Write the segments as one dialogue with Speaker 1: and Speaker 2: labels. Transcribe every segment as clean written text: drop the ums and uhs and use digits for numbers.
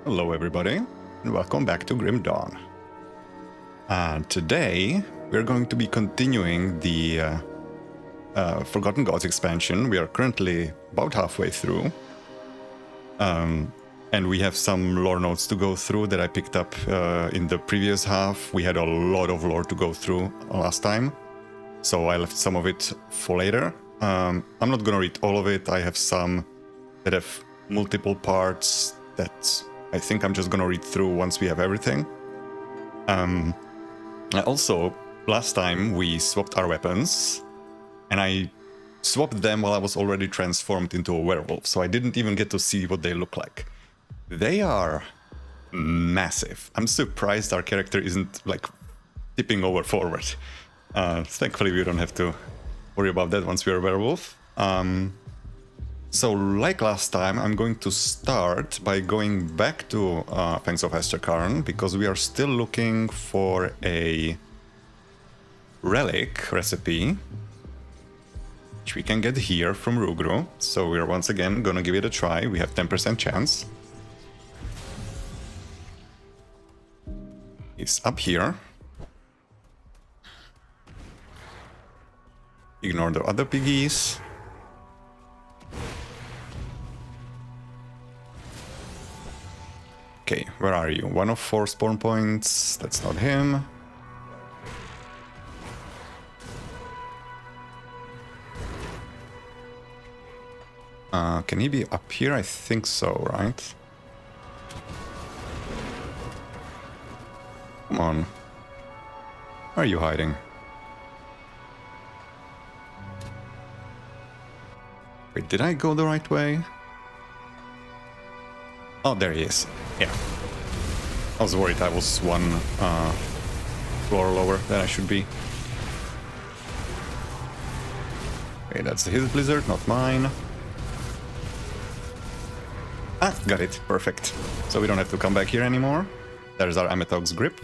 Speaker 1: Hello everybody, and welcome back to Grim Dawn. Today, we're going to be continuing the Forgotten Gods expansion. We are currently about halfway through. And we have some lore notes to go through that I picked up in the previous half. We had a lot of lore to go through last time, so I left some of it for later. I'm not gonna read all of it. I have some that have multiple parts that I think I'm just gonna read through once we have everything. Also, last time we swapped our weapons, and I swapped them while I was already transformed into a werewolf, so I didn't even get to see what they look like. They are massive. I'm surprised our character isn't like tipping over forward. Thankfully we don't have to worry about that once we're a werewolf. So like last time, I'm going to start by going back to Fangs of Esterkarn, because we are still looking for a relic recipe, which we can get here from Rugru. So we're once again gonna give it a try. We have 10% chance. It's up here. Ignore the other piggies. Okay, where are you? 1 of 4 spawn points. That's not him. Can he be up here? I think so, right? Come on. Where are you hiding? Wait, did I go the right way? Oh, there he is. Yeah. I was worried I was one floor lower than I should be. Okay, that's his blizzard, not mine. Ah, got it. Perfect. So we don't have to come back here anymore. There's our Ametog's grip.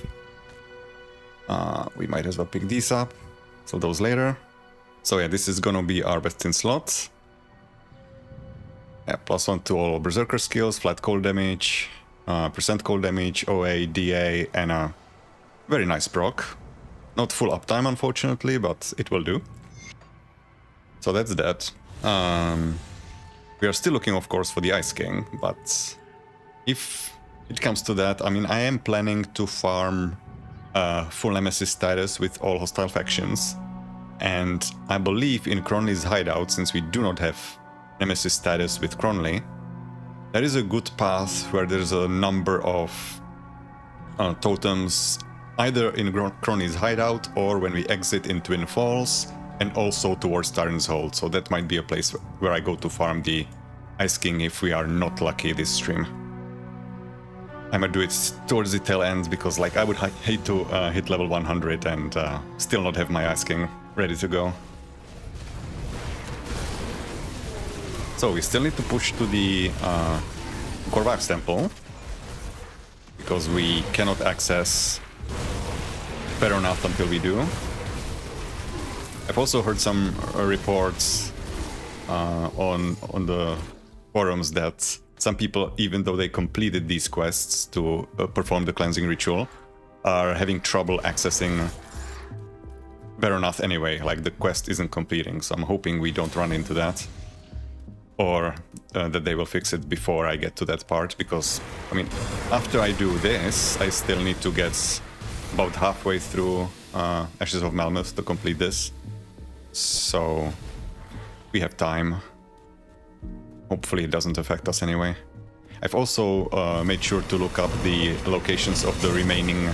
Speaker 1: We might as well pick these up. So those later. So yeah, this is gonna be our best in slot. Yeah, +1 to all berserker skills, flat cold damage, percent cold damage, OA, DA, and a very nice proc. Not full uptime, unfortunately, but it will do. So that's that. We are still looking, of course, for the Ice King, but if it comes to that, I mean, I am planning to farm full Nemesis status with all hostile factions. And I believe in Cronley's hideout, since we do not have Nemesis status with Cronley, there is a good path where there's a number of totems, either in Cronley's hideout or when we exit in Twin Falls, and also towards Tarin's Hold. So that might be a place where I go to farm the Ice King if we are not lucky this stream. I might do it towards the tail end, because like I would hate to hit level 100 and still not have my Ice King ready to go. So we still need to push to the Korvax Temple, because we cannot access Peronath until we do. I've also heard some reports on the forums that some people, even though they completed these quests to perform the cleansing ritual, are having trouble accessing Peronath anyway, like the quest isn't completing, so I'm hoping we don't run into that. Or that they will fix it before I get to that part, because, I mean, after I do this, I still need to get about halfway through Ashes of Malmuth to complete this. So we have time. Hopefully it doesn't affect us anyway. I've also made sure to look up the locations of the remaining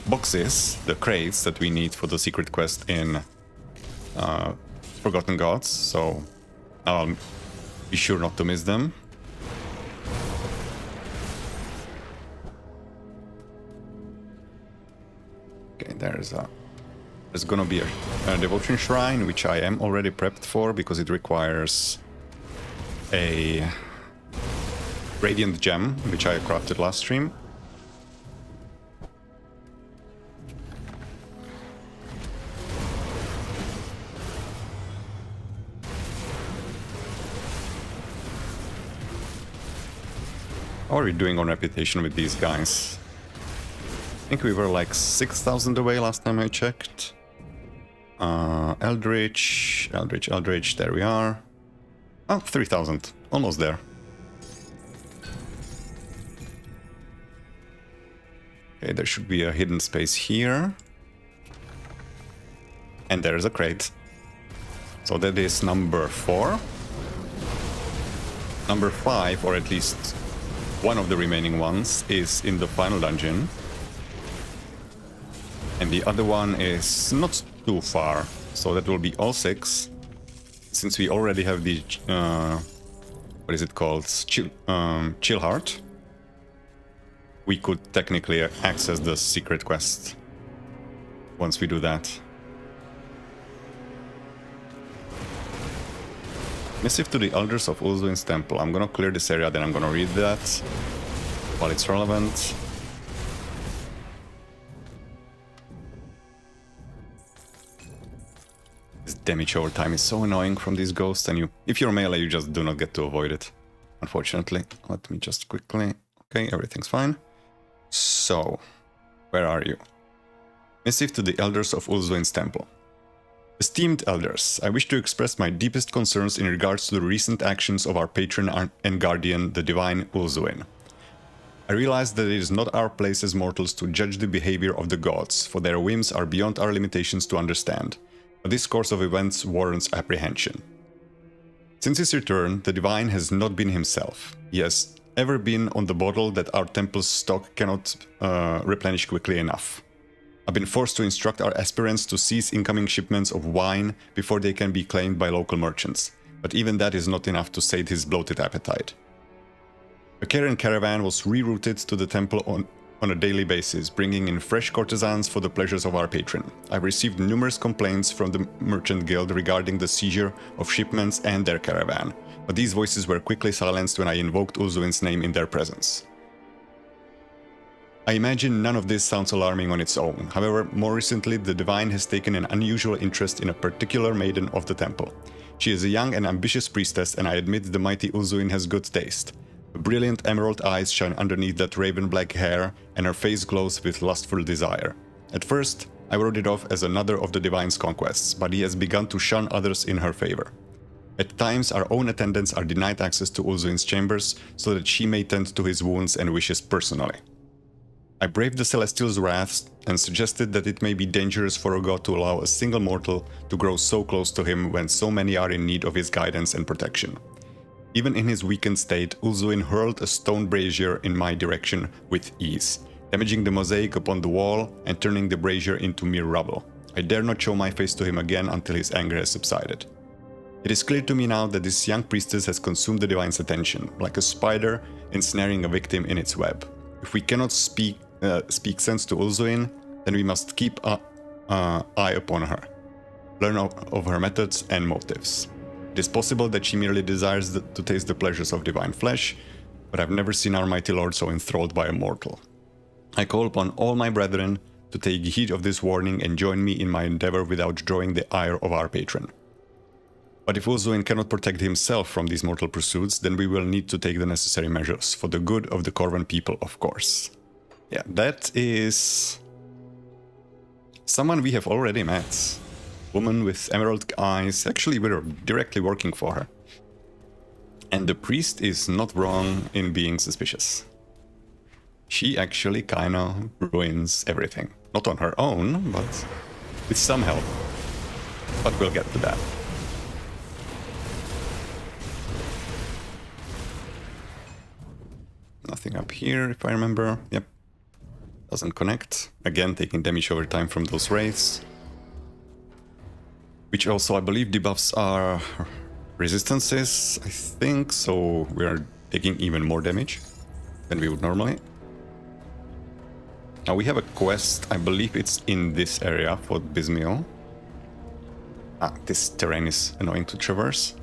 Speaker 1: boxes, the crates that we need for the secret quest in Forgotten Gods, so I'll be sure not to miss them. Okay, there's gonna be a devotion shrine, which I am already prepped for, because it requires a radiant gem, which I crafted last stream. How are we doing on reputation with these guys? I think we were like 6,000 away last time I checked. Eldritch, there we are. Oh, 3,000, almost there. Okay, there should be a hidden space here. And there's a crate. So that is number 4. Number 5, or at least one of the remaining ones, is in the final dungeon. And the other one is not too far. So that will be all 6. Since we already have the... what is it called? Chill Heart. We could technically access the secret quest once we do that. Missive to the Elders of Ulzuin's Temple. I'm gonna clear this area, then I'm gonna read that while it's relevant. This damage over time is so annoying from these ghosts, and if you're melee, you just do not get to avoid it, unfortunately. Let me just quickly... Okay, everything's fine. So, where are you? Missive to the Elders of Ulzuin's Temple. Esteemed Elders, I wish to express my deepest concerns in regards to the recent actions of our patron and guardian, the divine Ulzuin. I realize that it is not our place as mortals to judge the behavior of the gods, for their whims are beyond our limitations to understand, but this course of events warrants apprehension. Since his return, the divine has not been himself. He has ever been on the bottle that our temple's stock cannot replenish quickly enough. I've been forced to instruct our aspirants to seize incoming shipments of wine before they can be claimed by local merchants, but even that is not enough to sate his bloated appetite. A Karen caravan was rerouted to the temple on a daily basis, bringing in fresh courtesans for the pleasures of our patron. I've received numerous complaints from the Merchant Guild regarding the seizure of shipments and their caravan, but these voices were quickly silenced when I invoked Ulzuin's name in their presence. I imagine none of this sounds alarming on its own. However, more recently, the Divine has taken an unusual interest in a particular maiden of the temple. She is a young and ambitious priestess, and I admit the mighty Ulzuin has good taste. Her brilliant emerald eyes shine underneath that raven black hair, and her face glows with lustful desire. At first, I wrote it off as another of the Divine's conquests, but he has begun to shun others in her favor. At times, our own attendants are denied access to Ulzuin's chambers, so that she may tend to his wounds and wishes personally. I braved the Celestial's wrath and suggested that it may be dangerous for a god to allow a single mortal to grow so close to him when so many are in need of his guidance and protection. Even in his weakened state, Ulzuin hurled a stone brazier in my direction with ease, damaging the mosaic upon the wall and turning the brazier into mere rubble. I dare not show my face to him again until his anger has subsided. It is clear to me now that this young priestess has consumed the Divine's attention, like a spider ensnaring a victim in its web. If we cannot speak sense to Ulzuin, then we must keep an eye upon her, learn of her methods and motives. It is possible that she merely desires to taste the pleasures of divine flesh, but I've never seen our mighty lord so enthralled by a mortal. I call upon all my brethren to take heed of this warning and join me in my endeavor without drawing the ire of our patron. But if Ulzuin cannot protect himself from these mortal pursuits, then we will need to take the necessary measures, for the good of the Corvan people, of course. Yeah, that is someone we have already met. Woman with emerald eyes. Actually, we're directly working for her. And the priest is not wrong in being suspicious. She actually kinda ruins everything. Not on her own, but with some help. But we'll get to that. Nothing up here, if I remember. Yep. Doesn't connect. Again, taking damage over time from those wraiths. Which also, I believe, debuffs our resistances, I think. So we are taking even more damage than we would normally. Now we have a quest. I believe it's in this area for Bismiel. Ah, this terrain is annoying to traverse.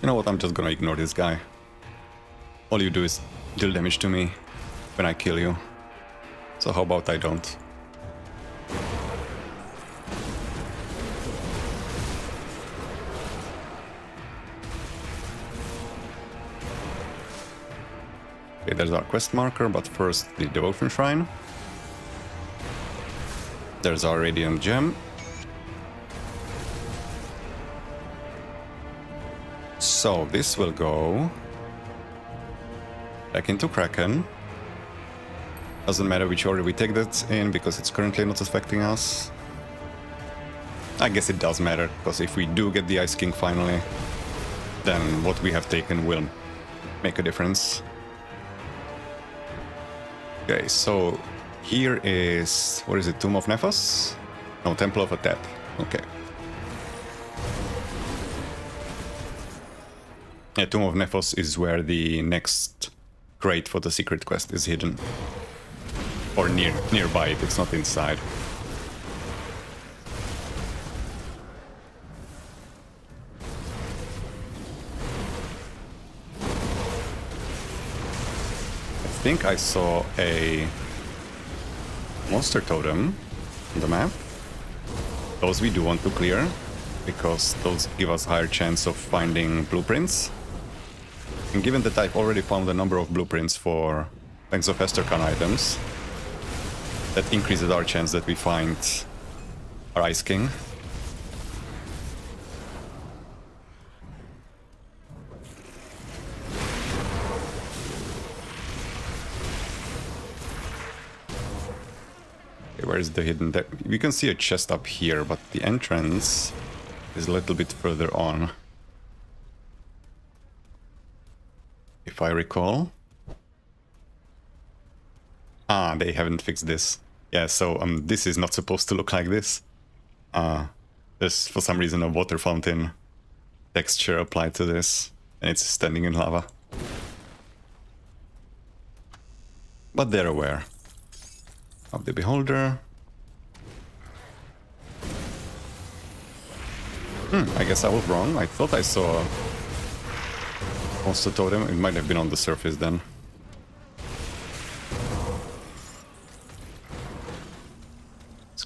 Speaker 1: You know what, I'm just gonna ignore this guy. all you do is deal damage to me when I kill you. So how about I don't? Okay, there's our quest marker, but first the Devotion Shrine. There's our Radiant Gem. So this will go back into Kraken. Doesn't matter which order we take that in, because it's currently not affecting us. I guess it does matter, because if we do get the Ice King finally, then what we have taken will make a difference. Okay, so here is, what is it, Tomb of Nephos? No, Temple of Atep. Okay. Yeah, Tomb of Nephos is where the next crate for the secret quest is hidden. Or nearby it, it's not inside. I think I saw a monster totem on the map. Those we do want to clear, because those give us higher chance of finding blueprints. And given that I've already found a number of blueprints for Banks of Esterkan items, that increases our chance that we find our Ice King. Okay, where is the hidden? We can see a chest up here, but the entrance is a little bit further on, if I recall. Ah, they haven't fixed this. Yeah, so this is not supposed to look like this. There's for some reason a water fountain texture applied to this, and it's standing in lava. But they're aware of the Beholder. I guess I was wrong. I thought I saw a monster totem. It might have been on the surface then.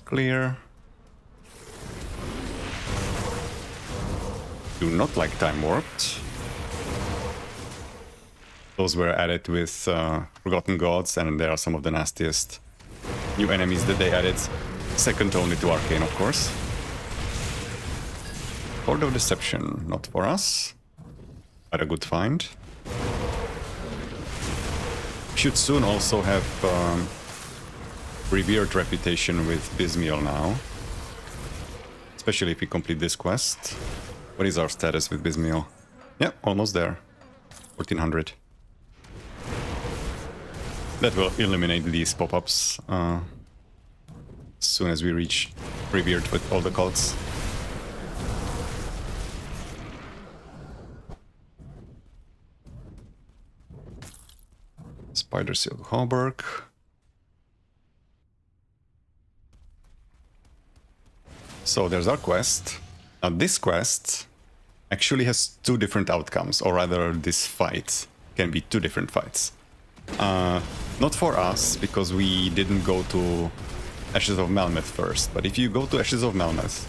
Speaker 1: Clear. Do not like time warped. Those were added with Forgotten Gods, and there are some of the nastiest new enemies that they added. Second only to Arcane, of course. Horde of Deception, not for us, but a good find. Should soon also have revered reputation with Bismiel now, especially if we complete this quest. What is our status with Bismiel? Yeah, almost there. 1400. That will eliminate these pop-ups as soon as we reach revered with all the cults. Spider Silk Hauberk. So there's our quest. Now this quest actually has two different outcomes, or rather this fight can be two different fights. Not for us, because we didn't go to Ashes of Melmeth first, but if you go to Ashes of Melmeth,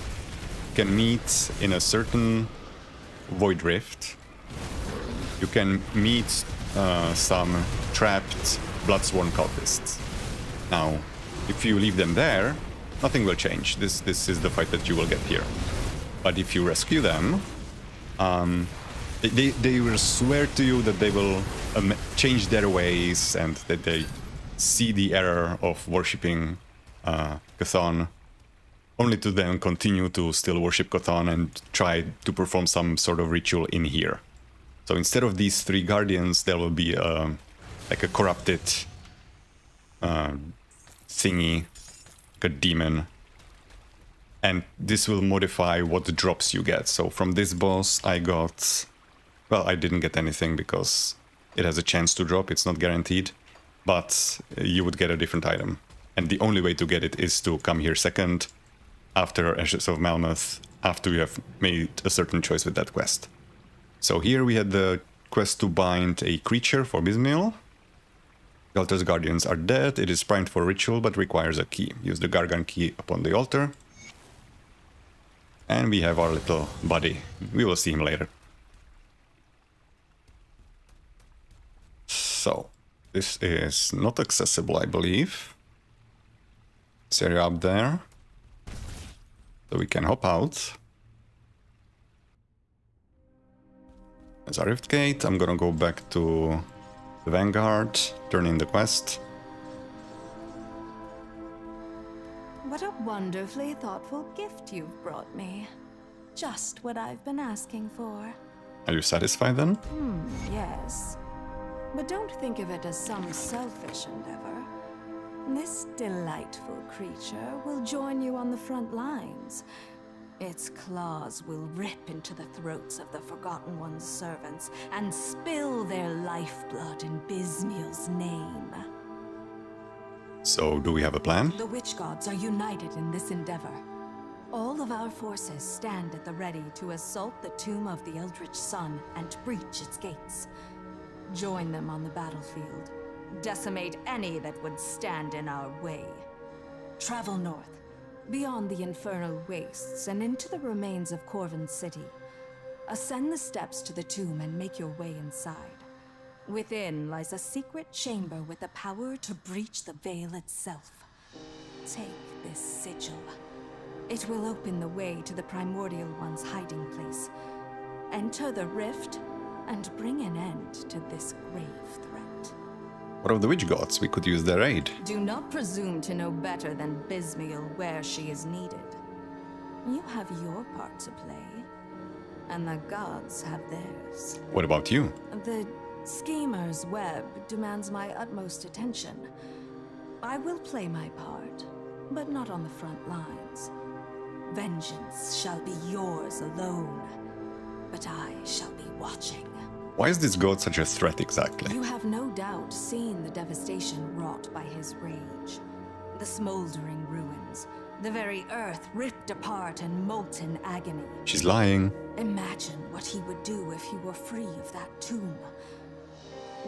Speaker 1: you can meet in a certain Void Rift. You can meet some trapped Bloodsworn cultists. Now, if you leave them there, nothing will change. This is the fight that you will get here. But if you rescue them, they will swear to you that they will change their ways and that they see the error of worshipping Cthon, only to then continue to still worship Cthon and try to perform some sort of ritual in here. So instead of these three guardians, there will be like a corrupted thingy, like a demon. And this will modify what drops you get. So from this boss I got... Well, I didn't get anything because it has a chance to drop, it's not guaranteed. But you would get a different item. And the only way to get it is to come here second, after Ashes of Melmoth, after you have made a certain choice with that quest. So here we had the quest to bind a creature for Bismiel. The altar's guardians are dead. It is primed for ritual, but requires a key. Use the Gargan key upon the altar. And we have our little buddy. We will see him later. So, this is not accessible, I believe. This area up there. So we can hop out. There's a rift gate. I'm gonna go back to the Vanguard, turn in the quest.
Speaker 2: What a wonderfully thoughtful gift you've brought me. Just what I've been asking for.
Speaker 1: Are you satisfied then?
Speaker 2: Yes. But don't think of it as some selfish endeavor. This delightful creature will join you on the front lines. Its claws will rip into the throats of the Forgotten One's servants and spill their lifeblood in Bismiel's name.
Speaker 1: So, do we have a plan?
Speaker 2: The witch gods are united in this endeavor. All of our forces stand at the ready to assault the tomb of the Eldritch Sun and breach its gates. Join them on the battlefield. Decimate any that would stand in our way. Travel north, beyond the infernal wastes and into the remains of Corvin City. Ascend the steps to the tomb and make your way inside. Within lies a secret chamber with the power to breach the veil itself. Take this sigil. It will open the way to the Primordial One's hiding place. Enter the rift and bring an end to this grave threat.
Speaker 1: What of the witch gods? We could use their aid.
Speaker 2: Do not presume to know better than Bismiel where she is needed. You have your part to play, and the gods have theirs.
Speaker 1: What about you?
Speaker 2: The schemer's web demands my utmost attention. I will play my part, but not on the front lines. Vengeance shall be yours alone, but I shall be watching.
Speaker 1: Why is this god such a threat exactly?
Speaker 2: You have no doubt seen the devastation wrought by his rage. The smoldering ruins, the very earth ripped apart in molten agony.
Speaker 1: She's lying.
Speaker 2: Imagine what he would do if he were free of that tomb.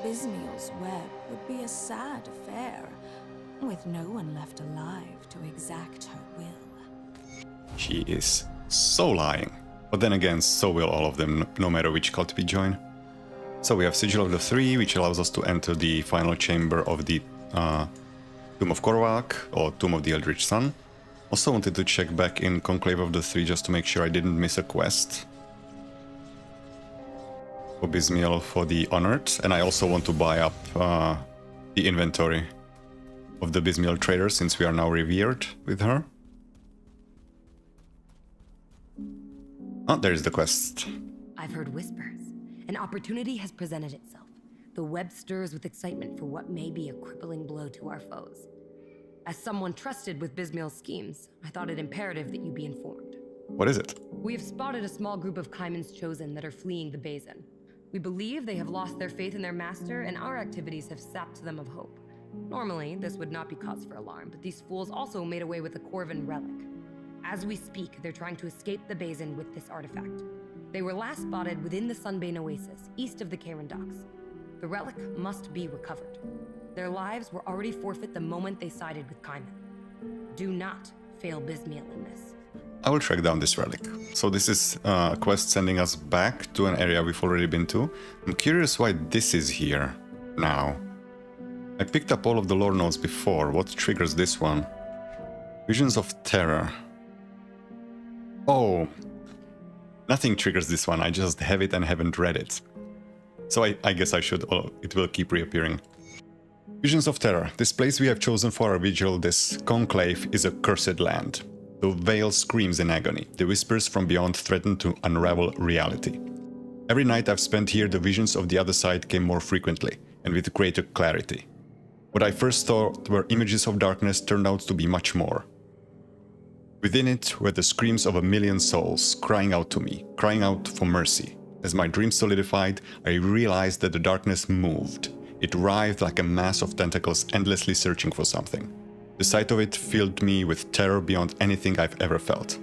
Speaker 2: Bismiel's web would be a sad affair, with no one left alive to exact her will.
Speaker 1: She is so lying. But then again, so will all of them, no matter which cult we join. So we have Sigil of the Three, which allows us to enter the final chamber of the Tomb of Korvac, or Tomb of the Eldritch Sun. Also wanted to check back in Conclave of the Three just to make sure I didn't miss a quest for Bismiel for the Honored, and I also want to buy up the inventory of the Bismiel trader since we are now revered with her. Oh, there's the quest.
Speaker 3: I've heard whispers. An opportunity has presented itself. The web stirs with excitement for what may be a crippling blow to our foes. As someone trusted with Bismiel's schemes, I thought it imperative that you be informed.
Speaker 1: What is it?
Speaker 3: We have spotted a small group of Kaiman's Chosen that are fleeing the Basin. We believe they have lost their faith in their master, and our activities have sapped them of hope. Normally, this would not be cause for alarm, but these fools also made away with a Corvin relic. As we speak, they're trying to escape the Basin with this artifact. They were last spotted within the Sunbane Oasis, east of the Karen docks. The relic must be recovered. Their lives were already forfeit the moment they sided with Kaiman. Do not fail Bismiel in this.
Speaker 1: I will track down this relic. So this is a quest sending us back to an area we've already been to. I'm curious why this is here now. I picked up all of the lore notes before. What triggers this one? Visions of Terror. Oh, nothing triggers this one. I just have it and haven't read it. So I guess I should. Oh, it will keep reappearing. Visions of Terror. This place we have chosen for our vigil, this conclave, is a cursed land. The veil screams in agony. The whispers from beyond threaten to unravel reality. Every night I've spent here, the visions of the other side came more frequently, and with greater clarity. What I first thought were images of darkness turned out to be much more. Within it were the screams of a million souls, crying out to me, crying out for mercy. As my dreams solidified, I realized that the darkness moved. It writhed like a mass of tentacles endlessly searching for something. The sight of it filled me with terror beyond anything I've ever felt.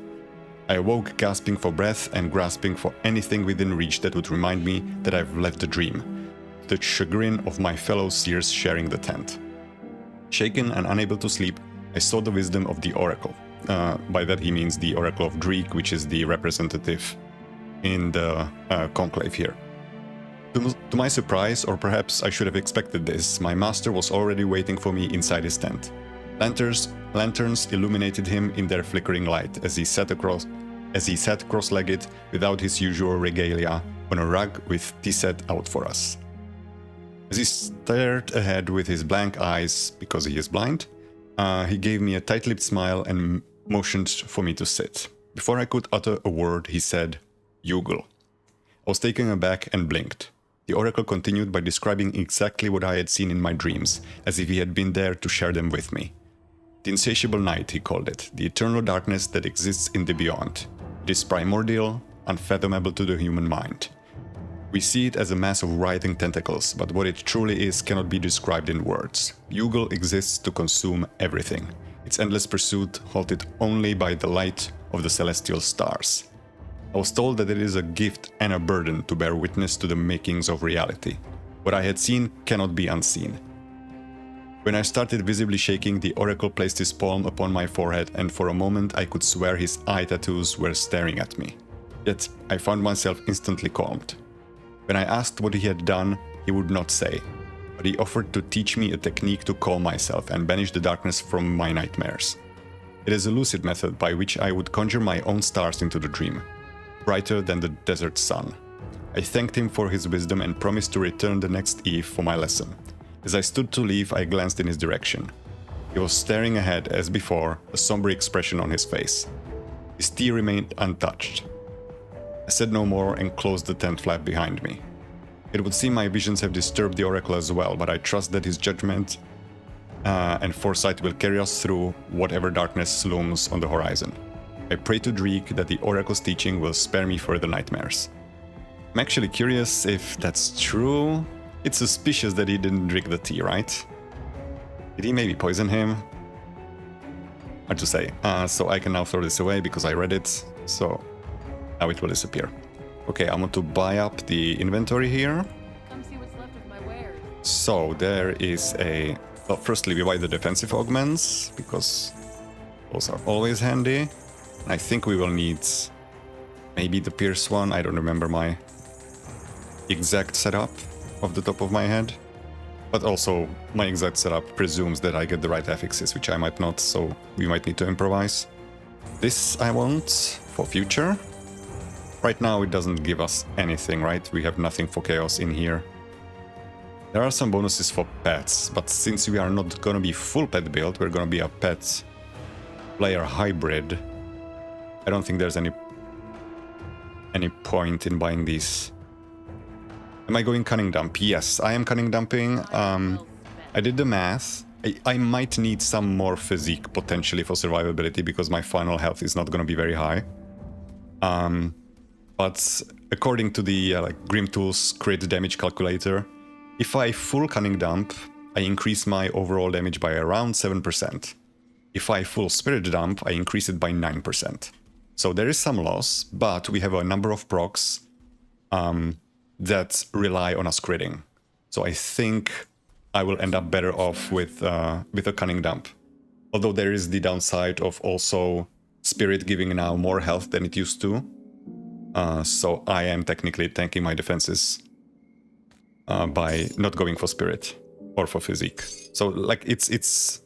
Speaker 1: I awoke gasping for breath and grasping for anything within reach that would remind me that I've left the dream, to the chagrin of my fellow seers sharing the tent. Shaken and unable to sleep, I saw the wisdom of the oracle. By that he means the oracle of Greek, which is the representative in the conclave here. To my surprise, or perhaps I should have expected this, my master was already waiting for me inside his tent. Lanterns illuminated him in their flickering light as he sat cross-legged without his usual regalia on a rug with tea set out for us. As he stared ahead with his blank eyes, because he is blind, he gave me a tight-lipped smile and motioned for me to sit. Before I could utter a word, he said, "Yugal." I was taken aback and blinked. The oracle continued by describing exactly what I had seen in my dreams, as if he had been there to share them with me. The insatiable night, he called it, the eternal darkness that exists in the beyond. It is primordial, unfathomable to the human mind. We see it as a mass of writhing tentacles, but what it truly is cannot be described in words. Yugal exists to consume everything, its endless pursuit halted only by the light of the celestial stars. I was told that it is a gift and a burden to bear witness to the makings of reality. What I had seen cannot be unseen. When I started visibly shaking, the oracle placed his palm upon my forehead, and for a moment I could swear his eye tattoos were staring at me. Yet I found myself instantly calmed. When I asked what he had done, he would not say, but he offered to teach me a technique to calm myself and banish the darkness from my nightmares. It is a lucid method by which I would conjure my own stars into the dream, brighter than the desert sun. I thanked him for his wisdom and promised to return the next eve for my lesson. As I stood to leave, I glanced in his direction. He was staring ahead as before, a somber expression on his face. His tea remained untouched. I said no more and closed the tent flap behind me. It would seem my visions have disturbed the oracle as well, but I trust that his judgment and foresight will carry us through whatever darkness looms on the horizon. I pray to Dreek that the oracle's teaching will spare me further nightmares. I'm actually curious if that's true. It's suspicious that he didn't drink the tea, right? Did he maybe poison him? Hard to say. So I can now throw this away because I read it. So now it will disappear. Okay, I'm going to buy up the inventory here.
Speaker 4: Come see what's left of my wares.
Speaker 1: So there is a... Well, firstly, we buy the defensive augments because those are always handy. I think we will need maybe the Pierce one. I don't remember my exact setup off the top of my head. But also, my exact setup presumes that I get the right affixes, which I might not, so we might need to improvise. This I want for future. Right now it doesn't give us anything, right? We have nothing for chaos in here. There are some bonuses for pets, but since we are not gonna be full pet build, we're gonna be a pet player hybrid. I don't think there's any point in buying these. Am I going cunning dump? Yes, I am cunning dumping. I did the math. I might need some more physique potentially for survivability because my final health is not going to be very high. But according to the Grim Tools crit damage calculator, if I full cunning dump, I increase my overall damage by around 7%. If I full spirit dump, I increase it by 9%. So there is some loss, but we have a number of procs that rely on us critting. So I think I will end up better off with a cunning dump. Although there is the downside of also spirit giving now more health than it used to. So I am technically tanking my defenses by not going for spirit or for physique. So like it's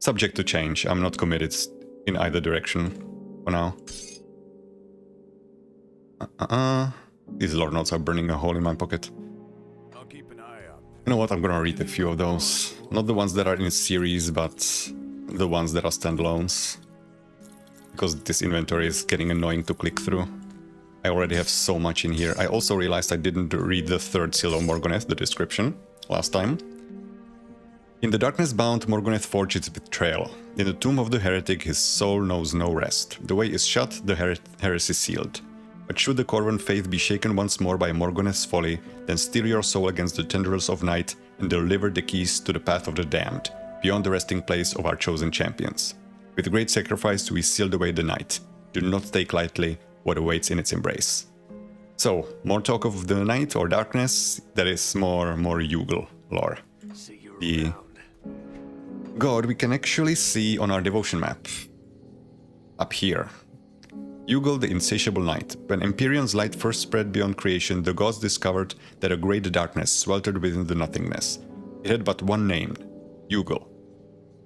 Speaker 1: subject to change. I'm not committed in either direction for now. These lore notes are burning a hole in my pocket.
Speaker 5: I'll keep an eye out.
Speaker 1: You know what, I'm gonna read a few of those. Not the ones that are in a series, but the ones that are standalones. Because this inventory is getting annoying to click through. I already have so much in here. I also realized I didn't read the third seal of Morgoneth, the description, last time. In the darkness bound, Morgoneth forged its betrayal. In the tomb of the heretic, his soul knows no rest. The way is shut, the heresy sealed. But should the Corvan faith be shaken once more by Morgoneth's folly, then steel your soul against the tendrils of night and deliver the keys to the path of the damned, beyond the resting place of our chosen champions. With great sacrifice we sealed away the night. Do not take lightly what awaits in its embrace. So, more talk of the night or darkness, that is more Yugal lore. The god we can actually see on our devotion map. Up here. Yugal, the insatiable night. When Empyrean's light first spread beyond creation, the gods discovered that a great darkness sweltered within the nothingness. It had but one name, Yugal.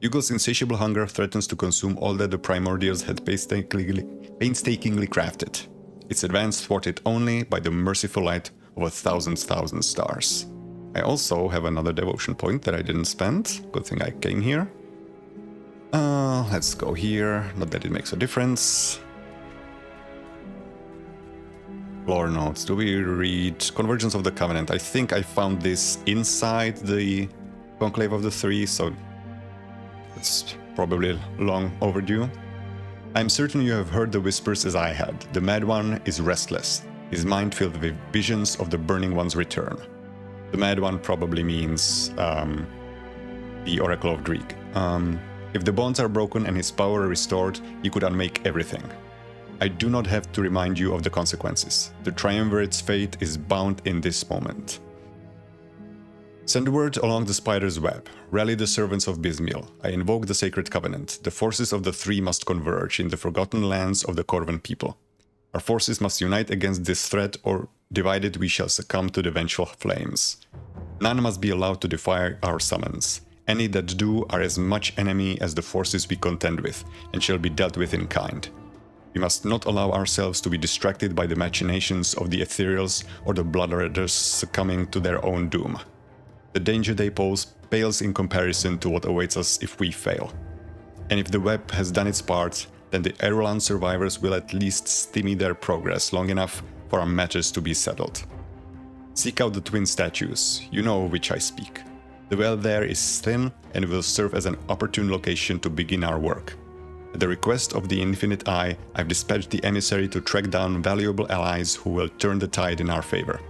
Speaker 1: Yugal's insatiable hunger threatens to consume all that the primordials had painstakingly crafted. Its advance thwarted only by the merciful light of 1,000 stars. I also have another devotion point that I didn't spend. Good thing I came here. Let's go here. Not that it makes a difference. Lore notes. Do we read Convergence of the Covenant? I think I found this inside the Conclave of the Three, so it's probably long overdue. I'm certain you have heard the whispers as I had. The Mad One is restless, his mind filled with visions of the Burning One's return. The Mad One probably means the Oracle of Dreeg. If the bonds are broken and his power restored, he could unmake everything. I do not have to remind you of the consequences. The Triumvirate's fate is bound in this moment. Send word along the spider's web. Rally the servants of Bismil. I invoke the sacred covenant. The forces of the three must converge in the forgotten lands of the Corvan people. Our forces must unite against this threat, or divided we shall succumb to the vengeful flames. None must be allowed to defy our summons. Any that do are as much enemy as the forces we contend with, and shall be dealt with in kind. We must not allow ourselves to be distracted by the machinations of the ethereals or the bloodredders succumbing to their own doom. The danger they pose pales in comparison to what awaits us if we fail. And if the web has done its part, then the Erulan survivors will at least stymie their progress long enough for our matters to be settled. Seek out the twin statues, you know of which I speak. The well there is thin and will serve as an opportune location to begin our work. At the request of the Infinite Eye, I've dispatched the emissary to track down valuable allies who will turn the tide in our favor.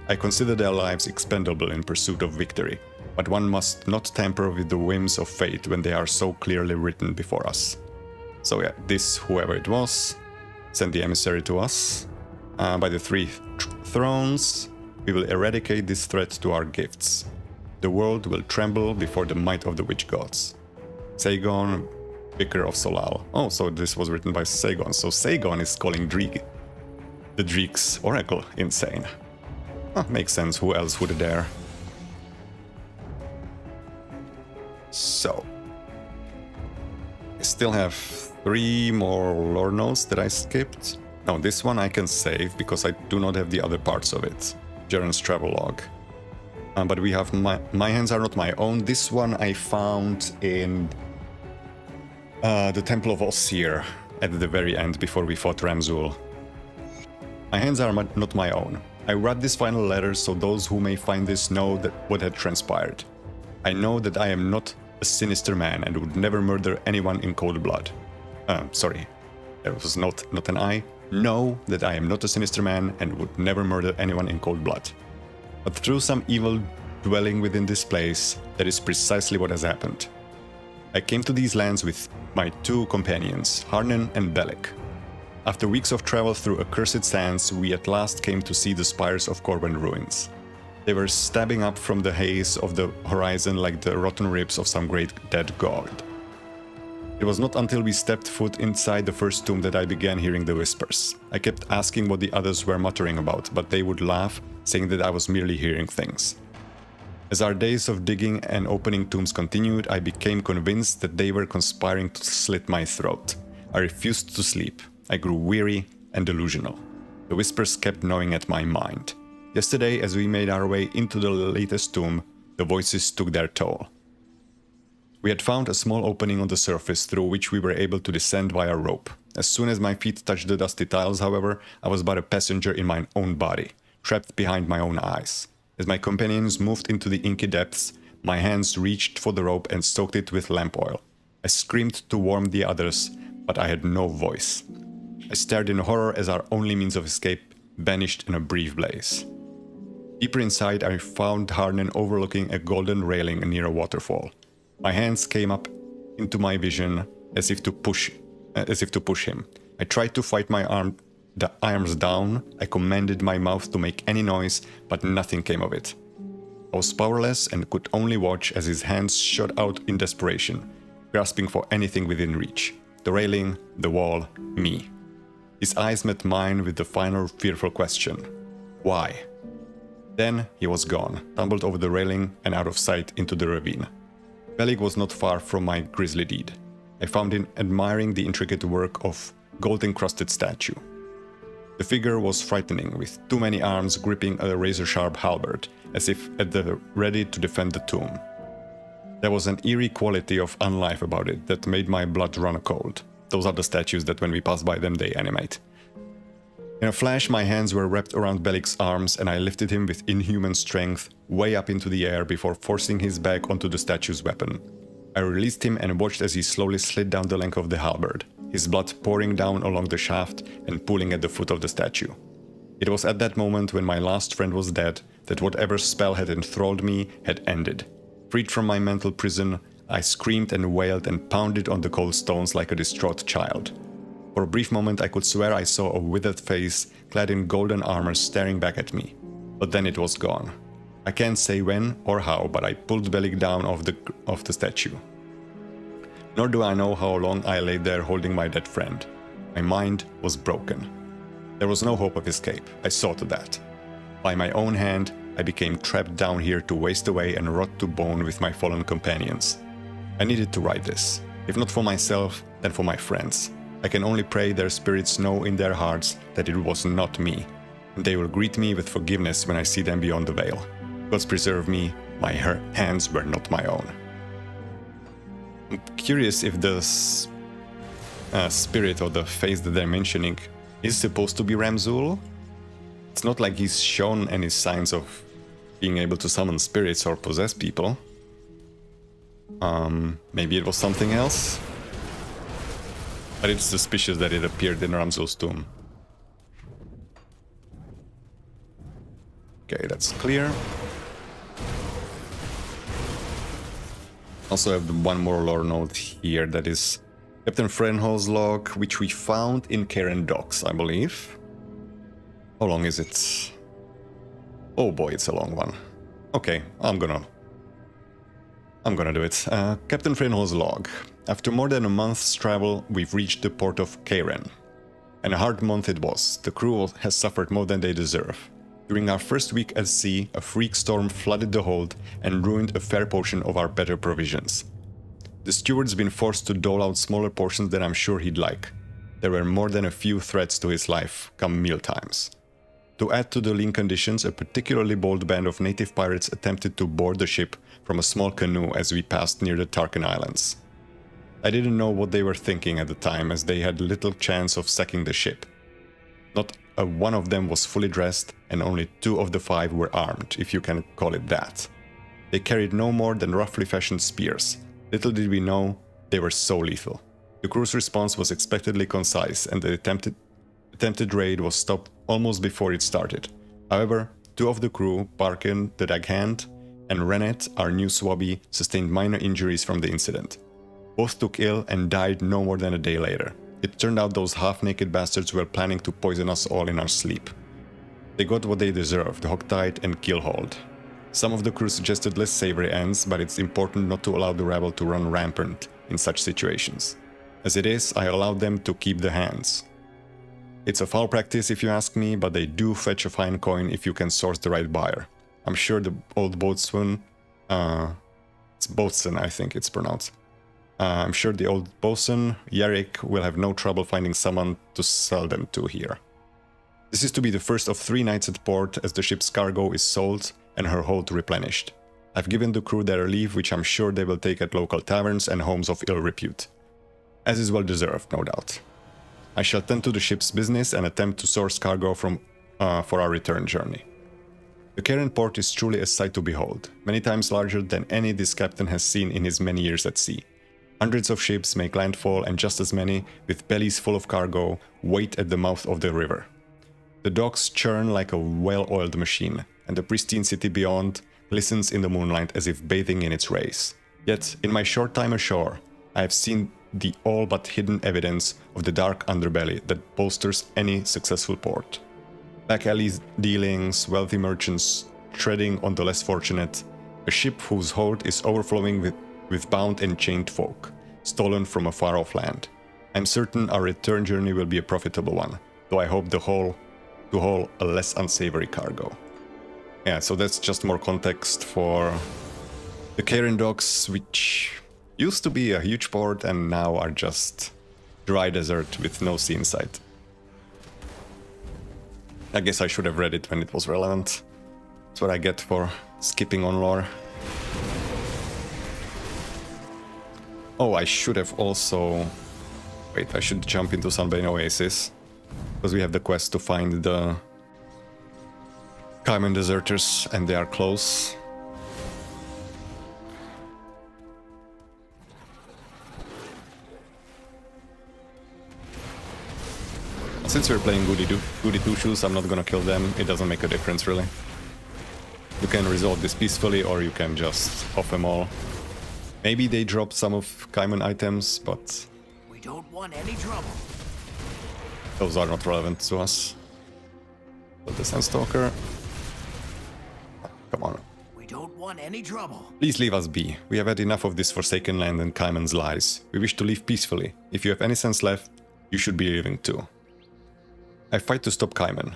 Speaker 1: I consider their lives expendable in pursuit of victory, but one must not tamper with the whims of fate when they are so clearly written before us. So yeah, this, whoever it was, sent the emissary to us. By the three thrones, we will eradicate this threat to our gifts. The world will tremble before the might of the witch gods. Sagon, Vicar of Solal. Oh, so this was written by Sagon. So Sagon is calling Dreeg, the Dreeg's oracle, insane. Makes sense. Who else would dare? So, I still have 3 more lore notes that I skipped. No, this one I can save because I do not have the other parts of it. Jaren's travelogue. But we have my hands are not my own. This one I found in the Temple of Osir at the very end before we fought Ramzul. My hands are not my own. I wrote this final letter so those who may find this know that what had transpired. I know that I am not a sinister man and would never murder anyone in cold blood. Sorry, that was not an I. Know that I am not a sinister man and would never murder anyone in cold blood. But through some evil dwelling within this place, that is precisely what has happened. I came to these lands with my 2 companions, Harnan and Belek. After weeks of travel through accursed sands, we at last came to see the spires of Corban ruins. They were stabbing up from the haze of the horizon like the rotten ribs of some great dead god. It was not until we stepped foot inside the first tomb that I began hearing the whispers. I kept asking what the others were muttering about, but they would laugh, saying that I was merely hearing things. As our days of digging and opening tombs continued, I became convinced that they were conspiring to slit my throat. I refused to sleep. I grew weary and delusional. The whispers kept gnawing at my mind. Yesterday, as we made our way into the latest tomb, the voices took their toll. We had found a small opening on the surface through which we were able to descend via rope. As soon as my feet touched the dusty tiles, however, I was but a passenger in my own body, trapped behind my own eyes. As my companions moved into the inky depths, my hands reached for the rope and soaked it with lamp oil. I screamed to warn the others, but I had no voice. I stared in horror as our only means of escape vanished in a brief blaze. Deeper inside, I found Harnan overlooking a golden railing near a waterfall. My hands came up into my vision as if to push him. I tried to fight the arms down, I commanded my mouth to make any noise, but nothing came of it. I was powerless and could only watch as his hands shot out in desperation, grasping for anything within reach. The railing, the wall, me. His eyes met mine with the final fearful question. Why? Then he was gone, tumbled over the railing and out of sight into the ravine. Belig was not far from my grisly deed. I found him admiring the intricate work of gold-encrusted statue. The figure was frightening, with too many arms gripping a razor-sharp halberd, as if at the ready to defend the tomb. There was an eerie quality of unlife about it that made my blood run cold. Those are the statues that when we pass by them they animate. In a flash my hands were wrapped around Belik's arms and I lifted him with inhuman strength way up into the air before forcing his back onto the statue's weapon. I released him and watched as he slowly slid down the length of the halberd, his blood pouring down along the shaft and pooling at the foot of the statue. It was at that moment when my last friend was dead that whatever spell had enthralled me had ended. Freed from my mental prison, I screamed and wailed and pounded on the cold stones like a distraught child. For a brief moment I could swear I saw a withered face clad in golden armor staring back at me. But then it was gone. I can't say when or how, but I pulled Belik down off the statue. Nor do I know how long I lay there holding my dead friend. My mind was broken. There was no hope of escape, I saw to that. By my own hand, I became trapped down here to waste away and rot to bone with my fallen companions. I needed to write this, if not for myself, then for my friends. I can only pray their spirits know in their hearts that it was not me, and they will greet me with forgiveness when I see them beyond the veil. God preserve me, my hands were not my own. I'm curious if the spirit or the face that they're mentioning is supposed to be Ramzul. It's not like he's shown any signs of being able to summon spirits or possess people. Maybe it was something else. But it's suspicious that it appeared in Ramzul's tomb. Okay, that's clear. Also have one more lore note here, that is Captain Frenhol's log, which we found in Karen Docks, I believe. How long is it? Oh boy, it's a long one. Okay, I'm gonna do it. Captain Frenhol's log. After more than a month's travel, we've reached the port of Karen. And a hard month it was. The crew has suffered more than they deserve. During our first week at sea, a freak storm flooded the hold and ruined a fair portion of our better provisions. The steward's been forced to dole out smaller portions than I'm sure he'd like. There were more than a few threats to his life come mealtimes. To add to the lean conditions, a particularly bold band of native pirates attempted to board the ship from a small canoe as we passed near the Tarkan Islands. I didn't know what they were thinking at the time, as they had little chance of sacking the ship. Not one of them was fully dressed, and only 2 of the 5 were armed, if you can call it that. They carried no more than roughly fashioned spears. Little did we know, they were so lethal. The crew's response was expectedly concise, and the attempted raid was stopped almost before it started. However, 2 of the crew, Parkin, the Daghand, and Renet, our new swabby, sustained minor injuries from the incident. Both took ill and died no more than a day later. It turned out those half-naked bastards were planning to poison us all in our sleep. They got what they deserved, hogtied and killhauled. Some of the crew suggested less savory ends, but it's important not to allow the rabble to run rampant in such situations. As it is, I allowed them to keep the hands. It's a foul practice if you ask me, but they do fetch a fine coin if you can source the right buyer. I'm sure the old boatswain, it's boatswain I think it's pronounced. I'm sure the old bosun, Yarrick, will have no trouble finding someone to sell them to here. This is to be the first of 3 nights at port, as the ship's cargo is sold and her hold replenished. I've given the crew their leave, which I'm sure they will take at local taverns and homes of ill repute. As is well deserved, no doubt. I shall tend to the ship's business and attempt to source cargo for our return journey. The Karen port is truly a sight to behold, many times larger than any this captain has seen in his many years at sea. Hundreds of ships make landfall, and just as many, with bellies full of cargo, wait at the mouth of the river. The docks churn like a well-oiled machine, and the pristine city beyond glistens in the moonlight as if bathing in its rays. Yet, in my short time ashore, I have seen the all but hidden evidence of the dark underbelly that bolsters any successful port. Back alleys, dealings, wealthy merchants treading on the less fortunate, a ship whose hold is overflowing with bound and chained folk, stolen from a far-off land. I'm certain our return journey will be a profitable one, though I hope to haul a less unsavory cargo. Yeah, so that's just more context for the Karen docks, which used to be a huge port and now are just dry desert with no sea in sight. I guess I should have read it when it was relevant. That's what I get for skipping on lore. Oh, I should have also... Wait, I should jump into Sunbane Oasis, because we have the quest to find the Cayman deserters, and they are close. Since we're playing Goody Two-Shoes, I'm not gonna kill them. It doesn't make a difference, really. You can resolve this peacefully, or you can just off them all. Maybe they drop some of Cayman items, but...
Speaker 5: We don't want any trouble.
Speaker 1: those are not relevant to us. But the Sandstalker... Come on.
Speaker 5: We don't want any trouble.
Speaker 1: Please leave us be. We have had enough of this forsaken land and Cayman's lies. We wish to live peacefully. If you have any sense left, you should be leaving too. I fight to stop Cayman.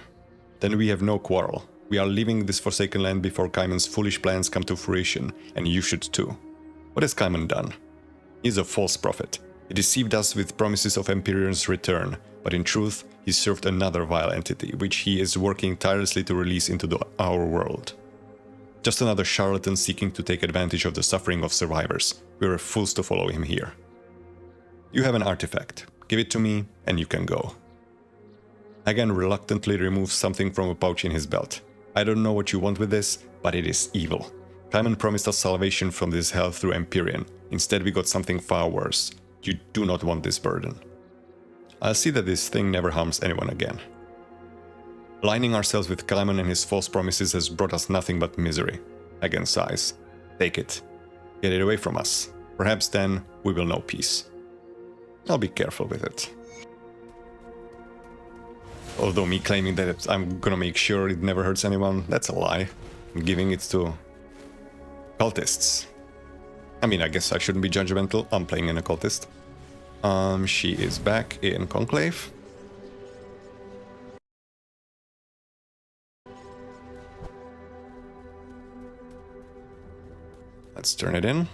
Speaker 1: Then we have no quarrel. We are leaving this forsaken land before Cayman's foolish plans come to fruition, and you should too. What has Cayman done? He is a false prophet. He deceived us with promises of Empyrean's return, but in truth, he served another vile entity, which he is working tirelessly to release into our world. Just another charlatan seeking to take advantage of the suffering of survivors. We are fools to follow him here. You have an artifact. Give it to me, and you can go. Again reluctantly removes something from a pouch in his belt. I don't know what you want with this, but it is evil. Cayman promised us salvation from this hell through Empyrean. Instead we got something far worse. You do not want this burden. I'll see that this thing never harms anyone again. Aligning ourselves with Cayman and his false promises has brought us nothing but misery. Again sighs. Take it. Get it away from us. Perhaps then we will know peace. I'll be careful with it. Although me claiming that I'm gonna make sure it never hurts anyone, that's a lie. I'm giving it to cultists. I mean, I guess I shouldn't be judgmental. I'm playing an occultist. She is back in Conclave. Let's turn it in.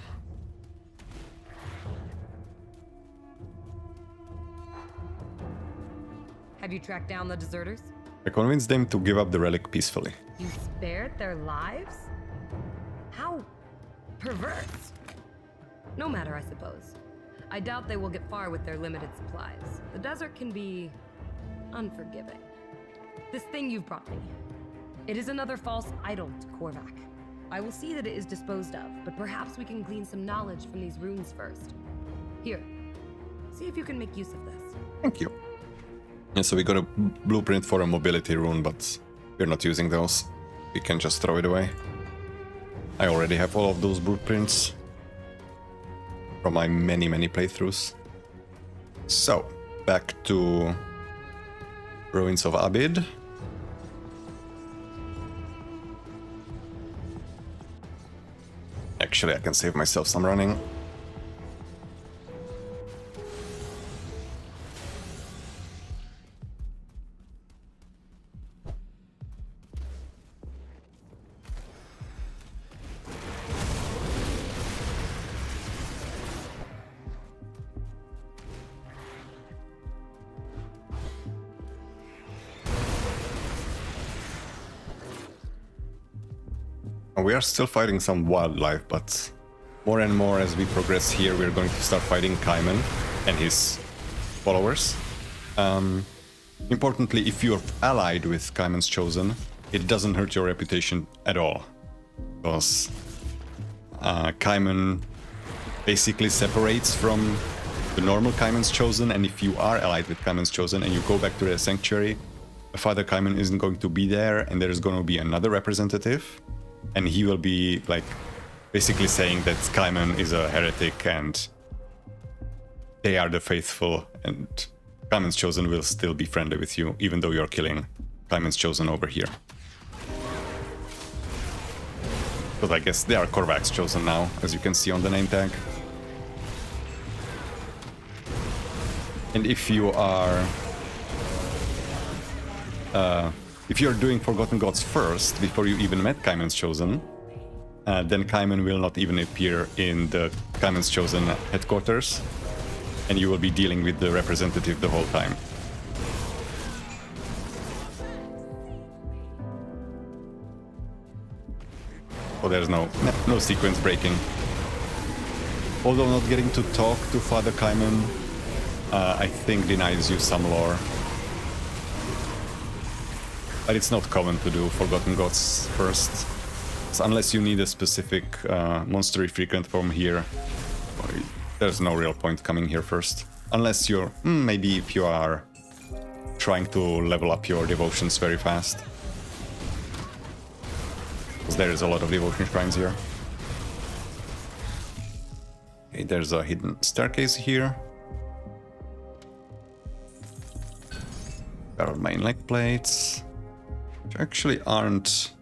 Speaker 3: Have you tracked down the deserters?
Speaker 1: I convinced them to give up the relic peacefully.
Speaker 3: You spared their lives? How perverse. No matter, I suppose. I doubt they will get far with their limited supplies. The desert can be unforgiving. This thing you've brought me. It is another false idol to Korvac. I will see that it is disposed of, but perhaps we can glean some knowledge from these runes first. Here, see if you can make use of this.
Speaker 1: Thank you. Yeah, so we got a blueprint for a mobility rune, but we're not using those. We can just throw it away. I already have all of those blueprints from my many playthroughs. So, back to Ruins of Abid. Actually, I can save myself some running. We are still fighting some wildlife, but more and more as we progress here, we're going to start fighting Cayman and his followers. Importantly, if you're allied with Cayman's Chosen, it doesn't hurt your reputation at all. Because Cayman basically separates from the normal Cayman's Chosen, and if you are allied with Cayman's Chosen and you go back to the sanctuary, Father Cayman isn't going to be there, and there's going to be another representative. And he will be, like, basically saying that Cayman is a heretic and they are the faithful, and Kaiman's Chosen will still be friendly with you, even though you're killing Kaiman's Chosen over here. But I guess they are Korvax Chosen now, as you can see on the name tag. And if you are... if you're doing Forgotten Gods first, before you even met Kaiman's Chosen, then Kaiman will not even appear in the Kaiman's Chosen headquarters, and you will be dealing with the representative the whole time. So there's no sequence breaking. Although not getting to talk to Father Kaiman, I think denies you some lore. But it's not common to do Forgotten Gods first. So unless you need a specific monstery frequent form here, there's no real point coming here first. Unless you're... maybe if you are trying to level up your devotions very fast. Because there is a lot of devotion shrines here. Okay, there's a hidden staircase here. There are main leg plates. Which actually aren't...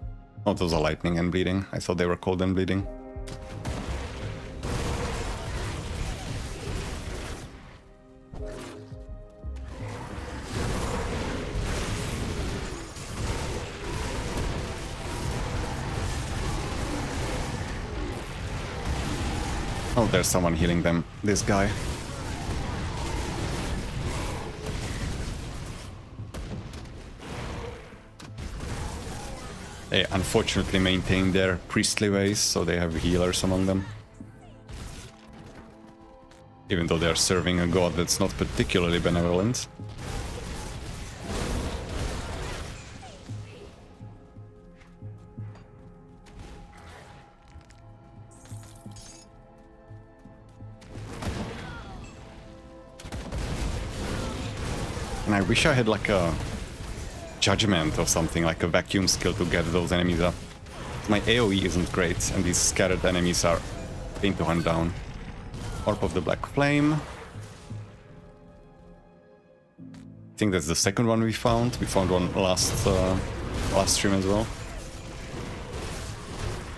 Speaker 1: Oh, those are lightning and bleeding. I thought they were cold and bleeding. Oh, there's someone healing them. This guy. They unfortunately maintain their priestly ways, so they have healers among them. Even though they're serving a god that's not particularly benevolent. And I wish I had like a judgment or something, like a vacuum skill to get those enemies up. My AoE isn't great, and these scattered enemies are pain to hunt down. Orb of the Black Flame. I think that's the second one we found. We found one last stream as well.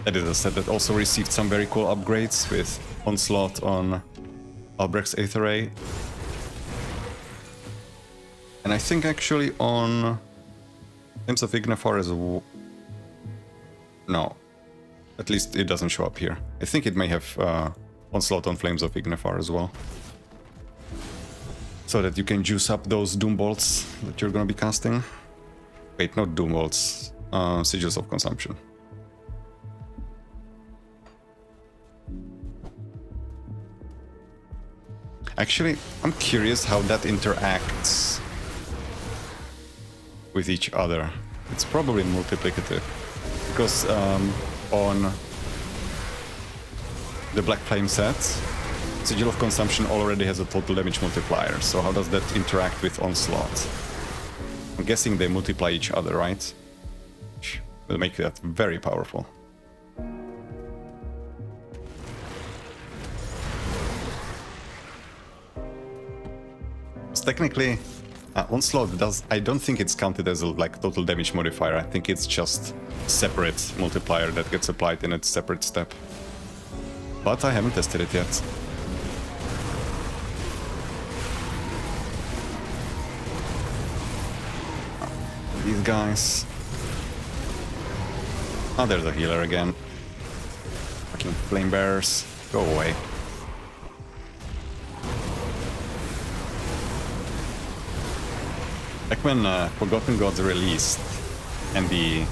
Speaker 1: That is a set that also received some very cool upgrades with Onslaught on Albrecht's Aether Ray. And I think actually on Flames of Ignifar as well. No. At least it doesn't show up here. I think it may have Onslaught on Flames of Ignifar as well. So that you can juice up those Doom Bolts that you're gonna be casting. Wait, not Doom Bolts. Sigils of Consumption. Actually, I'm curious how that interacts with each other. It's probably multiplicative. Because on the Black Flame set, Sigil of Consumption already has a total damage multiplier, so how does that interact with Onslaught? I'm guessing they multiply each other, right? Which will make that very powerful. Because technically, Onslaught does... I don't think it's counted as a like total damage modifier. I think it's just separate multiplier that gets applied in a separate step. But I haven't tested it yet. These guys. Oh, there's a healer again. Fucking flame bearers. Go away. Like when Forgotten Gods released and the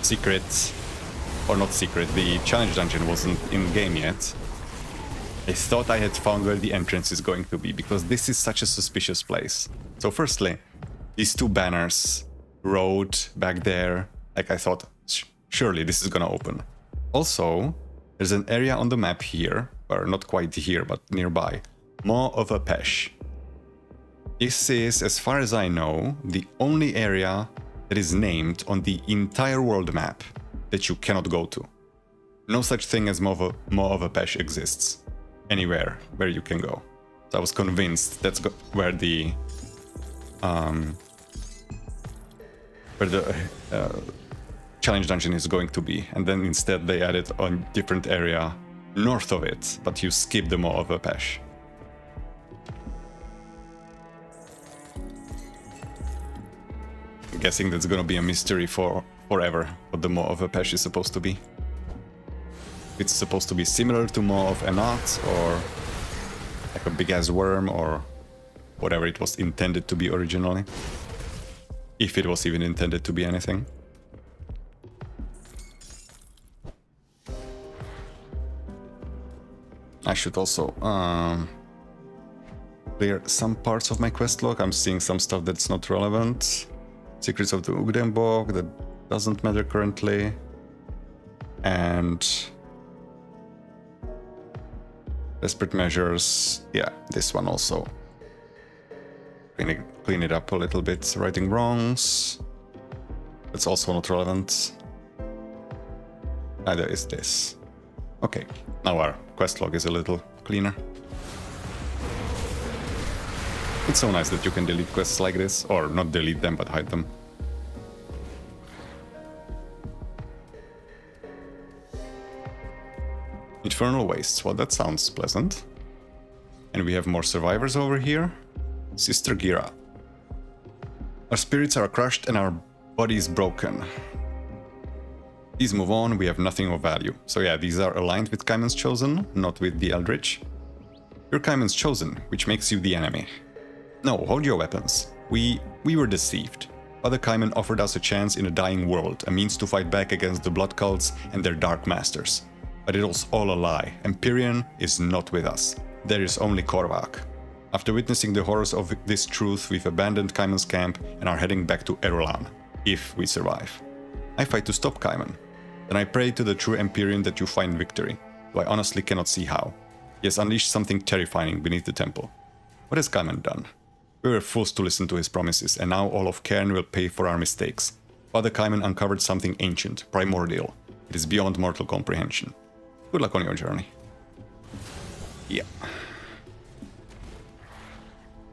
Speaker 1: secret, or not secret, the challenge dungeon wasn't in game yet, I thought I had found where the entrance is going to be, because this is such a suspicious place. So firstly, these two banners, road back there, like I thought, surely this is gonna open. Also, there's an area on the map here, or not quite here, but nearby, Maw of a Pesh. This is, as far as I know, the only area that is named on the entire world map that you cannot go to. No such thing as Maw of a Pesh exists. anywhere where you can go. So I was convinced that's where the challenge dungeon is going to be, and then instead they added a different area north of it, but you skip the Maw of Apesh. I'm guessing that's gonna be a mystery for forever, what the Maw of Apesh is supposed to be. It's supposed to be similar to Maw of Enat, or like a big-ass worm, or whatever it was intended to be originally. If it was even intended to be anything. I should also clear some parts of my quest log. I'm seeing some stuff that's not relevant. Secrets of the Ugdenbog, that doesn't matter currently. And Desperate Measures, yeah, this one also. Clean it up a little bit. Righting wrongs, that's also not relevant. Neither is this. Okay, now our quest log is a little cleaner. It's so nice that you can delete quests like this, or not delete them, but hide them. Infernal Wastes, well, that sounds pleasant. And we have more survivors over here. Sister Gira. Our spirits are crushed and our bodies broken. Please move on, we have nothing of value. So yeah, these are aligned with Kaiman's Chosen, not with the Eldritch. You're Kaiman's Chosen, which makes you the enemy. No, hold your weapons. We were deceived. Father Kaiman offered us a chance in a dying world, a means to fight back against the blood cults and their dark masters. But it was all a lie. Empyrean is not with us. There is only Korvac. After witnessing the horrors of this truth, we've abandoned Kaiman's camp and are heading back to Erolan, if we survive. I fight to stop Kaiman. Then I pray to the true Empyrean that you find victory, though I honestly cannot see how. He has unleashed something terrifying beneath the temple. What has Kaiman done? We were fools to listen to his promises, and now all of Cairn will pay for our mistakes. Father Kaiman uncovered something ancient, primordial. It is beyond mortal comprehension. Good luck on your journey. Yeah.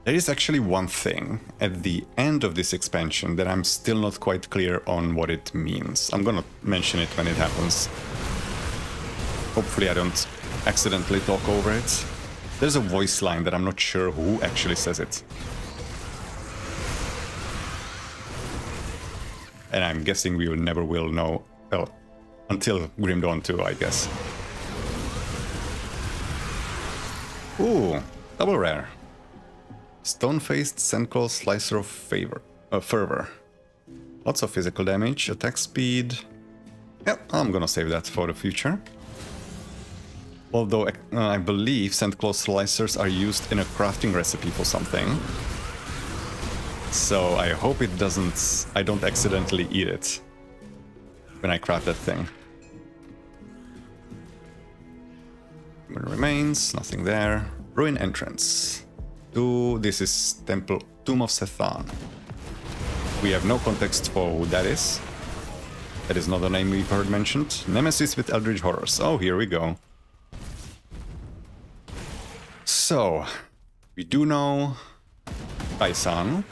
Speaker 1: There is actually one thing at the end of this expansion that I'm still not quite clear on what it means. I'm gonna mention it when it happens. Hopefully I don't accidentally talk over it. There's a voice line that I'm not sure who actually says it. And I'm guessing we never will know, well, until Grim Dawn 2, I guess. Ooh, double rare. Stone-faced Sandclaw Slicer of Fervor. Lots of physical damage, attack speed. Yep, I'm gonna save that for the future. Although I believe Sandclaw Slicers are used in a crafting recipe for something. So I hope I don't accidentally eat it when I craft that thing. Human remains, nothing there. Ruin entrance. This is Tomb of Sethan. We have no context for who that is. That is not a name we've heard mentioned. Nemesis with Eldritch Horrors. Oh, here we go. So, we do know Kaisan.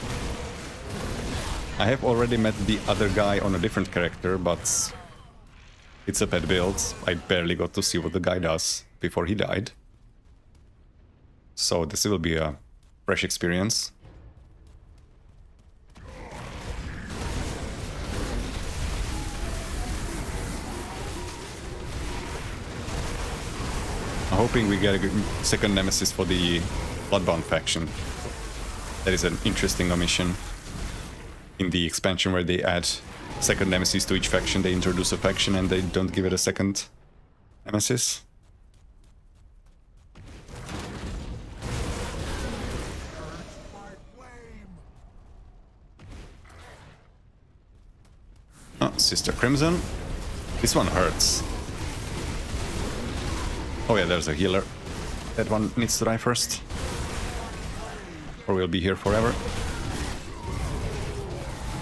Speaker 1: I have already met the other guy on a different character, but it's a pet build. I barely got to see what the guy does before he died. So this will be a fresh experience. I'm hoping we get a good second nemesis for the Bloodbound faction. That is an interesting omission. In the expansion where they add second nemesis to each faction, they introduce a faction and they don't give it a second nemesis. Oh, Sister Crimson. This one hurts. Oh yeah, there's a healer. That one needs to die first. Or we'll be here forever.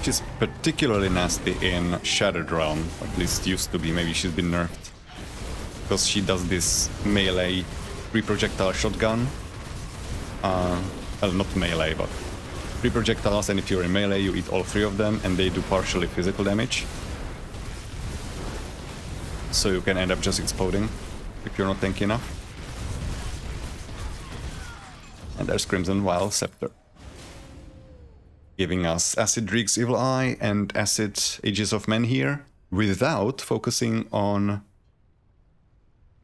Speaker 1: She's particularly nasty in Shattered Realm. At least used to be. Maybe she's been nerfed. Because she does this melee 3 projectile shotgun. Well, not melee, but 3 projectiles, and if you're in melee, you eat all 3 of them, and they do partially physical damage. So you can end up just exploding if you're not tanky enough. And there's Crimson Wild Scepter, giving us Acid Reek's Evil Eye and Acid Ages of Men here, without focusing on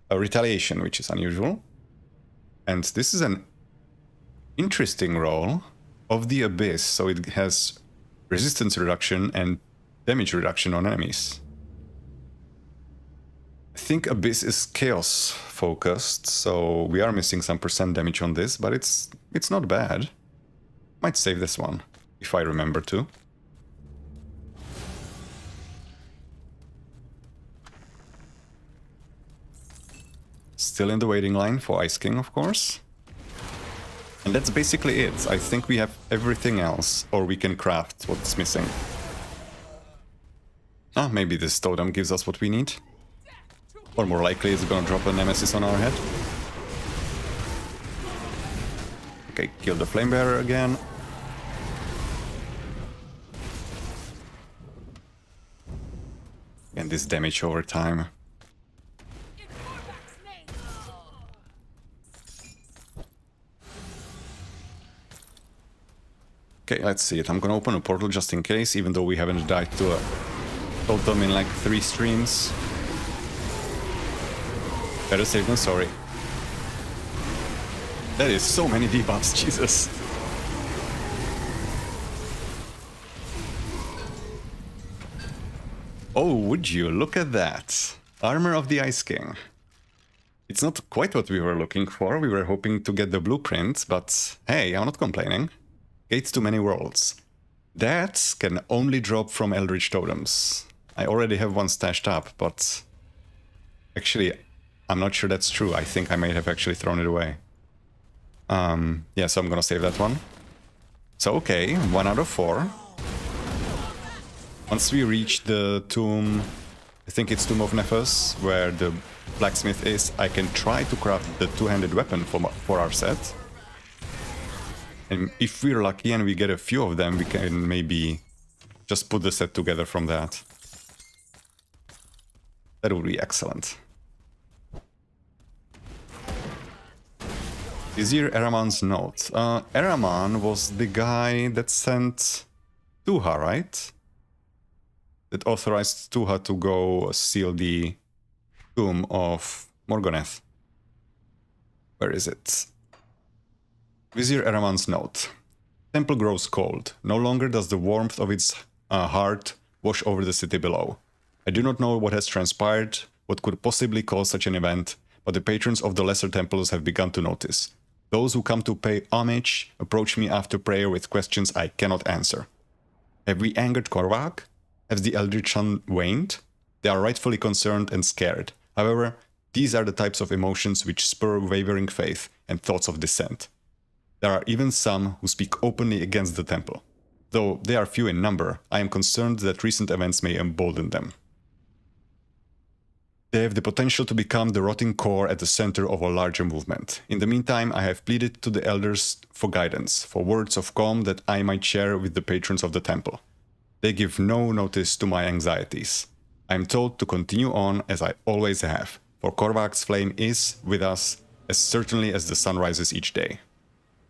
Speaker 1: a retaliation, which is unusual. And this is an interesting role of the Abyss, so it has resistance reduction and damage reduction on enemies. I think Abyss is chaos focused, so we are missing some % damage on this, but it's not bad. Might save this one, if I remember to. Still in the waiting line for Ice King, of course. And that's basically it. I think we have everything else, or we can craft what's missing. Ah, maybe this totem gives us what we need. Or more likely it's gonna drop a nemesis on our head. Okay, kill the flame bearer again. And this damage over time. Okay, let's see it. I'm gonna open a portal just in case, even though we haven't died to a totem in like 3 streams. Better safe than sorry. That is so many debuffs, Jesus. Oh, would you? Look at that. Armor of the Ice King. It's not quite what we were looking for. We were hoping to get the blueprint, but hey, I'm not complaining. Gates to many worlds. That can only drop from Eldritch Totems. I already have one stashed up, but actually, I'm not sure that's true. I think I may have actually thrown it away. Yeah, so I'm gonna save that one. So, okay, 1 out of 4. Once we reach the tomb, I think it's Tomb of Nephos, where the blacksmith is, I can try to craft the 2-handed weapon for our set. And if we're lucky and we get a few of them, we can maybe just put the set together from that. That would be excellent. Vizier Eraman's note. Eraman was the guy that sent Tuha, right? That authorized Tuha to go seal the tomb of Morgoneth. Where is it? Vizier Eraman's note. Temple grows cold. No longer does the warmth of its heart wash over the city below. I do not know what has transpired, what could possibly cause such an event, but the patrons of the lesser temples have begun to notice. Those who come to pay homage approach me after prayer with questions I cannot answer. Have we angered Korvac? Has the Eldritch Sun waned? They are rightfully concerned and scared. However, these are the types of emotions which spur wavering faith and thoughts of dissent. There are even some who speak openly against the temple. Though they are few in number, I am concerned that recent events may embolden them. They have the potential to become the rotting core at the center of a larger movement. In the meantime, I have pleaded to the elders for guidance, for words of calm that I might share with the patrons of the temple. They give no notice to my anxieties. I am told to continue on as I always have, for Korvac's flame is with us as certainly as the sun rises each day.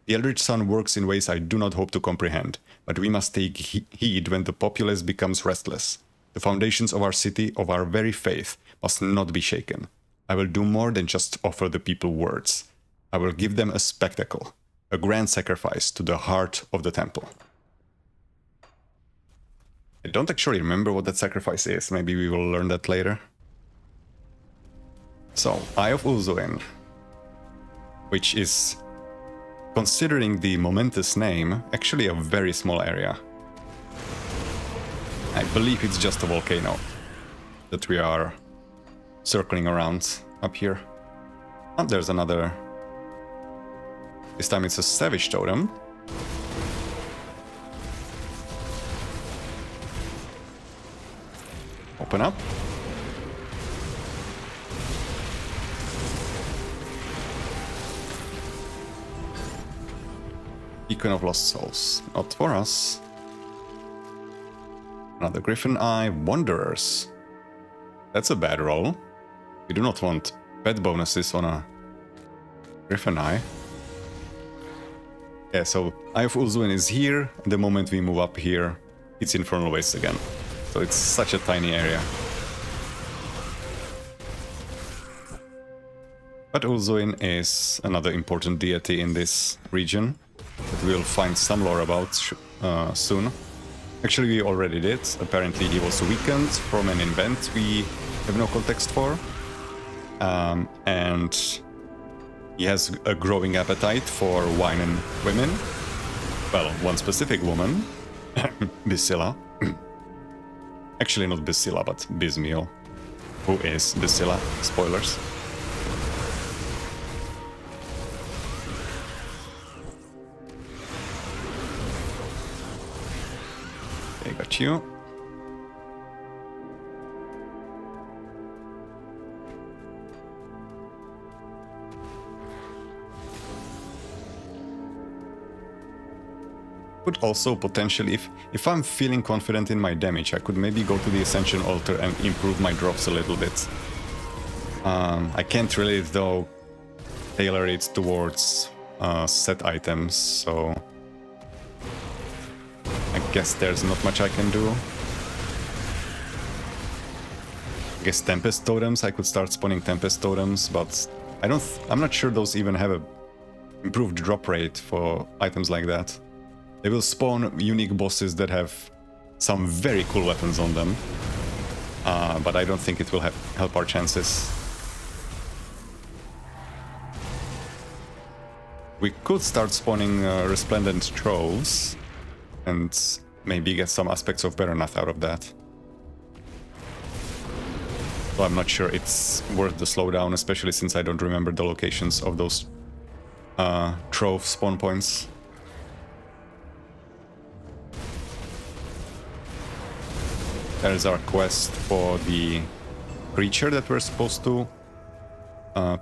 Speaker 1: The Eldritch Sun works in ways I do not hope to comprehend, but we must take heed when the populace becomes restless. The foundations of our city, of our very faith, must not be shaken. I will do more than just offer the people words. I will give them a spectacle, a grand sacrifice to the heart of the temple. I don't actually remember what that sacrifice is. Maybe we will learn that later. So, Eye of Ulzuin, which is, considering the momentous name, actually a very small area. I believe it's just a volcano that we are circling around up here. And there's another. This time it's a Savage Totem. Open up. Beacon of Lost Souls. Not for us. Another Griffin Eye. Wanderers. That's a bad roll. We do not want pet bonuses on a Griffin Eye. Yeah, so Eye of Ulzuin is here. The moment we move up here, it's Infernal Waste again. So it's such a tiny area. But Ulzuin is another important deity in this region that we'll find some lore about soon. Actually, we already did. Apparently he was weakened from an event we have no context for. And he has a growing appetite for wine and women. Well, one specific woman, Bysilla. Actually not Bysilla, but Bismiel, who is Bysilla. Spoilers. Okay, got you. Could also potentially, if I'm feeling confident in my damage, I could maybe go to the Ascension Altar and improve my drops a little bit. I can't really, though, tailor it towards set items, so I guess there's not much I can do. I guess Tempest Totems, I could start spawning Tempest Totems, but I'm not sure those even have a improved drop rate for items like that. They will spawn unique bosses that have some very cool weapons on them, but I don't think it will help our chances. We could start spawning Resplendent Trolls and maybe get some aspects of Berenath out of that. So I'm not sure it's worth the slowdown, especially since I don't remember the locations of those Trove spawn points. There's our quest for the creature that we're supposed to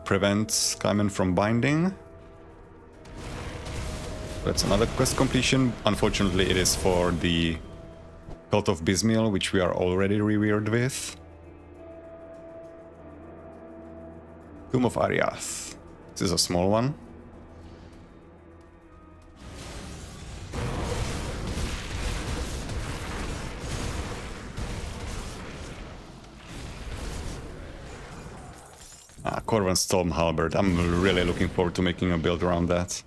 Speaker 1: prevent Kaiman from binding. That's another quest completion. Unfortunately, it is for the Cult of Bismiel, which we are already revered with. Tomb of Ariath. This is a small one. Corvan Storm Halberd. I'm really looking forward to making a build around that.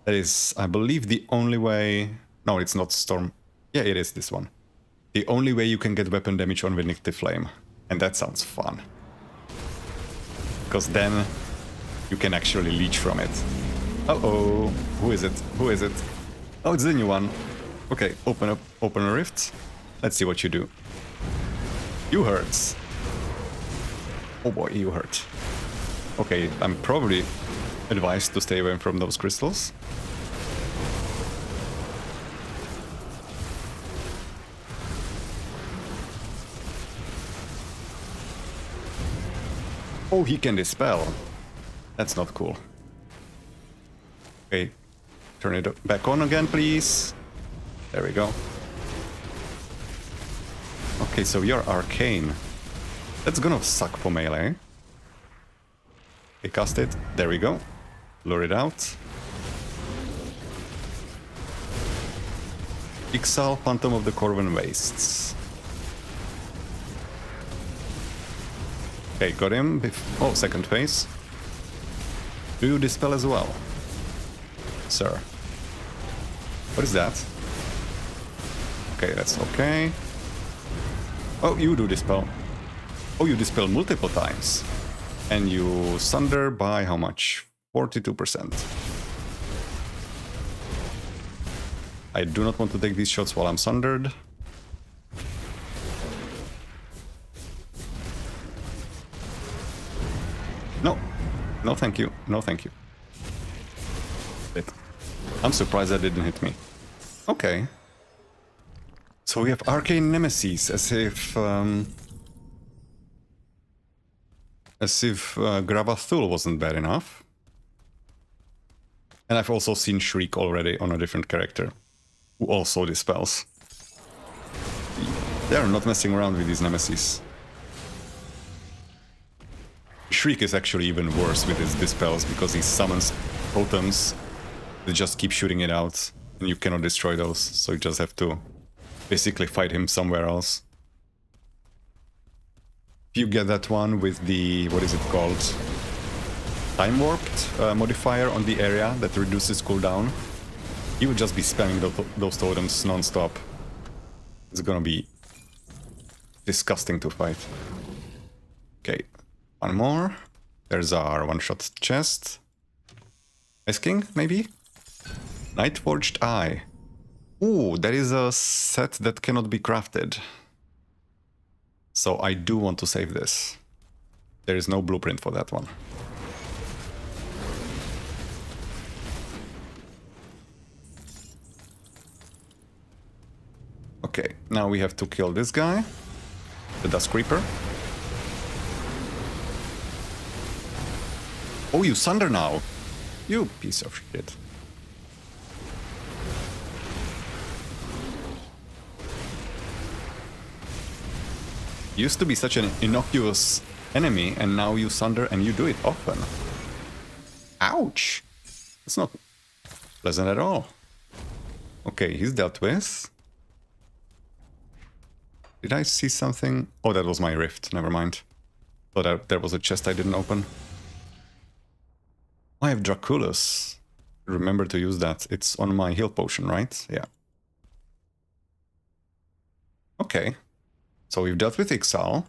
Speaker 1: That is, I believe, the only way... No, it's not Storm. Yeah, it is this one. The only way you can get weapon damage on Vindictive Flame. And that sounds fun. Because then you can actually leech from it. Uh-oh. Who is it? Who is it? Oh, it's the new one. Okay, open a rift. Let's see what you do. You hurts. Oh boy, you hurt. Okay, I'm probably advised to stay away from those crystals. Oh, he can dispel. That's not cool. Okay, turn it back on again, please. There we go. Okay, so you're arcane. That's gonna suck for melee. Okay, cast it. There we go. Lure it out. Ixal, Phantom of the Corvan Wastes. Okay, got him. Oh, second phase. Do you dispel as well, sir? What is that? Okay, that's okay. Oh, you do dispel. Oh, you dispel multiple times. And you sunder by how much? 42%. I do not want to take these shots while I'm sundered. No. No, thank you. No, thank you. I'm surprised that didn't hit me. Okay. So we have Arcane Nemesis, as if Gravathul wasn't bad enough. And I've also seen Shriek already on a different character, who also dispels. They are not messing around with these nemesis. Shriek is actually even worse with his dispels because he summons totems that just keep shooting it out, and you cannot destroy those, so you just have to basically fight him somewhere else. If you get that one with the, what is it called? Time warped modifier on the area that reduces cooldown, you would just be spamming those totems non-stop. It's gonna be disgusting to fight. Okay, one more. There's our one-shot chest. Ice King, maybe? Night Forged Eye. Ooh, there is a set that cannot be crafted. So I do want to save this. There is no blueprint for that one. Okay, now we have to kill this guy, the Dusk Reaper. Oh, you Sunder now! You piece of shit. Used to be such an innocuous enemy, and now you Sunder and you do it often. Ouch! That's not pleasant at all. Okay, he's dealt with. Did I see something? Oh, that was my rift. Never mind. Thought there was a chest I didn't open. I have Draculus. Remember to use that. It's on my heal potion, right? Yeah. Okay. So we've dealt with Ixal.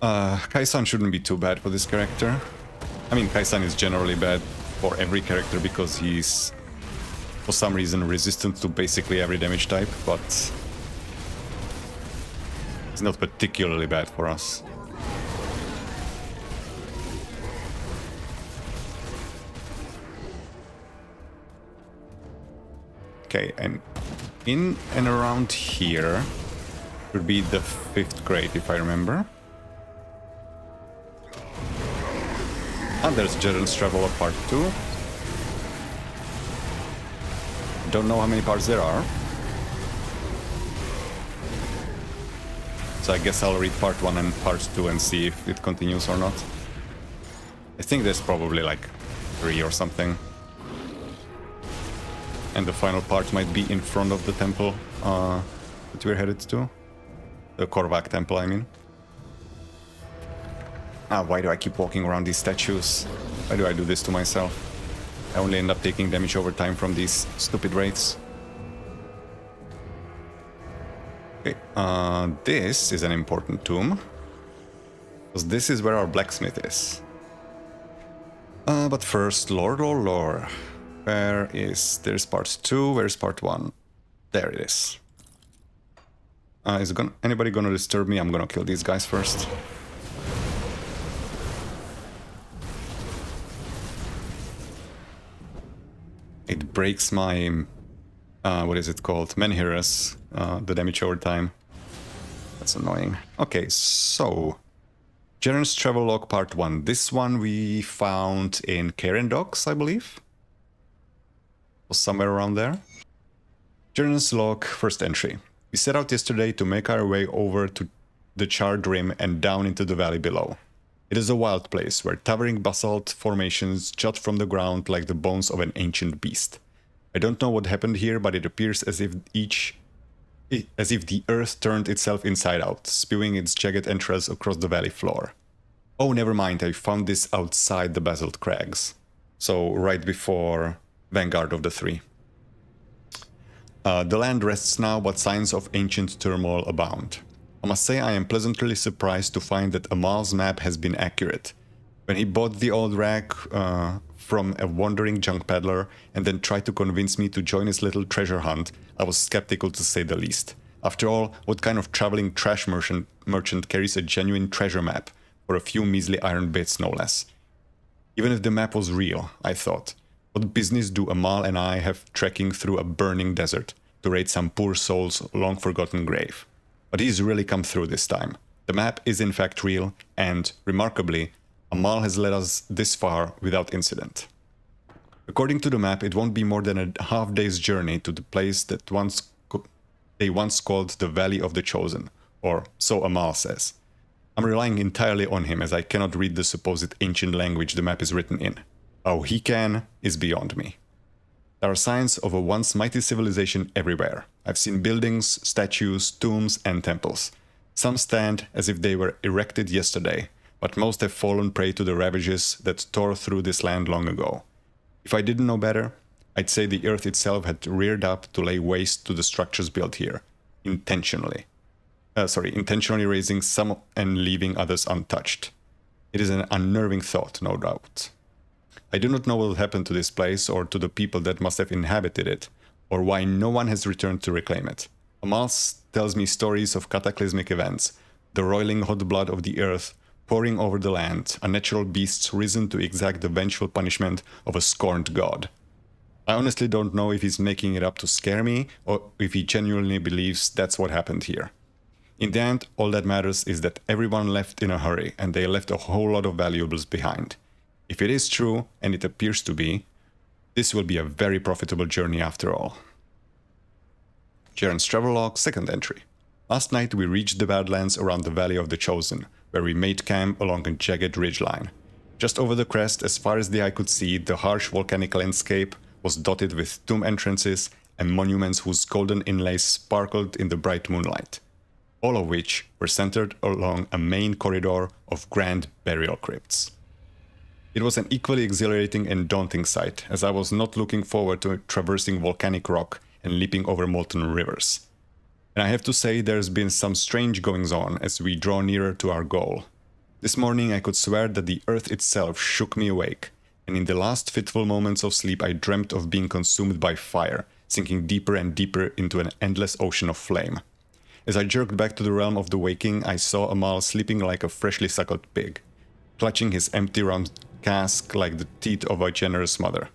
Speaker 1: Kai'San shouldn't be too bad for this character. I mean, Kai'San is generally bad for every character because he's, for some reason, resistant to basically every damage type, but it's not particularly bad for us. Okay, and in and around here would be the 5th grade, if I remember. And there's Jaren's Traveler Part 2. Don't know how many parts there are. So I guess I'll read Part 1 and Part 2 and see if it continues or not. I think there's probably like 3 or something. And the final part might be in front of the temple that we're headed to. The Korvac temple, I mean. Ah, why do I keep walking around these statues? Why do I do this to myself? I only end up taking damage over time from these stupid wraiths. Okay, this is an important tomb. Because this is where our blacksmith is. But first, Lord or lore. Where is... There's part 2, where's part 1? There it is. Is anybody gonna disturb me? I'm gonna kill these guys first. It breaks my... what is it called? Menhiras, the damage over time. That's annoying. Okay, so... Jaren's Travelogue Part 1. This one we found in Karen Docks, I believe. Was somewhere around there. Jaren's Log, first entry. We set out yesterday to make our way over to the charred rim and down into the valley below. It is a wild place where towering basalt formations jut from the ground like the bones of an ancient beast. I don't know what happened here, but it appears as if the earth turned itself inside out, spewing its jagged entrails across the valley floor. Oh, never mind, I found this outside the basalt crags. So right before Vanguard of the Three. The land rests now, but signs of ancient turmoil abound. I must say I am pleasantly surprised to find that Amal's map has been accurate. When he bought the old rag from a wandering junk peddler and then tried to convince me to join his little treasure hunt, I was skeptical to say the least. After all, what kind of traveling trash merchant carries a genuine treasure map for a few measly iron bits, no less? Even if the map was real, I thought, what business do Amal and I have trekking through a burning desert to raid some poor soul's long-forgotten grave? But he's really come through this time. The map is in fact real, and, remarkably, Amal has led us this far without incident. According to the map, it won't be more than a half-day's journey to the place that they once called the Valley of the Chosen, or so Amal says. I'm relying entirely on him as I cannot read the supposed ancient language the map is written in. How he can is beyond me. There are signs of a once mighty civilization everywhere. I've seen buildings, statues, tombs, and temples. Some stand as if they were erected yesterday, but most have fallen prey to the ravages that tore through this land long ago. If I didn't know better, I'd say the earth itself had reared up to lay waste to the structures built here, intentionally raising some and leaving others untouched. It is an unnerving thought, no doubt. I do not know what will happen to this place or to the people that must have inhabited it, or why no one has returned to reclaim it. Amal tells me stories of cataclysmic events, the roiling hot blood of the earth pouring over the land, unnatural beasts risen to exact the vengeful punishment of a scorned god. I honestly don't know if he's making it up to scare me, or if he genuinely believes that's what happened here. In the end, all that matters is that everyone left in a hurry, and they left a whole lot of valuables behind. If it is true, and it appears to be, this will be a very profitable journey after all. Jaren's Travelogue, 2nd entry. Last night we reached the Badlands around the Valley of the Chosen, where we made camp along a jagged ridgeline. Just over the crest, as far as the eye could see, the harsh volcanic landscape was dotted with tomb entrances and monuments whose golden inlays sparkled in the bright moonlight, all of which were centered along a main corridor of grand burial crypts. It was an equally exhilarating and daunting sight, as I was not looking forward to traversing volcanic rock and leaping over molten rivers. And I have to say there's been some strange goings-on as we draw nearer to our goal. This morning I could swear that the earth itself shook me awake, and in the last fitful moments of sleep I dreamt of being consumed by fire, sinking deeper and deeper into an endless ocean of flame. As I jerked back to the realm of the waking, I saw Amal sleeping like a freshly suckled pig, clutching his empty round cask like the teeth of a generous mother.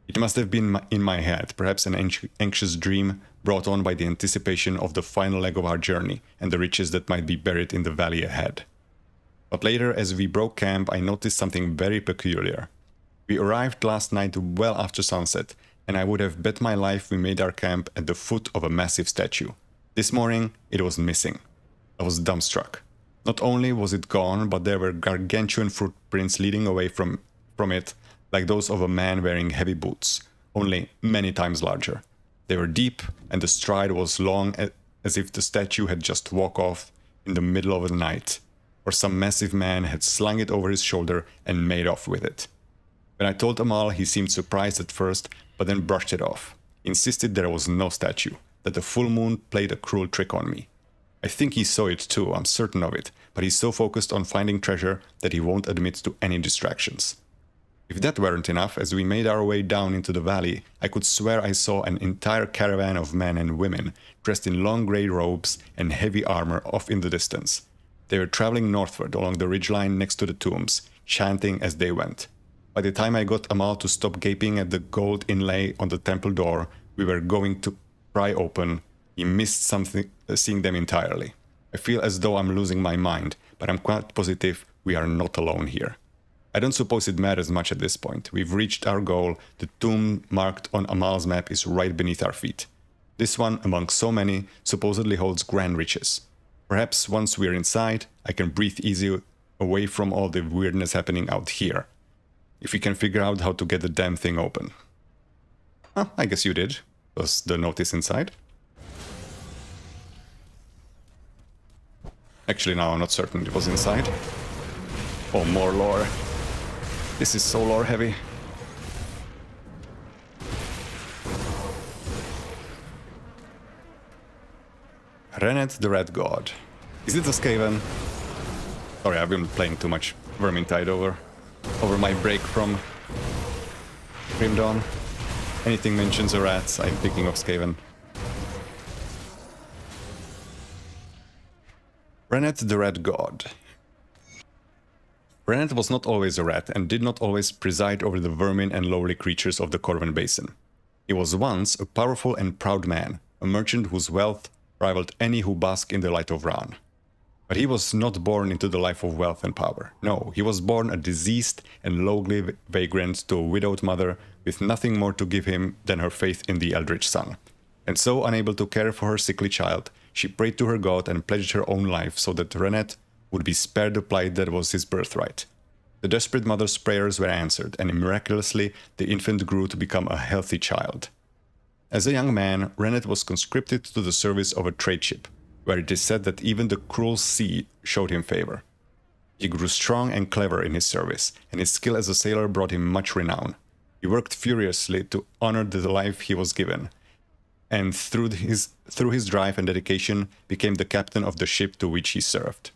Speaker 1: It must have been in my head, perhaps an anxious dream brought on by the anticipation of the final leg of our journey and the riches that might be buried in the valley ahead. But later, as we broke camp, I noticed something very peculiar. We arrived last night well after sunset, and I would have bet my life we made our camp at the foot of a massive statue. This morning, it was missing. I was dumbstruck. Not only was it gone, but there were gargantuan footprints leading away from it, like those of a man wearing heavy boots, only many times larger. They were deep, and the stride was long, as if the statue had just walked off in the middle of the night, or some massive man had slung it over his shoulder and made off with it. When I told Amal, he seemed surprised at first, but then brushed it off. He insisted there was no statue, that the full moon played a cruel trick on me. I think he saw it too, I'm certain of it, but he's so focused on finding treasure that he won't admit to any distractions. If that weren't enough, as we made our way down into the valley, I could swear I saw an entire caravan of men and women, dressed in long grey robes and heavy armor off in the distance. They were traveling northward along the ridgeline next to the tombs, chanting as they went. By the time I got Amal to stop gaping at the gold inlay on the temple door we were going to pry open, he missed seeing them entirely. I feel as though I'm losing my mind, but I'm quite positive we are not alone here. I don't suppose it matters much at this point. We've reached our goal. The tomb marked on Amal's map is right beneath our feet. This one, among so many, supposedly holds grand riches. Perhaps once we're inside, I can breathe easy away from all the weirdness happening out here. If we can figure out how to get the damn thing open. Oh, I guess you did. Was the notice inside? Actually, now I'm not certain it was inside. Oh, more lore. This is so lore heavy. Renet the Red God. Is it a Skaven? Sorry, I've been playing too much Vermintide over my break from Grim Dawn. Anything mentions a rat, I'm thinking of Skaven. Renet the Red God. Renet was not always a rat and did not always preside over the vermin and lowly creatures of the Corvan Basin. He was once a powerful and proud man, a merchant whose wealth rivaled any who bask in the light of Ran. But he was not born into the life of wealth and power. No, he was born a diseased and lowly vagrant to a widowed mother with nothing more to give him than her faith in the Eldritch Sun. And so, unable to care for her sickly child, she prayed to her god and pledged her own life so that Renet would be spared the plight that was his birthright. The desperate mother's prayers were answered, and miraculously the infant grew to become a healthy child. As a young man, Renet was conscripted to the service of a trade ship, where it is said that even the cruel sea showed him favor. He grew strong and clever in his service, and his skill as a sailor brought him much renown. He worked furiously to honor the life he was given, and through his drive and dedication became the captain of the ship to which he served.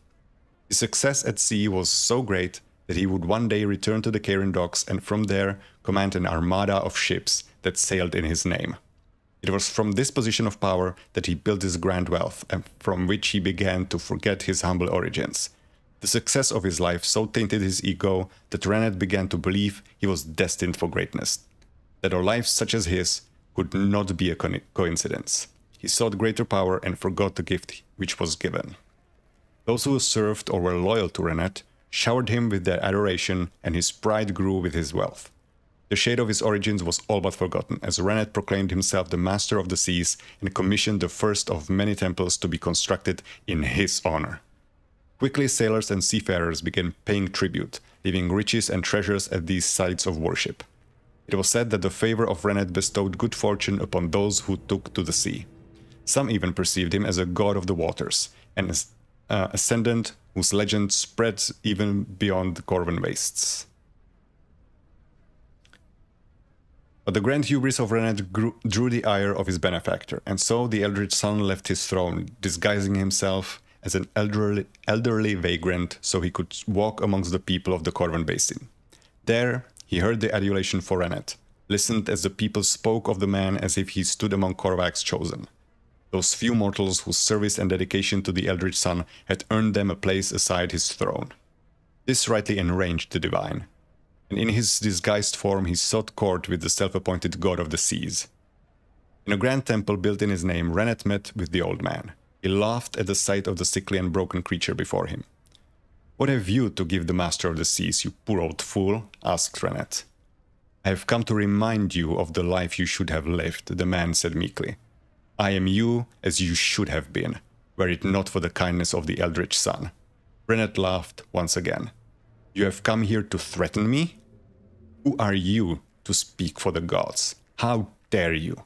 Speaker 1: His success at sea was so great that he would one day return to the Karen docks and from there command an armada of ships that sailed in his name. It was from this position of power that he built his grand wealth, and from which he began to forget his humble origins. The success of his life so tainted his ego that Renet began to believe he was destined for greatness, that a life such as his could not be a coincidence. He sought greater power and forgot the gift which was given. Those who served or were loyal to Renet showered him with their adoration, and his pride grew with his wealth. The shade of his origins was all but forgotten, as Renet proclaimed himself the master of the seas and commissioned the first of many temples to be constructed in his honor. Quickly, sailors and seafarers began paying tribute, leaving riches and treasures at these sites of worship. It was said that the favor of Renet bestowed good fortune upon those who took to the sea. Some even perceived him as a god of the waters, an ascendant whose legend spreads even beyond the Corvan wastes. But the grand hubris of Renet drew the ire of his benefactor, and so the Eldritch Sun left his throne, disguising himself as an elderly vagrant so he could walk amongst the people of the Corvan Basin. There, he heard the adulation for Renet, listened as the people spoke of the man as if he stood among Korvac's chosen. Those few mortals whose service and dedication to the Eldritch Sun had earned them a place aside his throne. This rightly enraged the divine, and in his disguised form he sought court with the self-appointed god of the seas. In a grand temple built in his name, Renet met with the old man. He laughed at the sight of the sickly and broken creature before him. "What have you to give the master of the seas, you poor old fool?" asked Renet. "I have come to remind you of the life you should have lived," the man said meekly. "I am you as you should have been, were it not for the kindness of the Eldritch Sun." Renet laughed once again. "You have come here to threaten me? Who are you to speak for the gods? How dare you?"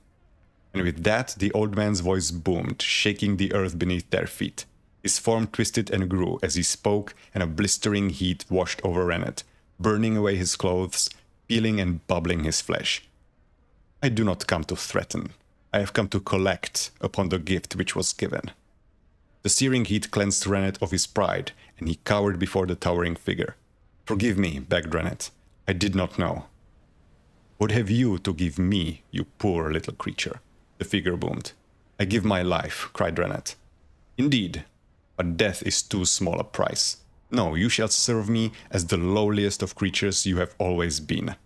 Speaker 1: And with that, the old man's voice boomed, shaking the earth beneath their feet. His form twisted and grew as he spoke, and a blistering heat washed over Renet, burning away his clothes, peeling and bubbling his flesh. "I do not come to threaten. I have come to collect upon the gift which was given." The searing heat cleansed Renet of his pride, and he cowered before the towering figure. "Forgive me," begged Renet. "I did not know." "What have you to give me, you poor little creature?" the figure boomed. "I give my life," cried Renet. "Indeed, but death is too small a price. No, you shall serve me as the lowliest of creatures you have always been.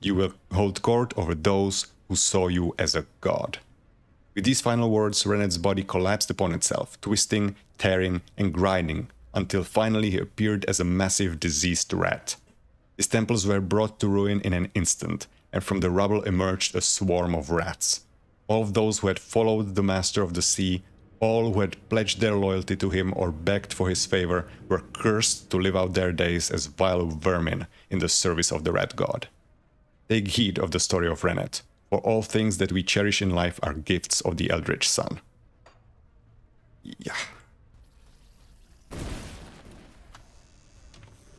Speaker 1: You will hold court over those who saw you as a god." With these final words, Renet's body collapsed upon itself, twisting, tearing, and grinding, until finally he appeared as a massive, diseased rat. His temples were brought to ruin in an instant, and from the rubble emerged a swarm of rats. All of those who had followed the master of the sea, all who had pledged their loyalty to him or begged for his favor, were cursed to live out their days as vile vermin in the service of the rat god. Take heed of the story of Renet, for all things that we cherish in life are gifts of the Eldritch Sun. Yeah.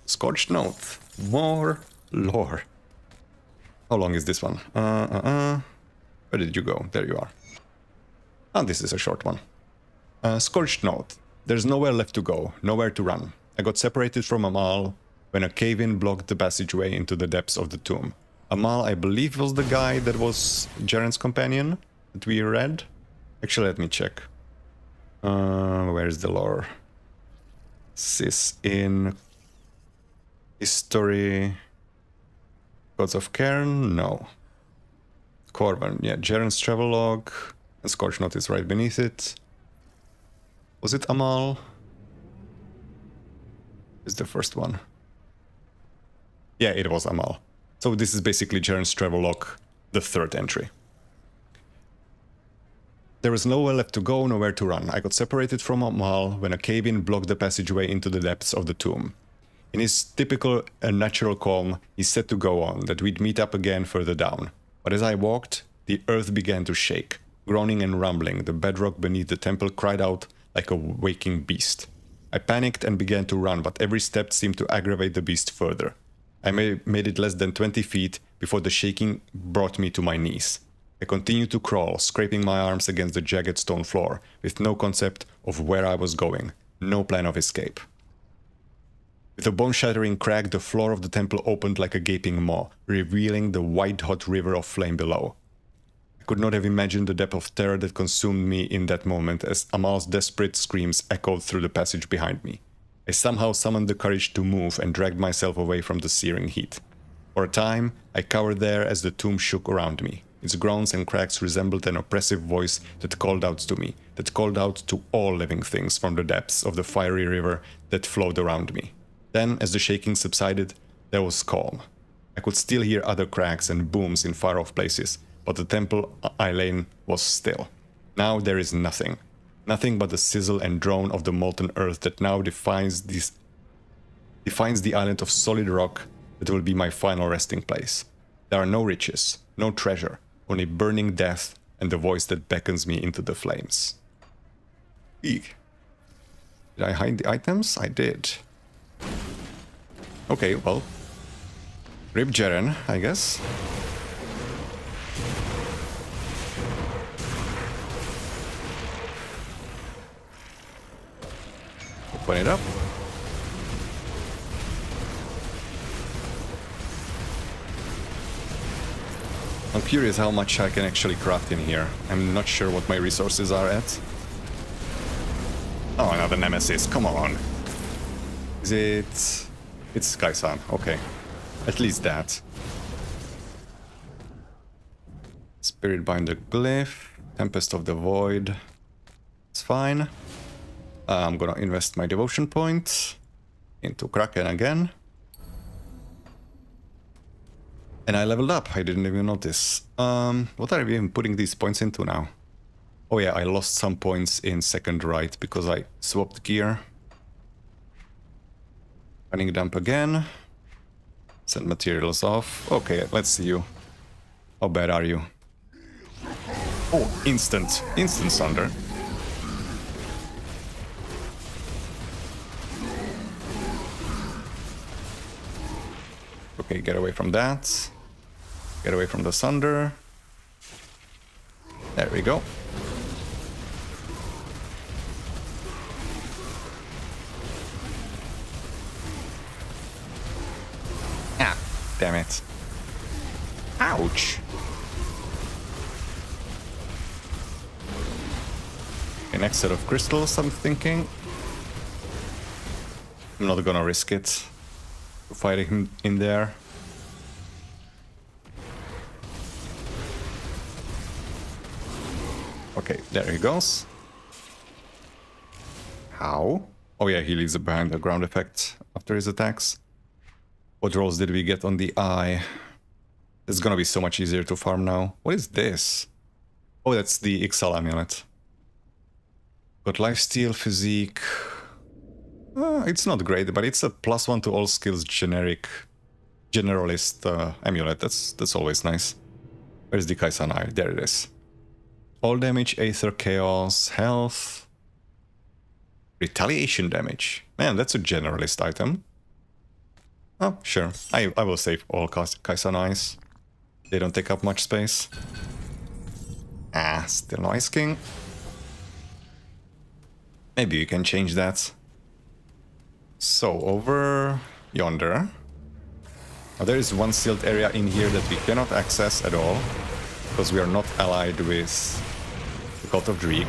Speaker 1: Scorched Note. More lore. How long is this one? Where did you go? There you are. Ah, this is a short one. Scorched Note. There's nowhere left to go, nowhere to run. I got separated from Amal when a cave-in blocked the passageway into the depths of the tomb. Amal, I believe, was the guy that was Jaren's companion that we read. Actually, let me check. Where is the lore? This is in History... Gods of Cairn? No. Corvan, yeah, Jaren's travelogue, and Scorched Note is right beneath it. Was it Amal? Is the first one. Yeah, it was Amal. So this is basically Jaren's travelogue, the third entry. There was nowhere left to go, nowhere to run. I got separated from Amal when a cave-in blocked the passageway into the depths of the tomb. In his typical and natural calm, he said to go on, that we'd meet up again further down. But as I walked, the earth began to shake. Groaning and rumbling, the bedrock beneath the temple cried out like a waking beast. I panicked and began to run, but every step seemed to aggravate the beast further. I made it less than 20 feet before the shaking brought me to my knees. I continued to crawl, scraping my arms against the jagged stone floor, with no concept of where I was going, no plan of escape. With a bone-shattering crack, the floor of the temple opened like a gaping maw, revealing the white-hot river of flame below. I could not have imagined the depth of terror that consumed me in that moment as Amal's desperate screams echoed through the passage behind me. I somehow summoned the courage to move and dragged myself away from the searing heat. For a time, I cowered there as the tomb shook around me. Its groans and cracks resembled an oppressive voice that called out to me, that called out to all living things from the depths of the fiery river that flowed around me. Then, as the shaking subsided, there was calm. I could still hear other cracks and booms in far-off places, but the temple I lay in was still. Now there is nothing. Nothing but the sizzle and drone of the molten earth that now defines the island of solid rock that will be my final resting place. There are no riches, no treasure, only burning death and the voice that beckons me into the flames. Eek. Did I hide the items? I did. Okay, well. Rip Jaren, I guess. Open it up. I'm curious how much I can actually craft in here. I'm not sure what my resources are at. Oh, another nemesis, come on. Is it... It's Kai-san, okay. At least that. Spirit Binder Glyph, Tempest of the Void. It's fine. I'm gonna invest my devotion point into Kraken again. And I leveled up, I didn't even notice. What are we even putting these points into now? Oh yeah, I lost some points in second right because I swapped gear. Running dump again. Send materials off. Okay, let's see you. How bad are you? Oh, instant sunder. Okay, get away from that. Get away from the sunder. There we go. Ah, damn it. Ouch. Okay, next set of crystals, I'm thinking. I'm not gonna risk it. Fighting him in there. Okay, there he goes. How? Oh yeah, he leaves behind the ground effect after his attacks. What rolls did we get on the eye? It's gonna be so much easier to farm now. What is this? Oh, that's the Ixal amulet. Got lifesteal, physique. It's not great, but it's a +1 to all skills generalist amulet. That's always nice. Where's the Kai-san eye? There it is. All damage, Aether, Chaos, Health. Retaliation damage. Man, that's a generalist item. Oh, sure. I will save all Kai-san eyes. They don't take up much space. Ah, still no Ice King. Maybe you can change that. So, over yonder. Now, there is one sealed area in here that we cannot access at all, because we are not allied with the Cult of Dreeg.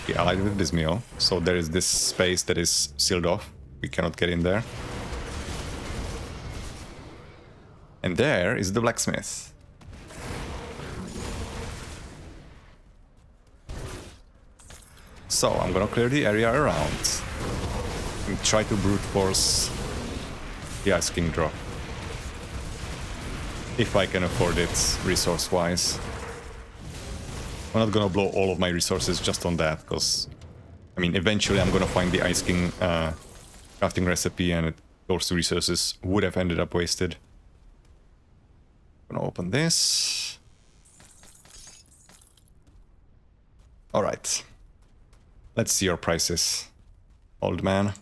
Speaker 1: We are allied with Bismil, so there is this space that is sealed off. We cannot get in there. And there is the blacksmith. So, I'm gonna clear the area around. try to brute force the Ice King drop. If I can afford it, resource-wise. I'm not gonna blow all of my resources just on that, because... I mean, eventually I'm gonna find the Ice King crafting recipe, and those resources would have ended up wasted. I'm gonna open this. Alright. Let's see your prices, old man.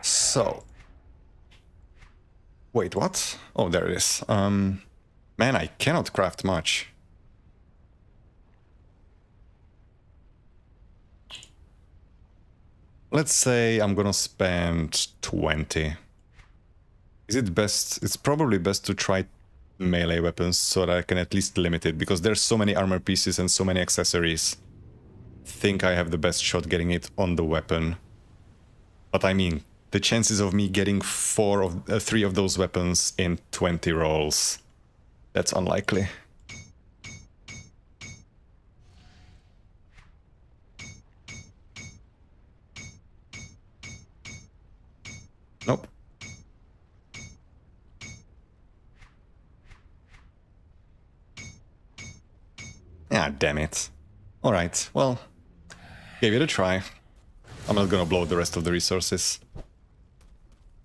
Speaker 1: So... Wait, what? Oh, there it is. Man, I cannot craft much. Let's say I'm gonna spend 20. Is it best? It's probably best to try melee weapons so that I can at least limit it, because there's so many armor pieces and so many accessories. Think I have the best shot getting it on the weapon. But I mean, the chances of me getting 3 of those weapons in 20 rolls, that's unlikely. Nope. Ah, damn it. Alright, well, gave it a try. I'm not gonna blow the rest of the resources.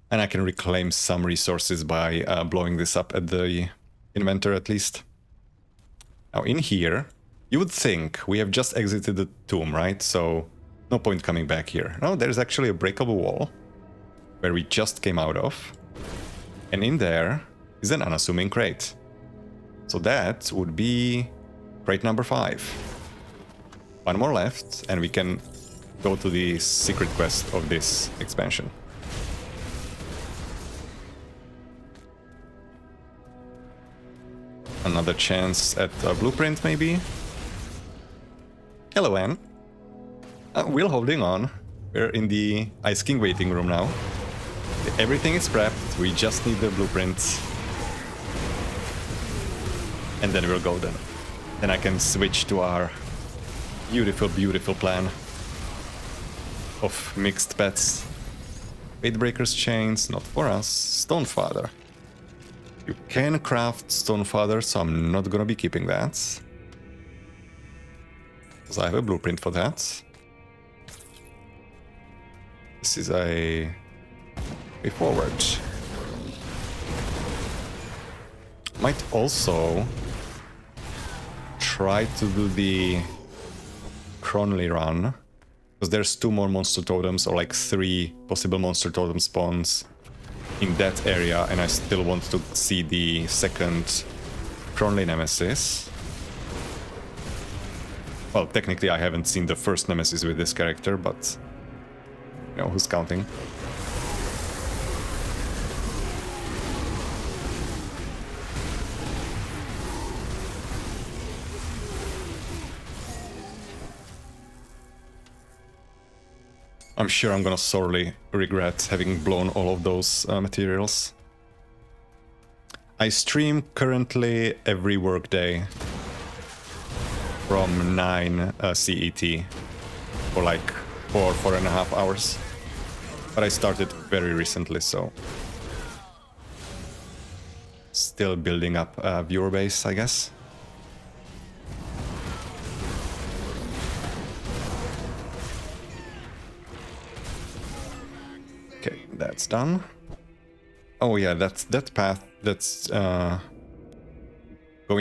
Speaker 1: And I can reclaim some resources by blowing this up at the inventor at least. Now in here, you would think we have just exited the tomb, right? So no point coming back here. No, there's actually a breakable wall where we just came out of. And in there is an unassuming crate. So that would be crate number 5. One more left and we can go to the secret quest of this expansion. Another chance at a blueprint, maybe? Hello, Anne. We're holding on. We're in the Ice King waiting room now. Everything is prepped, we just need the blueprints. And then we'll go then. Then I can switch to our beautiful, beautiful plan of mixed pets. Weightbreaker's chains, not for us. Stonefather. You can craft Stonefather, so I'm not gonna be keeping that. Because I have a blueprint for that. This is a way forward. Might also try to do the Cronley run, because there's 2 more monster totems, or like 3 possible monster totem spawns in that area, and I still want to see the second Cronley Nemesis. Well, technically I haven't seen the first Nemesis with this character, but you know, who's counting? I'm sure I'm gonna sorely regret having blown all of those materials. I stream currently every workday from 9 CET for like 4.5 hours. But I started very recently, so still building up a viewer base, I guess. Okay, that's done. Oh yeah, that path that's going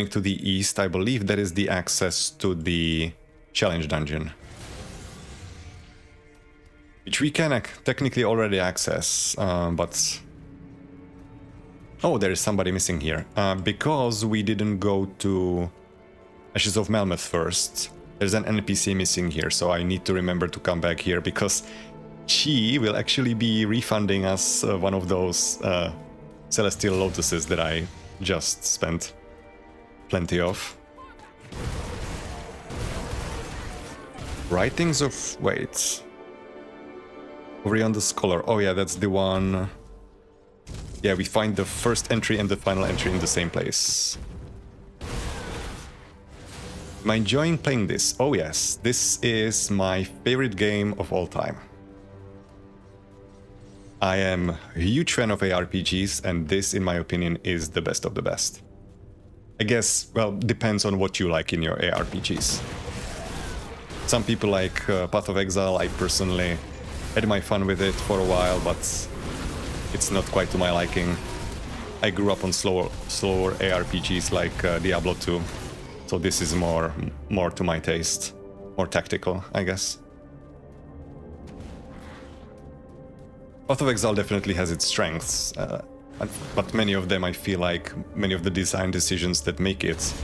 Speaker 1: to the east, I believe that is the access to the challenge dungeon. Which we can technically already access, but... Oh, there is somebody missing here. Because we didn't go to Ashes of Melmoth first, there's an NPC missing here, so I need to remember to come back here, because she will actually be refunding us one of those Celestial Lotuses that I just spent plenty of. Writings of... wait... Over on the Scholar. Oh yeah, that's the one... Yeah, we find the first entry and the final entry in the same place. Am I enjoying playing this? Oh yes, this is my favorite game of all time. I am a huge fan of ARPGs, and this, in my opinion, is the best of the best. I guess, well, depends on what you like in your ARPGs. Some people like Path of Exile. I personally had my fun with it for a while, but it's not quite to my liking. I grew up on slower ARPGs like Diablo 2, so this is more to my taste, more tactical, I guess. Path of Exile definitely has its strengths, but many of them, I feel like, many of the design decisions that make it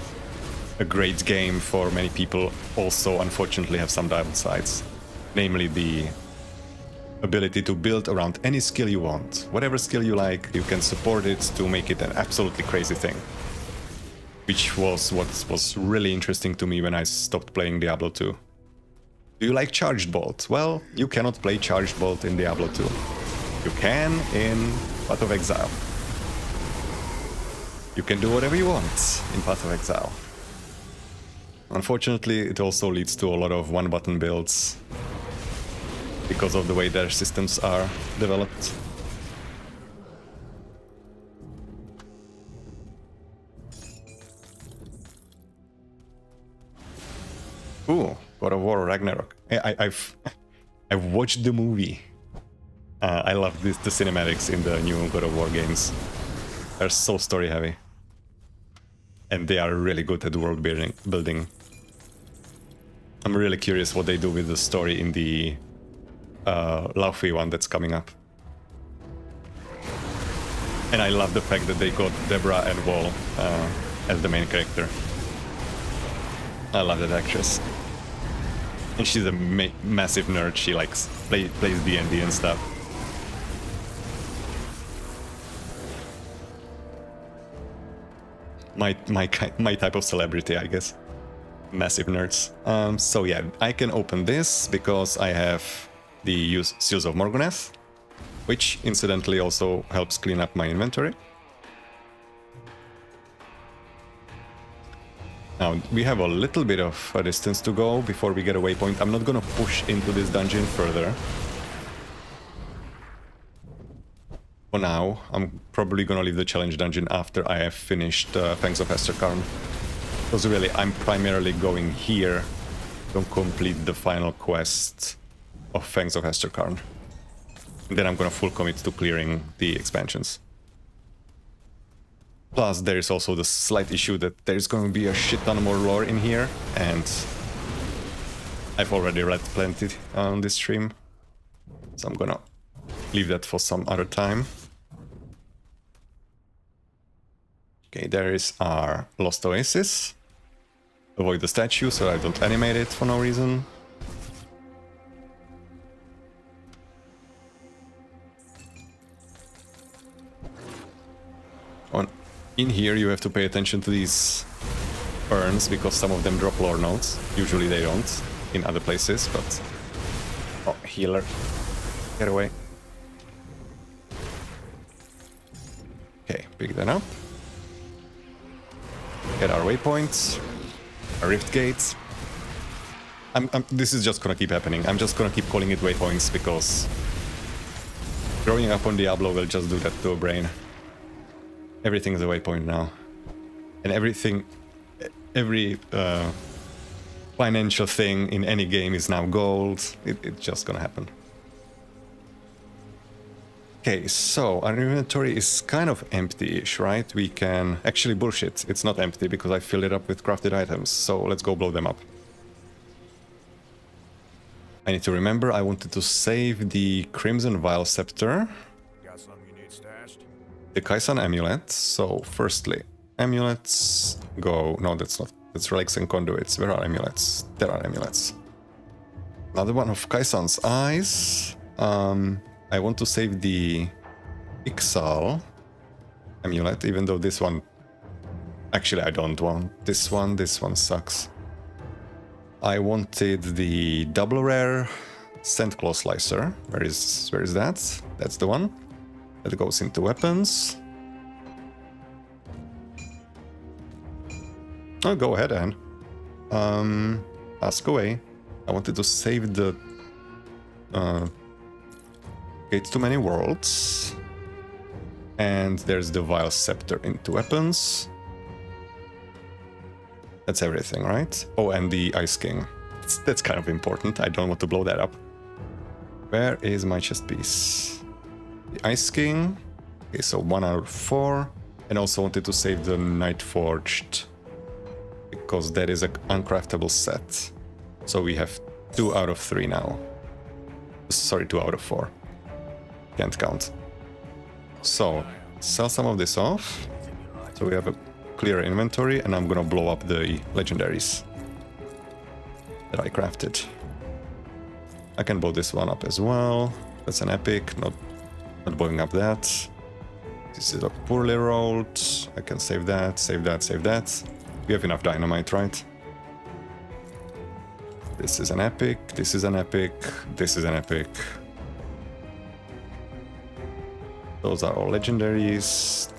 Speaker 1: a great game for many people also unfortunately have some downsides. Namely the ability to build around any skill you want. Whatever skill you like, you can support it to make it an absolutely crazy thing. Which was what was really interesting to me when I stopped playing Diablo 2. Do you like Charged Bolt? Well, you cannot play Charged Bolt in Diablo 2. You can in Path of Exile. You can do whatever you want in Path of Exile. Unfortunately, it also leads to a lot of one-button builds because of the way their systems are developed. Ooh, God of War Ragnarok. I've watched the movie. I love the cinematics in the new God of War games. They're so story heavy. And they are really good at world building. I'm really curious what they do with the story in the Laufey one that's coming up. And I love the fact that they got Deborah and Wall as the main character. I love that actress. And she's a massive nerd. She likes plays D&D and stuff. My type of celebrity, I guess. Massive nerds. So yeah, I can open this because I have the Seals of Morgoneth, which incidentally also helps clean up my inventory. Now, we have a little bit of a distance to go before we get a waypoint. I'm not gonna push into this dungeon further. For now, I'm probably gonna leave the challenge dungeon after I have finished Fangs of Esterkarn. Because really, I'm primarily going here to complete the final quest of Fangs of Esterkarn. And then I'm gonna full commit to clearing the expansions. Plus, there is also the slight issue that there's going to be a shit ton more lore in here, and I've already read plenty on this stream, so I'm gonna leave that for some other time. Okay, there is our Lost Oasis. Avoid the statue so I don't animate it for no reason. In here you have to pay attention to these urns because some of them drop lore notes. Usually they don't in other places, but... Oh, healer. Get away. Okay, pick that up. Get our waypoints. Our rift gates. This is just gonna keep happening. I'm just gonna keep calling it waypoints because... growing up on Diablo will just do that to a brain. Everything's a waypoint now. And every financial thing in any game is now gold. It's just gonna happen. Okay, so our inventory is kind of empty-ish, right? We can... Actually, bullshit. It's not empty because I filled it up with crafted items. So let's go blow them up. I need to remember I wanted to save the Crimson Vial Scepter.
Speaker 5: Got something you need stashed?
Speaker 1: The Kaisan Amulet. So, firstly, amulets go... No, that's not... That's relics and conduits. Where are amulets? There are amulets. Another one of Kaisan's Eyes. I want to save the Ixal amulet, even though this one... Actually, I don't want this one. This one sucks. I wanted the double rare Scent Claw Slicer. Where is that? That's the one. That goes into weapons. Oh, go ahead, Anne. Ask away. I wanted to save the Gate to Many Worlds. And there's the Vile Scepter into weapons. That's everything, right? Oh, and the Ice King. That's kind of important. I don't want to blow that up. Where is my chest piece? The Ice King. Okay, so 1 out of 4. And also wanted to save the Night Forged, because that is an uncraftable set. So we have 2 out of 3 now. Sorry, 2 out of 4. Can't count. So, sell some of this off. So we have a clear inventory, and I'm gonna blow up the legendaries that I crafted. I can blow this one up as well. That's an epic, not blowing up that. This is a poorly rolled. I can save that, save that, save that. We have enough dynamite, right? This is an epic, this is an epic, this is an epic. Those are all legendaries.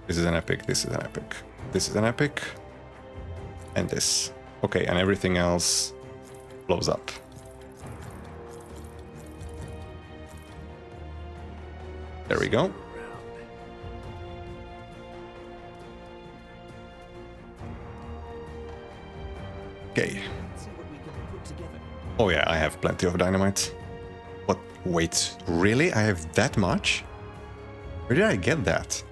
Speaker 1: This is an epic, this is an epic, this is an epic. And this. Okay, and everything else blows up. There we go. Okay. Oh yeah, I have plenty of dynamite. What? Wait, really? I have that much? Where did I get that?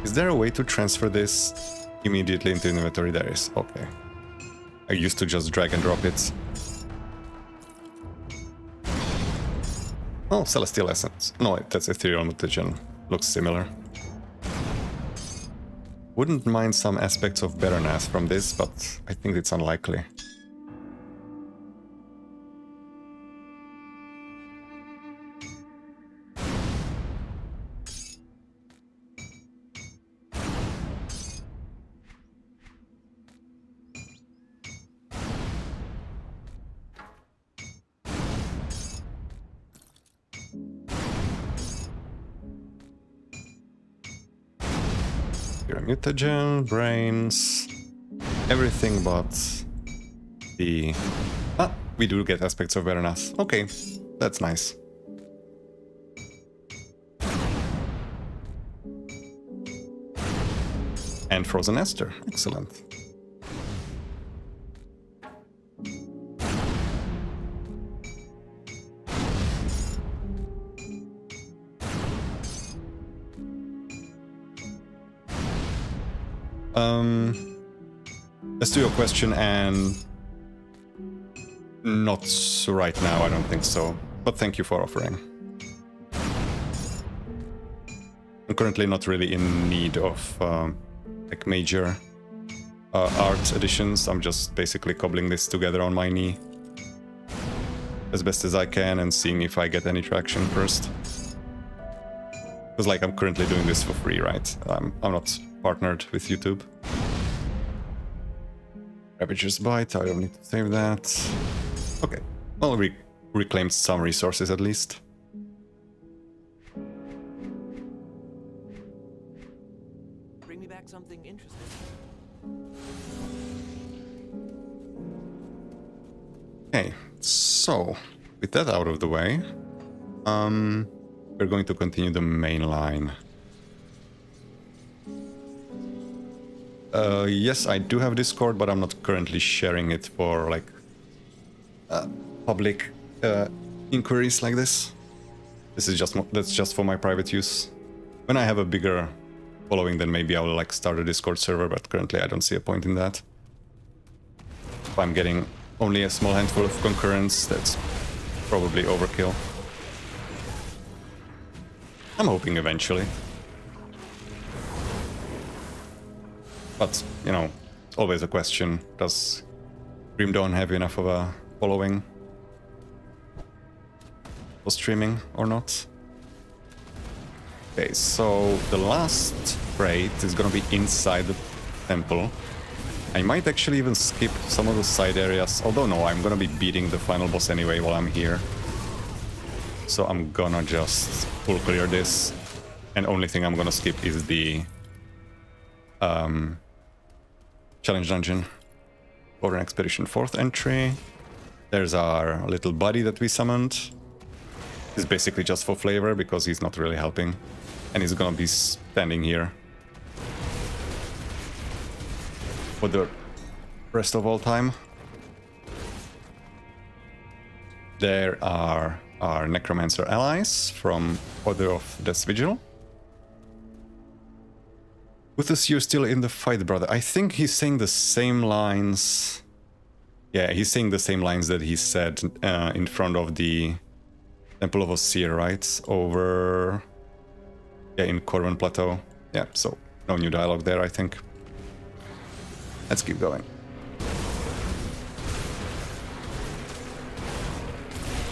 Speaker 1: Is there a way to transfer this immediately into inventory? There is. Okay. I used to just drag and drop it. Oh, Celestial Essence. No, that's Ethereal Mutagen. Looks similar. Wouldn't mind some aspects of Baronath from this, but I think it's unlikely. Mutagen, brains, everything but the... Ah, we do get aspects of Baronath. Okay, that's nice. And Frozen Esther, excellent. As to your question, and not right now, I don't think so. But thank you for offering. I'm currently not really in need of like major art additions. I'm just basically cobbling this together on my knee as best as I can and seeing if I get any traction first. Because like I'm currently doing this for free, right? I'm not partnered with YouTube. Ravager's Bite, I don't need to save that. Okay, well, we reclaimed some resources at least.
Speaker 6: Bring me back something interesting.
Speaker 1: Okay, so with that out of the way, we're going to continue the main line. Yes, I do have Discord, but I'm not currently sharing it for like public inquiries like this. This is that's just for my private use. When I have a bigger following, then maybe I will like start a Discord server, but currently I don't see a point in that. If I'm getting only a small handful of concurrents, that's probably overkill. I'm hoping eventually. But, you know, it's always a question. Does Grim Dawn have enough of a following for streaming or not? Okay, so the last raid is gonna be inside the temple. I might actually even skip some of the side areas, although no, I'm gonna be beating the final boss anyway while I'm here. So I'm gonna just full clear this, and only thing I'm gonna skip is the challenge dungeon. Order Expedition 4th entry. There's our little buddy that we summoned. He's basically just for flavor because he's not really helping. And he's gonna be standing here for the rest of all time. There are our Necromancer allies from Order of Death's Vigil. Uthus, you're still in the fight, brother. I think he's saying the same lines. Yeah, he's saying the same lines that he said in front of the Temple of Osir, right? Over... yeah, in Corwin Plateau. Yeah, so no new dialogue there, I think. Let's keep going.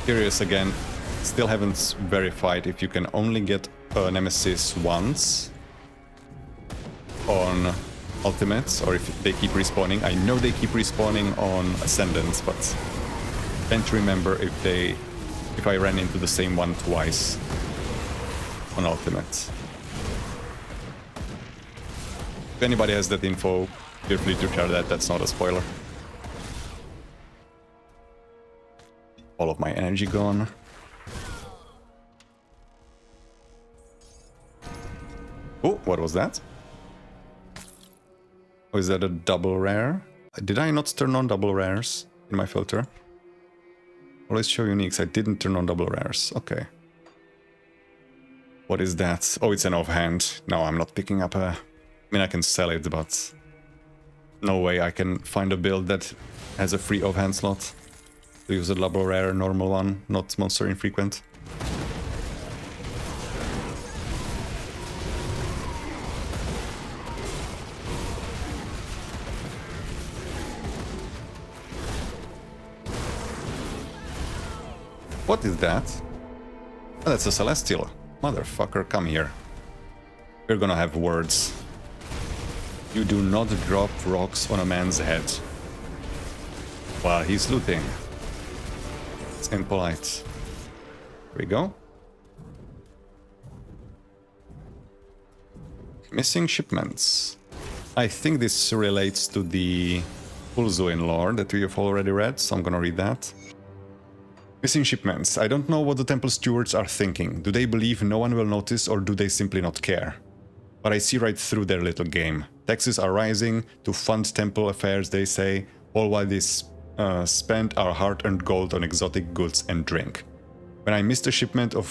Speaker 1: Curious again. Still haven't verified if you can only get a Nemesis once on Ultimates, or if they keep respawning. I know they keep respawning on Ascendants, but can't remember if I ran into the same one twice on Ultimates. If anybody has that info, feel free to share that. That's not a spoiler. All of my energy gone. Oh, what was that? Oh, is that a double rare? Did I not turn on double rares in my filter? Always show uniques. I didn't turn on double rares. Okay. What is that? Oh, it's an offhand. No, I'm not picking up a... I mean, I can sell it, but... no way I can find a build that has a free offhand slot. To use a double rare normal one, not monster infrequent. What is that? Oh, that's a Celestial. Motherfucker, come here. We're gonna have words. You do not drop rocks on a man's head while he's looting. It's impolite. Here we go. Missing shipments. I think this relates to the Ulzuin lore that we have already read, so I'm gonna read that. Missing shipments. I don't know what the temple stewards are thinking. Do they believe no one will notice, or do they simply not care? But I see right through their little game. Taxes are rising to fund temple affairs, they say, all while they spend our hard-earned gold on exotic goods and drink. When I missed a shipment of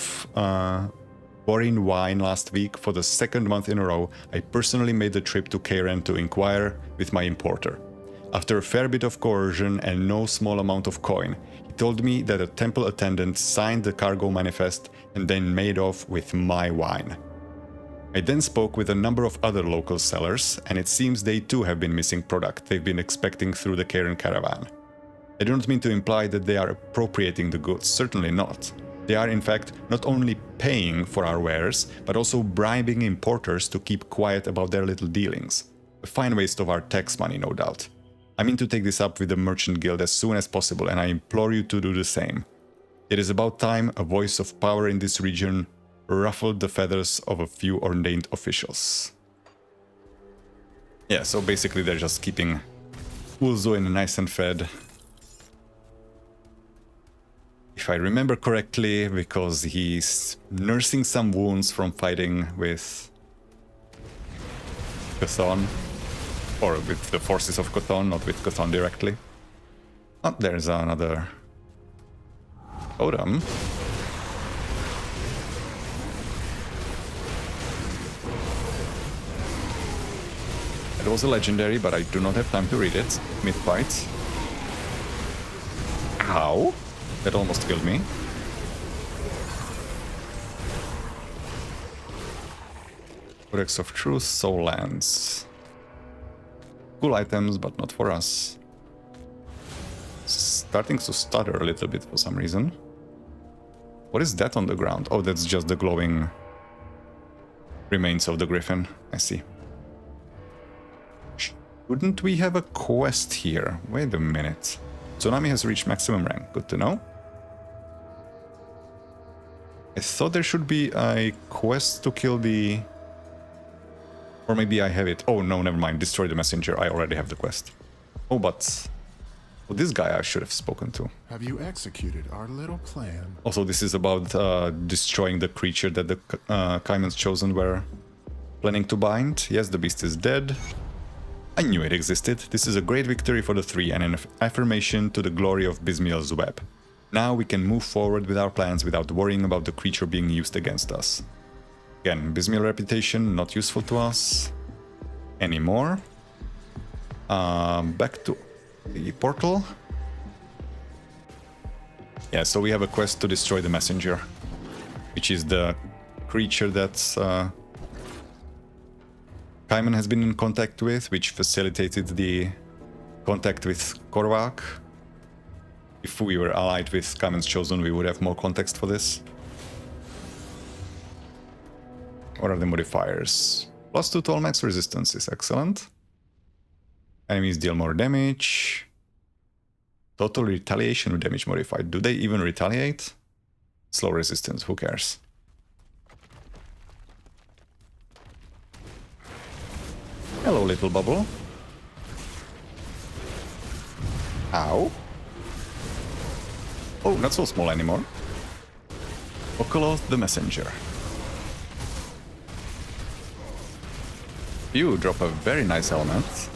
Speaker 1: foreign wine last week for the second month in a row, I personally made the trip to Karen to inquire with my importer. After a fair bit of coercion and no small amount of coin, he told me that a temple attendant signed the cargo manifest and then made off with my wine. I then spoke with a number of other local sellers, and it seems they too have been missing product they've been expecting through the Karen caravan. I don't mean to imply that they are appropriating the goods, certainly not. They are in fact not only paying for our wares, but also bribing importers to keep quiet about their little dealings. A fine waste of our tax money, no doubt. I mean to take this up with the Merchant Guild as soon as possible, and I implore you to do the same. It is about time a voice of power in this region ruffled the feathers of a few ordained officials. Yeah, so basically they're just keeping Ulzuin nice and fed. If I remember correctly, because he's nursing some wounds from fighting with Chthon. Or with the forces of Chthon, not with Chthon directly. Oh, there's another totem. It was a legendary, but I do not have time to read it. Mid-fight. Ow! That almost killed me. Codex of Truth, Soul Lands. Cool items, but not for us. Starting to stutter a little bit for some reason. What is that on the ground? Oh, that's just the glowing remains of the griffin. I see. Shouldn't we have a quest here? Wait a minute. Tsunami has reached maximum rank. Good to know. I thought there should be a quest to kill the... Or maybe I have it. Oh, no, never mind. Destroy the messenger. I already have the quest. Oh, but... Well, this guy I should have spoken to.
Speaker 7: Have you executed our little plan?
Speaker 1: Also, this is about destroying the creature that the Kaiman's Chosen were planning to bind. Yes, the beast is dead. I knew it existed. This is a great victory for the three and an affirmation to the glory of Bismiel's web. Now we can move forward with our plans without worrying about the creature being used against us. Again, Bismiel reputation not useful to us anymore. Back to the portal. Yeah, so we have a quest to destroy the messenger, which is the creature that Kaiman has been in contact with, which facilitated the contact with Korvac. If we were allied with Kaiman's Chosen, we would have more context for this. What are the modifiers? +2 to all max resistance is excellent. Enemies deal more damage. Total retaliation with damage modified. Do they even retaliate? Slow resistance, who cares? Hello, little bubble. Ow. Oh, not so small anymore. Okoloth the Messenger. You drop a very nice element.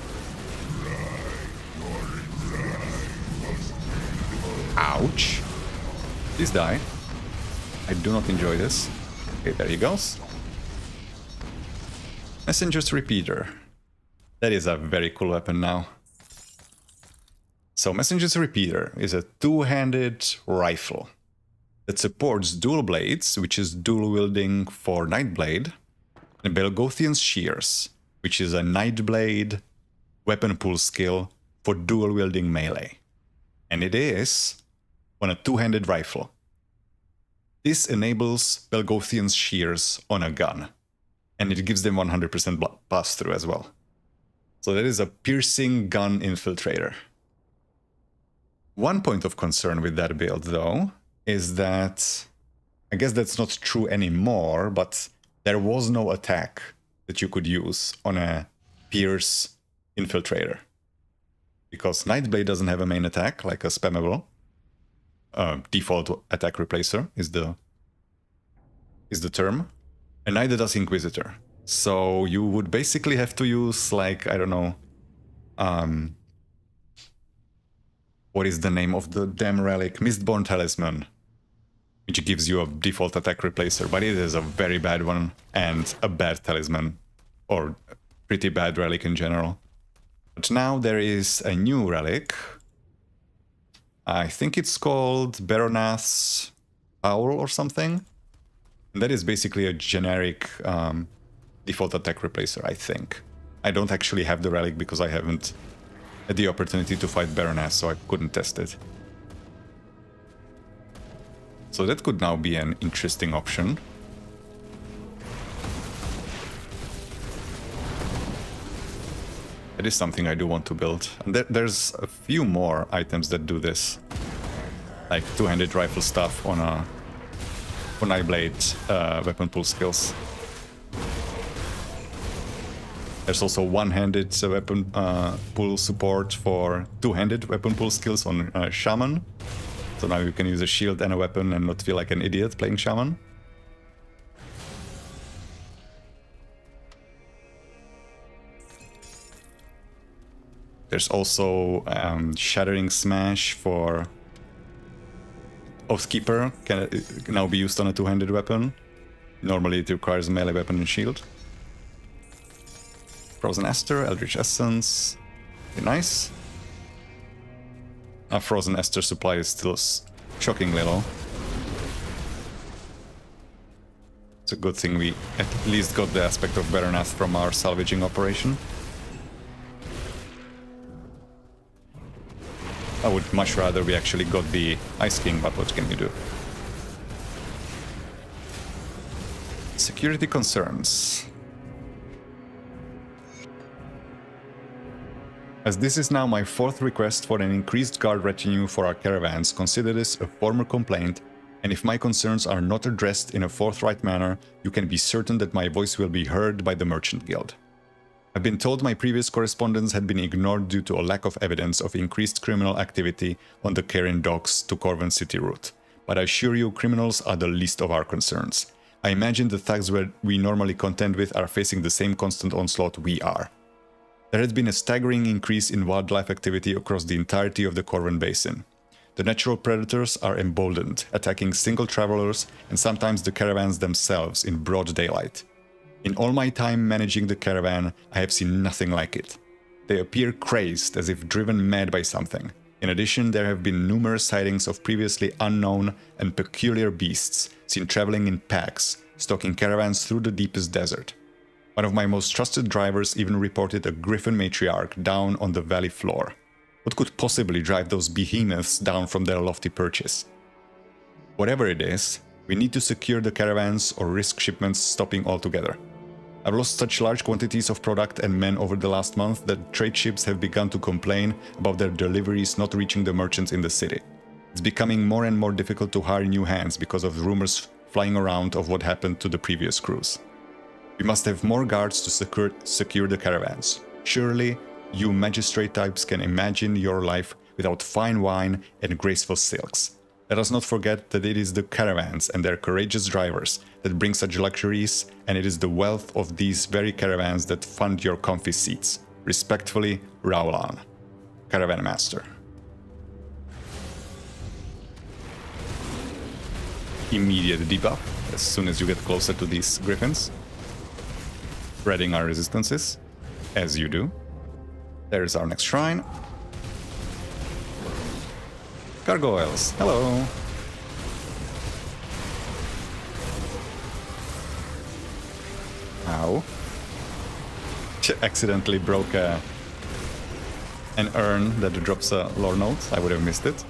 Speaker 1: Ouch. Please die. I do not enjoy this. Okay, there he goes. Messenger's Repeater. That is a very cool weapon now. So Messenger's Repeater is a two-handed rifle that supports dual blades, which is dual wielding for Nightblade, and Belgothian's Shears, which is a Nightblade weapon pool skill for dual wielding melee. And it is on a two-handed rifle. This enables Belgothian's Shears on a gun, and it gives them 100% pass-through as well. So that is a piercing gun infiltrator. One point of concern with that build, though, is that, I guess that's not true anymore, but there was no attack that you could use on a Pierce infiltrator. Because Nightblade doesn't have a main attack, like a spammable. Default attack replacer is the term. And neither does Inquisitor. So you would basically have to use, like, I don't know... what is the name of the damn relic? Mistborn Talisman, which gives you a default attack replacer, but it is a very bad one and a bad talisman, or pretty bad relic in general. But now there is a new relic. I think it's called Baronath's Owl or something. And that is basically a generic default attack replacer, I think. I don't actually have the relic because I haven't had the opportunity to fight Baronath, so I couldn't test it. So that could now be an interesting option. It is something I do want to build. And there's a few more items that do this. Like two-handed rifle stuff on Nightblade weapon pool skills. There's also one-handed weapon pool support for two-handed weapon pool skills on Shaman. So now you can use a shield and a weapon and not feel like an idiot playing Shaman. There's also Shattering Smash for Oathkeeper, can now be used on a two-handed weapon. Normally it requires a melee weapon and shield. Frozen Esther, Eldritch Essence, very nice. Our Frozen Esther supply is still shockingly low. It's a good thing we at least got the aspect of Baronath from our salvaging operation. I would much rather we actually got the Ice King, but what can you do? Security concerns. As this is now my fourth request for an increased guard retinue for our caravans, consider this a formal complaint, and if my concerns are not addressed in a forthright manner, you can be certain that my voice will be heard by the Merchant Guild. I've been told my previous correspondence had been ignored due to a lack of evidence of increased criminal activity on the Karen docks to Corvan City route. But I assure you, criminals are the least of our concerns. I imagine the thugs we normally contend with are facing the same constant onslaught we are. There has been a staggering increase in wildlife activity across the entirety of the Corvan Basin. The natural predators are emboldened, attacking single travelers and sometimes the caravans themselves in broad daylight. In all my time managing the caravan, I have seen nothing like it. They appear crazed, as if driven mad by something. In addition, there have been numerous sightings of previously unknown and peculiar beasts seen traveling in packs, stalking caravans through the deepest desert. One of my most trusted drivers even reported a griffin matriarch down on the valley floor. What could possibly drive those behemoths down from their lofty perches? Whatever it is, we need to secure the caravans or risk shipments stopping altogether. I've lost such large quantities of product and men over the last month that trade ships have begun to complain about their deliveries not reaching the merchants in the city. It's becoming more and more difficult to hire new hands because of rumors flying around of what happened to the previous crews. We must have more guards to secure the caravans. Surely, you magistrate types can imagine your life without fine wine and graceful silks. Let us not forget that it is the caravans and their courageous drivers that bring such luxuries, and it is the wealth of these very caravans that fund your comfy seats. Respectfully, Raulan, Caravan Master. Immediate debuff as soon as you get closer to these griffins. Spreading our resistances, as you do. There's our next shrine. Gargoyles, hello! Ow. Accidentally broke an urn that drops a lore note. I would have missed it.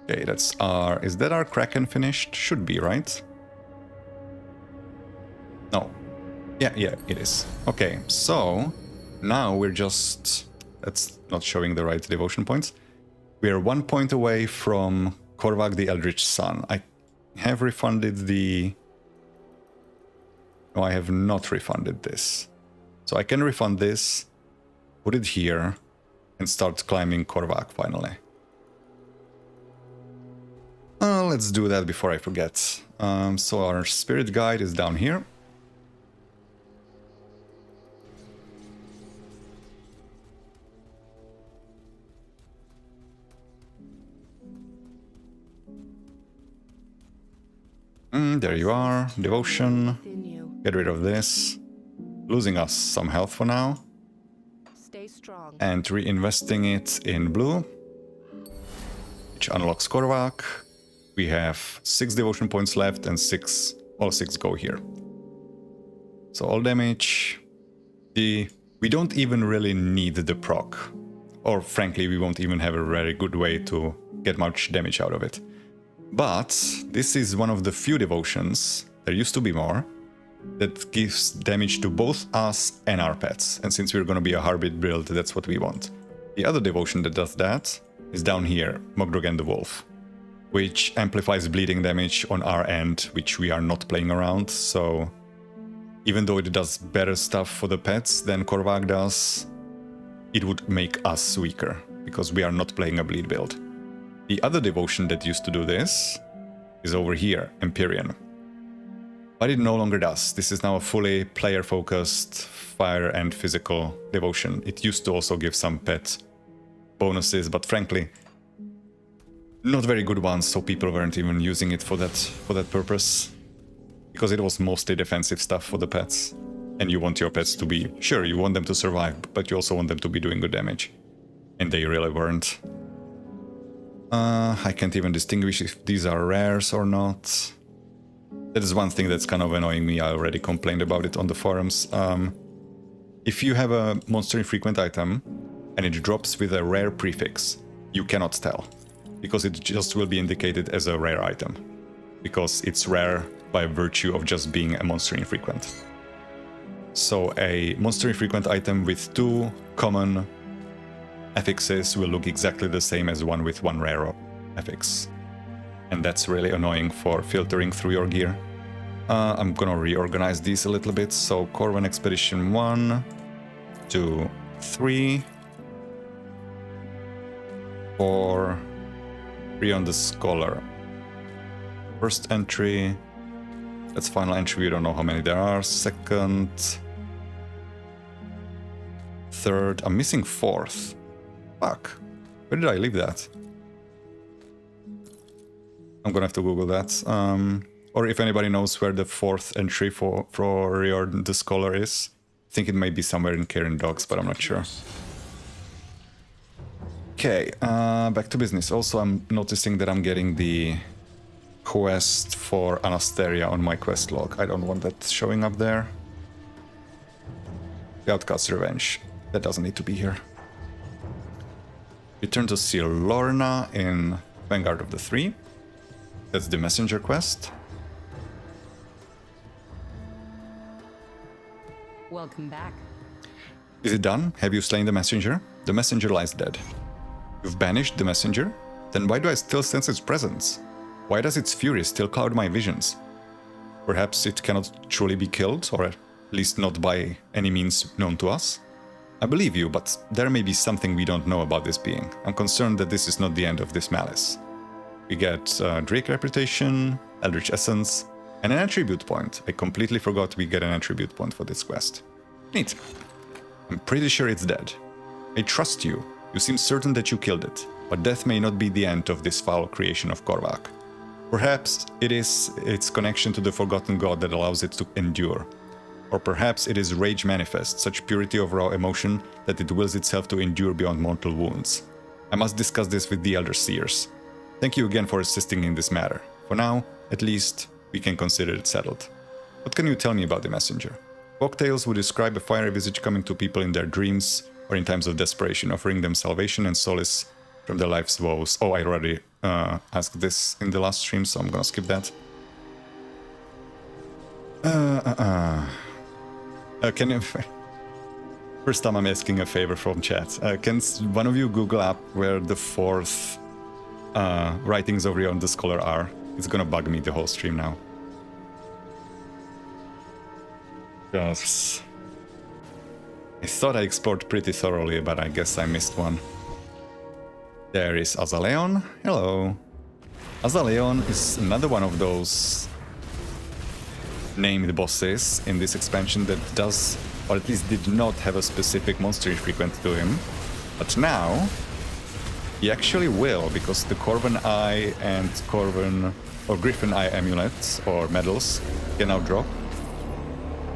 Speaker 1: Okay, that's our... Is that our Kraken finished? Should be, right? No. Yeah, it is. Okay, so now we're just... That's not showing the right devotion points. We're 1 point away from Korvac the Eldritch Sun. I have refunded the... No, I have not refunded this. So I can refund this, put it here, and start climbing Korvac finally. Let's do that before I forget. So our spirit guide is down here. There you are. Devotion. Get rid of this. Losing us some health for now.
Speaker 4: Stay strong.
Speaker 1: And reinvesting it in blue, which unlocks Korvac. We have 6 devotion points left and all 6 go here. So all damage. We don't even really need the proc. Or frankly, we won't even have a very good way to get much damage out of it. But this is one of the few devotions, there used to be more, that gives damage to both us and our pets. And since we're going to be a Harbit build, that's what we want. The other devotion that does that is down here, Mogdrogen the Wolf, which amplifies bleeding damage on our end, which we are not playing around. So even though it does better stuff for the pets than Korvac does, it would make us weaker, because we are not playing a bleed build. The other devotion that used to do this is over here, Empyrean. But it no longer does. This is now a fully player-focused fire and physical devotion. It used to also give some pet bonuses, but frankly, not very good ones, so people weren't even using it for that purpose. Because it was mostly defensive stuff for the pets. And you want your pets to be... Sure, you want them to survive, but you also want them to be doing good damage. And they really weren't. I can't even distinguish if these are rares or not. That is one thing that's kind of annoying me. I already complained about it on the forums. If you have a monster infrequent item and it drops with a rare prefix, you cannot tell, because it just will be indicated as a rare item, because it's rare by virtue of just being a monster infrequent. So a monster infrequent item with 2 common affixes will look exactly the same as one with 1 rare affix. and that's really annoying for filtering through your gear. I'm gonna reorganize these a little bit. So Corvan Expedition 1, 2, 3, 4, Rion the Scholar. First entry, that's final entry, we don't know how many there are. Second, third, I'm missing fourth. Fuck, where did I leave that? I'm gonna have to Google that. Or if anybody knows where the fourth entry for Rion the Scholar is. I think it might be somewhere in Karen Dogs, but I'm not sure. Okay, back to business. Also, I'm noticing that I'm getting the quest for Anasteria on my quest log. I don't want that showing up there. The Outcast's Revenge. That doesn't need to be here. Return to see Lorna in Vanguard of the Three. That's the messenger quest.
Speaker 3: Welcome back.
Speaker 1: Is it done? Have you slain the messenger? The messenger lies dead. You've banished the messenger? Then why do I still sense its presence? Why does its fury still cloud my visions? Perhaps it cannot truly be killed, or at least not by any means known to us? I believe you, but there may be something we don't know about this being. I'm concerned that this is not the end of this malice. We get Drake reputation, Eldritch Essence, and an attribute point. I completely forgot we get an attribute point for this quest. Neat. I'm pretty sure it's dead. I trust you. You seem certain that you killed it, but death may not be the end of this foul creation of Korvac. Perhaps it is its connection to the forgotten god that allows it to endure. Or perhaps it is rage manifest, such purity of raw emotion that it wills itself to endure beyond mortal wounds. I must discuss this with the Elder Seers. Thank you again for assisting in this matter. For now, at least, we can consider it settled. What can you tell me about the messenger? Folktales would describe a fiery visage coming to people in their dreams or in times of desperation, offering them salvation and solace from their life's woes. Oh, I already asked this in the last stream, so I'm gonna skip that. Can you... First time I'm asking a favor from chat. Can one of you Google up where the fourth writings of Rion the Scholar are? It's gonna bug me the whole stream now. Because I thought I explored pretty thoroughly, but I guess I missed one. There is Azaleon. Hello. Azaleon is another one of those named bosses in this expansion that does, or at least did not have a specific monster frequent to him. But now, he actually will, because the Corvan Eye and Corvan or Griffin Eye amulets or medals can now drop.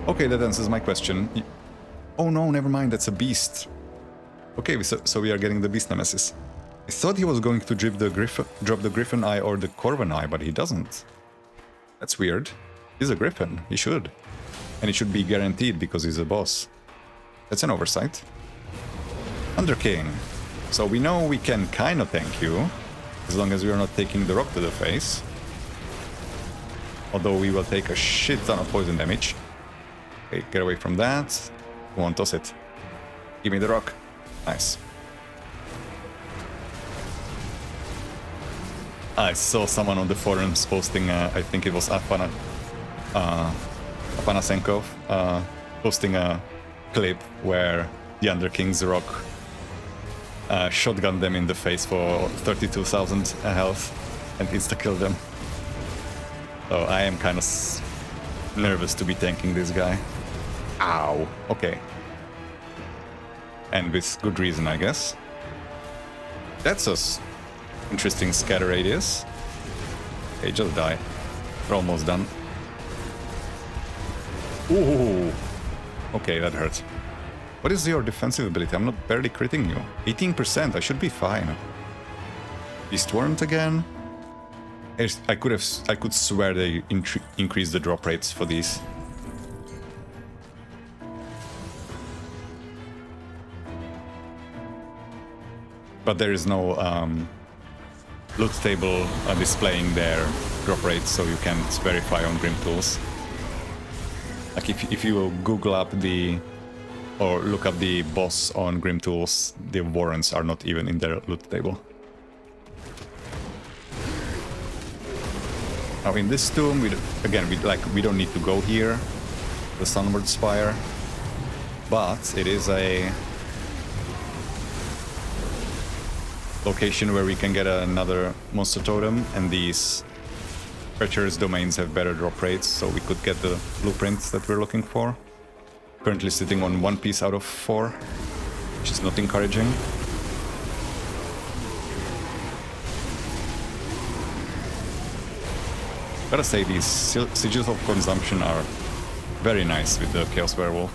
Speaker 1: Okay, that answers my question. Oh no, never mind, that's a beast. Okay, so we are getting the beast nemesis. I thought he was going to drop the Griffin Eye or the Corvan Eye, but he doesn't. That's weird. He's a Griffin, he should. And it should be guaranteed because he's a boss. That's an oversight. Under King. So we know we can kind of tank you, as long as we are not taking the rock to the face. Although we will take a shit ton of poison damage. Okay, get away from that. Go on, toss it. Give me the rock. Nice. I saw someone on the forums posting, I think it was Afanasenkov, posting a clip where the Under King's rock shotgunned them in the face for 32,000 health and insta-killed them. So I am kind of nervous to be tanking this guy. Ow. Okay. And with good reason, I guess. That's a interesting scatter radius. Okay, just die. We're almost done. Ooh. Okay, that hurt. What is your defensive ability? I'm not barely critting you. 18%, I should be fine. Beast Warrant again. I could swear they increased the drop rates for these. But there is no loot table displaying their drop rates, so you can't verify on Grim Tools. Like if you Google up or look up the boss on Grim Tools, the warrants are not even in their loot table. Now in this tomb, we don't need to go here, the Sunward Spire, but it is a location where we can get another monster totem, and these treacherous domains have better drop rates, so we could get the blueprints that we're looking for. Currently sitting on 1 piece out of 4, which is not encouraging. Gotta say, these Sigils of Consumption are very nice with the Chaos Werewolf.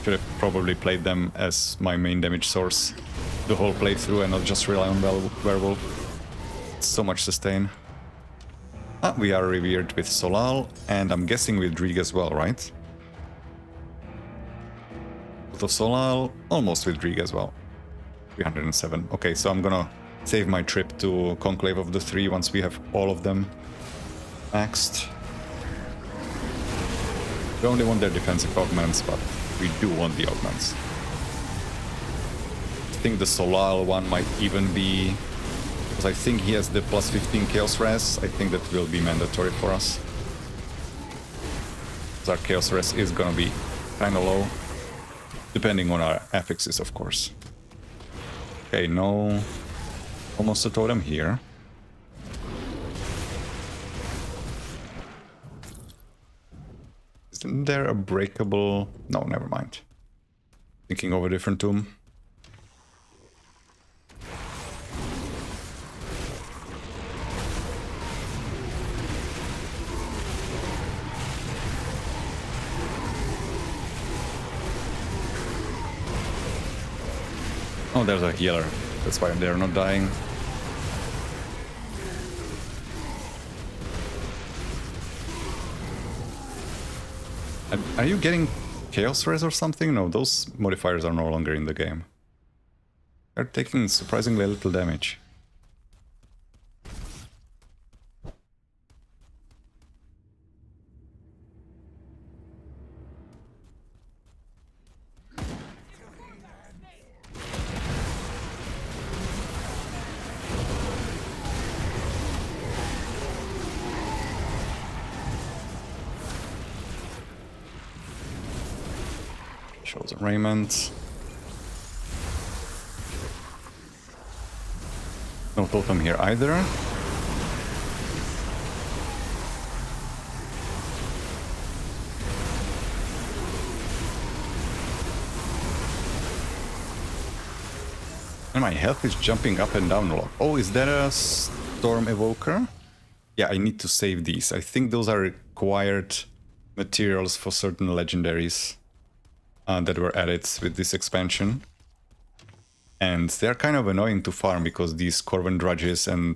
Speaker 1: Should have probably played them as my main damage source the whole playthrough and not just rely on Werewolf. It's so much sustain. We are revered with Solal, and I'm guessing with Drieg as well, right? Both of Solal, almost with Drieg as well. 307. Okay, so I'm gonna save my trip to Conclave of the Three once we have all of them maxed. We only want their defensive augments, but we do want the augments. I think the Solal one might even be... because I think he has the plus 15 Chaos Res. I think that will be mandatory for us. Because our Chaos Res is gonna be kinda low. Depending on our affixes, of course. Okay, no... almost a totem here. Isn't there a breakable... no, never mind. Thinking of a different tomb. Oh, there's a healer. That's why they're not dying. Are you getting Chaos Res or something? No, those modifiers are no longer in the game. They're taking surprisingly little damage. Chosen raiment. No totem here either. And my health is jumping up and down a lot. Oh, is that a Storm Evoker? Yeah, I need to save these. I think those are required materials for certain legendaries that were added with this expansion. And they're kind of annoying to farm because these Corvan Drudges and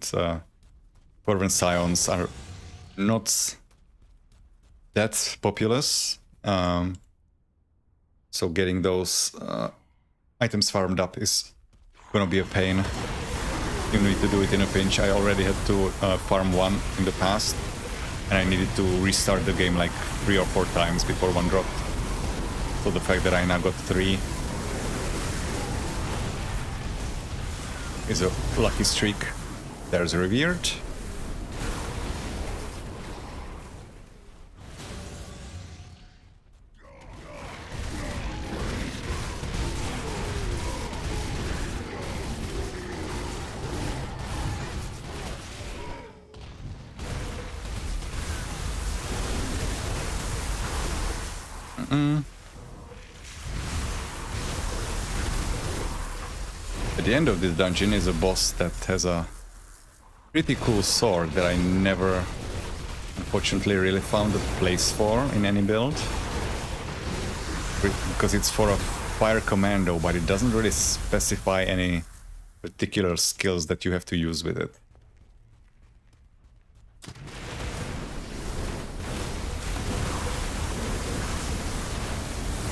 Speaker 1: Corvan Scions are not that populous. So getting those items farmed up is gonna be a pain. You need to do it in a pinch. I already had to farm one in the past, and I needed to restart the game like 3 or 4 times before one dropped. So the fact that I now got 3 is a lucky streak. There's a Revered. At the end of this dungeon is a boss that has a pretty cool sword that I never, unfortunately, really found a place for in any build. Because it's for a fire commando, but it doesn't really specify any particular skills that you have to use with it.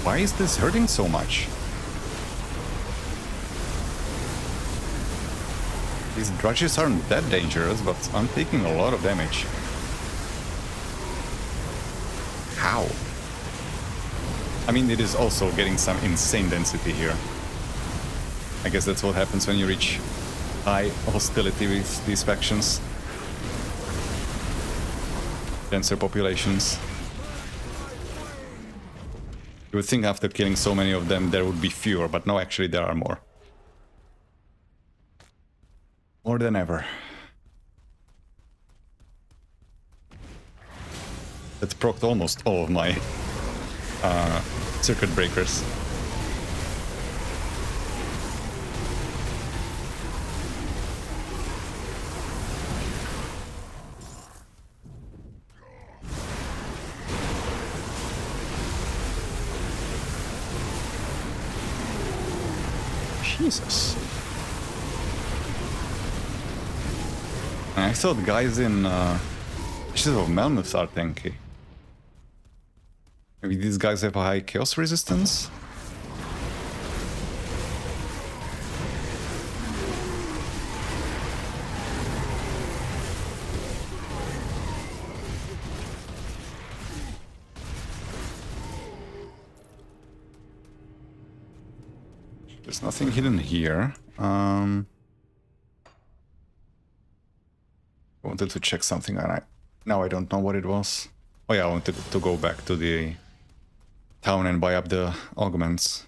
Speaker 1: Why is this hurting so much? These drudges aren't that dangerous, but I'm taking a lot of damage. How? I mean, it is also getting some insane density here. I guess that's what happens when you reach high hostility with these factions. denser populations. You would think after killing so many of them there would be fewer, but no, actually there are more. More than ever. That procced almost all of my circuit breakers. Jesus. I thought guys in Ashes of Melmoth are tanky. Maybe these guys have a high chaos resistance? There's nothing hidden here. I wanted to check something and now I don't know what it was. Oh yeah, I wanted to go back to the town and buy up the augments.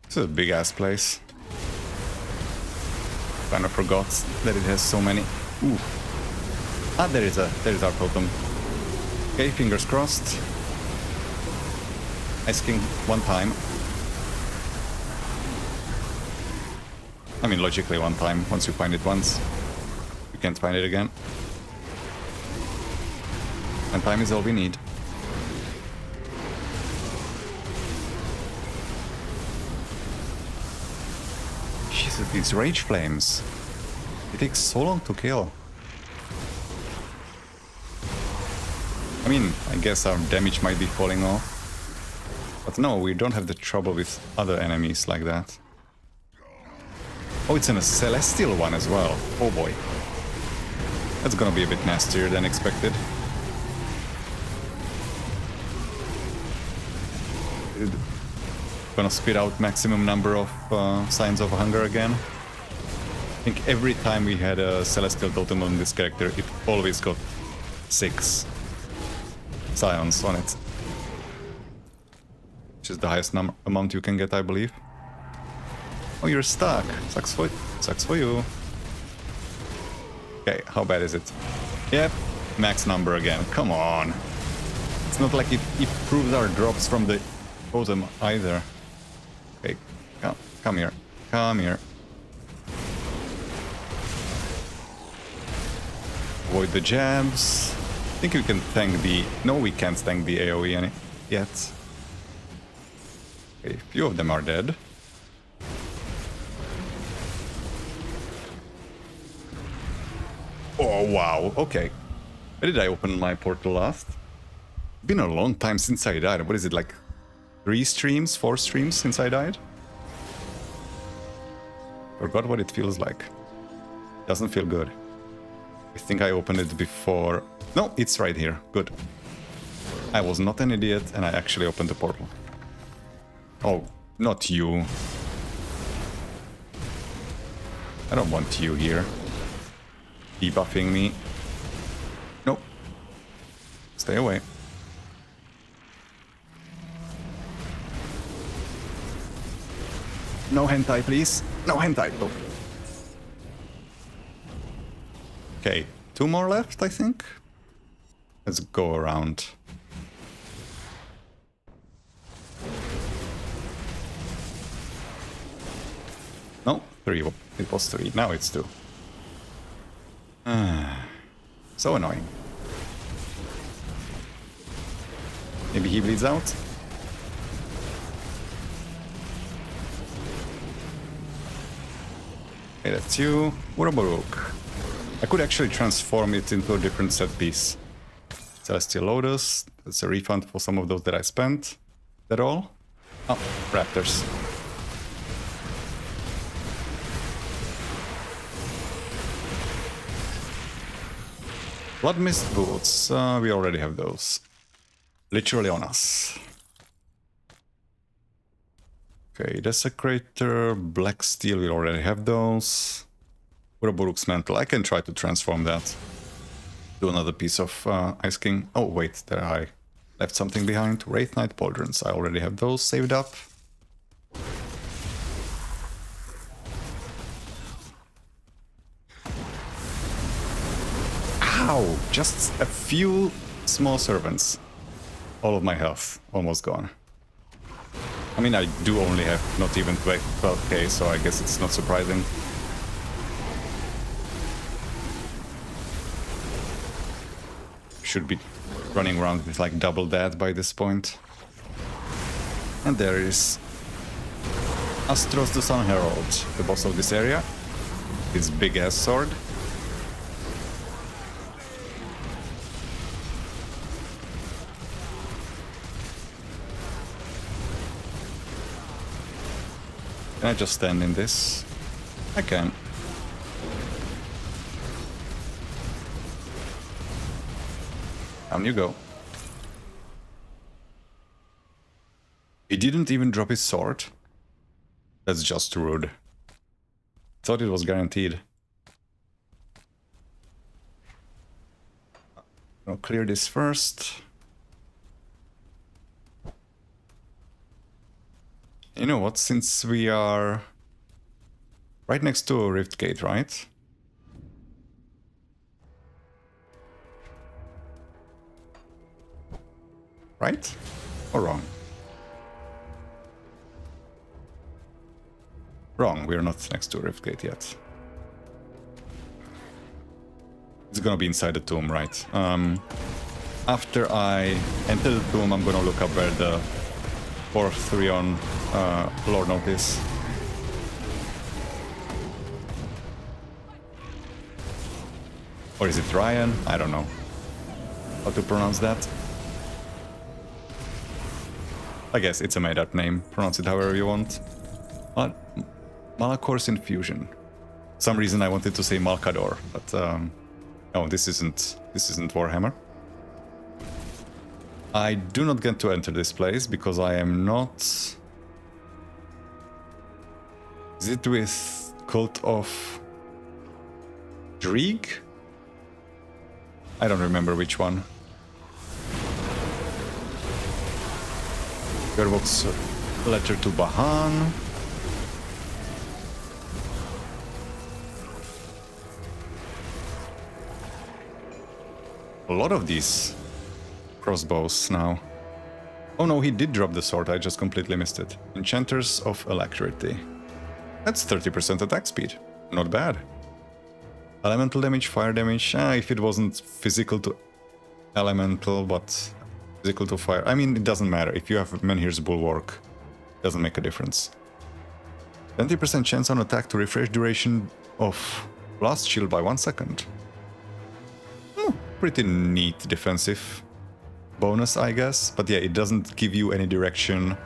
Speaker 1: This is a big ass place. Kind of forgot that it has so many. Ooh. Ah, there is our totem. Okay, fingers crossed. Ice King one time. I mean, logically one time. Once you find it once, you can't find it again. One time is all we need. Jesus, these rage flames. It takes so long to kill. I mean, I guess our damage might be falling off. But no, we don't have the trouble with other enemies like that. Oh, it's in a celestial one as well. Oh boy. That's gonna be a bit nastier than expected. Gonna spit out maximum number of signs of hunger again. I think every time we had a celestial totem on this character, it always got 6 scions on it. Which is the highest amount you can get, I believe. Oh, you're stuck. Sucks for you. Okay, how bad is it? Yep, max number again. Come on. It's not like it improves our drops from the totem either. Okay, come here. Come here. Avoid the jabs. I think we can tank the... No, we can't tank the AoE yet. Okay, a few of them are dead. Oh, wow. Okay. Where did I open my portal last? Been a long time since I died. What is it, like 3 streams, 4 streams since I died? Forgot what it feels like. Doesn't feel good. I think I opened it before... No, it's right here. Good. I was not an idiot and I actually opened the portal. Oh, not you. I don't want you here. Debuffing me. Nope. Stay away. No hentai, please. No hentai. Oh. Okay, 2 more left, I think. Let's go around. No, 3. It was 3. Now it's 2. So annoying. Maybe he bleeds out? Okay, that's you. Uroboruk. I could actually transform it into a different set piece. Celestial Lotus. That's a refund for some of those that I spent. Is that all? Oh, Raptors. Blood Mist boots. We already have those. Literally on us. Okay, Desecrator, Black Steel, we already have those. Uroburuk's Mantle, I can try to transform that. Do another piece of Ice King. Oh wait, there I left something behind. Wraith Knight Pauldrons, I already have those saved up. Ow! Just a few small servants. All of my health almost gone. I mean, I do only have not even 12k, so I guess it's not surprising. Should be running around with like double that by this point. And there is Astros the Sun Herald, the boss of this area. His big ass sword. Can I just stand in this? I can. Down you go. He didn't even drop his sword. That's just rude. Thought it was guaranteed. I'll clear this first. You know what, since we are right next to a rift gate, right? Right? Or wrong? Wrong, we're not next to a rift gate yet. It's gonna be inside the tomb, right? After I enter the tomb, I'm gonna look up where the fourth Rion Lord Note is. Or is it Ryan? I don't know how to pronounce that. I guess it's a made-up name. Pronounce it however you want. Malakor's Infusion. For some reason I wanted to say Malkador, but no, this isn't Warhammer. I do not get to enter this place because I am not... Is it with Cult of Drieg? I don't remember which one. Gervok's letter to Bahan. A lot of these crossbows now. Oh no, he did drop the sword, I just completely missed it. Enchanters of Alacrity. That's 30% attack speed. Not bad. Elemental damage, fire damage. If it wasn't physical to elemental, but physical to fire. I mean, it doesn't matter. If you have Menhir's Bulwark, it doesn't make a difference. 20% chance on attack to refresh duration of Blast Shield by 1 second. Pretty neat defensive bonus, I guess. But yeah, it doesn't give you any direction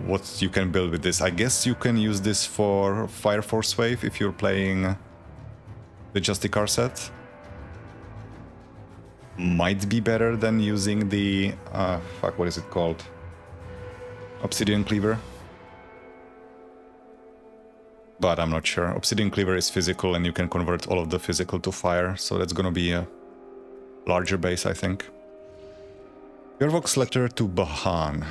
Speaker 1: what you can build with this. I guess you can use this for Fire Force Wave if you're playing the Justicar set. Might be better than using the... fuck, what is it called? Obsidian Cleaver. But I'm not sure. Obsidian Cleaver is physical and you can convert all of the physical to fire, so that's gonna be a larger base, I think. Gervok's letter to Bahan.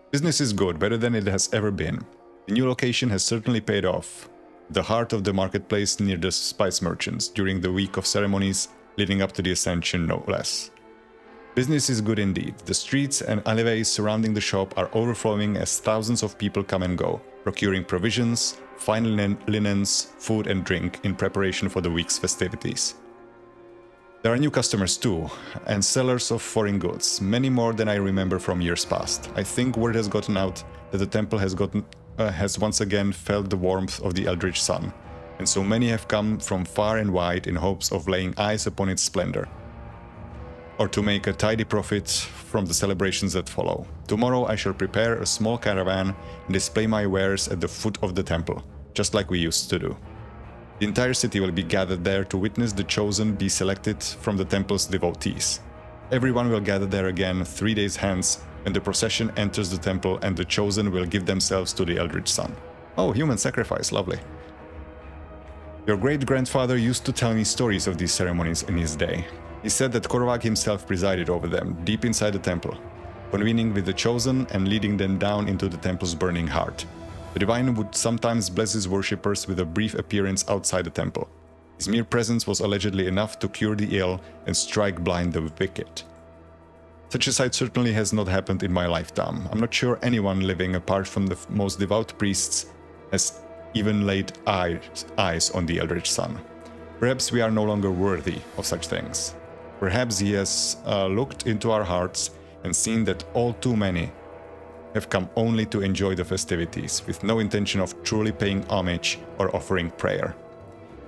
Speaker 1: Business is good, better than it has ever been. The new location has certainly paid off. The heart of the marketplace near the spice merchants during the week of ceremonies leading up to the Ascension, no less. Business is good indeed. The streets and alleyways surrounding the shop are overflowing as thousands of people come and go, procuring provisions, fine linens, food and drink in preparation for the week's festivities. There are new customers too, and sellers of foreign goods, many more than I remember from years past. I think word has gotten out that the temple has once again felt the warmth of the Eldritch Sun, and so many have come from far and wide in hopes of laying eyes upon its splendor, or to make a tidy profit from the celebrations that follow. Tomorrow I shall prepare a small caravan and display my wares at the foot of the temple, just like we used to do. The entire city will be gathered there to witness the chosen be selected from the temple's devotees. Everyone will gather there again 3 days hence when the procession enters the temple and the chosen will give themselves to the Eldritch Sun. Oh, human sacrifice, lovely. Your great-grandfather used to tell me stories of these ceremonies in his day. He said that Korvac himself presided over them, deep inside the temple, convening with the chosen and leading them down into the temple's burning heart. The divine would sometimes bless his worshippers with a brief appearance outside the temple. His mere presence was allegedly enough to cure the ill and strike blind the wicked. Such a sight certainly has not happened in my lifetime. I'm not sure anyone living apart from the most devout priests has even laid eyes on the Eldritch Sun. Perhaps we are no longer worthy of such things. Perhaps he has looked into our hearts and seen that all too many have come only to enjoy the festivities, with no intention of truly paying homage or offering prayer.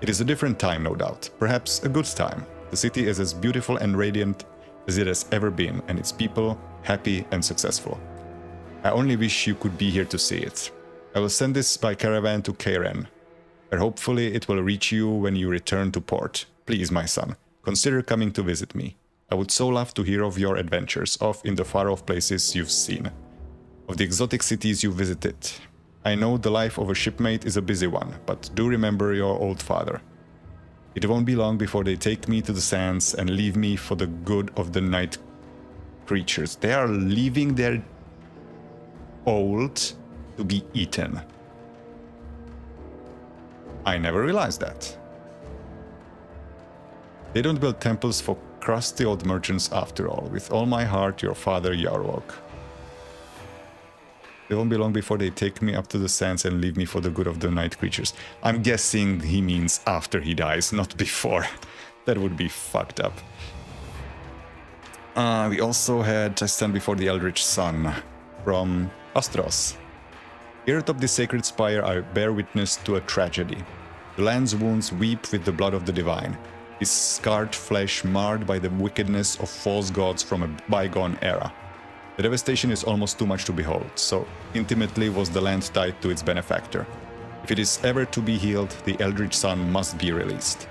Speaker 1: It is a different time, no doubt, perhaps a good time. The city is as beautiful and radiant as it has ever been, and its people happy and successful. I only wish you could be here to see it. I will send this by caravan to Karen, where hopefully it will reach you when you return to port. Please, my son, consider coming to visit me. I would so love to hear of your adventures off in the far-off places you've seen, of the exotic cities you visited. I know the life of a shipmate is a busy one, but do remember your old father. It won't be long before they take me to the sands and leave me for the good of the night creatures. They are leaving their old to be eaten. I never realized that. They don't build temples for crusty old merchants after all. With all my heart, your father, Yarwalk. It won't be long before they take me up to the sands and leave me for the good of the night creatures. I'm guessing he means after he dies, not before. That would be fucked up. We also had I Stand Before the Eldritch Sun from Astros. Here atop this sacred spire I bear witness to a tragedy. The land's wounds weep with the blood of the divine, his scarred flesh marred by the wickedness of false gods from a bygone era. The devastation is almost too much to behold, so intimately was the land tied to its benefactor. If it is ever to be healed, the Eldritch Sun must be released.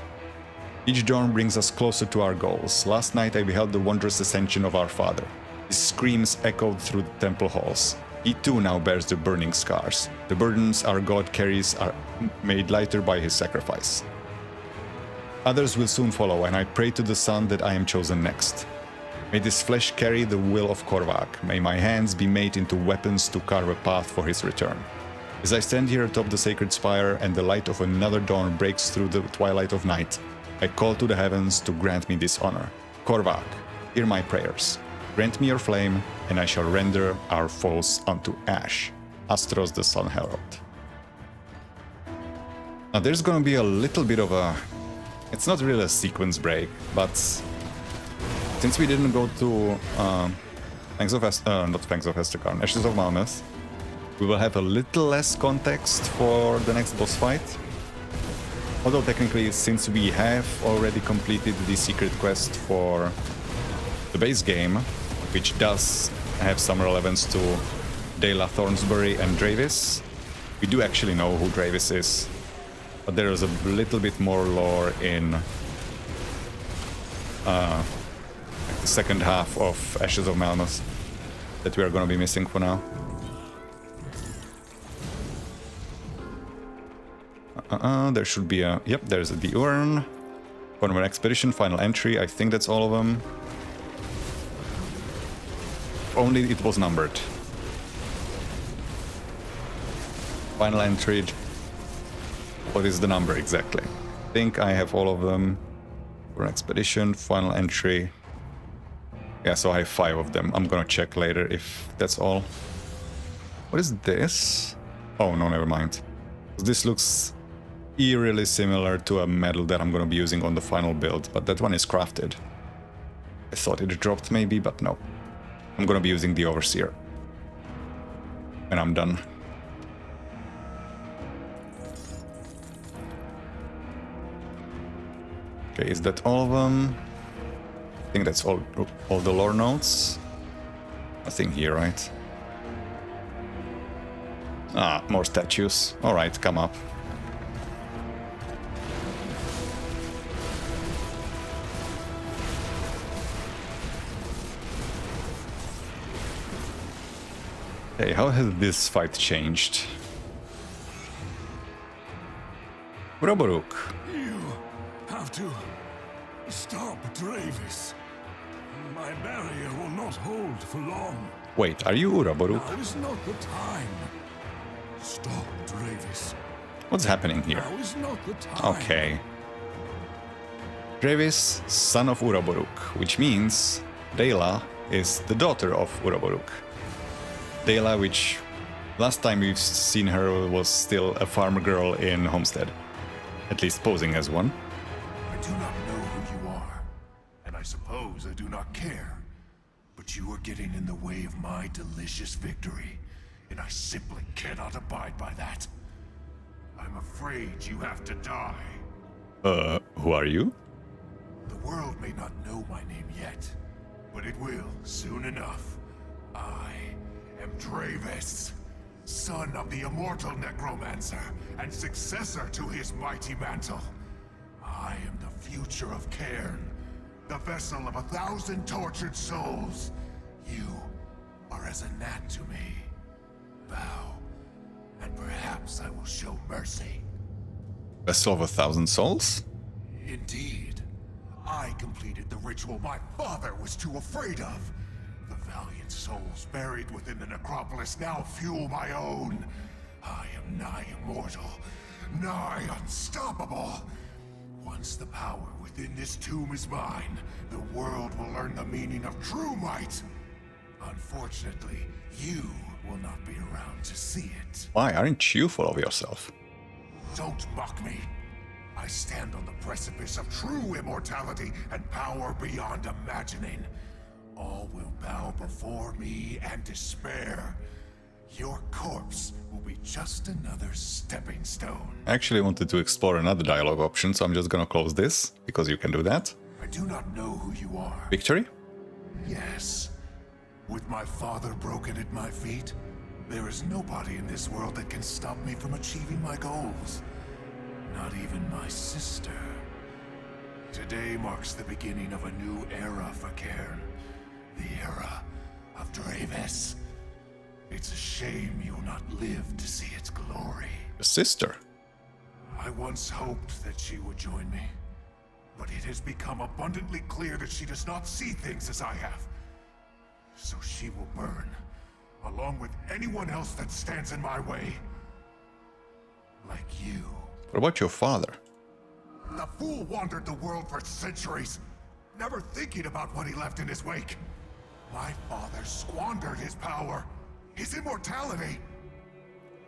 Speaker 1: Each dawn brings us closer to our goals. Last night I beheld the wondrous ascension of our father. His screams echoed through the temple halls. He too now bears the burning scars. The burdens our god carries are made lighter by his sacrifice. Others will soon follow, and I pray to the sun that I am chosen next. May this flesh carry the will of Korvac. May my hands be made into weapons to carve a path for his return. As I stand here atop the sacred spire and the light of another dawn breaks through the twilight of night, I call to the heavens to grant me this honor. Korvac, hear my prayers. Grant me your flame, and I shall render our foes unto ash. Astros the Sun Herald. Now there's gonna be a little bit of a... It's not really a sequence break, but... Since we didn't go to Ashes of Malmeth, we will have a little less context for the next boss fight. Although technically, since we have already completed the secret quest for the base game, which does have some relevance to Dela Thornsbury and Dravis, we do actually know who Dravis is. But there is a little bit more lore in the second half of Ashes of Malmeth that we are going to be missing for now. There should be a... Yep, there's the urn. Former expedition, final entry. I think that's all of them. If only it was numbered. Final entry. What is the number exactly? I think I have all of them. For expedition, final entry. Yeah, so I have 5 of them. I'm gonna check later if that's all. What is this? Oh, no, never mind. This looks eerily similar to a medal that I'm gonna be using on the final build, but that one is crafted. I thought it dropped maybe, but no. I'm gonna be using the Overseer. And I'm done. Okay, is that all of them? I think that's all the lore notes. Nothing here, right? Ah, more statues. Alright, come up. Hey, how has this fight changed? Uraboruk.
Speaker 5: You have to stop Dravis. My barrier will not hold for long.
Speaker 1: Wait, are you Uraboruk?
Speaker 5: Now is not the time. Stop Dravis.
Speaker 1: What's happening here?
Speaker 5: Now is not the time.
Speaker 1: Okay. Dravis, son of Uraboruk, which means Dayla is the daughter of Uraboruk. Dayla, which last time we've seen her was still a farm girl in Homestead. At least posing as one.
Speaker 7: I do not know who you are, and I suppose I do not care. But you are getting in the way of my delicious victory, and I simply cannot abide by that. I'm afraid you have to die.
Speaker 1: Who are you?
Speaker 7: The world may not know my name yet, but it will soon enough. I am Dravis, son of the immortal necromancer and successor to his mighty mantle. I am the future of Cairn, the vessel of 1,000 tortured souls. You are as a gnat to me. Bow, and perhaps I will show mercy.
Speaker 1: Vessel of 1,000 souls?
Speaker 7: Indeed. I completed the ritual my father was too afraid of. The valiant souls buried within the necropolis now fuel my own. I am nigh immortal, nigh unstoppable. Once the power within this tomb is mine, the world will learn the meaning of true might. Unfortunately, you will not be around to see it.
Speaker 1: Why aren't you full of yourself?
Speaker 7: Don't mock me. I stand on the precipice of true immortality and power beyond imagining. All will bow before me and despair. Your corpse will be just another stepping stone.
Speaker 1: I actually wanted to explore another dialogue option, so I'm just gonna close this, because you can do that.
Speaker 7: I do not know who you are.
Speaker 1: Victory?
Speaker 7: Yes. With my father broken at my feet, there is nobody in this world that can stop me from achieving my goals. Not even my sister. Today marks the beginning of a new era for Cairn. The era of Dravis. It's a shame you will not live to see its glory.
Speaker 1: Your sister?
Speaker 7: I once hoped that she would join me, but it has become abundantly clear that she does not see things as I have. So she will burn, along with anyone else that stands in my way. Like you.
Speaker 1: What about your father?
Speaker 7: The fool wandered the world for centuries, never thinking about what he left in his wake. My father squandered his power, his immortality.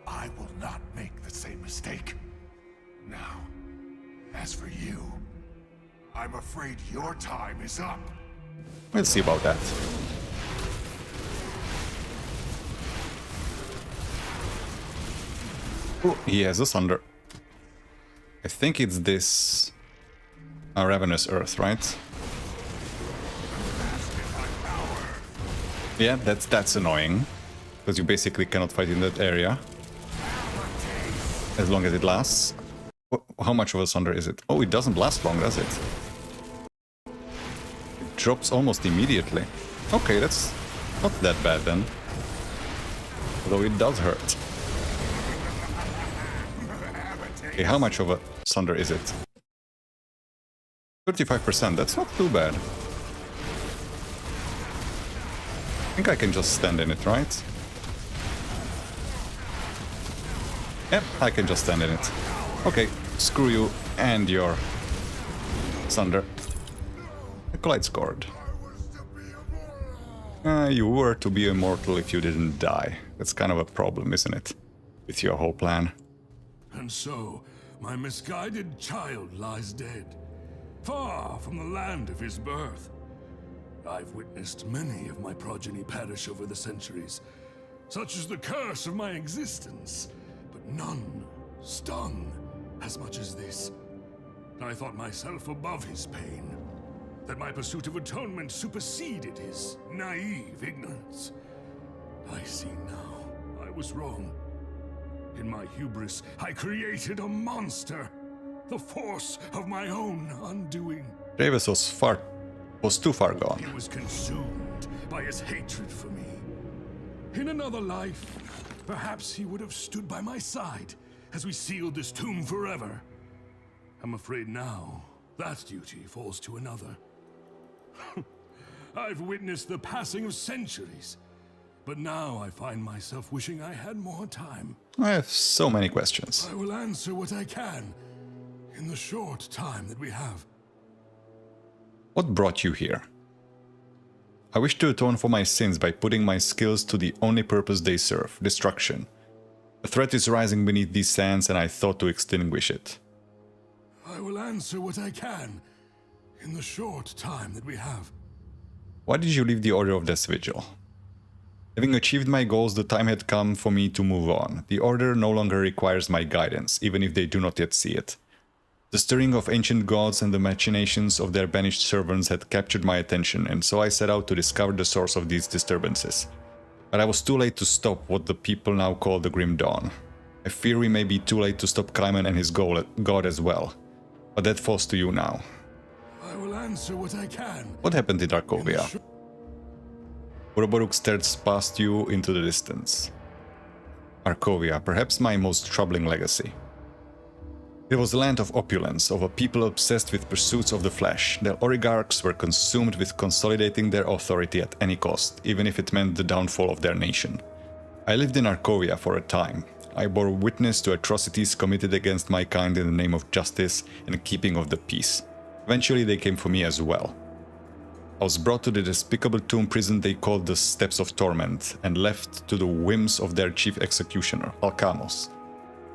Speaker 7: I will not make the same mistake. Now, as for you, I'm afraid your time is up.
Speaker 1: We'll see about that. Oh, he has a thunder. I think it's this Ravenous Earth, right? Yeah, that's annoying. Because you basically cannot fight in that area. As long as it lasts. How much of a thunder is it? Oh, it doesn't last long, does it? It drops almost immediately. Okay, that's not that bad then. Although it does hurt. Okay, how much of a thunder is it? 35%, that's not too bad. I think I can just stand in it, right? Yep, I can just stand in it. Okay, screw you and your thunder. A collide scored. You were to be immortal if you didn't die. That's kind of a problem, isn't it? With your whole plan.
Speaker 5: And so, my misguided child lies dead, far from the land of his birth. I've witnessed many of my progeny perish over the centuries, such as the curse of my existence, but none stung as much as this. I thought myself above his pain, that my pursuit of atonement superseded his naive ignorance. I see now, I was wrong. In my hubris, I created a monster, the force of my own undoing.
Speaker 1: Dravis was too far gone.
Speaker 5: He was consumed by his hatred for me. In another life, perhaps he would have stood by my side as we sealed this tomb forever. I'm afraid now, that duty falls to another. I've witnessed the passing of centuries, but now I find myself wishing I had more time.
Speaker 1: I have so many questions.
Speaker 5: I will answer what I can in the short time that we have.
Speaker 1: What brought you here? I wish to atone for my sins by putting my skills to the only purpose they serve, destruction. A threat is rising beneath these sands and I thought to extinguish it.
Speaker 5: I will answer what I can in the short time that we have.
Speaker 1: Why did you leave the Order of Death's Vigil? Having achieved my goals, the time had come for me to move on. The Order no longer requires my guidance, even if they do not yet see it. The stirring of ancient gods and the machinations of their banished servants had captured my attention, and so I set out to discover the source of these disturbances. But I was too late to stop what the people now call the Grim Dawn. I fear we may be too late to stop Kaiman and his god as well. But that falls to you now.
Speaker 5: I will answer what I can.
Speaker 1: What happened in Arkovia? Uroboruk stared past you into the distance. Arkovia, perhaps my most troubling legacy. It was a land of opulence, of a people obsessed with pursuits of the flesh. Their oligarchs were consumed with consolidating their authority at any cost, even if it meant the downfall of their nation. I lived in Arkovia for a time. I bore witness to atrocities committed against my kind in the name of justice and keeping of the peace. Eventually they came for me as well. I was brought to the despicable tomb prison they called the Steps of Torment, and left to the whims of their chief executioner, Alkamos.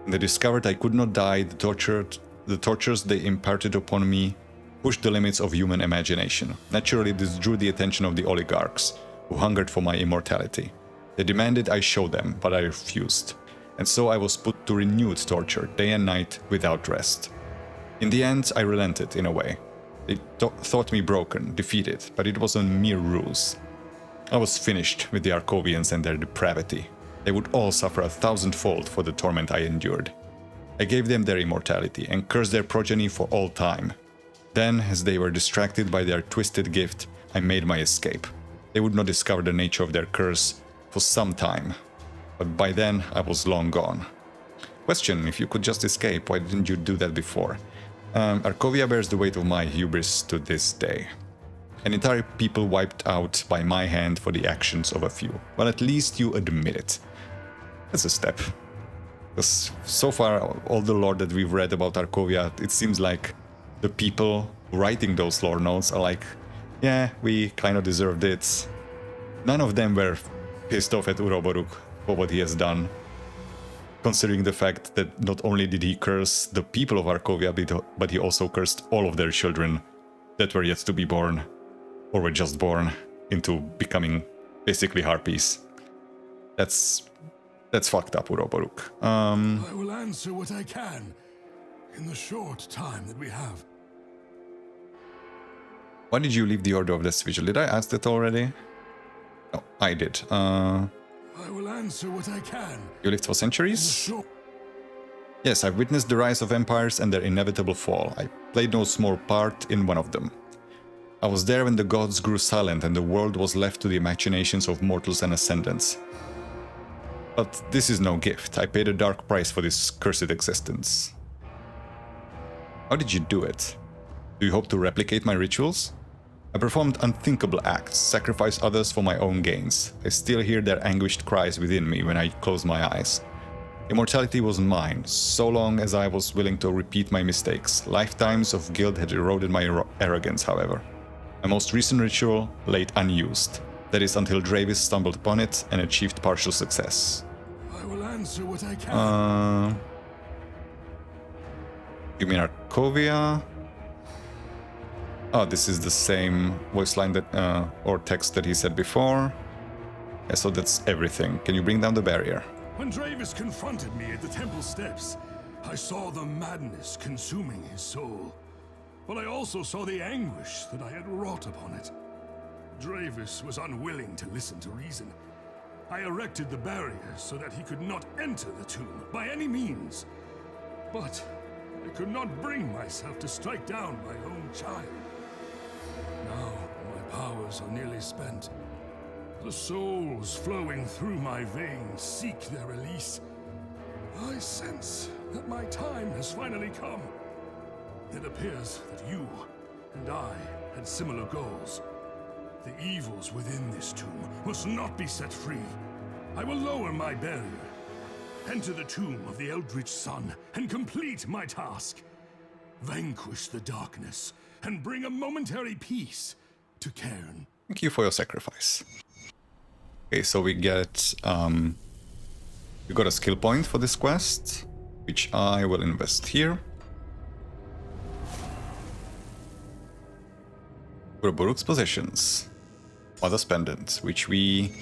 Speaker 1: When they discovered I could not die, the tortures they imparted upon me pushed the limits of human imagination. Naturally, this drew the attention of the oligarchs, who hungered for my immortality. They demanded I show them, but I refused. And so I was put to renewed torture, day and night, without rest. In the end, I relented, in a way. They thought me broken, defeated, but it was a mere ruse. I was finished with the Arkovians and their depravity. They would all suffer 1,000-fold for the torment I endured. I gave them their immortality and cursed their progeny for all time. Then, as they were distracted by their twisted gift, I made my escape. They would not discover the nature of their curse for some time. But by then, I was long gone. Question, if you could just escape, why didn't you do that before? Arkovia bears the weight of my hubris to this day. An entire people wiped out by my hand for the actions of a few. Well, at least you admit it. That's a step. Because so far, all the lore that we've read about Arkovia, it seems like the people writing those lore notes are like, yeah, we kind of deserved it. None of them were pissed off at Uroboruk for what he has done. Considering the fact that not only did he curse the people of Arkovia, but he also cursed all of their children that were yet to be born, or were just born, into becoming basically harpies. That's fucked up, Uroboruk.
Speaker 5: I will answer what I can in the short time that we have.
Speaker 1: Why did you leave the Order of Death's Vigil? Did I ask that already? No, I did.
Speaker 5: I will answer what I can.
Speaker 1: You lived for centuries? Yes, I've witnessed the rise of empires and their inevitable fall. I played no small part in one of them. I was there when the gods grew silent and the world was left to the imaginations of mortals and ascendants. But this is no gift. I paid a dark price for this cursed existence. How did you do it? Do you hope to replicate my rituals? I performed unthinkable acts, sacrificed others for my own gains. I still hear their anguished cries within me when I close my eyes. Immortality was mine, so long as I was willing to repeat my mistakes. Lifetimes of guilt had eroded my arrogance, however. My most recent ritual laid unused. That is until Dravis stumbled upon it and achieved partial success.
Speaker 5: I will answer what I can.
Speaker 1: You mean Arkovia? Oh, this is the same voice line that, or text that he said before. Yeah, so that's everything. Can you bring down the barrier?
Speaker 5: When Dravis confronted me at the temple steps, I saw the madness consuming his soul. But I also saw the anguish that I had wrought upon it. Dravis was unwilling to listen to reason. I erected the barrier so that he could not enter the tomb by any means. But I could not bring myself to strike down my own child. Now my powers are nearly spent. The souls flowing through my veins seek their release. I sense that my time has finally come. It appears that you and I had similar goals. The evils within this tomb must not be set free. I will lower my barrier, enter the tomb of the Eldritch Sun, and complete my task. Vanquish the darkness, and bring a momentary peace to Cairn.
Speaker 1: Thank you for your sacrifice. Okay, so we got a skill point for this quest, which I will invest here. Buruk's possessions. Mother's pendant, which we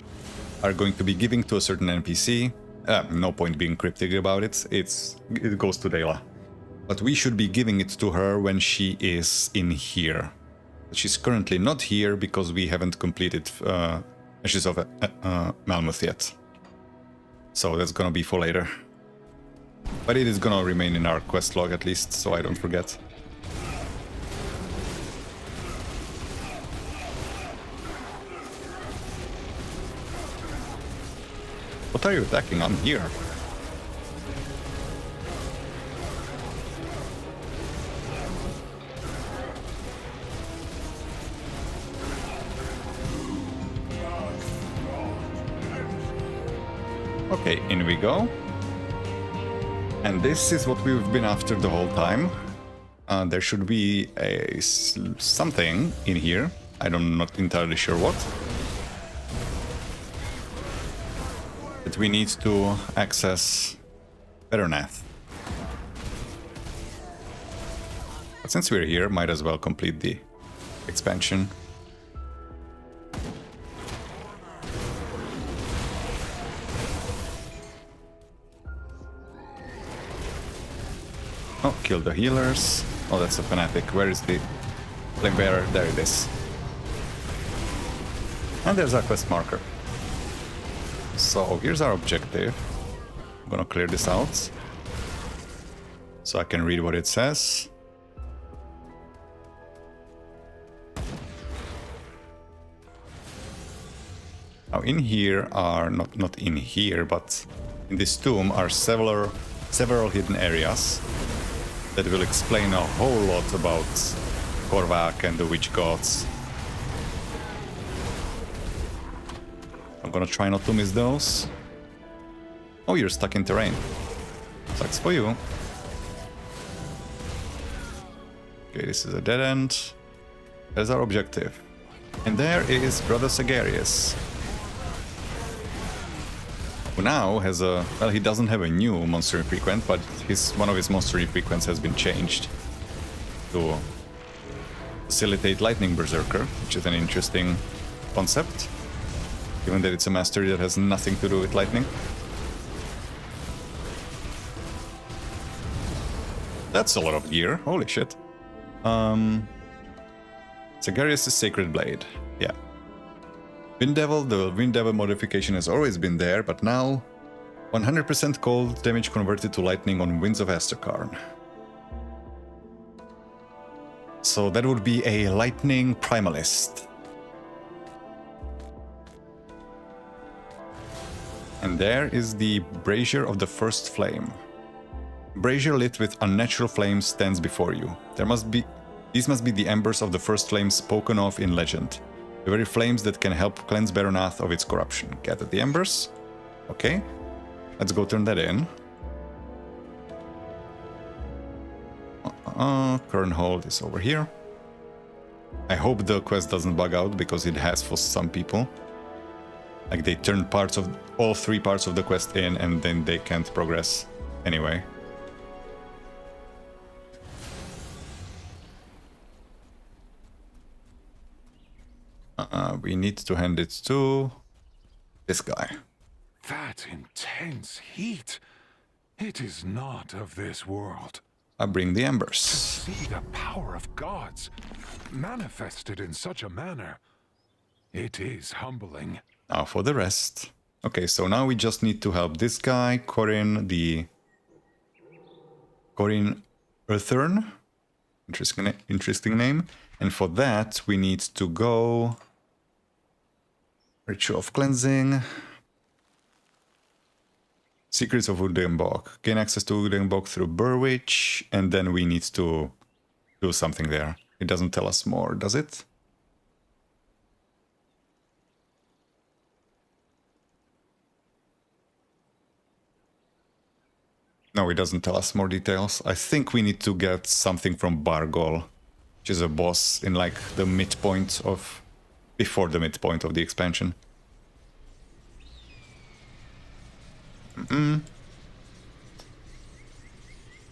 Speaker 1: are going to be giving to a certain NPC. No point being cryptic about it. It goes to Dela. But we should be giving it to her when she is in here. She's currently not here because we haven't completed Ashes of Malmuth yet. So that's gonna be for later. But it is gonna remain in our quest log at least, so I don't forget. What are you attacking on here? Okay, in we go. And this is what we've been after the whole time. There should be something in here. I'm not entirely sure what. But we need to access Beronath. But since we're here, might as well complete the expansion. Oh, kill the healers. Oh, that's a fanatic. Where is the flame bearer? There it is. And there's our quest marker. So here's our objective. I'm gonna clear this out so I can read what it says. Now in here are not in here, but in this tomb are several hidden areas that will explain a whole lot about Korvac and the witch gods. I'm gonna try not to miss those. Oh, you're stuck in terrain. Sucks for you. Okay, this is a dead end. There's our objective. And there is Brother Sagarius, who now has a... well, he doesn't have a new monster frequent, but one of his monster frequents has been changed to facilitate Lightning Berserker, which is an interesting concept, given that it's a mastery that has nothing to do with lightning. That's a lot of gear, holy shit. Sagarius' Sacred Blade, yeah. Wind Devil, the Wind Devil modification has always been there, but now 100% cold damage converted to lightning on Winds of Asterkarn. So that would be a Lightning Primalist. And there is the Brazier of the First Flame. Brazier lit with unnatural flames stands before you. These must be the embers of the first flame spoken of in legend. The very flames that can help cleanse Beronath of its corruption. Gather the embers. Okay. Let's go turn that in. Kernhold is over here. I hope the quest doesn't bug out, because it has for some people. Like, they turn all three parts of the quest in and then they can't progress anyway. We need to hand it to this guy.
Speaker 7: That intense heat. It is not of this world.
Speaker 1: I bring the embers.
Speaker 7: See the power of gods manifested in such a manner. It is humbling.
Speaker 1: Now for the rest. Okay, so now we just need to help this guy, Corin Earthern. Interesting name. And for that, we need to go Ritual of Cleansing. Secrets of Udenbog. Gain access to Udenbog through Burwitch, and then we need to do something there. It doesn't tell us more, does it? No, it doesn't tell us more details. I think we need to get something from Bargol, which is a boss in like the midpoint of... before the midpoint of the expansion.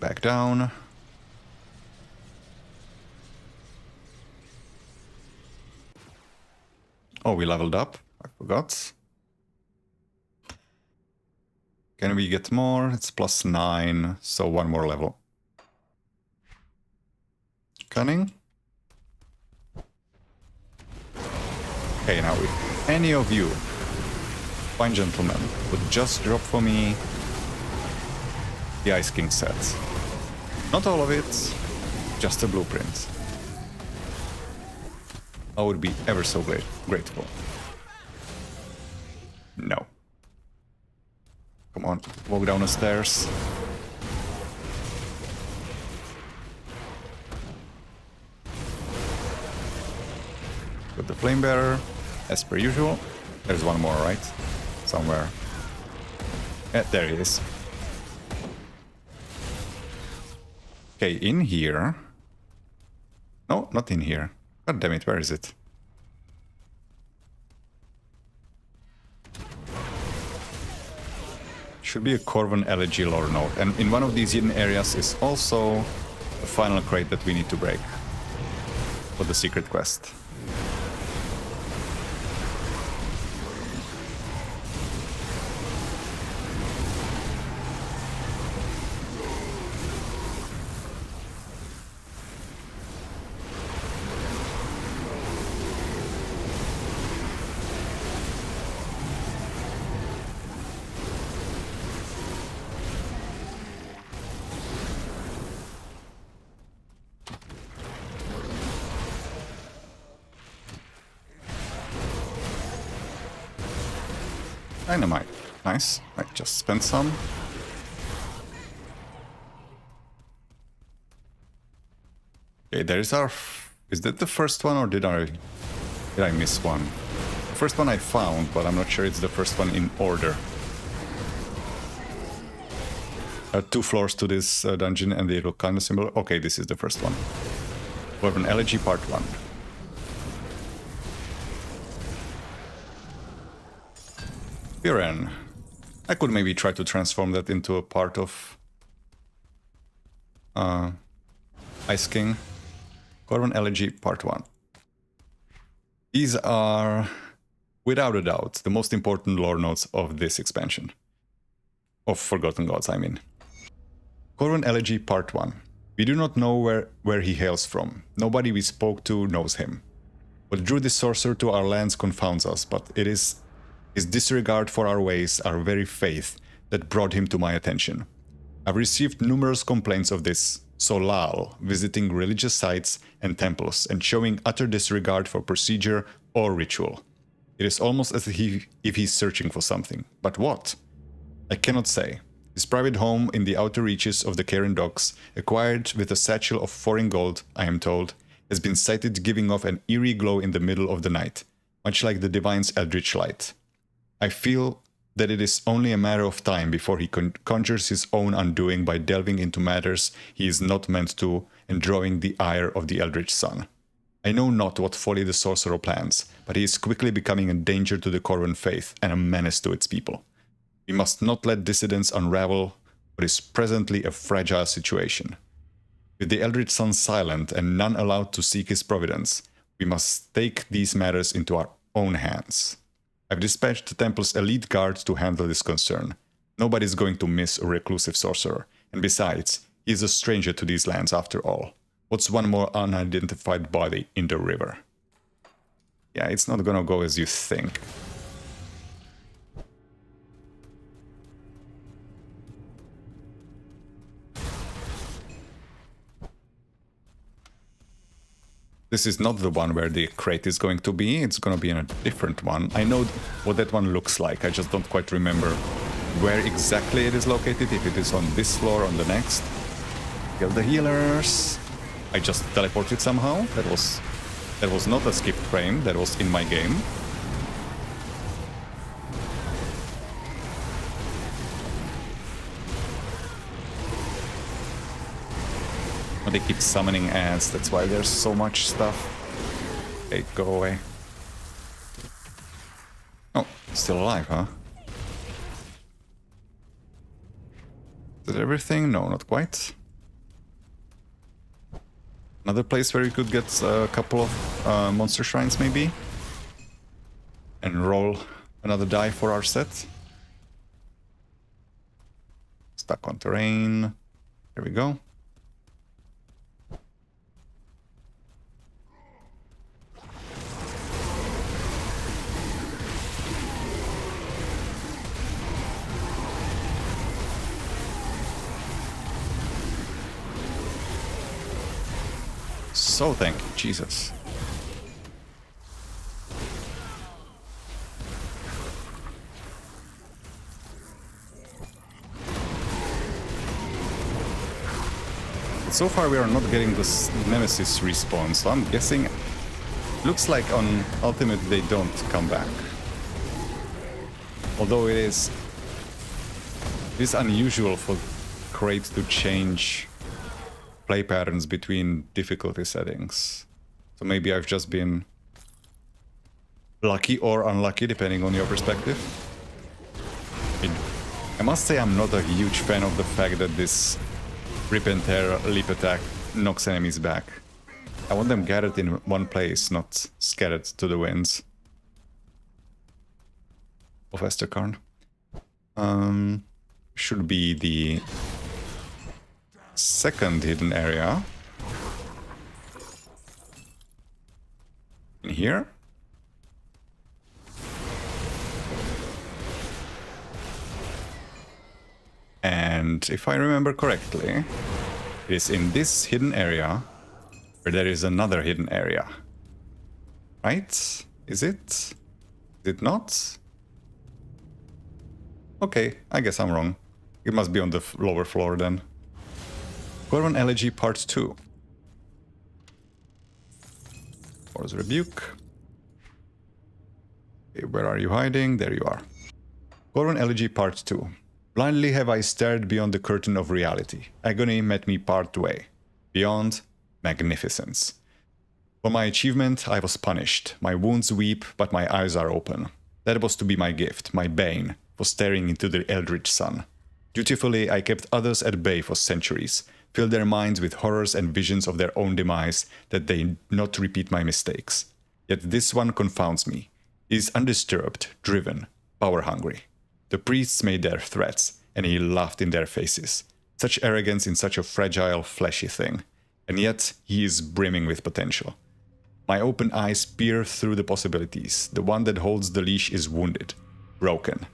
Speaker 1: Back down. Oh, we leveled up. I forgot. Can we get more? It's +9, so one more level. Cunning. Okay, now if any of you, fine gentlemen, would just drop for me the Ice King set. Not all of it, just a blueprint. I would be ever so grateful. No. Come on, walk down the stairs. With the flame bearer, as per usual. There's one more, right? Somewhere. There he is. Okay, in here. No, not in here. God damn it, where is it? Should be a Corvan Elegy lore node. And in one of these hidden areas is also a final crate that we need to break for the secret quest. Dynamite. Nice. I just spent some. Okay, there is our... Is that the first one, or did I miss one? The first one I found, but I'm not sure it's the first one in order. 2 floors to this dungeon and the Ilocana symbol. Okay, this is the first one. Urban Elegy Part 1. Viren. I could maybe try to transform that into a part of Ice King. Corvan Elegy Part 1. These are, without a doubt, the most important lore nodes of this expansion. Of Forgotten Gods, I mean. Corvan Elegy Part 1. We do not know where he hails from. Nobody we spoke to knows him. What drew this sorcerer to our lands confounds us, but it is his disregard for our ways, our very faith, that brought him to my attention. I've received numerous complaints of this Solal visiting religious sites and temples and showing utter disregard for procedure or ritual. It is almost as if he's searching for something. But what? I cannot say. His private home in the outer reaches of the Karen Docks, acquired with a satchel of foreign gold, I am told, has been sighted giving off an eerie glow in the middle of the night, much like the Divine's eldritch light. I feel that it is only a matter of time before he conjures his own undoing by delving into matters he is not meant to and drawing the ire of the Eldritch Sun. I know not what folly the sorcerer plans, but he is quickly becoming a danger to the Corvan faith and a menace to its people. We must not let dissidents unravel what is presently a fragile situation. With the Eldritch Sun silent and none allowed to seek his providence, we must take these matters into our own hands. I've dispatched the temple's elite guards to handle this concern. Nobody's going to miss a reclusive sorcerer, and besides, he is a stranger to these lands after all. What's one more unidentified body in the river? Yeah, it's not gonna go as you think. This is not the one where the crate is going to be. It's going to be in a different one. I know what that one looks like. I just don't quite remember where exactly it is located. If it is on this floor or on the next. Kill the healers. I just teleported somehow. That was not a skipped frame. That was in my game. They keep summoning ants, that's why there's so much stuff. Okay, go away. Oh, still alive, huh? Is that everything? No, not quite. Another place where you could get a couple of monster shrines, maybe? And roll another die for our set. Stuck on terrain. There we go. So thank you, Jesus. So far we are not getting this Nemesis respawn, so I'm guessing... Looks like on Ultimate they don't come back. Although it is unusual for Crate to change play patterns between difficulty settings. So maybe I've just been lucky or unlucky, depending on your perspective. I must say I'm not a huge fan of the fact that this Rip and Tear leap attack knocks enemies back. I want them gathered in one place, not scattered to the winds. Of Esterkarn. Should be the second hidden area. In here. And if I remember correctly, it is in this hidden area where there is another hidden area. Right? Is it? Is it not? Okay, I guess I'm wrong. It must be on the lower floor then. Gorgon Elegy Part 2. Force Rebuke. Okay, where are you hiding? There you are. Gorgon Elegy Part 2. Blindly have I stared beyond the curtain of reality. Agony met me part way. Beyond, magnificence. For my achievement, I was punished. My wounds weep, but my eyes are open. That was to be my gift, my bane, for staring into the eldritch sun. Dutifully, I kept others at bay for centuries, filled their minds with horrors and visions of their own demise, that they not repeat my mistakes. Yet this one confounds me. He is undisturbed, driven, power-hungry. The priests made their threats, and he laughed in their faces. Such arrogance in such a fragile, fleshy thing. And yet, he is brimming with potential. My open eyes peer through the possibilities. The one that holds the leash is wounded, broken.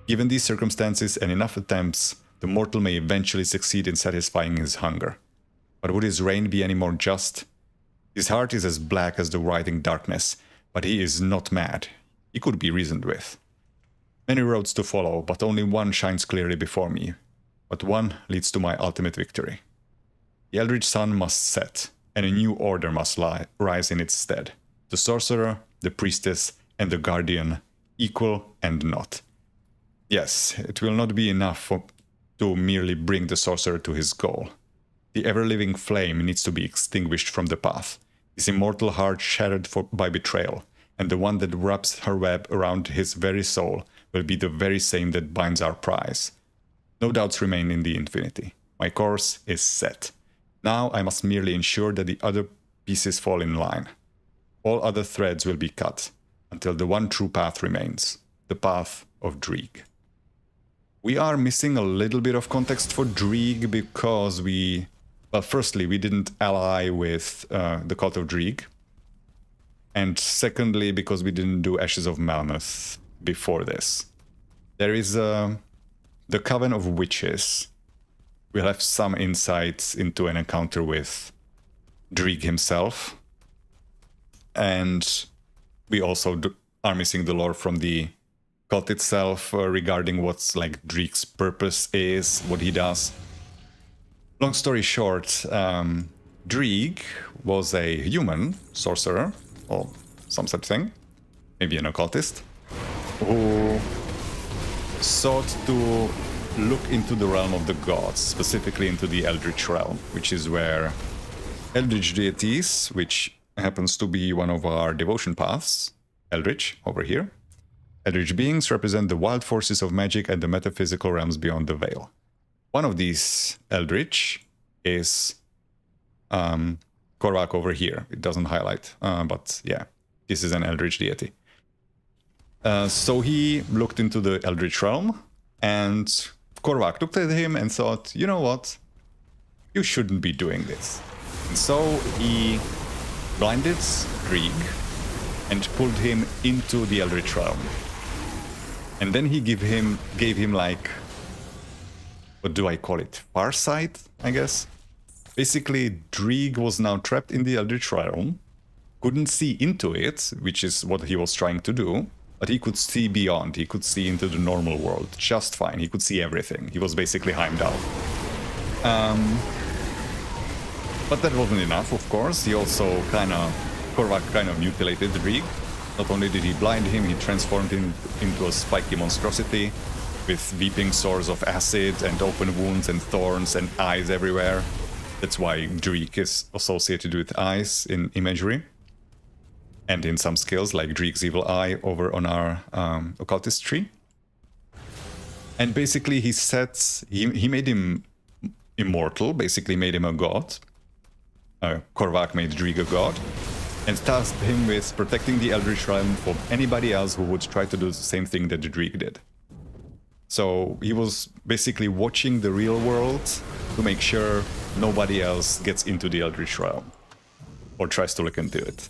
Speaker 1: Given these circumstances and enough attempts, the mortal may eventually succeed in satisfying his hunger. But would his reign be any more just? His heart is as black as the writhing darkness, but he is not mad. He could be reasoned with. Many roads to follow, but only one shines clearly before me. But one leads to my ultimate victory. The eldritch sun must set, and a new order must rise in its stead. The sorcerer, the priestess, and the guardian, equal and not. Yes, it will not be enough to merely bring the sorcerer to his goal. The ever-living flame needs to be extinguished from the path, his immortal heart shattered by betrayal, and the one that wraps her web around his very soul will be the very same that binds our prize. No doubts remain in the infinity. My course is set. Now I must merely ensure that the other pieces fall in line. All other threads will be cut, until the one true path remains, the path of Dreeg. We are missing a little bit of context for Dreeg because firstly, we didn't ally with the Cult of Dreeg. And secondly, because we didn't do Ashes of Malmuth before this. There is the Coven of Witches. We'll have some insights into an encounter with Dreeg himself. And we also are missing the lore from the cult itself regarding what's like Dreek's purpose is, what he does. Long story short, Dreek was a human sorcerer, or some such thing, maybe an occultist, who sought to look into the realm of the gods, specifically into the Eldritch realm, which is where Eldritch deities, which happens to be one of our devotion paths, Eldritch, over here. Eldritch beings represent the wild forces of magic and the metaphysical realms beyond the veil. One of these Eldritch is Korvac over here. It doesn't highlight, but yeah, this is an Eldritch deity. So he looked into the Eldritch realm, and Korvac looked at him and thought, you know what, you shouldn't be doing this. And so he blinded Dreek and pulled him into the Eldritch realm. And then he gave him like, what do I call it? Farsight, I guess. Basically, Dreek was now trapped in the Eldritch realm, couldn't see into it, which is what he was trying to do, but he could see beyond. He could see into the normal world just fine. He could see everything. He was basically Heimdall. But that wasn't enough, of course. He also Korvac kind of mutilated Dreek. Not only did he blind him, he transformed him into a spiky monstrosity with weeping sores of acid and open wounds and thorns and eyes everywhere. That's why Dreek is associated with eyes in imagery. And in some skills, like Dreek's Evil Eye over on our occultist tree. And basically he made him immortal, basically made him a god. Korvac made Dreek a god, and tasked him with protecting the Eldritch realm from anybody else who would try to do the same thing that Dreek did. So he was basically watching the real world to make sure nobody else gets into the Eldritch realm, or tries to look into it.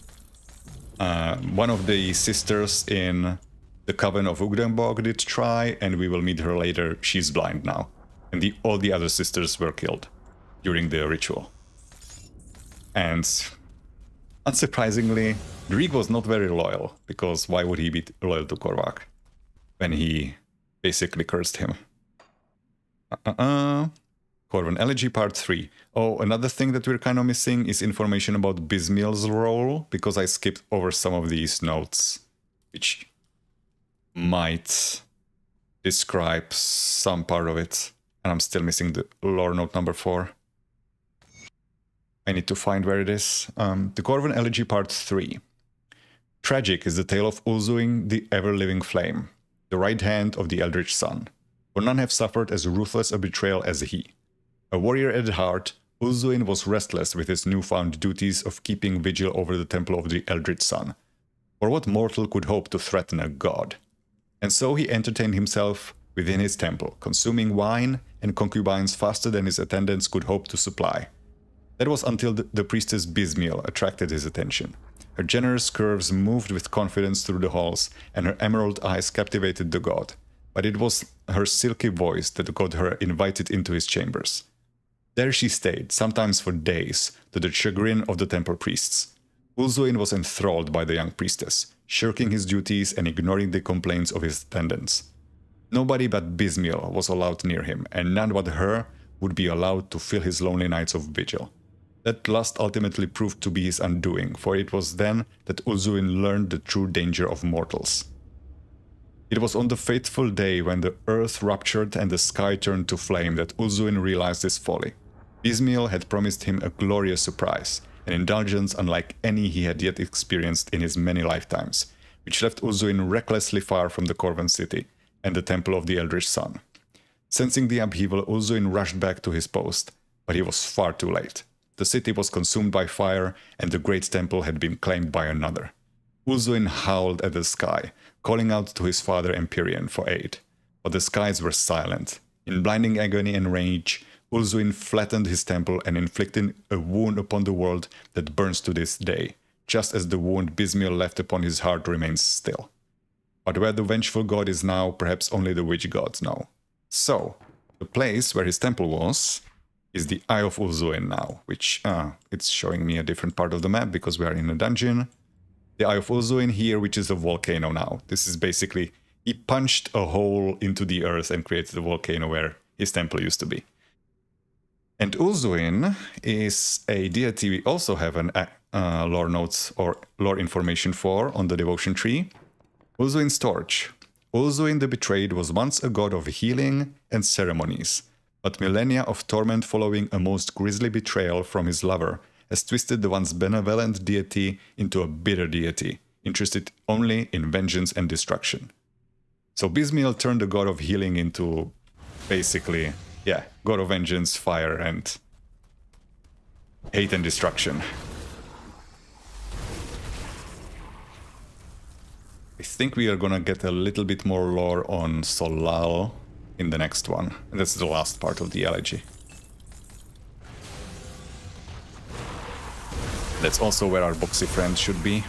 Speaker 1: One of the sisters in the Coven of Ugdenborg did try, and we will meet her later. She's blind now. And all the other sisters were killed during the ritual. And unsurprisingly, Dreek was not very loyal, because why would he be loyal to Korvac when he basically cursed him? Corvin Elegy Part 3. Oh, another thing that we're kind of missing is information about Bismill's role, because I skipped over some of these notes, which might describe some part of it, and I'm still missing the lore note number 4. I need to find where it is. The Corvin Elegy Part 3. Tragic is the tale of Ulzuin, the ever-living flame, the right hand of the Eldritch Sun, for none have suffered as ruthless a betrayal as he. A warrior at heart, Ulzuin was restless with his newfound duties of keeping vigil over the temple of the Eldritch Sun. For what mortal could hope to threaten a god? And so he entertained himself within his temple, consuming wine and concubines faster than his attendants could hope to supply. That was until the priestess Bismill attracted his attention. Her generous curves moved with confidence through the halls, and her emerald eyes captivated the god. But it was her silky voice that got her invited into his chambers. There she stayed, sometimes for days, to the chagrin of the temple priests. Ulzuin was enthralled by the young priestess, shirking his duties and ignoring the complaints of his attendants. Nobody but Bismill was allowed near him, and none but her would be allowed to fill his lonely nights of vigil. That lust ultimately proved to be his undoing, for it was then that Ulzuin learned the true danger of mortals. It was on the fateful day when the earth ruptured and the sky turned to flame that Ulzuin realized his folly. Bismill had promised him a glorious surprise, an indulgence unlike any he had yet experienced in his many lifetimes, which left Ulzuin recklessly far from the Corvin city and the temple of the Eldritch Sun. Sensing the upheaval, Ulzuin rushed back to his post, but he was far too late. The city was consumed by fire, and the great temple had been claimed by another. Ulzuin howled at the sky, calling out to his father Empyrean for aid. But the skies were silent. In blinding agony and rage, Ulzuin flattened his temple and inflicted a wound upon the world that burns to this day, just as the wound Bismill left upon his heart remains still. But where the vengeful god is now, perhaps only the witch gods know. So, the place where his temple was is the Eye of Ulzuin now, which it's showing me a different part of the map because we are in a dungeon. the Eye of Uzuin here, which is a volcano now. This is basically, he punched a hole into the earth and created a volcano where his temple used to be. And Uzuin is a deity we also have an lore notes or lore information for on the devotion tree. Uzuin's torch. Uzuin the Betrayed was once a god of healing and ceremonies, but millennia of torment following a most grisly betrayal from his lover has twisted the once benevolent deity into a bitter deity, interested only in vengeance and destruction. So Bismiel turned the god of healing into basically, yeah, god of vengeance, fire, and hate and destruction. I think we are gonna get a little bit more lore on Solal in the next one. And that's the last part of the elegy. That's also where our boxy friend should be.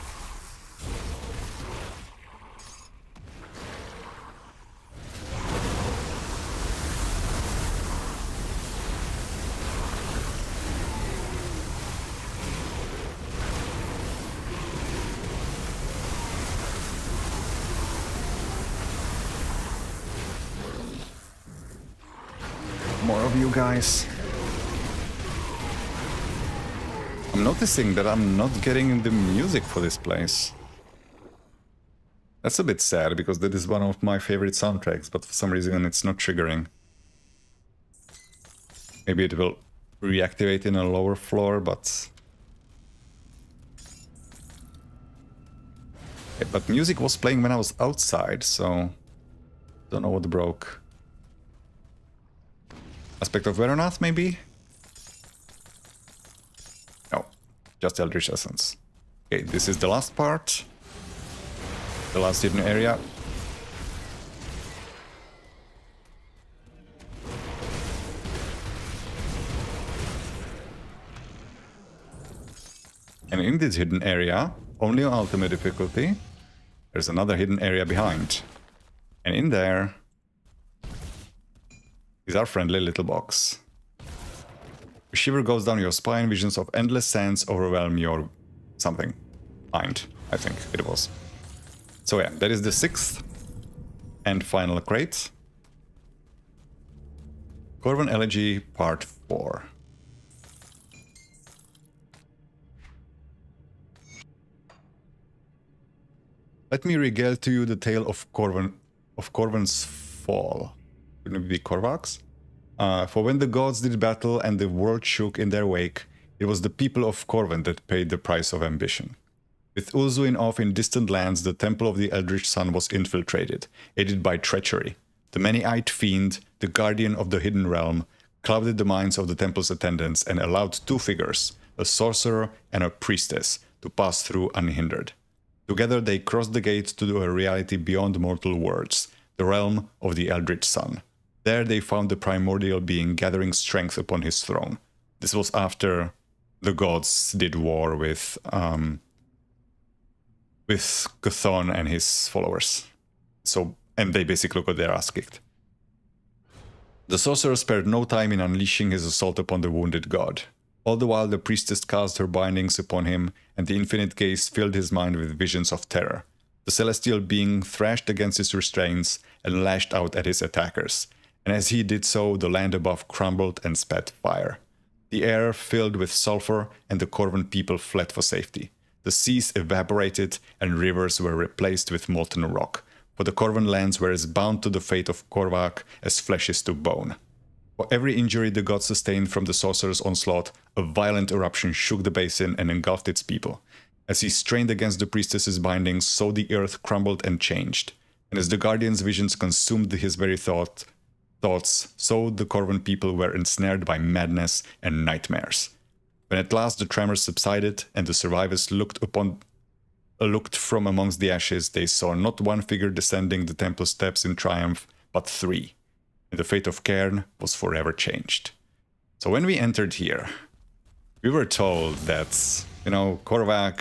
Speaker 1: More of you guys. I'm noticing that I'm not getting the music for this place. That's a bit sad, because that is one of my favorite soundtracks, but for some reason it's not triggering. Maybe it will reactivate in a lower floor, but... But music was playing when I was outside, so... Don't know what broke. Aspect of Veronath, maybe? No, just Eldritch Essence. Okay, this is the last part. The last hidden area. And in this hidden area, only on ultimate difficulty, there's another hidden area behind. And in there is our friendly little box. A shiver goes down your spine, visions of endless sands overwhelm your something mind, I think it was. So yeah, that is the 6th and final crate. Corvan Elegy Part 4. Let me regale to you the tale of Corvan's fall. Wouldn't it be Korvax? For when the gods did battle and the world shook in their wake, it was the people of Corvan that paid the price of ambition. With Uzuin off in distant lands, the temple of the Eldritch Sun was infiltrated, aided by treachery. The many-eyed fiend, the guardian of the hidden realm, clouded the minds of the temple's attendants and allowed two figures, a sorcerer and a priestess, to pass through unhindered. Together they crossed the gate to a reality beyond mortal worlds, the realm of the Eldritch Sun. There they found the primordial being gathering strength upon his throne. This was after the gods did war with Chthon and his followers. And they basically got their ass kicked. The sorcerer spared no time in unleashing his assault upon the wounded god. All the while the priestess cast her bindings upon him, and the infinite gaze filled his mind with visions of terror. The celestial being thrashed against his restraints and lashed out at his attackers. And as he did so, the land above crumbled and spat fire. The air filled with sulfur, and the Corvan people fled for safety. The seas evaporated, and rivers were replaced with molten rock, for the Corvan lands were as bound to the fate of Korvac as flesh is to bone. For every injury the god sustained from the sorcerer's onslaught, a violent eruption shook the basin and engulfed its people. As he strained against the priestess's bindings, so the earth crumbled and changed. And as the guardian's visions consumed his very thoughts, so the Corvan people were ensnared by madness and nightmares. When at last the tremors subsided and the survivors looked from amongst the ashes, they saw not one figure descending the temple steps in triumph, but 3. And the fate of Cairn was forever changed. So when we entered here, we were told that, Korvac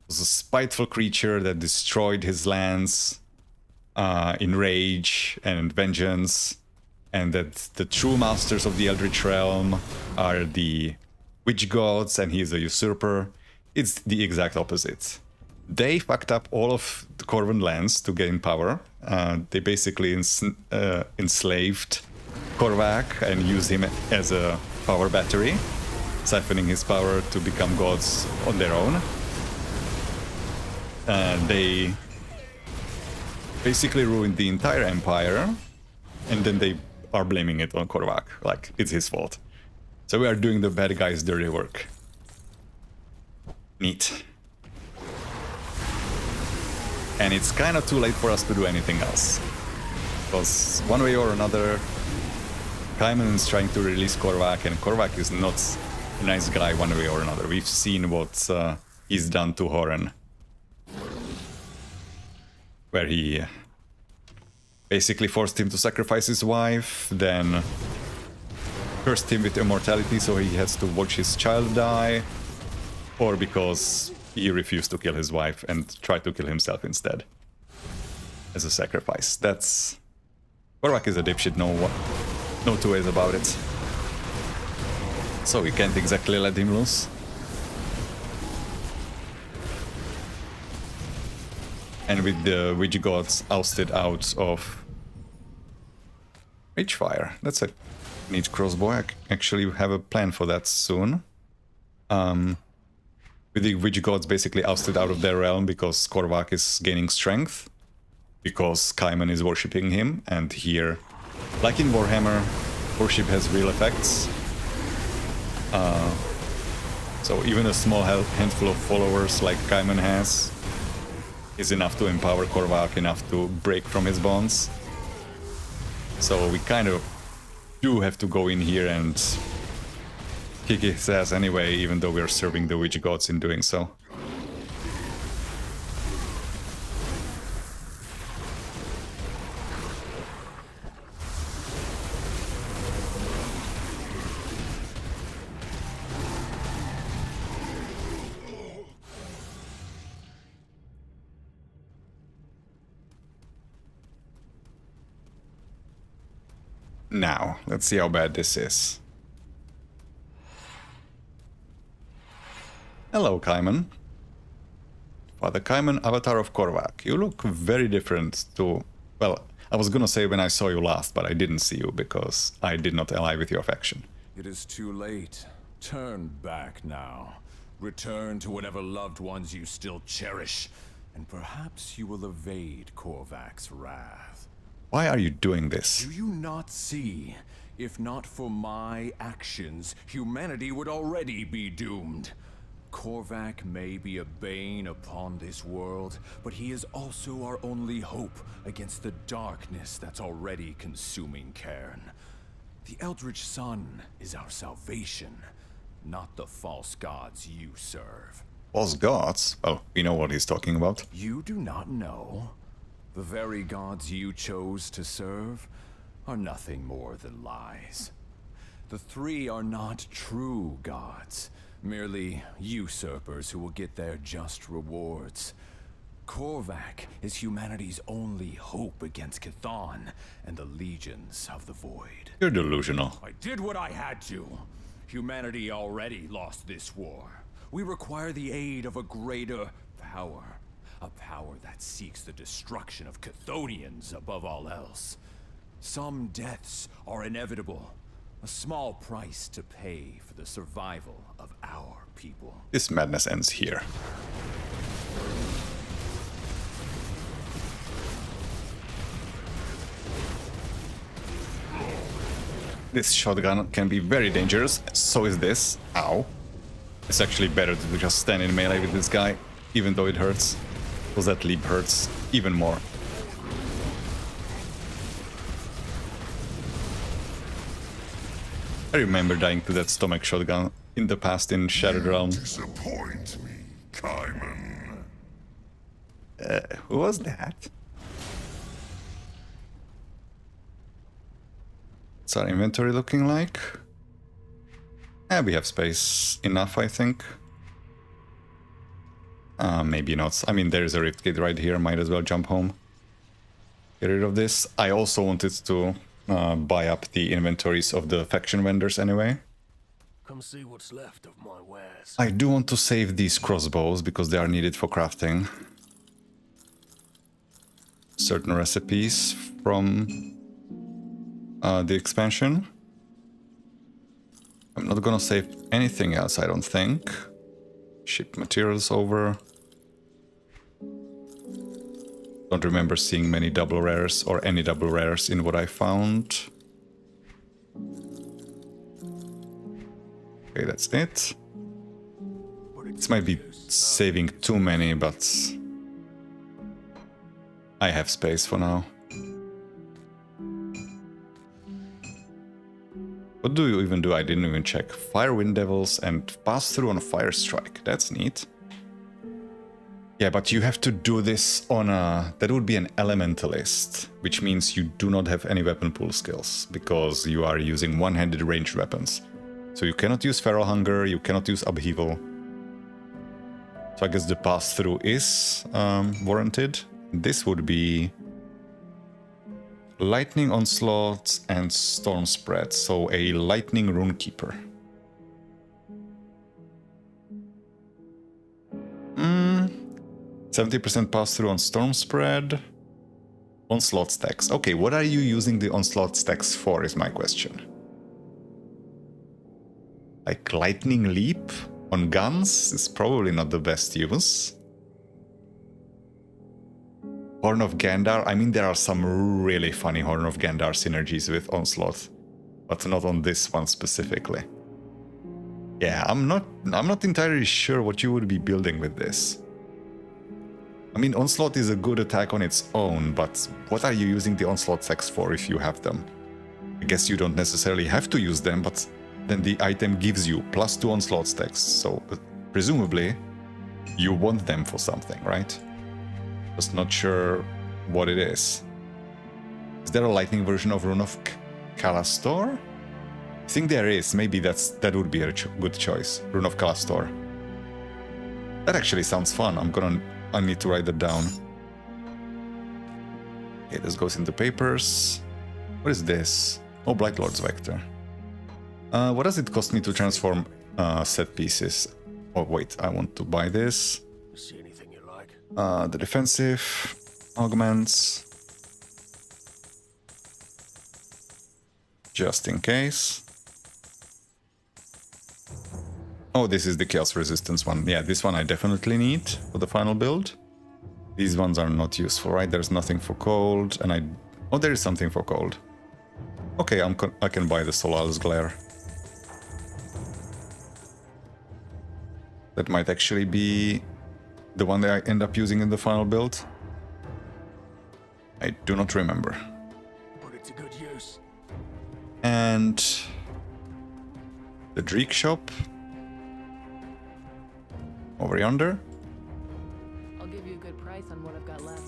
Speaker 1: was a spiteful creature that destroyed his lands in rage and vengeance, and that the true masters of the Eldritch realm are the witch gods and he is a usurper. It's the exact opposite. They fucked up all of the Corvan lands to gain power. They basically enslaved Korvac and used him as a power battery, siphoning his power to become gods on their own. They basically ruined the entire empire, and then they are blaming it on Korvac, like it's his fault. So we are doing the bad guys' dirty work. Neat. And it's kind of too late for us to do anything else. Because one way or another, Kaiman is trying to release Korvac, and Korvac is not a nice guy one way or another. We've seen what he's done to Horan. Where he basically forced him to sacrifice his wife, then cursed him with immortality so he has to watch his child die, or because he refused to kill his wife and tried to kill himself instead as a sacrifice. That's... Korvac is a dipshit, no two ways about it. So we can't exactly let him loose. And with the witch gods ousted out of Witchfire, that's a neat crossbow. I actually have a plan for that soon. With the witch gods basically ousted out of their realm because Korvac is gaining strength, because Kaiman is worshipping him, and here, like in Warhammer, worship has real effects. So even a small handful of followers like Kaiman has is enough to empower Korvac, enough to break from his bonds. So we kind of do have to go in here and kick his ass anyway, even though we are serving the witch gods in doing so. Now, let's see how bad this is. Hello, Kaiman. Father Kaiman, Avatar of Korvac. You look very different to... Well, I was gonna say when I saw you last, but I didn't see you because I did not ally with your faction.
Speaker 8: It is too late. Turn back now. Return to whatever loved ones you still cherish, and perhaps you will evade Korvac's wrath.
Speaker 1: Why are you doing this?
Speaker 8: Do you not see? If not for my actions, humanity would already be doomed. Korvac may be a bane upon this world, but he is also our only hope against the darkness that's already consuming Cairn. The Eldritch Sun is our salvation, not the false gods you serve.
Speaker 1: False gods? Well, we know what he's talking about.
Speaker 8: You do not know? The very gods you chose to serve are nothing more than lies. The three are not true gods, merely usurpers who will get their just rewards. Korvac is humanity's only hope against Chthon and the legions of the Void.
Speaker 1: You're delusional.
Speaker 8: I did what I had to. Humanity already lost this war. We require the aid of a greater power. A power that seeks the destruction of Chthonians above all else. Some deaths are inevitable. A small price to pay for the survival of our people.
Speaker 1: This madness ends here. This shotgun can be very dangerous, so is this. Ow. It's actually better to just stand in melee with this guy, even though it hurts. Because that leap hurts even more. I remember dying to that stomach shotgun in the past in Shattered Realm.
Speaker 7: Disappoint me, Kaiman.
Speaker 1: Who was that? What's our inventory looking like? We have space enough, I think. Maybe not. I mean, there's a rift gate right here. Might as well jump home. Get rid of this. I also wanted to buy up the inventories of the faction vendors anyway.
Speaker 5: Come see what's left of my wares.
Speaker 1: I do want to save these crossbows because they are needed for crafting certain recipes from the expansion. I'm not gonna save anything else, I don't think. Ship materials over. Don't remember seeing many double rares or any double rares in what I found. Okay, that's it. This might be saving too many, but I have space for now. What do you even do? I didn't even check. Fire Wind Devils and pass through on a Fire Strike. That's neat. Yeah, but you have to do this on a... That would be an Elementalist, which means you do not have any weapon pool skills, because you are using one-handed ranged weapons. So you cannot use Feral Hunger, you cannot use Upheaval. So I guess the pass-through is warranted. This would be Lightning Onslaught and Storm Spread, so a Lightning Runekeeper. 70% pass-through on Storm Spread. Onslaught stacks. Okay, what are you using the Onslaught stacks for is my question. Like Lightning Leap on guns is probably not the best use. Horn of Gandar, I mean there are some really funny Horn of Gandar synergies with Onslaught, but not on this one specifically. Yeah, I'm not entirely sure what you would be building with this. I mean, Onslaught is a good attack on its own, but what are you using the Onslaught stacks for if you have them? I guess you don't necessarily have to use them, but then the item gives you +2 Onslaught stacks, so presumably you want them for something, right? Just not sure what it is. Is there a lightning version of Rune of Calastor? I think there is. Maybe that would be a good choice. Rune of Calastor. That actually sounds fun. I need to write that down. Okay, this goes into papers. What is this? Oh, Blight Lord's Vector. What does it cost me to transform set pieces? Oh wait, I want to buy this.
Speaker 5: See anything you like?
Speaker 1: The defensive augments. Just in case. Oh, this is the Chaos Resistance one. Yeah, this one I definitely need for the final build. These ones are not useful, right? There's nothing for cold, and oh, there is something for cold. Okay, I can buy the Solal's Glare. That might actually be the one that I end up using in the final build. I do not remember.
Speaker 5: Put it to good use.
Speaker 1: And the Dreek shop over yonder.
Speaker 4: I'll give you a good price on what I've got left.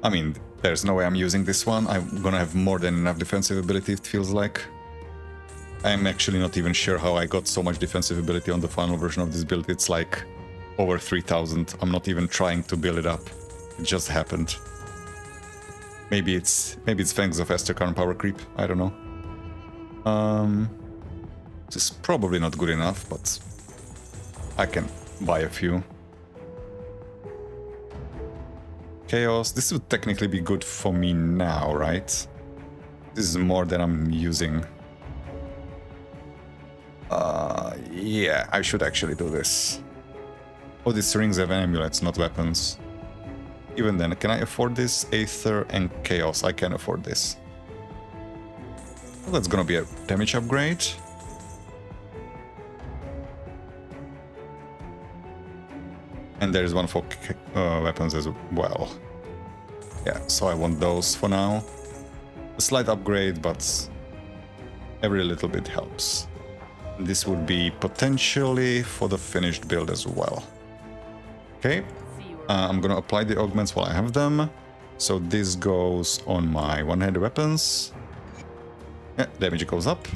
Speaker 1: I mean, there's no way I'm using this one. I'm gonna have more than enough defensive ability, it feels like. I'm actually not even sure how I got so much defensive ability on the final version of this build. It's like over 3000. I'm not even trying to build it up. It just happened. Maybe it's Fangs of Esterkarn power creep. I don't know. This is probably not good enough, but I can buy a few. Chaos. This would technically be good for me now, right? This is more than I'm using. Yeah, I should actually do this. Oh, these rings have amulets, not weapons. Even then, can I afford this? Aether and Chaos. I can afford this. Well, that's gonna be a damage upgrade. And there's one for weapons as well. Yeah, so I want those for now. A slight upgrade, but every little bit helps. This would be potentially for the finished build as well. Okay, I'm gonna apply the augments while I have them. So this goes on my one-handed weapons. Yeah, damage goes up.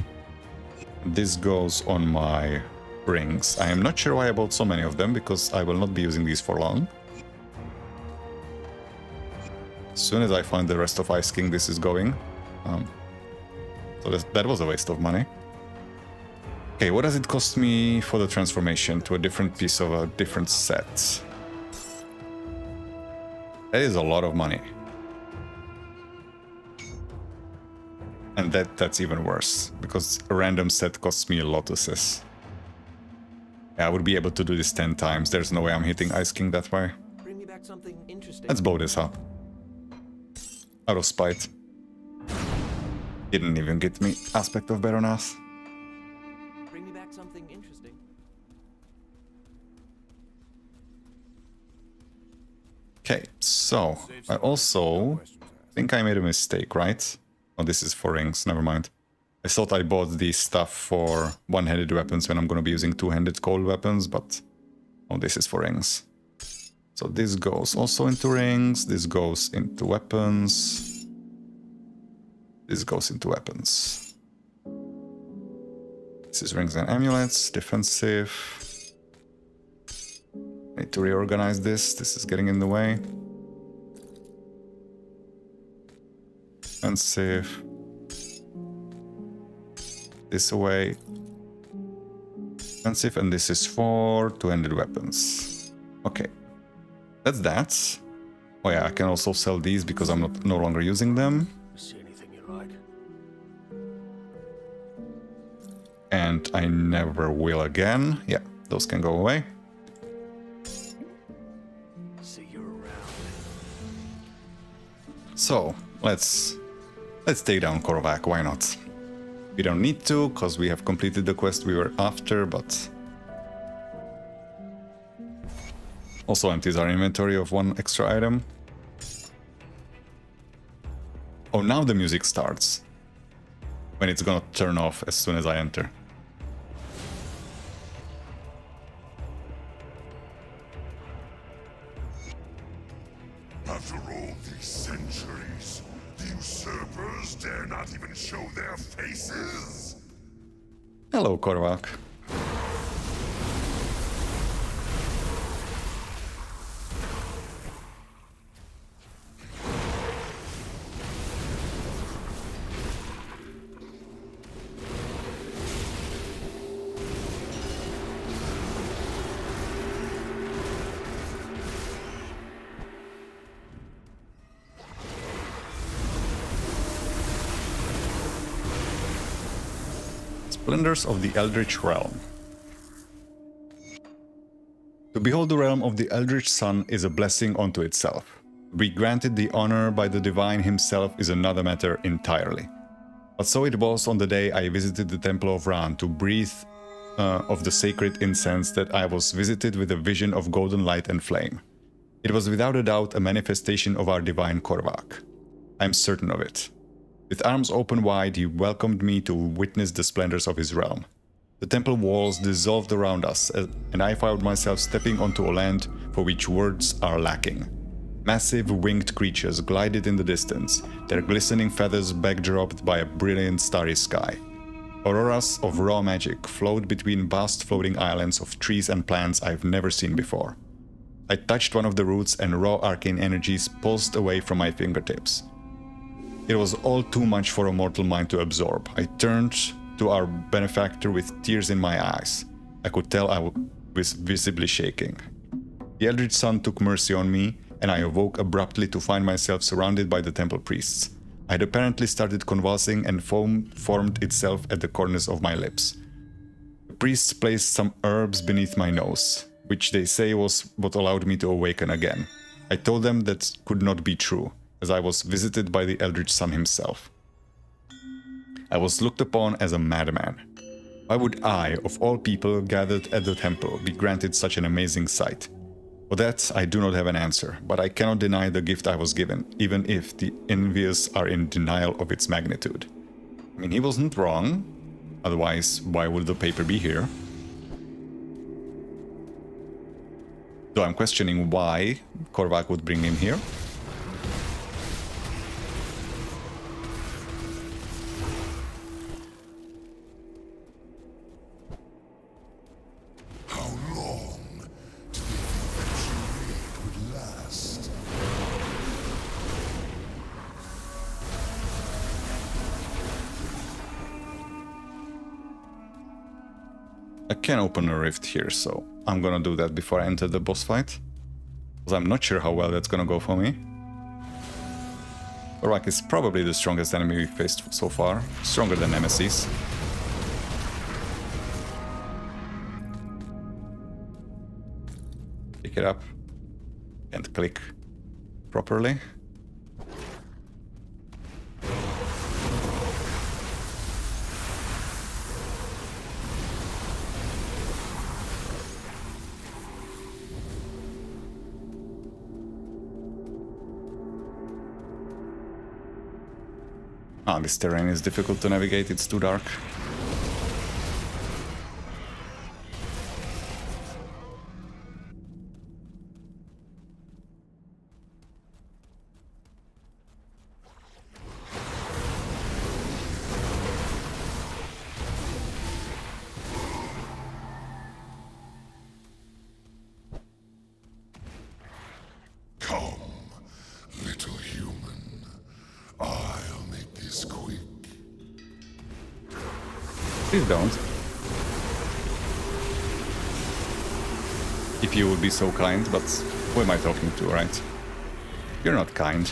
Speaker 1: This goes on my rings. I am not sure why I bought so many of them, because I will not be using these for long. As soon as I find the rest of Ice King, this is going. So that was a waste of money. Okay, what does it cost me for the transformation to a different piece of a different set? That is a lot of money. And that's even worse, because a random set costs me lotuses. Yeah, I would be able to do this 10 times. There's no way I'm hitting Ice King that way.
Speaker 6: Bring me back something interesting.
Speaker 1: Let's blow this up. Out of spite. Didn't even get me aspect of Baroness.
Speaker 6: Bring me back something interesting.
Speaker 1: Okay, so I also think I made a mistake, right? Oh, this is for rings, never mind. I thought I bought the stuff for one-handed weapons when I'm gonna be using two-handed cold weapons, but oh, this is for rings. So this goes also into rings, this goes into weapons. This goes into weapons. This is rings and amulets, defensive. Need to reorganize this, this is getting in the way. Defensive. This away. Defensive, and this is for two-handed weapons. Okay. That's that. Oh yeah, I can also sell these because I'm no longer using them.
Speaker 8: See anything you like?
Speaker 1: And I never will again. Yeah, those can go away.
Speaker 8: See you around.
Speaker 1: So, let's take down Korvac, why not? We don't need to, because we have completed the quest we were after, but... Also empties our inventory of one extra item. Oh, now the music starts. When it's gonna turn off as soon as I enter.
Speaker 7: After all these centuries, the usurpers dare not even show their faces?
Speaker 1: Hello, Korvac. Splendors of the Eldritch Realm. To behold the realm of the Eldritch Sun is a blessing unto itself. To be granted the honor by the Divine himself is another matter entirely. But so it was on the day I visited the Temple of Ran to breathe of the sacred incense that I was visited with a vision of golden light and flame. It was without a doubt a manifestation of our divine Korvac. I am certain of it. With arms open wide, he welcomed me to witness the splendors of his realm. The temple walls dissolved around us, and I found myself stepping onto a land for which words are lacking. Massive winged creatures glided in the distance, their glistening feathers backdropped by a brilliant starry sky. Auroras of raw magic flowed between vast floating islands of trees and plants I've never seen before. I touched one of the roots and raw arcane energies pulsed away from my fingertips. It was all too much for a mortal mind to absorb. I turned to our benefactor with tears in my eyes. I could tell I was visibly shaking. The Eldritch Sun took mercy on me, and I awoke abruptly to find myself surrounded by the temple priests. I had apparently started convulsing, and foam formed itself at the corners of my lips. The priests placed some herbs beneath my nose, which they say was what allowed me to awaken again. I told them that could not be true, as I was visited by the Eldritch Sun himself. I was looked upon as a madman. Why would I, of all people gathered at the temple, be granted such an amazing sight? For that, I do not have an answer, but I cannot deny the gift I was given, even if the envious are in denial of its magnitude. I mean, he wasn't wrong. Otherwise, why would the paper be here? So I'm questioning why Korvac would bring him here.
Speaker 7: How long do you think that charade would last?
Speaker 1: can open a rift here, so I'm gonna do that before I enter the boss fight. Because I'm not sure how well that's gonna go for me. Korvac is probably the strongest enemy we've faced so far. Stronger than Nemesis. Pick it up. Can't click properly. Ah, this terrain is difficult to navigate, it's too dark.
Speaker 7: Come, little human. I'll make this quick.
Speaker 1: Please don't. If you would be so kind, but who am I talking to, right? You're not kind.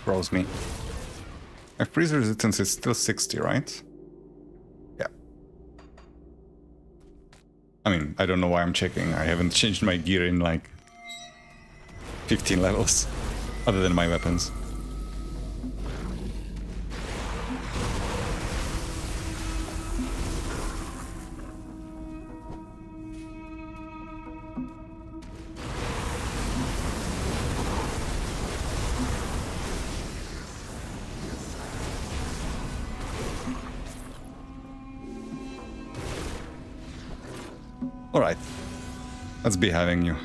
Speaker 1: Froze me. My freeze resistance is still 60, right? Yeah. I mean, I don't know why I'm checking. I haven't changed my gear in like 15 levels, other than my weapons. Alright, let's be having you.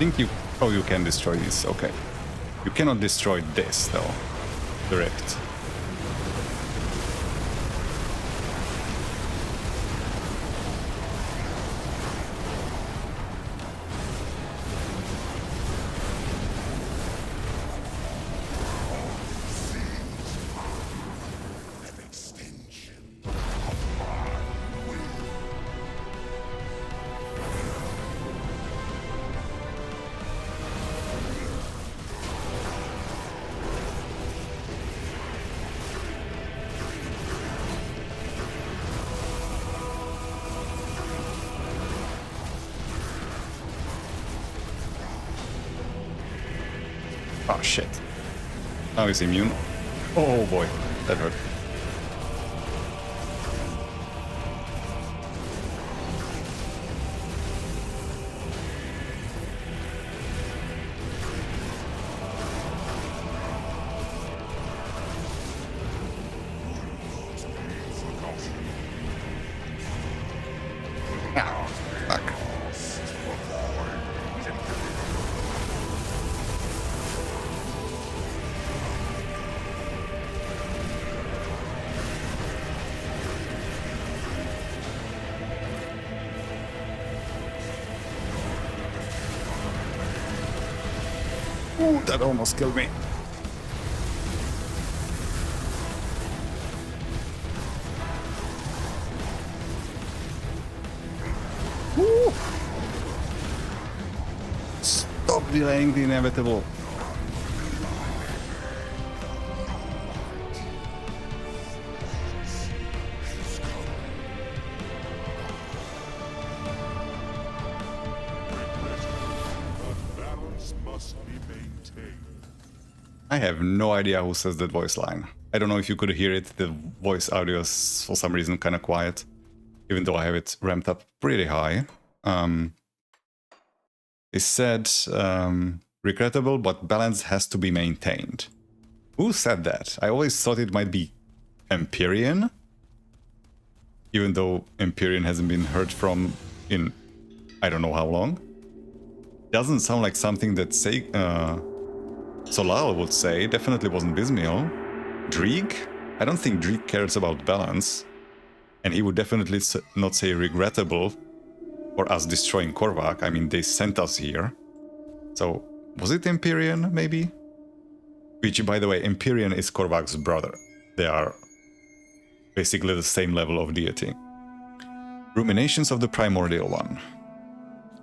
Speaker 1: Think you... Oh, you can destroy this, okay. You cannot destroy this, though. Direct. Oh shit. Now he's immune. Oh boy, that hurt. Ooh, that almost killed me. Ooh. Stop delaying the inevitable. I have no idea who says that voice line. I don't know if you could hear it. The voice audio is for some reason kind of quiet, even though I have it ramped up pretty high. It said, regrettable, but balance has to be maintained. Who said that? I always thought it might be Empyrean, even though Empyrean hasn't been heard from in I don't know how long. Doesn't sound like something that Solal would say. Definitely wasn't Bismiel. Dreeg? I don't think Dreeg cares about balance. And he would definitely not say regrettable for us destroying Korvac. I mean, they sent us here. So, was it Empyrean, maybe? Which, by the way, Empyrean is Korvac's brother. They are basically the same level of deity. Ruminations of the Primordial One.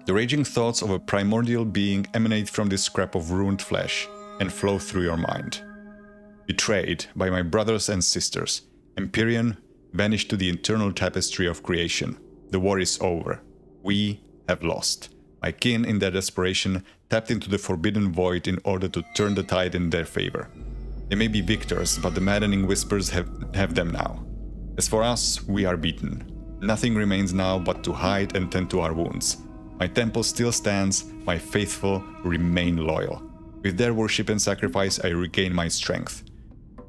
Speaker 1: The raging thoughts of a primordial being emanate from this scrap of ruined flesh and flow through your mind. Betrayed by my brothers and sisters, Empyrean vanished to the eternal tapestry of creation. The war is over. We have lost. My kin, in their desperation, tapped into the forbidden void in order to turn the tide in their favor. They may be victors, but the maddening whispers have them now. As for us, we are beaten. Nothing remains now but to hide and tend to our wounds. My temple still stands, my faithful remain loyal. With their worship and sacrifice, I regain my strength.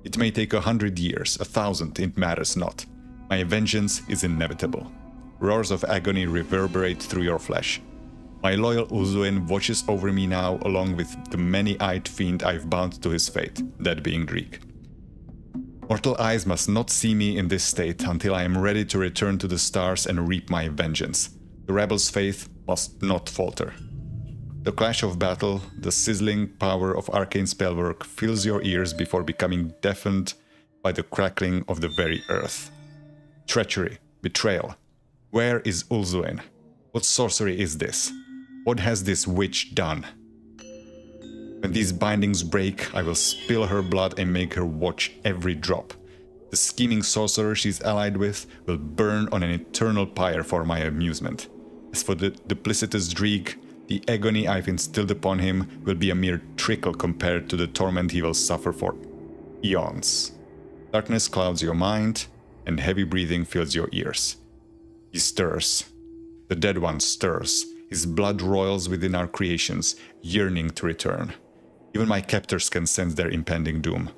Speaker 1: It may take 100 years, 1,000, it matters not. My vengeance is inevitable. Roars of agony reverberate through your flesh. My loyal Uzuin watches over me now, along with the many-eyed fiend I've bound to his fate, that being Dreeg. Mortal eyes must not see me in this state until I am ready to return to the stars and reap my vengeance. The rebels' faith must not falter. The clash of battle, the sizzling power of arcane spellwork fills your ears before becoming deafened by the crackling of the very earth. Treachery, betrayal. Where is Ulzuin? What sorcery is this? What has this witch done? When these bindings break, I will spill her blood and make her watch every drop. The scheming sorcerer she's allied with will burn on an eternal pyre for my amusement. As for the duplicitous Dreeg, the agony I've instilled upon him will be a mere trickle compared to the torment he will suffer for eons. Darkness clouds your mind, and heavy breathing fills your ears. He stirs. The dead one stirs. His blood roils within our creations, yearning to return. Even my captors can sense their impending doom.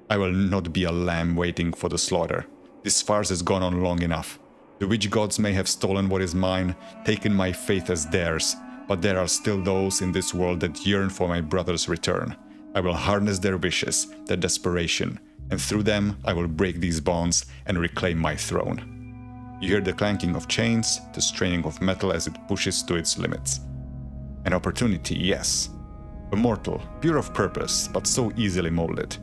Speaker 1: I will not be a lamb waiting for the slaughter. This farce has gone on long enough. The witch gods may have stolen what is mine, taken my faith as theirs, but there are still those in this world that yearn for my brother's return. I will harness their wishes, their desperation, and through them I will break these bonds and reclaim my throne. You hear the clanking of chains, the straining of metal as it pushes to its limits. An opportunity, yes. Immortal, pure of purpose, but so easily molded.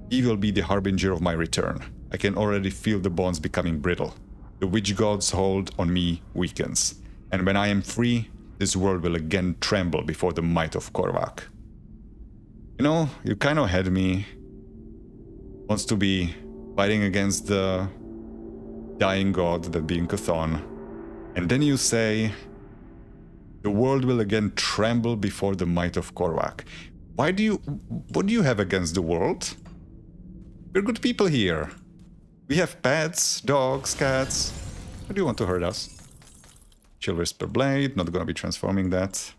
Speaker 1: He will be the harbinger of my return. I can already feel the bonds becoming brittle. The witch god's hold on me weakens, and when I am free, this world will again tremble before the might of Korvac. You know, you kind of had me. Wants to be fighting against the dying god, that being Chthon, and then you say, the world will again tremble before the might of Korvac. What do you have against the world? We're good people here. We have pets, dogs, cats. What do you want to hurt us? Chill Whisper Blade, not gonna be transforming that.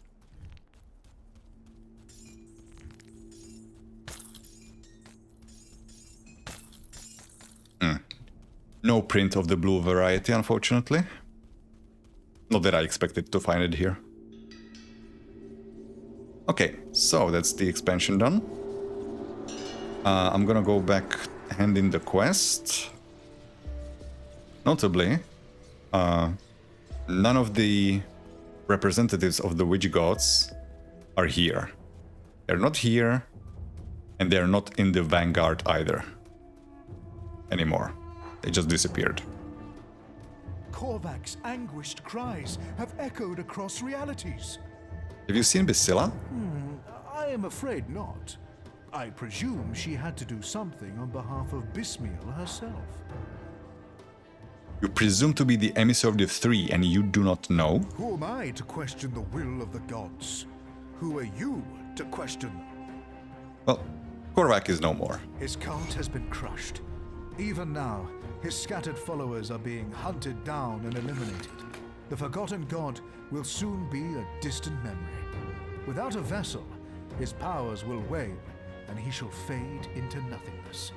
Speaker 1: No print of the blue variety, unfortunately. Not that I expected to find it here. Okay, so that's the expansion done. I'm gonna go back, hand in the quest. Notably, none of the representatives of the witch gods are here. They're not here, and they're not in the Vanguard either anymore. They just disappeared.
Speaker 9: Korvac's anguished cries have echoed across realities.
Speaker 1: Have you seen Basila?
Speaker 9: I am afraid not. I presume she had to do something on behalf of Bismiel herself.
Speaker 1: You presume to be the emissary of the Three, and you do not know?
Speaker 9: Who am I to question the will of the gods? Who are you to question them?
Speaker 1: Well, Korvac is no more.
Speaker 9: His cult has been crushed. Even now, his scattered followers are being hunted down and eliminated. The forgotten god will soon be a distant memory. Without a vessel, his powers will wane, and he shall fade into nothingness.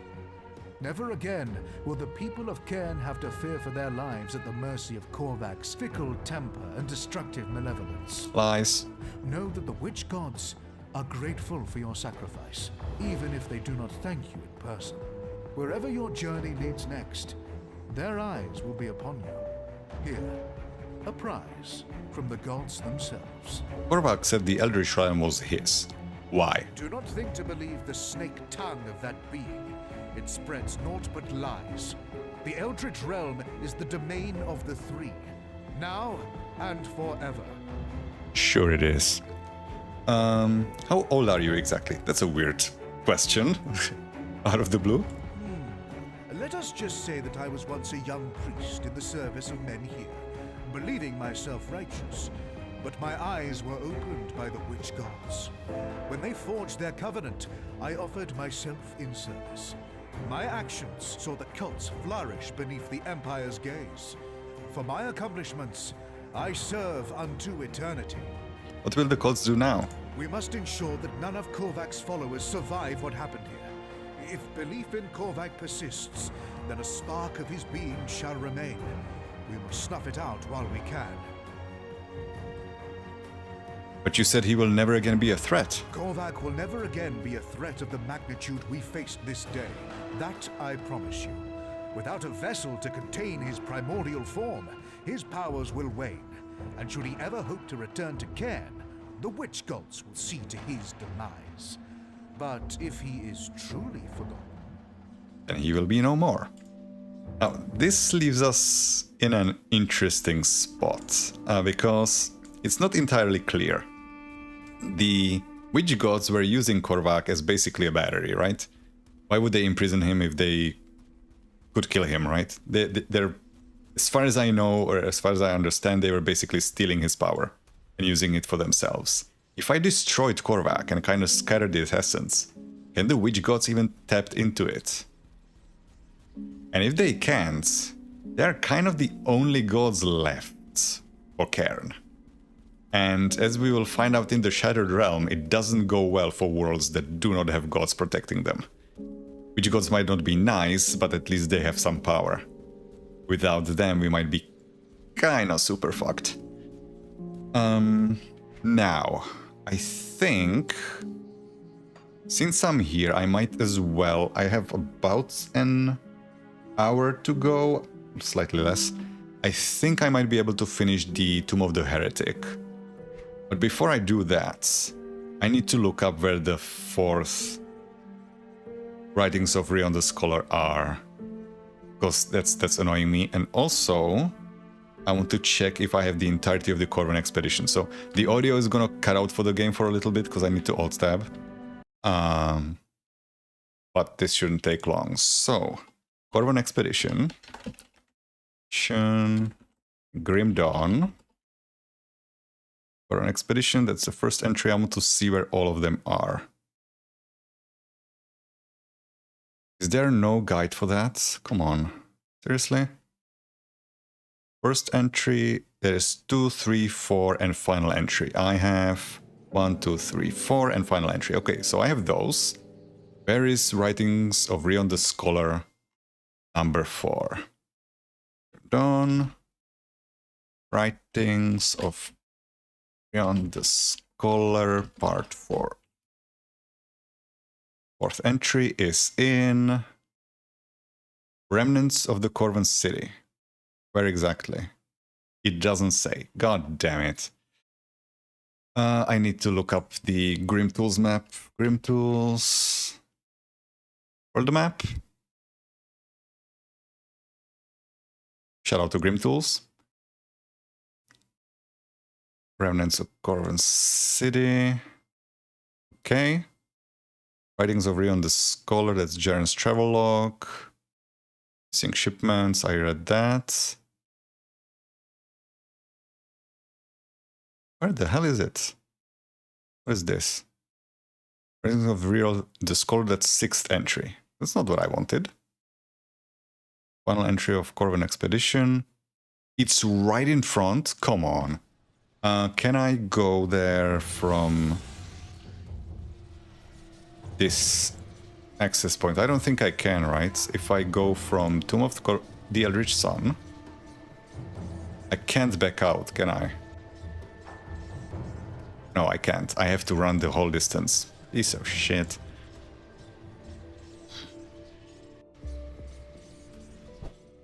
Speaker 9: Never again will the people of Cairn have to fear for their lives at the mercy of Korvac's fickle temper and destructive malevolence.
Speaker 1: Lies.
Speaker 9: Know that the witch gods are grateful for your sacrifice, even if they do not thank you in person. Wherever your journey leads next, their eyes will be upon you. Here, a prize from the gods themselves.
Speaker 1: Korvac said the Eldritch Realm was his. Why?
Speaker 9: Do not think to believe the snake tongue of that being. It spreads naught but lies. The Eldritch Realm is the domain of the Three, now and forever.
Speaker 1: Sure it is. How old are you exactly? That's a weird question. Out of the blue?
Speaker 9: Let us just say that I was once a young priest in the service of men here, believing myself righteous. But my eyes were opened by the witch gods. When they forged their covenant, I offered myself in service. My actions saw the cults flourish beneath the Empire's gaze. For my accomplishments, I serve unto eternity.
Speaker 1: What will the cults do now?
Speaker 9: We must ensure that none of Korvac's followers survive what happened here. If belief in Korvac persists, then a spark of his being shall remain. We must snuff it out while we can.
Speaker 1: But you said he will never again be a threat.
Speaker 9: Korvac will never again be a threat of the magnitude we faced this day. That I promise you. Without a vessel to contain his primordial form, his powers will wane. And should he ever hope to return to Cairn, the witch gods will see to his demise. But if he is truly forgotten,
Speaker 1: then he will be no more. Now, this leaves us in an interesting spot, because it's not entirely clear. The witch gods were using Korvac as basically a battery, right? Why would they imprison him if they could kill him, right? They're, as far as I know, or as far as I understand, they were basically stealing his power and using it for themselves. If I destroyed Korvac and kind of scattered its essence, can the witch gods even tap into it? And if they can't, they're kind of the only gods left for Cairn. And as we will find out in the Shattered Realm, it doesn't go well for worlds that do not have gods protecting them. Witch gods might not be nice, but at least they have some power. Without them, we might be kinda super fucked. Now, I think, since I'm here, I might as well, I have about an hour to go, slightly less. I think I might be able to finish the Tomb of the Heretic. But before I do that, I need to look up where the 4th writings of Rion the Scholar are, because that's annoying me. And also, I want to check if I have the entirety of the Corvan expedition. So the audio is gonna cut out for the game for a little bit because I need to alt tab. But this shouldn't take long. So, Corvan expedition, Grim Dawn. For an expedition, that's the first entry. I want to see where all of them are. Is there no guide for that? Come on. Seriously? First entry, there is 2, 3, 4, and final entry. I have 1, 2, 3, 4, and final entry. Okay, so I have those. Where is Writings of Rion the Scholar number 4? Done. Writings of Rion the Scholar part 4. 4th entry is in Remnants of the Corvan City. Where exactly? It doesn't say. God damn it. I need to look up the Grim Tools map. Grim Tools... World map? Shout out to Grim Tools. Remnants of Corvin City. Okay. Writings of Rion the Scholar, that's Jaren's travelogue. Missing shipments, I read that. Where the hell is it? What is this? Writings of Rion the Scholar, that's 6th entry. That's not what I wanted. Final entry of Corvin Expedition. It's right in front. Come on. Can I go there from this access point? I don't think I can, right? If I go from Tomb of the Eldritch Sun, I can't back out, can I? No, I can't. I have to run the whole distance. Piece of shit.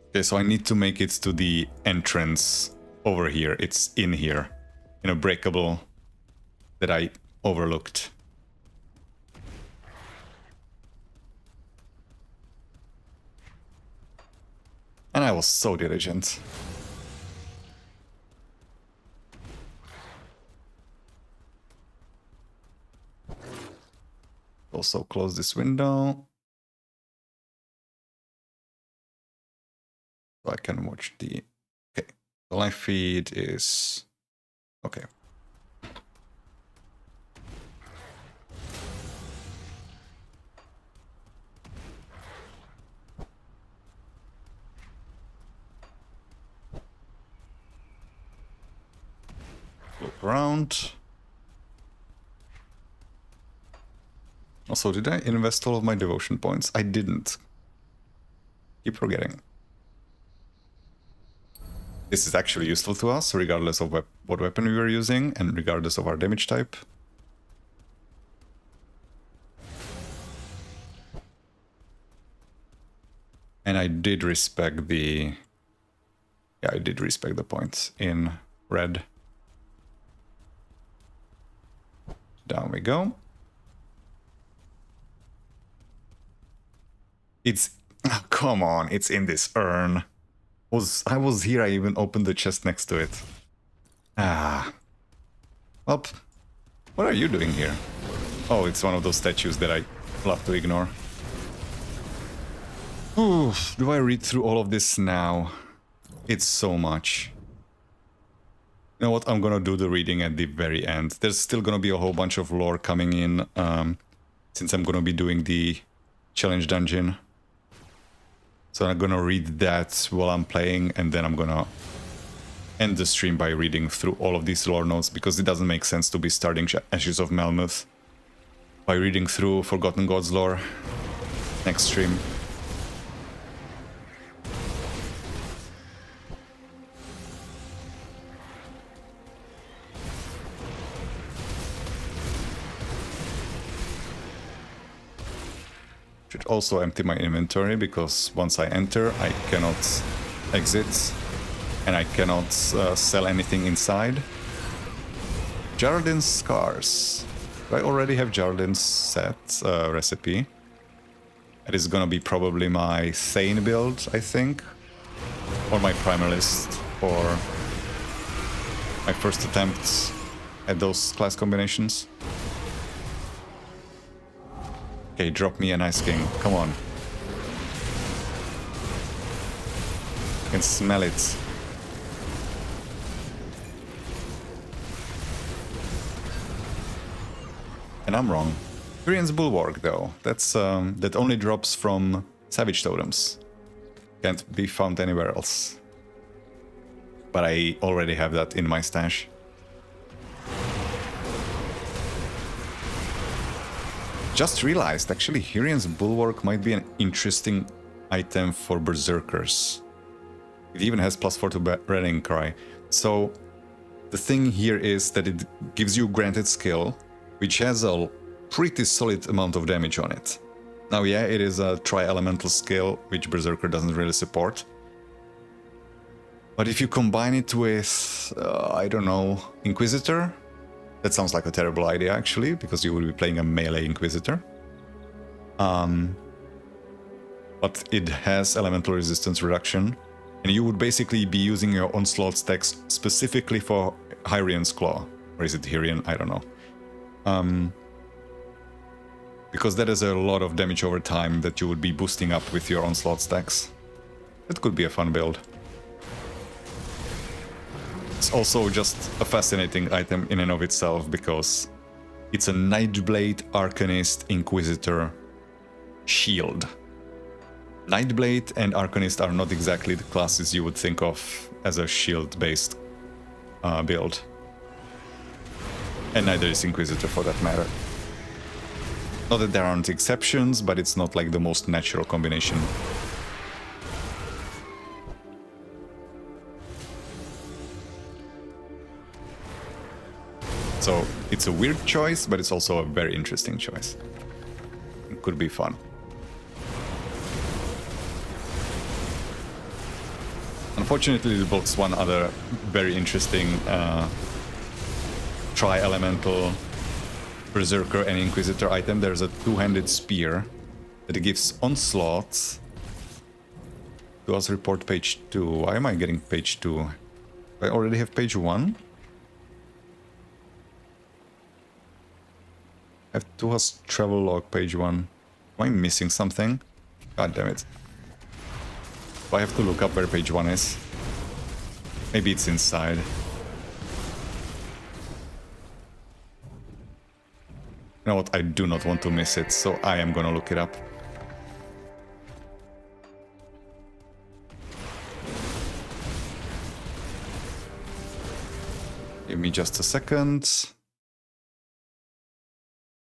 Speaker 1: Okay, so I need to make it to the entrance over here. It's in here. In a breakable that I overlooked. And I was so diligent. Also close this window. So I can watch the... Okay, the live feed is... Okay. Look around. Also, did I invest all of my devotion points? I didn't. Keep forgetting. This is actually useful to us, regardless of what weapon we were using, and regardless of our damage type. And I did respect the... Yeah, I did respect the points in red. Down we go. It's... Oh, come on, it's in this urn. I was here, I even opened the chest next to it. Ah. Well, what are you doing here? Oh, it's one of those statues that I love to ignore. Oof, do I read through all of this now? It's so much. You know what, I'm gonna do the reading at the very end. There's still gonna be a whole bunch of lore coming in, since I'm gonna be doing the challenge dungeon. So I'm gonna read that while I'm playing, and then I'm gonna end the stream by reading through all of these lore notes, because it doesn't make sense to be starting Ashes of Melmoth by reading through Forgotten Gods lore next stream. Should also empty my inventory, because once I enter, I cannot exit, and I cannot sell anything inside. Jarlin's Scars. Do I already have Jarlin's set recipe? It is gonna be probably my Thane build, I think, or my Primalist, or my first attempt at those class combinations. Okay, drop me an Ice King. Come on. I can smell it. And I'm wrong. Tyrion's Bulwark, though. That's that only drops from Savage Totems. Can't be found anywhere else. But I already have that in my stash. Just realized, actually, Hyrion's Bulwark might be an interesting item for Berserkers. It even has +4 to Rallying Cry. So, the thing here is that it gives you granted skill, which has a pretty solid amount of damage on it. Now, yeah, it is a tri-elemental skill, which Berserker doesn't really support. But if you combine it with, I don't know, Inquisitor, That sounds like a terrible idea, actually, because you will be playing a melee Inquisitor. But it has elemental resistance reduction, and you would basically be using your onslaught stacks specifically for Hyrion's Claw. Or is it Hyrian? I don't know. Because that is a lot of damage over time that you would be boosting up with your onslaught stacks. That could be a fun build. It's also just a fascinating item in and of itself because it's a Nightblade Arcanist Inquisitor shield. Nightblade and Arcanist are not exactly the classes you would think of as a shield-based build. And neither is Inquisitor for that matter. Not that there aren't exceptions, but it's not like the most natural combination. So it's a weird choice, but it's also a very interesting choice. It could be fun. Unfortunately, it blocks one other very interesting tri-elemental Berserker and Inquisitor item. There's a two-handed spear that gives onslaught. To us report page 2. Why am I getting page 2? I already have page 1. I have to us travel log page 1. Am I missing something? God damn it. I have to look up where page 1 is. Maybe it's inside. You know what? I do not want to miss it, so I am gonna look it up. Give me just a second.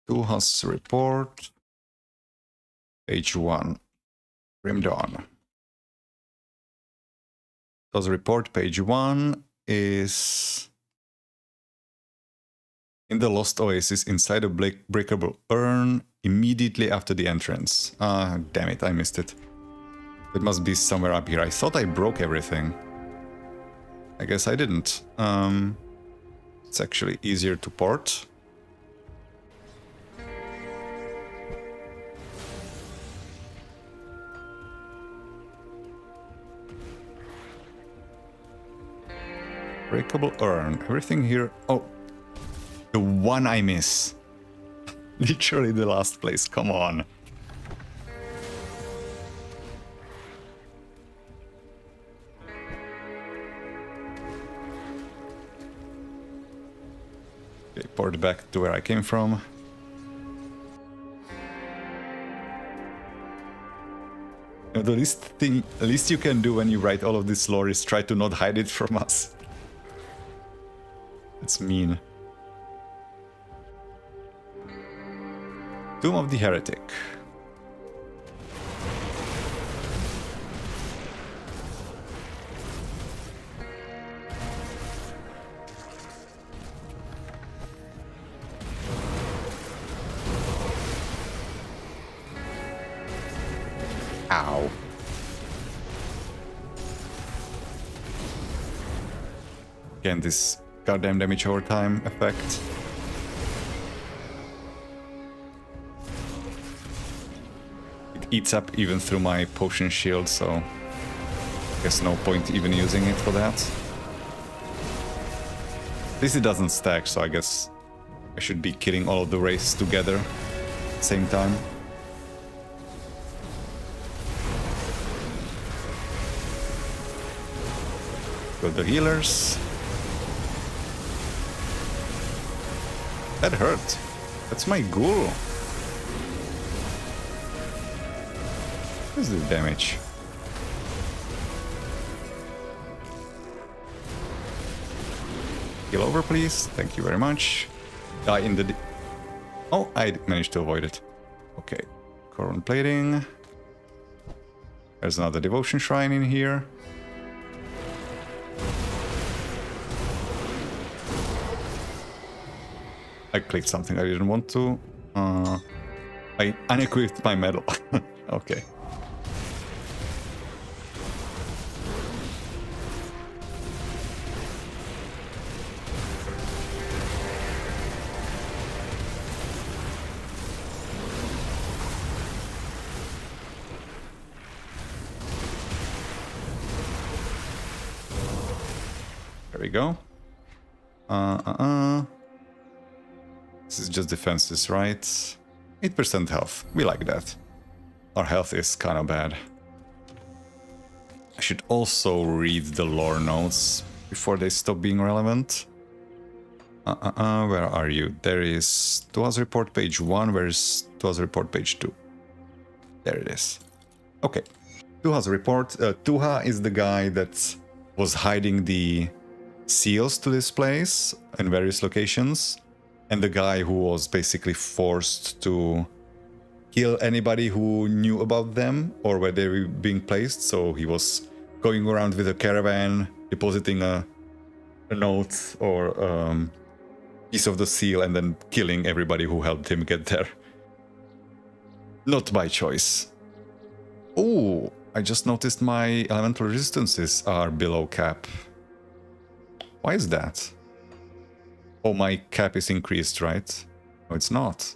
Speaker 1: Tuhas report. Page 1. Grim Dawn. Tuhas report, page 1 is... in the Lost Oasis inside a breakable urn immediately after the entrance. Ah, damn it, I missed it. It must be somewhere up here. I thought I broke everything. I guess I didn't. It's actually easier to port. Breakable urn. Everything here... oh. The one I miss. Literally the last place, come on. Okay, port back to where I came from. You know, the least you can do when you write all of this lore is try to not hide it from us. It's mean. Tomb of the Heretic. Ow. Again, this goddamn damage over time effect. Eats up even through my potion shield, so I guess no point even using it for that. At least it doesn't stack, so I guess I should be killing all of the wraiths together at the same time. Got the healers. That hurt. That's my ghoul. What is the damage? Heal over, please. Thank you very much. Die in the... oh, I managed to avoid it. Okay. Coron plating. There's another devotion shrine in here. I clicked something I didn't want to. I unequipped my medal. Okay. we go. This is just defenses, right? 8% health. We like that. Our health is kind of bad. I should also read the lore notes before they stop being relevant. Where are you? There is Tuha's report page 1. Where is Tuha's report page 2? There it is. Okay. Tuha's report. Tuha is the guy that was hiding the seals to this place in various locations, and the guy who was basically forced to kill anybody who knew about them or where they were being placed. So he was going around with a caravan, depositing a note or piece of the seal, and then killing everybody who helped him get there. Not by choice. Oh, I just noticed my elemental resistances are below cap. Why is that? Oh, my cap is increased, right? No, it's not.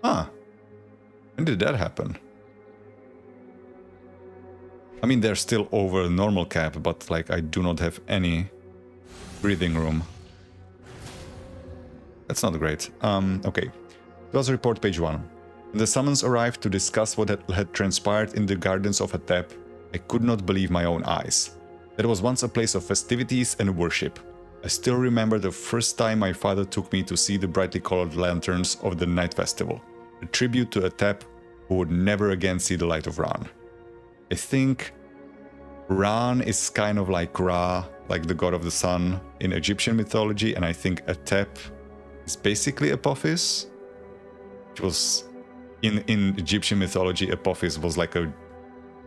Speaker 1: Ah. When did that happen? I mean, they're still over normal cap, but like I do not have any breathing room. That's not great. Okay. It was report page 1. When the summons arrived to discuss what had transpired in the gardens of Atep, I could not believe my own eyes. That was once a place of festivities and worship. I still remember the first time my father took me to see the brightly colored lanterns of the night festival, a tribute to Atep, who would never again see the light of Ran. I think Ran is kind of like Ra, like the god of the sun in Egyptian mythology, and I think Atep is basically Apophis, which was in Egyptian mythology. Apophis was like a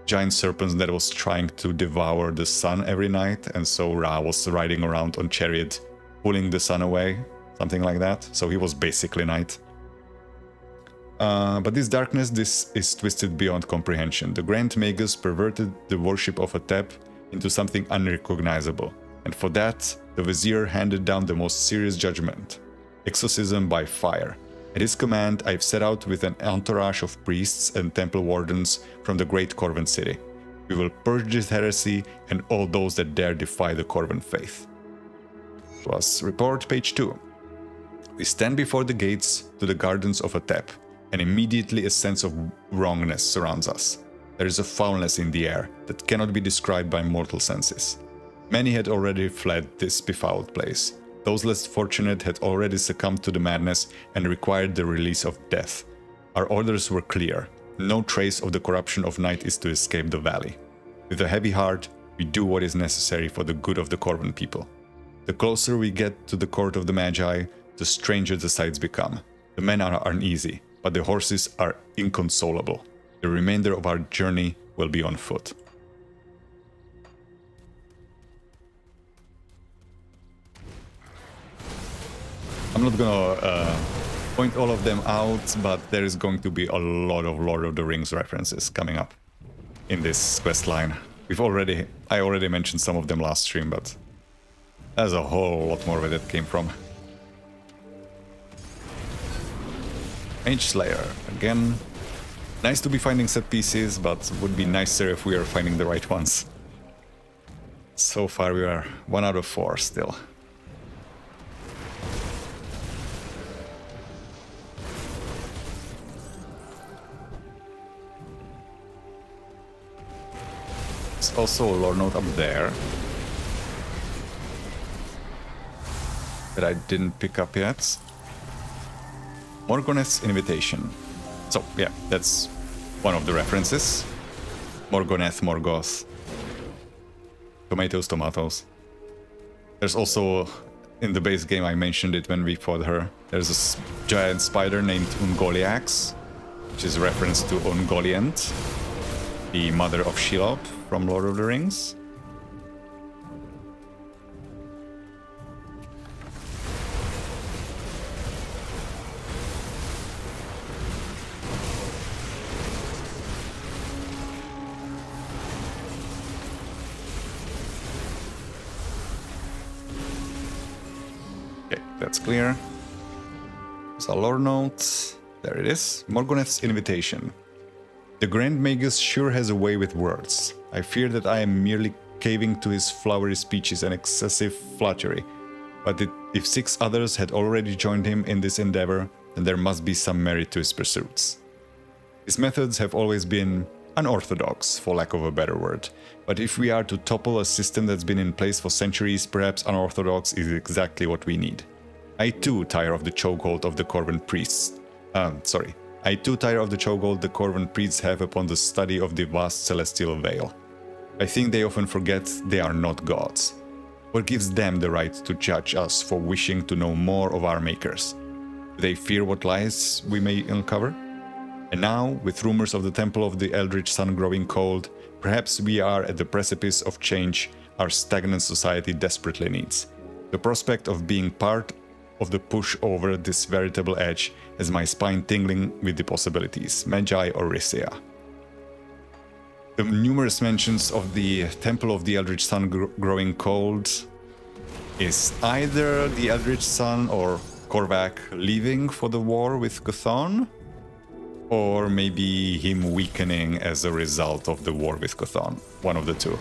Speaker 1: giant serpent that was trying to devour the sun every night, and so Ra was riding around on chariot pulling the sun away, something like that. So he was basically night. But this darkness, this is twisted beyond comprehension. The Grand Magus perverted the worship of Atep into something unrecognizable, and for that the Vizier handed down the most serious judgment: exorcism by fire. At his command, I've set out with an entourage of priests and temple wardens from the great Corvan city. We will purge this heresy and all those that dare defy the Corvan faith. It was report page 2. We stand before the gates to the gardens of Atep, and immediately a sense of wrongness surrounds us. There is a foulness in the air that cannot be described by mortal senses. Many had already fled this befouled place. Those less fortunate had already succumbed to the madness and required the release of death. Our orders were clear. No trace of the corruption of night is to escape the valley. With a heavy heart, we do what is necessary for the good of the Corvan people. The closer we get to the court of the Magi, the stranger the sights become. The men are uneasy, but the horses are inconsolable. The remainder of our journey will be on foot. I'm not gonna point all of them out, but there is going to be a lot of Lord of the Rings references coming up in this quest line. I already mentioned some of them last stream, but there's a whole lot more where that came from. Mage Slayer, again. Nice to be finding set pieces, but would be nicer if we are finding the right ones. So far we are 1 out of 4 still. There's also a lore note up there that I didn't pick up yet. Morgoneth's invitation. So yeah, that's one of the references. Morgoneth, Morgoth. Tomatoes, tomatoes. There's also, in the base game, I mentioned it when we fought her, there's a giant spider named Ungoliax, which is a reference to Ungoliant, the mother of Shelob from Lord of the Rings. Okay, that's clear. There's a lore note. There it is. Morgoneth's invitation. The Grand Magus sure has a way with words. I fear that I am merely caving to his flowery speeches and excessive flattery. But if 6 others had already joined him in this endeavor, then there must be some merit to his pursuits. His methods have always been unorthodox, for lack of a better word. But if we are to topple a system that's been in place for centuries, perhaps unorthodox is exactly what we need. I too tire of the chokehold of the Corvan priests. I too tire of the chokehold the Corvan priests have upon the study of the vast celestial veil. I think they often forget they are not gods. What gives them the right to judge us for wishing to know more of our makers? Do they fear what lies we may uncover? And now, with rumors of the Temple of the Eldritch Sun growing cold, perhaps we are at the precipice of change our stagnant society desperately needs. The prospect of being part of the push over this veritable edge has my spine tingling with the possibilities, Magi or Risia. The numerous mentions of the Temple of the Eldritch Sun growing cold is either the Eldritch Sun or Korvac leaving for the war with Chthon, or maybe him weakening as a result of the war with Chthon. One of the two.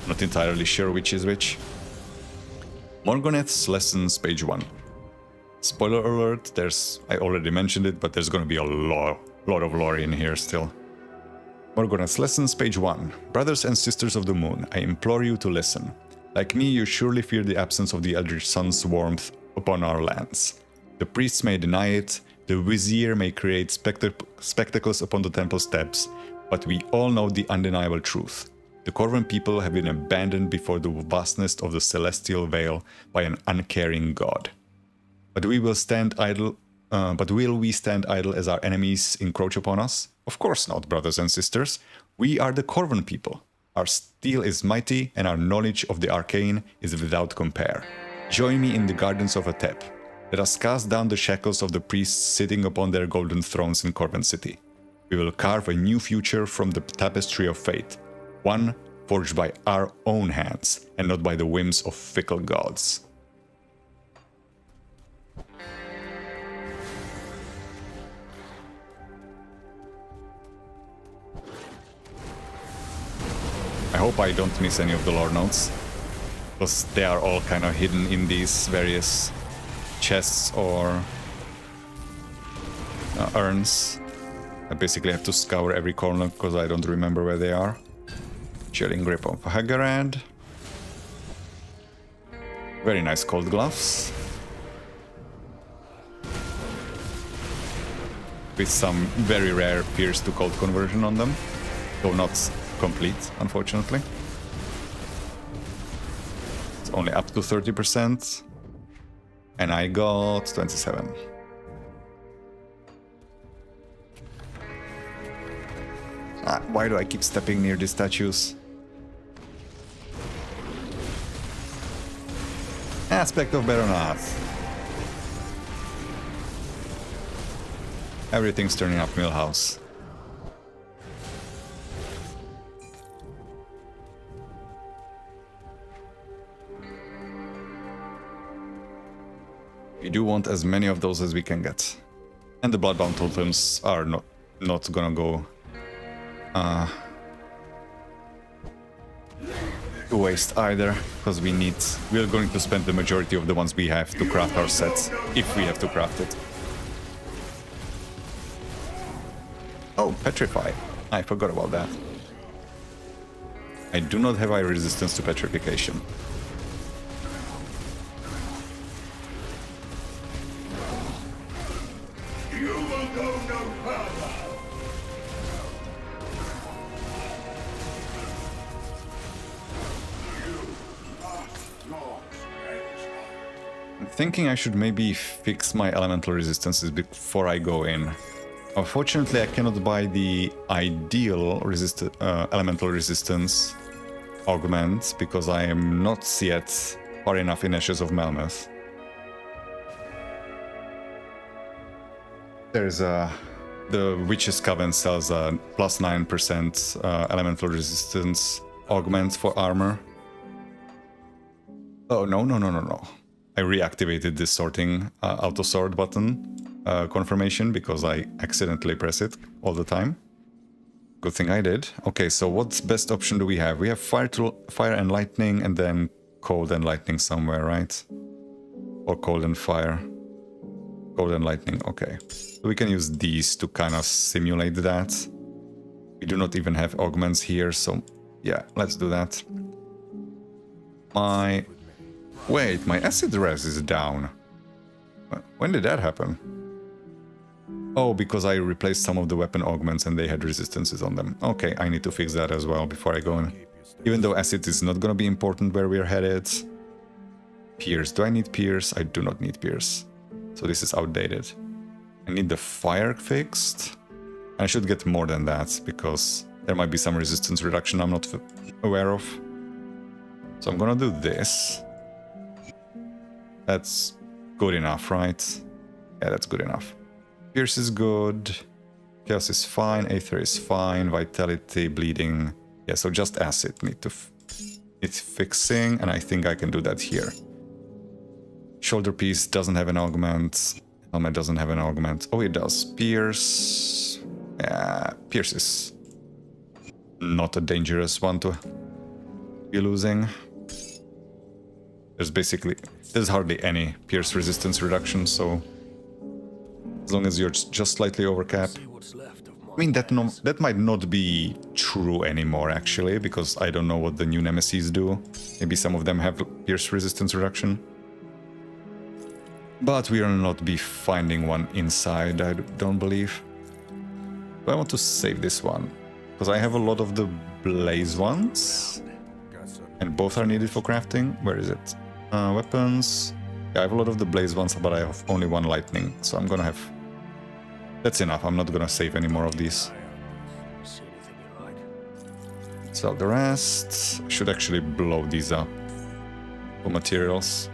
Speaker 1: Not entirely sure which is which. Morgoneth's Lessons, page 1. Spoiler alert, I already mentioned it, but there's gonna be a lot of lore in here still. Morgoneth's Lessons, page 1. Brothers and sisters of the moon, I implore you to listen. Like me, you surely fear the absence of the Eldritch Sun's warmth upon our lands. The priests may deny it, the vizier may create spectacles upon the temple steps, but we all know the undeniable truth. The Corvan people have been abandoned before the vastness of the celestial veil by an uncaring god. But will we stand idle as our enemies encroach upon us? Of course not, brothers and sisters. We are the Corvan people. Our steel is mighty, and our knowledge of the arcane is without compare. Join me in the gardens of Atep. Let us cast down the shackles of the priests sitting upon their golden thrones in Corvan City. We will carve a new future from the tapestry of fate, one forged by our own hands and not by the whims of fickle gods. I hope I don't miss any of the lore notes, because they are all kind of hidden in these various chests or urns. I basically have to scour every corner because I don't remember where they are. Chilling grip of Hagarad. Very nice cold gloves. With some very rare pierce to cold conversion on them, though not complete, unfortunately. It's only up to 30%. And I got 27. Why do I keep stepping near these statues? Aspect of Baronath. Everything's turning up Millhouse. We do want as many of those as we can get. And the Bloodbound Totems are not gonna go to waste either, because we're going to spend the majority of the ones we have to craft our sets, if we have to craft it. Oh, Petrify. I forgot about that. I do not have high resistance to petrification. Thinking I should maybe fix my elemental resistances before I go in. Unfortunately, I cannot buy the ideal elemental resistance augment because I am not yet far enough in Ashes of Melmoth. There's the Witch's Coven sells a plus 9% elemental resistance augment for armor. Oh, no. I reactivated this sorting auto sort button confirmation because I accidentally press it all the time. Good thing I did. Okay, so what's best option do we have? We have fire and lightning, and then cold and lightning somewhere, right? Or cold and fire. Cold and lightning, okay. So we can use these to kind of simulate that. We do not even have augments here, so yeah, let's do that. Wait, my acid res is down. When did that happen? Oh, because I replaced some of the weapon augments and they had resistances on them. Okay, I need to fix that as well before I go in. Even though acid is not gonna be important where we're headed. Pierce. Do I need Pierce? I do not need Pierce. So this is outdated. I need the fire fixed. I should get more than that because there might be some resistance reduction I'm not aware of. So I'm gonna do this. That's good enough, right? Yeah, that's good enough. Pierce is good. Chaos is fine. Aether is fine. Vitality, bleeding. Yeah, so just acid it's fixing, and I think I can do that here. Shoulder piece doesn't have an augment. Helmet doesn't have an augment. Oh, it does. Pierce. Yeah, Pierce is not a dangerous one to be losing. There's hardly any Pierce resistance reduction, so as long as you're just slightly over cap. I mean, that might not be true anymore, actually, because I don't know what the new Nemesis do. Maybe some of them have Pierce resistance reduction. But we will not be finding one inside, I don't believe. But I want to save this one, because I have a lot of the blaze ones, and both are needed for crafting. Where is it? Weapons. Yeah, I have a lot of the blaze ones, but I have only one lightning, so I'm gonna have... That's enough, I'm not gonna save any more of these. Sell the rest. Should actually blow these up for materials.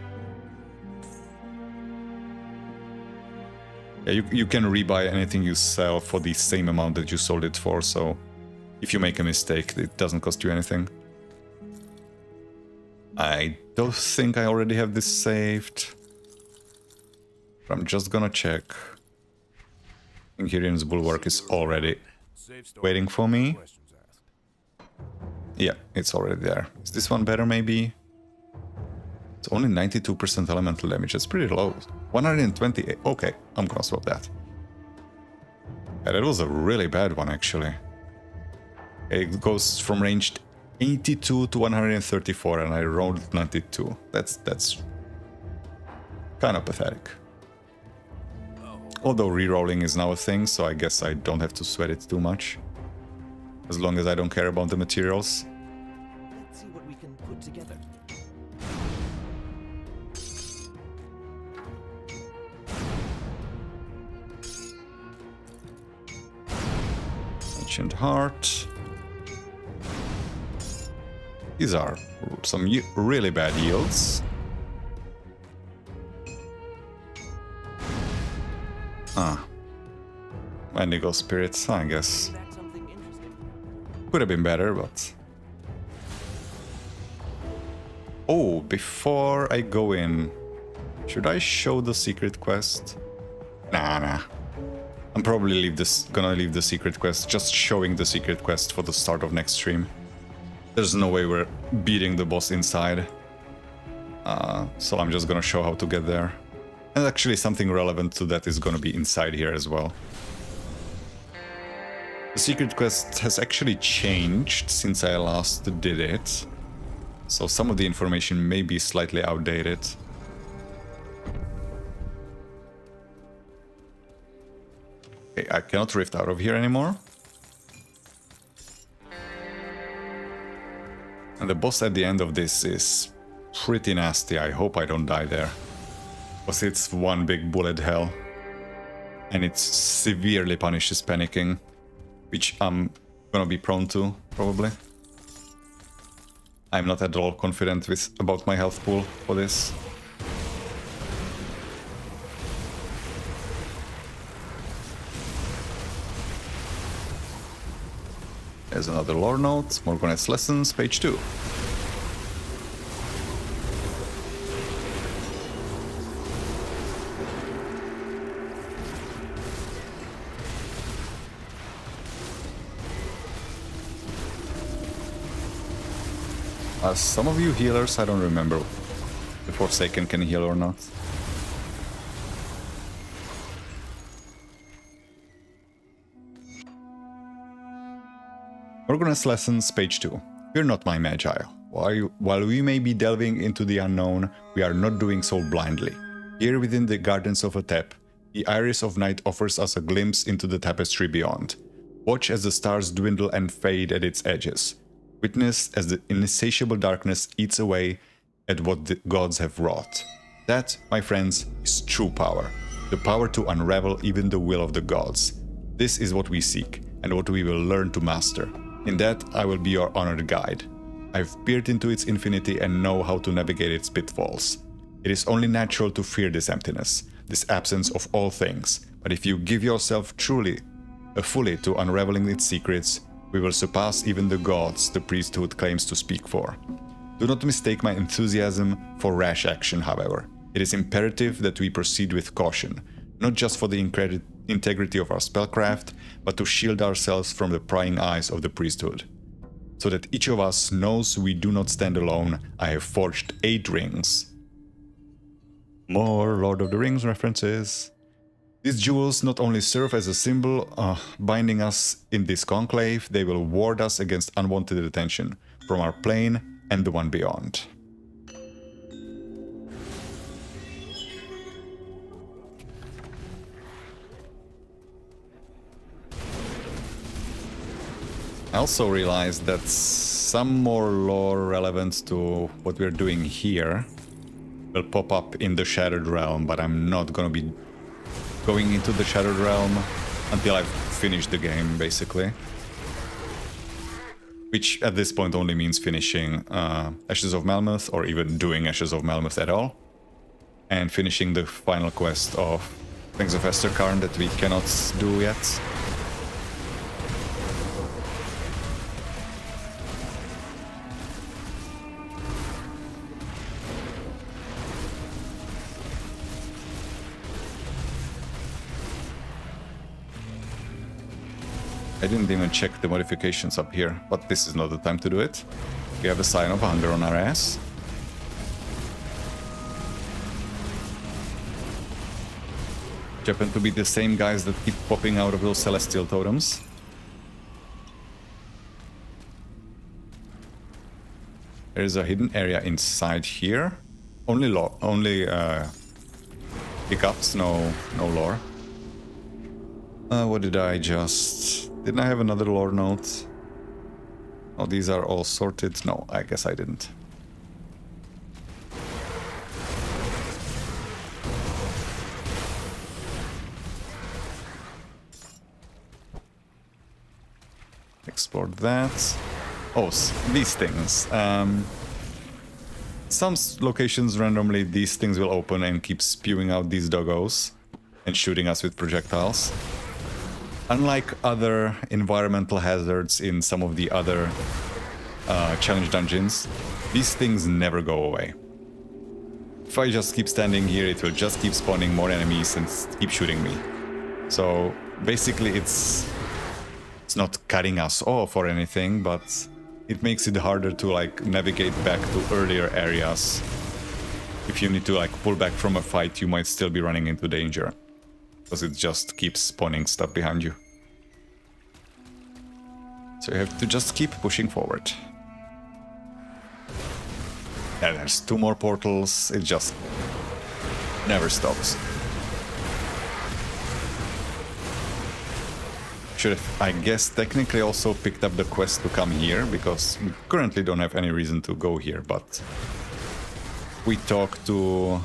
Speaker 1: Yeah, you can rebuy anything you sell for the same amount that you sold it for, so if you make a mistake, it doesn't cost you anything. I don't think I already have this saved. But I'm just gonna check. Inherian's Bulwark is already waiting for me. Yeah, it's already there. Is this one better, maybe? It's only 92% elemental damage. That's pretty low. 128. Okay, I'm gonna swap that. Yeah, that was a really bad one, actually. It goes from ranged 82 to 134, and I rolled 92. That's kind of pathetic. Although rerolling is now a thing, so I guess I don't have to sweat it too much. As long as I don't care about the materials.
Speaker 6: Let's see what we can put together.
Speaker 1: Ancient Heart. These are some really bad yields. Indigo Spirits, I guess. Could have been better, but... Oh, before I go in, should I show the secret quest? Nah. I'm probably gonna leave the secret quest, just showing the secret quest for the start of next stream. There's no way we're beating the boss inside. So I'm just gonna show how to get there. And actually something relevant to that is gonna be inside here as well. The secret quest has actually changed since I last did it. So some of the information may be slightly outdated. Okay, I cannot rift out of here anymore. And the boss at the end of this is pretty nasty. I hope I don't die there. Because it's one big bullet hell. And it severely punishes panicking. Which I'm gonna be prone to, probably. I'm not at all confident about my health pool for this. There's another lore note, Morgonet's Lessons, page 2. Some of you healers, I don't remember if Forsaken can heal or not. Morgona's Lessons, page 2. Fear not, my Magi. While we may be delving into the unknown, we are not doing so blindly. Here within the Gardens of Atep, the iris of night offers us a glimpse into the tapestry beyond. Watch as the stars dwindle and fade at its edges. Witness as the insatiable darkness eats away at what the gods have wrought. That, my friends, is true power. The power to unravel even the will of the gods. This is what we seek, and what we will learn to master. In that, I will be your honored guide. I've peered into its infinity and know how to navigate its pitfalls. It is only natural to fear this emptiness, this absence of all things, but if you give yourself fully to unraveling its secrets, we will surpass even the gods the priesthood claims to speak for. Do not mistake my enthusiasm for rash action, however. It is imperative that we proceed with caution, not just for the integrity of our spellcraft, but to shield ourselves from the prying eyes of the priesthood. So that each of us knows we do not stand alone, I have forged 8 rings. More Lord of the Rings references. These jewels not only serve as a symbol binding us in this conclave, they will ward us against unwanted attention from our plane and the one beyond. I also realized that some more lore relevant to what we're doing here will pop up in the Shattered Realm, but I'm not gonna be going into the Shattered Realm until I've finished the game, basically. Which at this point only means finishing Ashes of Malmuth, or even doing Ashes of Malmuth at all. And finishing the final quest of Things of Esterkarn that we cannot do yet. I didn't even check the modifications up here, but this is not the time to do it. We have a sign of hunger on our ass. Which happen to be the same guys that keep popping out of those celestial totems. There is a hidden area inside here. Only hiccups, no lore. What did I just... Didn't I have another lore note? Oh, these are all sorted. No, I guess I didn't. Explore that. Oh, these things. Some locations randomly these things will open and keep spewing out these doggos and shooting us with projectiles. Unlike other environmental hazards in some of the other challenge dungeons, these things never go away. If I just keep standing here, it will just keep spawning more enemies and keep shooting me. So basically it's not cutting us off or anything, but it makes it harder to like navigate back to earlier areas. If you need to like pull back from a fight, you might still be running into danger. Because it just keeps spawning stuff behind you. So you have to just keep pushing forward. Yeah, there's 2 more portals, it just never stops. Should have, I guess, technically also picked up the quest to come here, because we currently don't have any reason to go here, but we talked to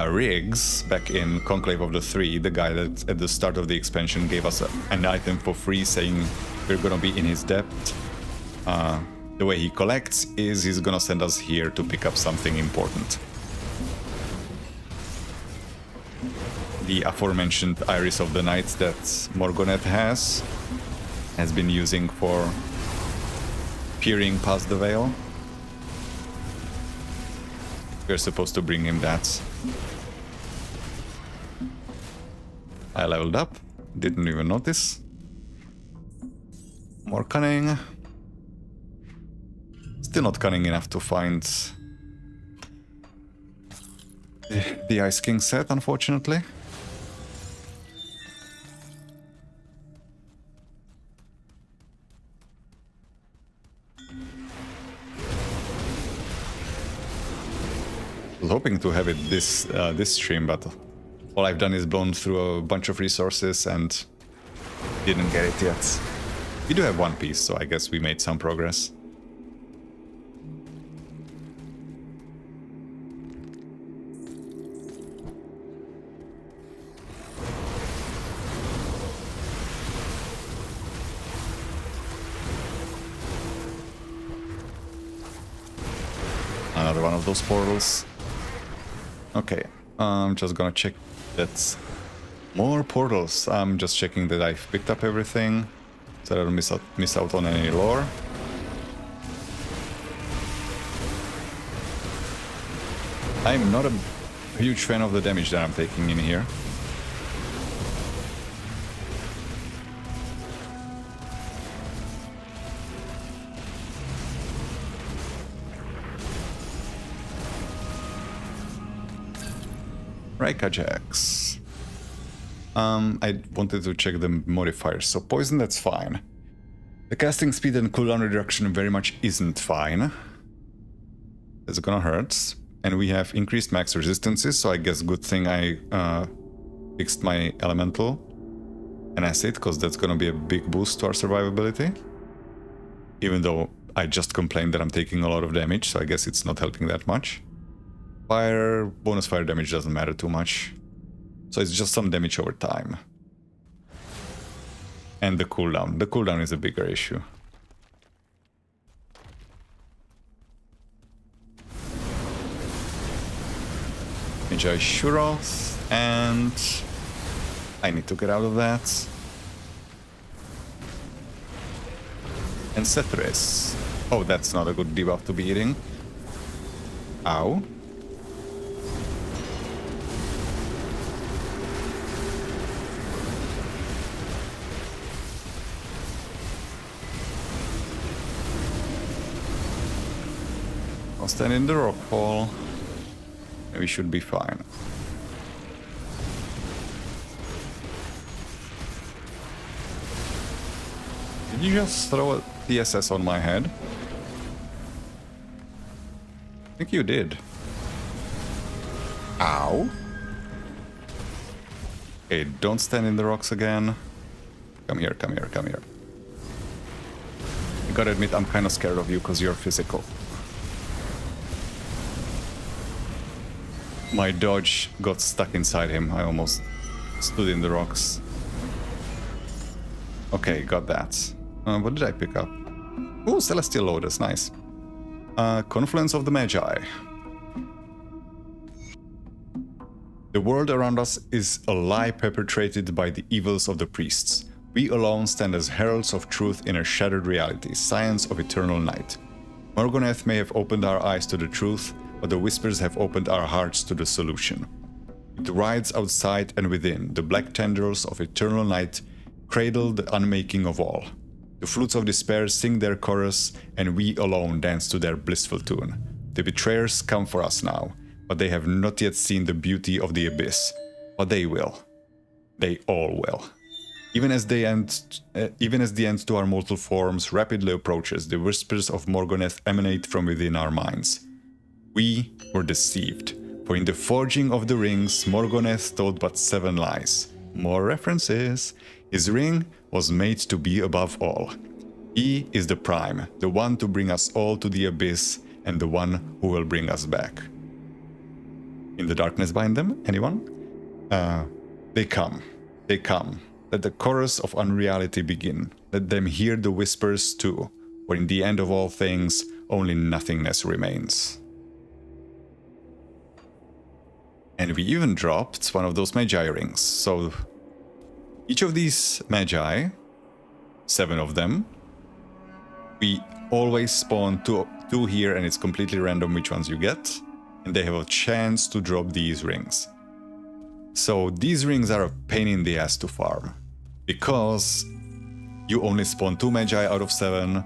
Speaker 1: Riggs back in Conclave of the Three, the guy that at the start of the expansion gave us an item for free saying we're gonna be in his debt. The way he collects is he's gonna send us here to pick up something important. The aforementioned Iris of the Night that Morgonet has been using for peering past the veil. We're supposed to bring him that. I leveled up, didn't even notice. More cunning. Still not cunning enough to find the Ice King set, unfortunately. I was hoping to have it this stream, but all I've done is blown through a bunch of resources and didn't get it yet. We do have one piece, so I guess we made some progress. Another one of those portals. Okay, I'm just gonna check that's more portals. I'm just checking that I've picked up everything so I don't miss out on any lore. I'm not a huge fan of the damage that I'm taking in here. Rika Jax. I wanted to check the modifiers. So poison, that's fine. The casting speed and cooldown reduction very much isn't fine. That's gonna hurt. And we have increased max resistances, so I guess good thing I fixed my elemental and acid, because that's gonna be a big boost to our survivability. Even though I just complained that I'm taking a lot of damage, so I guess it's not helping that much. Fire, bonus fire damage doesn't matter too much. So it's just some damage over time. And the cooldown. The cooldown is a bigger issue. Enjoy Shuroth, and I need to get out of that. And Cethris. Oh, that's not a good debuff to be eating. Ow. I'll stand in the rock hole. We should be fine. Did you just throw a TSS on my head? I think you did. Ow. Okay, don't stand in the rocks again. Come here, come here, come here. I gotta admit, I'm kind of scared of you because you're physical. My dodge got stuck inside him. I almost stood in the rocks. Okay, got that. What did I pick up? Oh, Celestial Lotus, nice. Confluence of the Magi. The world around us is a lie perpetrated by the evils of the priests. We alone stand as heralds of truth in a shattered reality, science of eternal night. Morgoneth may have opened our eyes to the truth, but the whispers have opened our hearts to the solution. It rides outside and within, the black tendrils of eternal night cradle the unmaking of all. The flutes of despair sing their chorus, and we alone dance to their blissful tune. The betrayers come for us now, but they have not yet seen the beauty of the abyss. But they will. They all will. Even as the end to our mortal forms rapidly approaches, the whispers of Morgoneth emanate from within our minds. We were deceived, for in the forging of the rings, Morgoneth told but 7 lies. More references. His ring was made to be above all. He is the prime, the one to bring us all to the abyss, and the one who will bring us back. In the darkness bind them? Anyone? They come. They come. Let the chorus of unreality begin. Let them hear the whispers too, for in the end of all things, only nothingness remains. And we even dropped one of those Magi rings. So each of these Magi, 7 of them, we always spawn two here, and it's completely random which ones you get. And they have a chance to drop these rings. So these rings are a pain in the ass to farm, because you only spawn 2 Magi out of 7,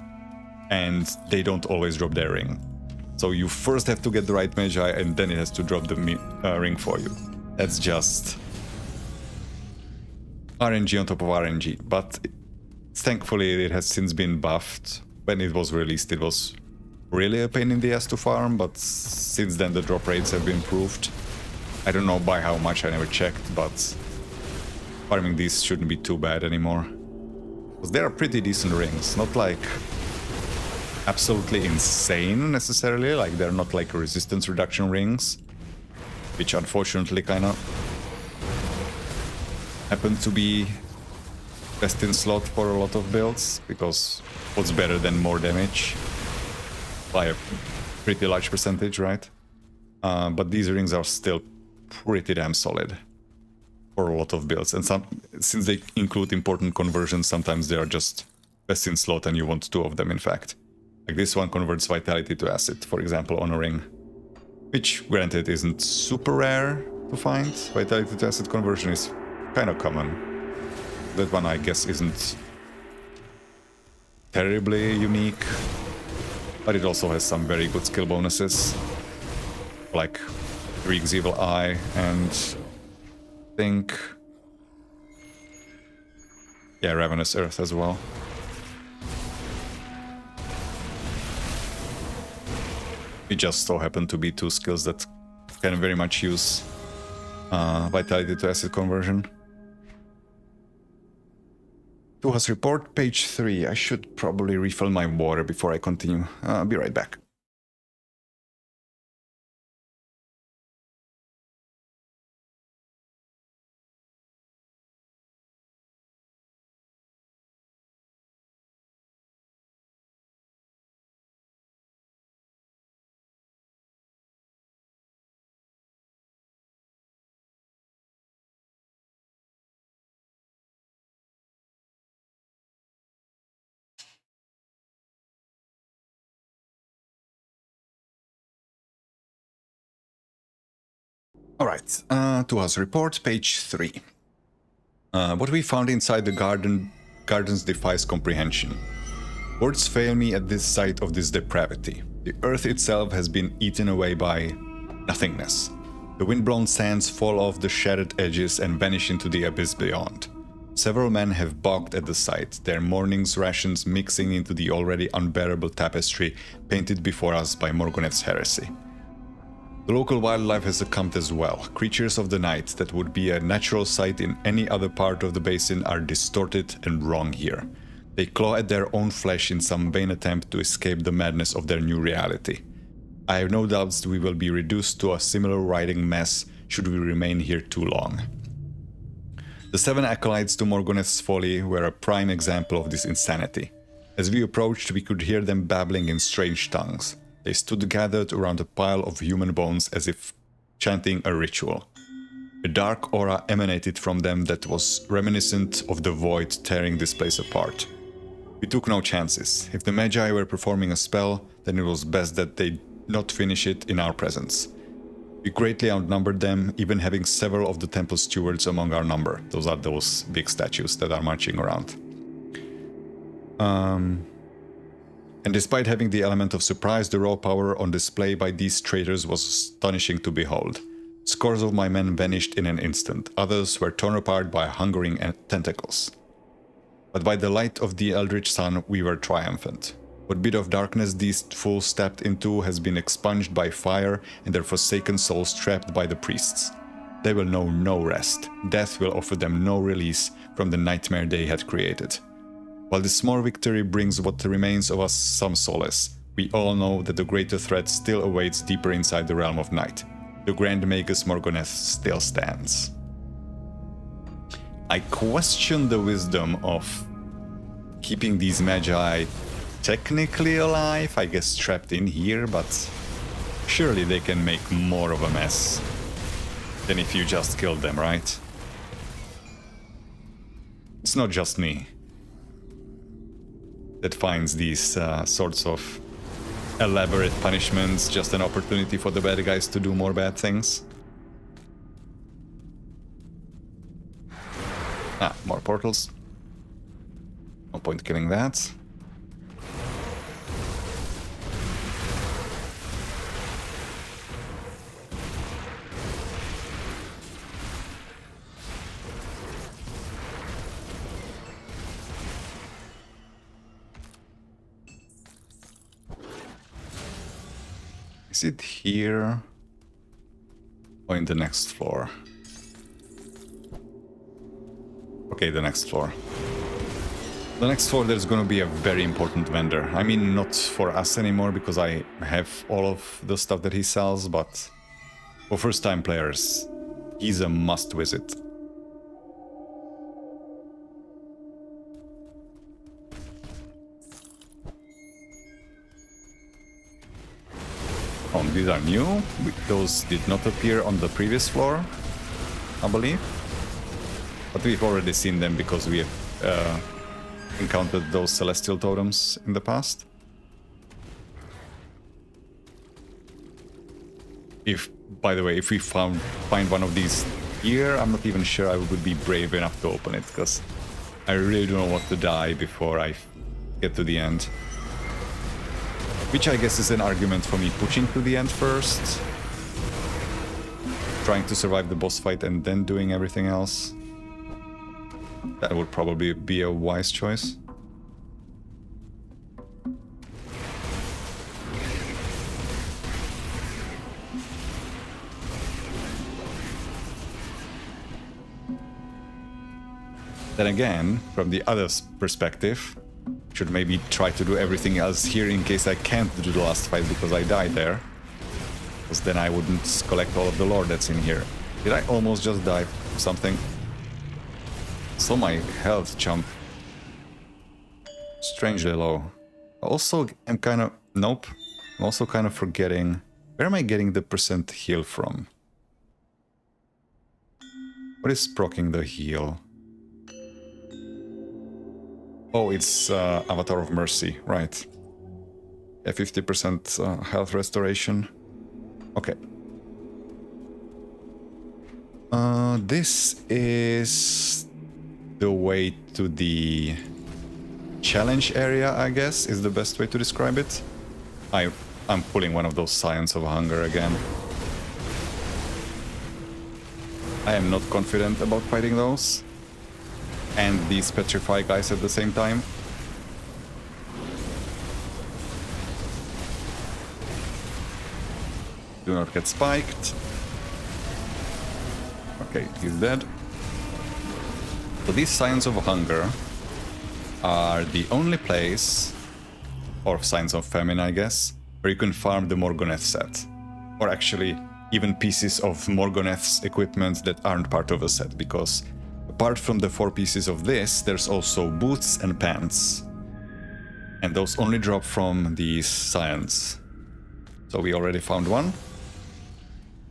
Speaker 1: and they don't always drop their ring. So you first have to get the right Magi, and then it has to drop the ring for you. That's just RNG on top of RNG, but thankfully it has since been buffed. When it was released, it was really a pain in the ass to farm, but since then the drop rates have been improved. I don't know by how much, I never checked, but farming these shouldn't be too bad anymore. Because they are pretty decent rings, not like absolutely insane necessarily, like they're not like resistance reduction rings, which unfortunately kind of happen to be best in slot for a lot of builds, because what's better than more damage by a pretty large percentage, right? But these rings are still pretty damn solid for a lot of builds, and since they include important conversions, sometimes they are just best in slot and you want two of them, in fact. Like this one converts vitality to acid, for example, on a ring, which granted isn't super rare to find. Vitality to acid conversion is kind of common. That one, I guess, isn't terribly unique, but it also has some very good skill bonuses, like Reek's Evil Eye, and I think, yeah, Ravenous Earth as well. It just so happen to be two skills that can very much use vitality to acid conversion. Tuha's report, page 3. I should probably refill my water before I continue. I'll be right back. Alright, Tuha's report, page 3. What we found inside the gardens defies comprehension. Words fail me at this sight of this depravity. The earth itself has been eaten away by nothingness. The windblown sands fall off the shattered edges and vanish into the abyss beyond. Several men have balked at the sight, their morning's rations mixing into the already unbearable tapestry painted before us by Morgoneth's heresy. The local wildlife has succumbed as well. Creatures of the night that would be a natural sight in any other part of the basin are distorted and wrong here. They claw at their own flesh in some vain attempt to escape the madness of their new reality. I have no doubts we will be reduced to a similar writhing mess should we remain here too long. The 7 acolytes to Morgoneth's folly were a prime example of this insanity. As we approached, we could hear them babbling in strange tongues. They stood gathered around a pile of human bones as if chanting a ritual. A dark aura emanated from them that was reminiscent of the void tearing this place apart. We took no chances. If the Magi were performing a spell, then it was best that they not finish it in our presence. We greatly outnumbered them, even having several of the temple stewards among our number. Those are those big statues that are marching around. And despite having the element of surprise, the raw power on display by these traitors was astonishing to behold. Scores of my men vanished in an instant, others were torn apart by hungering tentacles. But by the light of the eldritch sun, we were triumphant. What bit of darkness these fools stepped into has been expunged by fire and their forsaken souls trapped by the priests. They will know no rest. Death will offer them no release from the nightmare they had created. While this small victory brings what remains of us some solace, we all know that the greater threat still awaits deeper inside the realm of night. The Grand Magus Morgoneth still stands. I question the wisdom of keeping these Magi technically alive, I guess trapped in here, but surely they can make more of a mess than if you just killed them, right? It's not just me that finds these sorts of elaborate punishments just an opportunity for the bad guys to do more bad things. Ah, more portals. No point killing that. Is it here? Or in the next floor? Okay, the next floor. The next floor there's gonna be a very important vendor. I mean, not for us anymore because I have all of the stuff that he sells, but for first-time players, he's a must visit. Oh, these are new. Those did not appear on the previous floor, I believe. But we've already seen them because we have encountered those celestial totems in the past. If, by the way, if we find one of these here, I'm not even sure I would be brave enough to open it, because I really don't want to die before I get to the end. Which I guess is an argument for me pushing to the end first, trying to survive the boss fight and then doing everything else. That would probably be a wise choice. Then again, from the other perspective, should maybe try to do everything else here in case I can't do the last fight because I died there. Because then I wouldn't collect all of the lore that's in here. Did I almost just die from something? So my health jumped strangely low. Also, I'm kind of... Nope. I'm also kind of forgetting... Where am I getting the percent heal from? What is proccing the heal? Oh, it's Avatar of Mercy, right. Yeah, 50% health restoration. Okay. This is the way to the challenge area, I guess, is the best way to describe it. I'm pulling one of those Scions of Hunger again. I am not confident about fighting those. And these petrify guys at the same time. Do not get spiked. Okay, he's dead. So these Signs of Hunger are the only place, or Signs of Famine I guess, where you can farm the Morgoneth set. Or actually, even pieces of Morgoneth's equipment that aren't part of a set, because apart from the 4 pieces of this, there's also boots and pants. And those only drop from these Scions. So we already found one.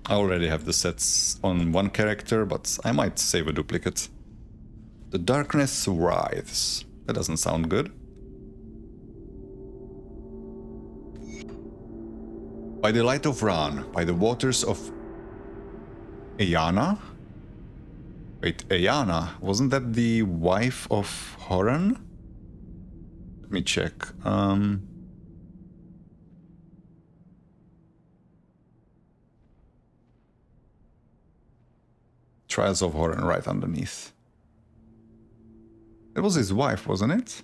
Speaker 1: I already have the sets on one character, but I might save a duplicate. The Darkness Writhes. That doesn't sound good. By the light of Ran, by the waters of Ayana? Wait, Ayana, wasn't that the wife of Horan? Let me check. Trials of Horan right underneath. It was his wife, wasn't it?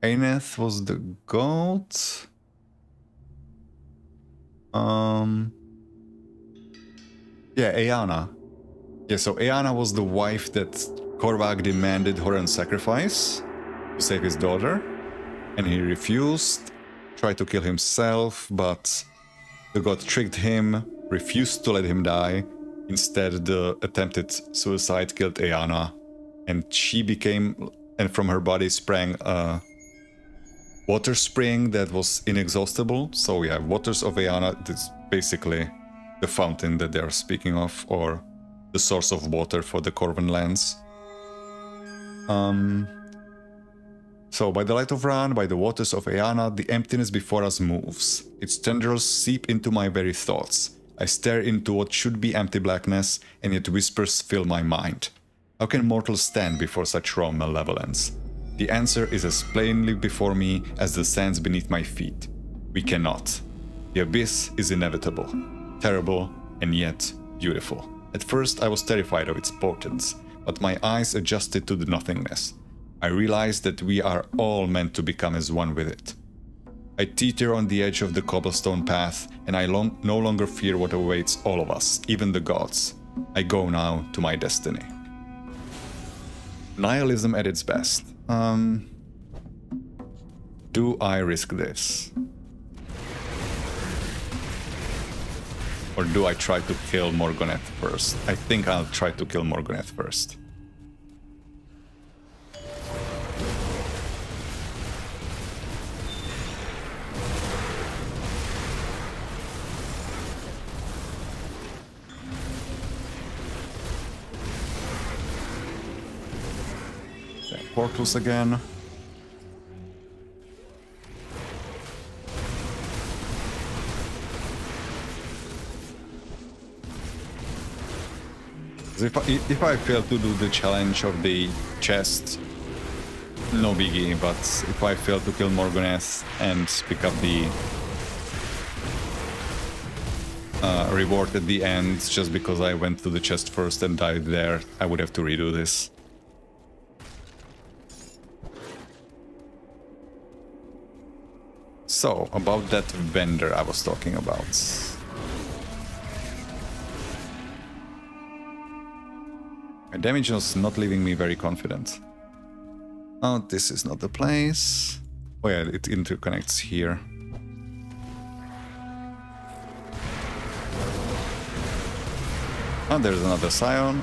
Speaker 1: Aineth was the goat. Yeah, Ayana. Yeah, so Ayana was the wife that Korvac demanded Horan sacrifice to save his daughter. And he refused, tried to kill himself, but the god tricked him, refused to let him die. Instead, the attempted suicide killed Ayana. And she became, and from her body sprang a water spring that was inexhaustible. So we have Waters of Ayana, that's basically the fountain that they are speaking of, or the source of water for the Corvan lands. So by the light of Ran, by the waters of Ayana, the emptiness before us moves. Its tendrils seep into my very thoughts. I stare into what should be empty blackness, and yet whispers fill my mind. How can mortals stand before such raw malevolence? The answer is as plainly before me as the sands beneath my feet. We cannot. The abyss is inevitable, terrible, and yet beautiful. At first I was terrified of its portents, but my eyes adjusted to the nothingness. I realized that we are all meant to become as one with it. I teeter on the edge of the cobblestone path, and I no longer fear what awaits all of us, even the gods. I go now to my destiny. Nihilism at its best. Do I risk this? Or do I try to kill Morgoneth first? I think I'll try to kill Morgoneth first. Portals again. If I fail to do the challenge of the chest, no biggie, but if I fail to kill Morgoneth and pick up the reward at the end just because I went to the chest first and died there, I would have to redo this. So, about that vendor I was talking about. My damage was not leaving me very confident. Oh, this is not the place. Oh yeah, it interconnects here. Oh, there's another Scion.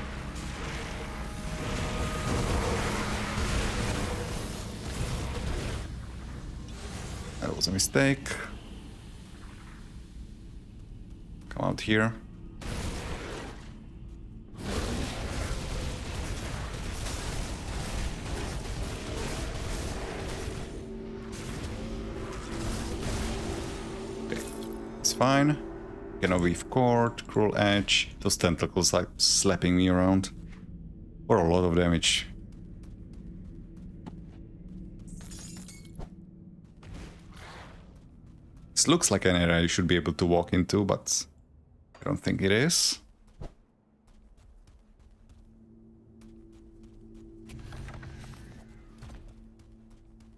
Speaker 1: That was a mistake. Come out here. Okay, it's fine. Genevieve Court, Cruel Edge. Those tentacles like slapping me around. For a lot of damage. This looks like an area you should be able to walk into, but I don't think it is.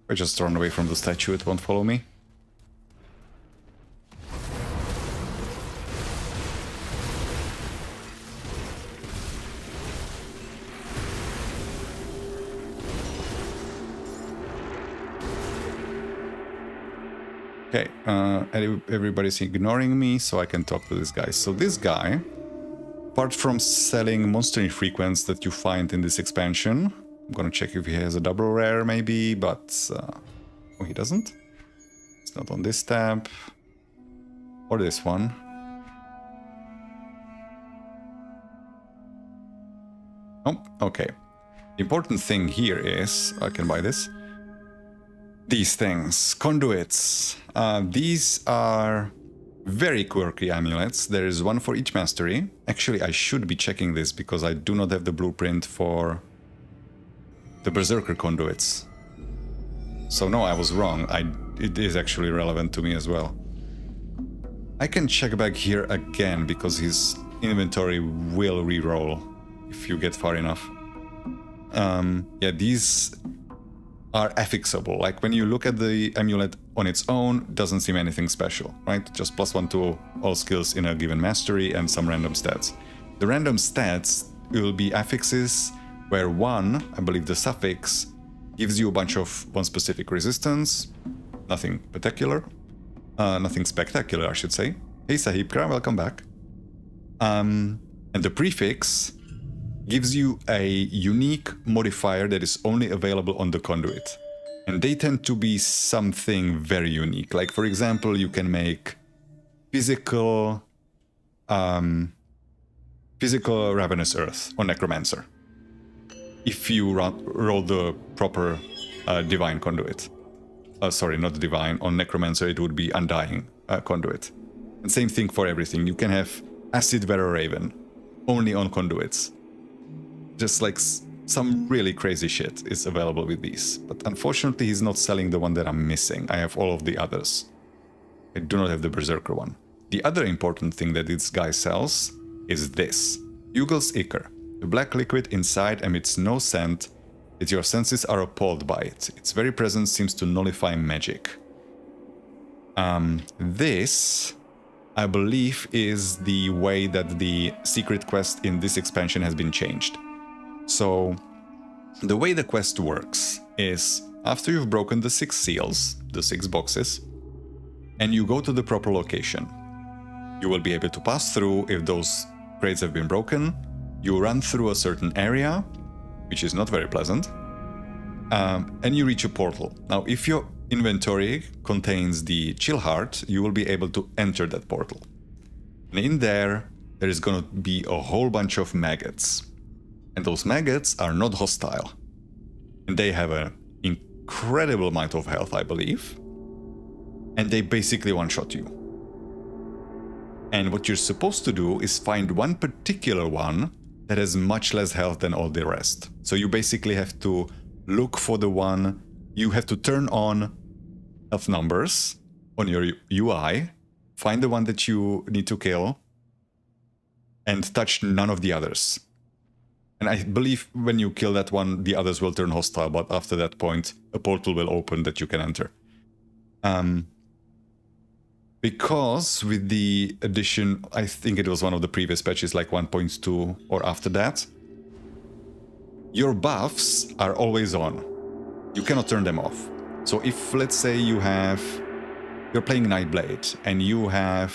Speaker 1: I just run away from the statue, it won't follow me. Okay, everybody's ignoring me, so I can talk to this guy. So this guy, apart from selling monster infrequents that you find in this expansion, I'm gonna check if he has a double rare maybe, but oh, he doesn't. It's not on this tab or this one. Oh, okay. The important thing here is I can buy this. These things, conduits. These are very quirky amulets. There is one for each mastery. Actually, I should be checking this because I do not have the blueprint for the Berserker conduits. So no, I was wrong. It is actually relevant to me as well. I can check back here again because his inventory will reroll if you get far enough. Yeah, these are affixable. Like when you look at the amulet on its own, doesn't seem anything special, right? Just +1 to all skills in a given mastery and some random stats. The random stats will be affixes where one, I believe the suffix, gives you a bunch of one specific resistance, nothing particular, nothing spectacular, I should say. Hey Sahibkra, welcome back. And the prefix gives you a unique modifier that is only available on the conduit. And they tend to be something very unique. Like, for example, you can make physical Ravenous Earth on Necromancer. If you roll the proper Divine conduit. Sorry, not Divine. On Necromancer it would be Undying conduit. And same thing for everything. You can have Acid Vera Raven only on conduits. Just like some really crazy shit is available with these. But unfortunately, he's not selling the one that I'm missing. I have all of the others. I do not have the Berserker one. The other important thing that this guy sells is this. Ugel's Ichor. The black liquid inside emits no scent, yet your senses are appalled by it. Its very presence seems to nullify magic. This, I believe, is the way that the secret quest in this expansion has been changed. So, the way the quest works is, after you've broken the 6 seals, the 6 boxes, and you go to the proper location, you will be able to pass through if those crates have been broken. You run through a certain area, which is not very pleasant, and you reach a portal. Now, if your inventory contains the chill heart, you will be able to enter that portal. And in there is going to be a whole bunch of maggots. And those maggots are not hostile. And they have an incredible amount of health, I believe. And they basically one-shot you. And what you're supposed to do is find one particular one that has much less health than all the rest. So you basically have to look for the one, you have to turn on health numbers on your UI, find the one that you need to kill, and touch none of the others. And I believe when you kill that one, the others will turn hostile, but after that point, a portal will open that you can enter. Because with the addition, I think it was one of the previous patches, like 1.2 or after that, your buffs are always on. You cannot turn them off. So if, let's say, you're playing Nightblade and you have,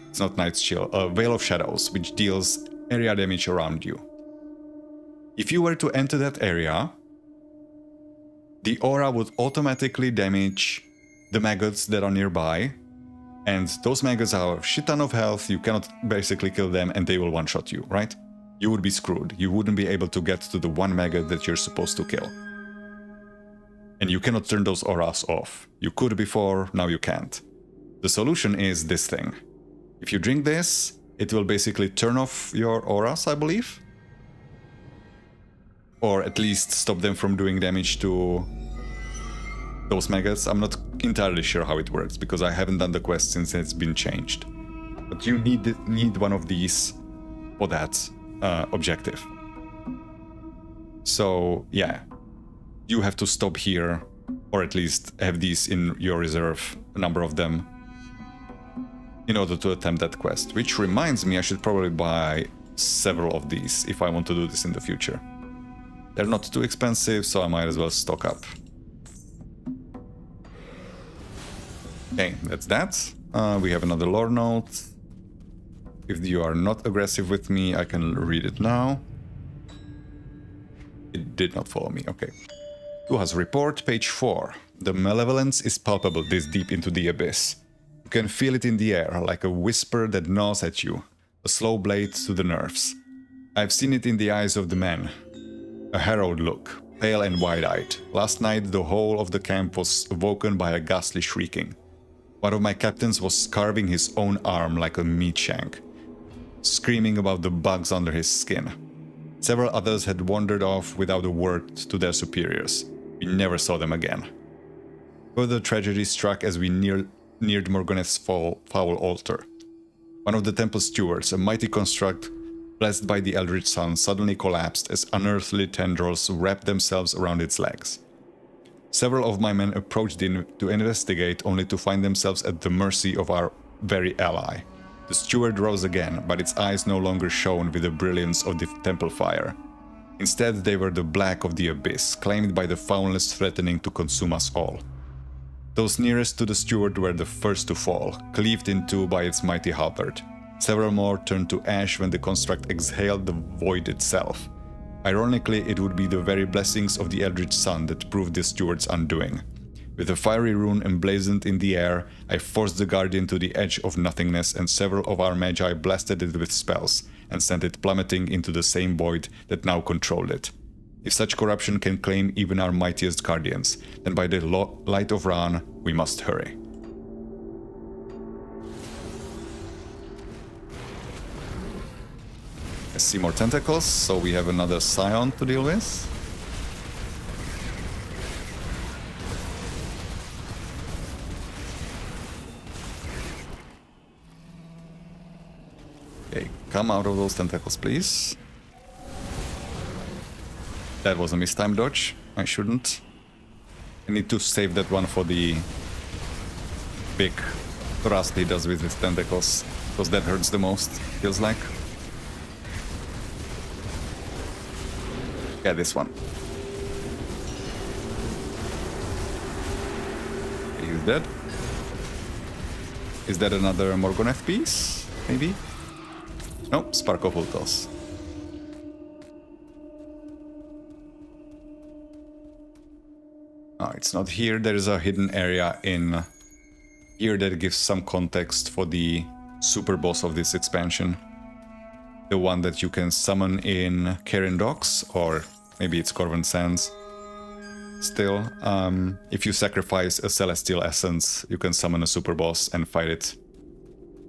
Speaker 1: it's not Night's Chill, a Veil of Shadows, which deals area damage around you. If you were to enter that area, the aura would automatically damage the maggots that are nearby, and those maggots have a shit ton of health, you cannot basically kill them, and they will one-shot you, right? You would be screwed. You wouldn't be able to get to the one maggot that you're supposed to kill. And you cannot turn those auras off. You could before, now you can't. The solution is this thing. If you drink this, it will basically turn off your auras, I believe. Or at least stop them from doing damage to those maggots. I'm not entirely sure how it works, because I haven't done the quest since it's been changed. But you need one of these for that objective. So, yeah. You have to stop here, or at least have these in your reserve, a number of them, in order to attempt that quest. Which reminds me, I should probably buy several of these if I want to do this in the future. They're not too expensive, so I might as well stock up. Okay, that's that. We have another lore note. If you are not aggressive with me, I can read it now. It did not follow me, okay. Tuha's report, page 4. The malevolence is palpable this deep into the abyss. You can feel it in the air, like a whisper that gnaws at you. A slow blade to the nerves. I've seen it in the eyes of the men. A harrowed look, pale and wide-eyed. Last night the whole of the camp was awoken by a ghastly shrieking. One of my captains was carving his own arm like a meat shank, screaming about the bugs under his skin. Several others had wandered off without a word to their superiors. We never saw them again. Further tragedy struck as we neared Morganeth's foul altar. One of the temple stewards, a mighty construct blessed by the Eldritch Sun, suddenly collapsed as unearthly tendrils wrapped themselves around its legs. Several of my men approached to investigate, only to find themselves at the mercy of our very ally. The steward rose again, but its eyes no longer shone with the brilliance of the temple fire. Instead, they were the black of the abyss, claimed by the foulness threatening to consume us all. Those nearest to the steward were the first to fall, cleaved in two by its mighty halberd. Several more turned to ash when the construct exhaled the void itself. Ironically, it would be the very blessings of the Eldritch Sun that proved the steward's undoing. With a fiery rune emblazoned in the air, I forced the Guardian to the edge of nothingness, and several of our magi blasted it with spells and sent it plummeting into the same void that now controlled it. If such corruption can claim even our mightiest Guardians, then by the light of Ran, we must hurry. I see more tentacles, so we have another Scion to deal with. Okay, come out of those tentacles, please. That was a mistimed dodge. I shouldn't. I need to save that one for the big thrust he does with his tentacles, because that hurts the most, feels like. Yeah, this one. He's dead. Is that another Morgoneth piece? Maybe? No, Spark of Ultos. Oh, it's not here. There is a hidden area in here that gives some context for the super boss of this expansion. The one that you can summon in Karen Docks, or maybe it's Corvin Sands. Still, if you sacrifice a Celestial Essence, you can summon a super boss and fight it.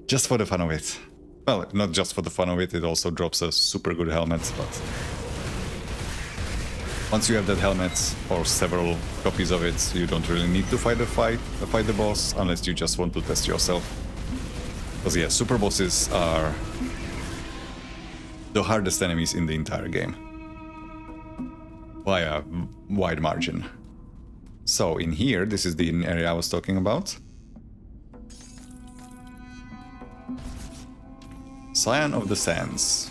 Speaker 1: Just for the fun of it. Well, not just for the fun of it, it also drops a super good helmet, but... Once you have that helmet, or several copies of it, you don't really need to fight the boss, unless you just want to test yourself. Because yeah, super bosses are the hardest enemies in the entire game. By a wide margin. So in here, this is the area I was talking about. Scion of the Sands.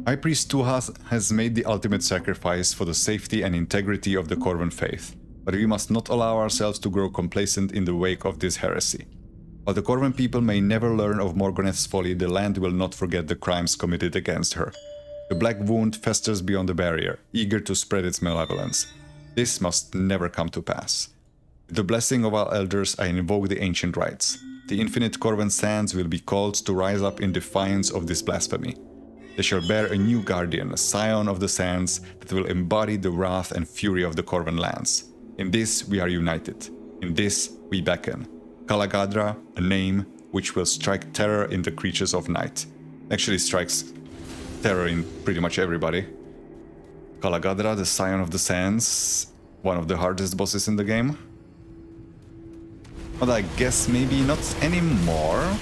Speaker 1: High Priest Tuhas has made the ultimate sacrifice for the safety and integrity of the Corvan faith, but we must not allow ourselves to grow complacent in the wake of this heresy. While the Corvan people may never learn of Morgoneth's folly, the land will not forget the crimes committed against her. The Black Wound festers beyond the barrier, eager to spread its malevolence. This must never come to pass. With the blessing of our elders, I invoke the ancient rites. The infinite Corvan Sands will be called to rise up in defiance of this blasphemy. They shall bear a new guardian, a scion of the sands, that will embody the wrath and fury of the Corvan lands. In this we are united. In this we beckon. Kalagadra, a name which will strike terror in the creatures of night. Actually strikes terror in pretty much everybody. Kalagadra, the scion of the sands, one of the hardest bosses in the game. But I guess maybe not anymore.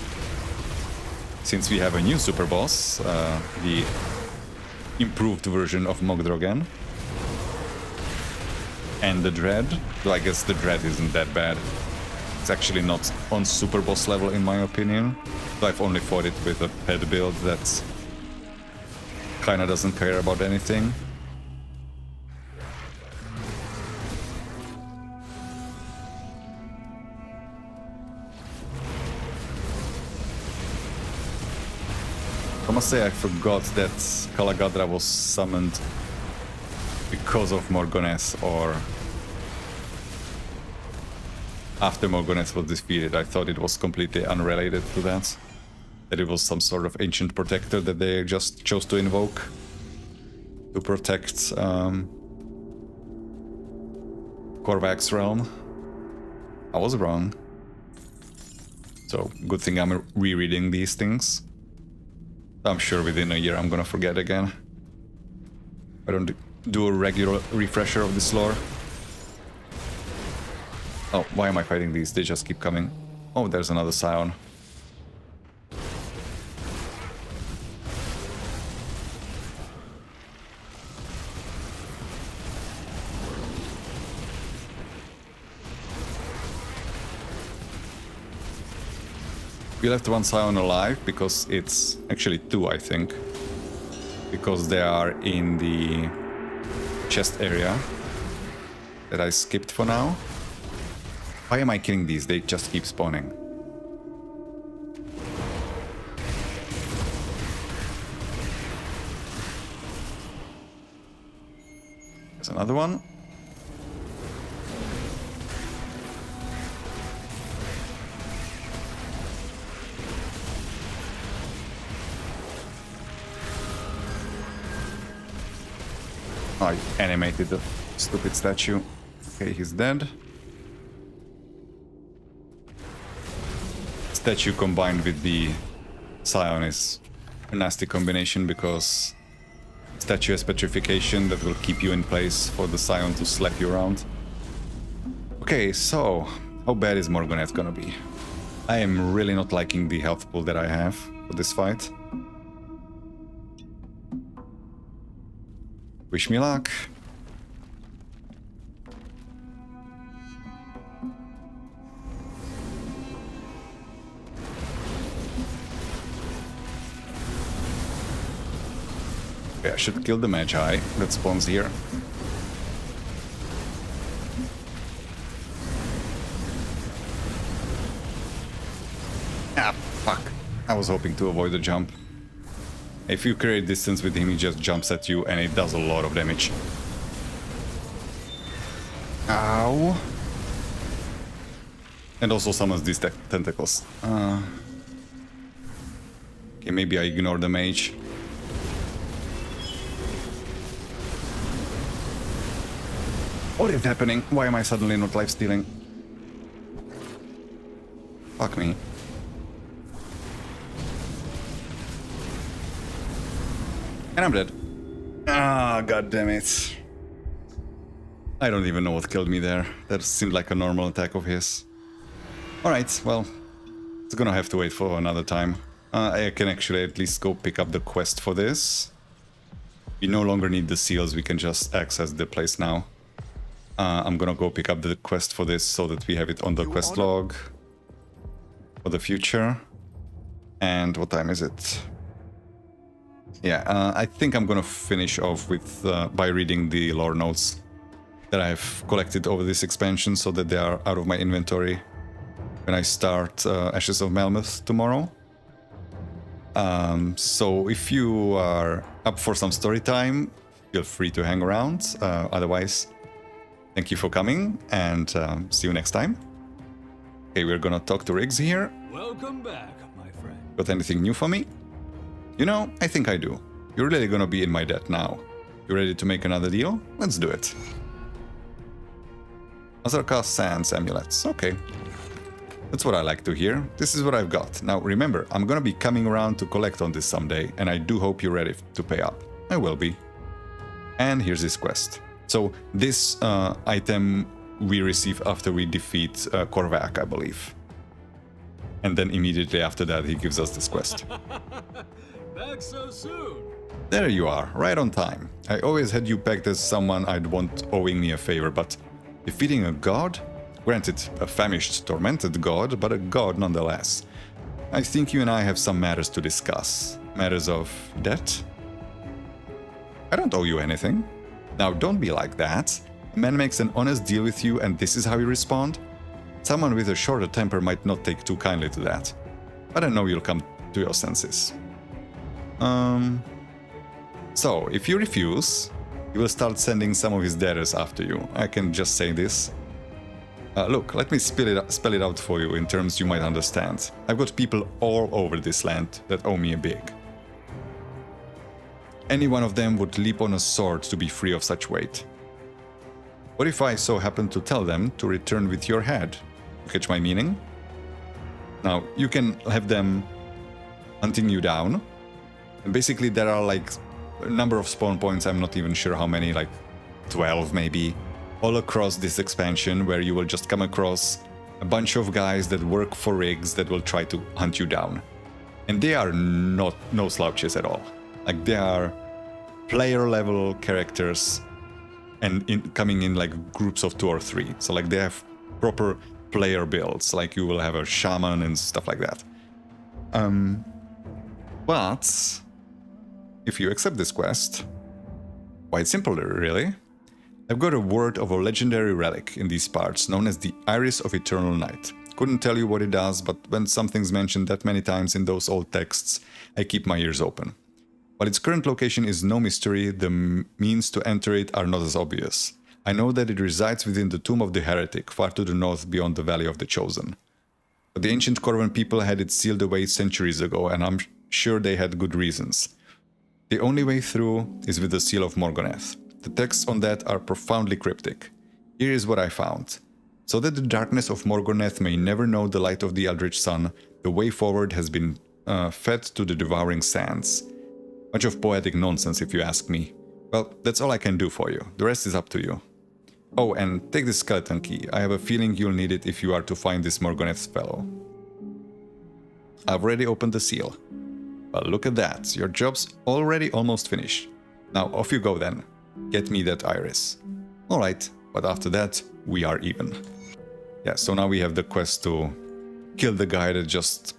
Speaker 1: Since we have a new super boss, the improved version of Mogdrogen. And the Dread, though I guess the Dread isn't that bad. It's actually not on super boss level in my opinion. So I've only fought it with a pet build that kinda doesn't care about anything. I must say I forgot that Kalagadra was summoned because of Morgoneth, or after Morgoneth was defeated. I thought it was completely unrelated to that. That it was some sort of ancient protector that they just chose to invoke to protect Korvac's realm. I was wrong. So good thing I'm rereading these things. I'm sure within a year I'm gonna forget again. I don't do a regular refresher of this lore. Oh, why am I fighting these? They just keep coming. Oh, there's another scion. We left one scion alive because it's actually two, I think. Because they are in the chest area that I skipped for now. Why am I killing these? They just keep spawning. There's another one. I animated the stupid statue. Okay, he's dead. Statue combined with the scion is a nasty combination because statue has petrification that will keep you in place for the scion to slap you around. Okay, so how bad is Morgoneth gonna be? I am really not liking the health pool that I have for this fight. Wish me luck. Okay, I should kill the Magi that spawns here. Ah, fuck. I was hoping to avoid the jump. If you create distance with him, he just jumps at you and it does a lot of damage. Ow. And also summons these tentacles. Okay, maybe I ignore the mage. What is happening? Why am I suddenly not life-stealing? Fuck me. And I'm dead. Ah, god damn it. I don't even know what killed me there. That seemed like a normal attack of his. Alright, well, it's gonna have to wait for another time. I can actually at least go pick up the quest for this. We no longer need the seals, we can just access the place now. I'm gonna go pick up the quest for this so that we have it on the quest log for the future. And what time is it? Yeah, I think I'm gonna finish off with by reading the lore notes that I've collected over this expansion so that they are out of my inventory when I start Ashes of Melmoth tomorrow. So if you are up for some story time, feel free to hang around. Otherwise, thank you for coming and see you next time. Okay, we're gonna talk to Riggs here.
Speaker 5: Welcome back, my friend.
Speaker 1: Got anything new for me? You know, I think I do. You're really gonna be in my debt now. You ready to make another deal? Let's do it. Azarkas Sands amulets. Okay. That's what I like to hear. This is what I've got. Now remember, I'm gonna be coming around to collect on this someday, and I do hope you're ready to pay up. I will be. And here's this quest. So this item we receive after we defeat Korvac, I believe. And then immediately after that he gives us this quest.
Speaker 5: Back so soon.
Speaker 1: There you are, right on time. I always had you pegged as someone I'd want owing me a favor, but defeating a god? Granted, a famished, tormented god, but a god nonetheless. I think you and I have some matters to discuss. Matters of debt? I don't owe you anything. Now don't be like that. A man makes an honest deal with you and this is how you respond? Someone with a shorter temper might not take too kindly to that. But I know you'll come to your senses. So, if you refuse, he will start sending some of his debtors after you. I can just say this. Look, let me spell it out for you in terms you might understand. I've got people all over this land that owe me a big. Any one of them would leap on a sword to be free of such weight. What if I so happen to tell them to return with your head? You catch my meaning? Now, you can have them hunting you down. And basically there are like a number of spawn points, I'm not even sure how many, like 12 maybe, all across this expansion where you will just come across a bunch of guys that work for Riggs that will try to hunt you down. And they are no slouches at all. Like they are player level characters and coming in like groups of 2 or 3. So like they have proper player builds, like you will have a shaman and stuff like that. But if you accept this quest, quite simple really. I've got a word of a legendary relic in these parts known as the Iris of Eternal Night. Couldn't tell you what it does, but when something's mentioned that many times in those old texts, I keep my ears open. While its current location is no mystery, the means to enter it are not as obvious. I know that it resides within the Tomb of the Heretic, far to the north beyond the Valley of the Chosen. But the ancient Corvan people had it sealed away centuries ago, and I'm sure they had good reasons. The only way through is with the Seal of Morgoneth. The texts on that are profoundly cryptic. Here is what I found. So that the darkness of Morgoneth may never know the light of the Eldritch Sun, the way forward has been fed to the devouring sands. Much of poetic nonsense, if you ask me. Well, that's all I can do for you. The rest is up to you. Oh, and take this skeleton key. I have a feeling you'll need it if you are to find this Morgoneth fellow. I've already opened the seal. Well, look at that. Your job's already almost finished. Now, off you go then. get me that iris. Alright, but after that, we are even. Yeah, so now we have the quest to kill the guy that just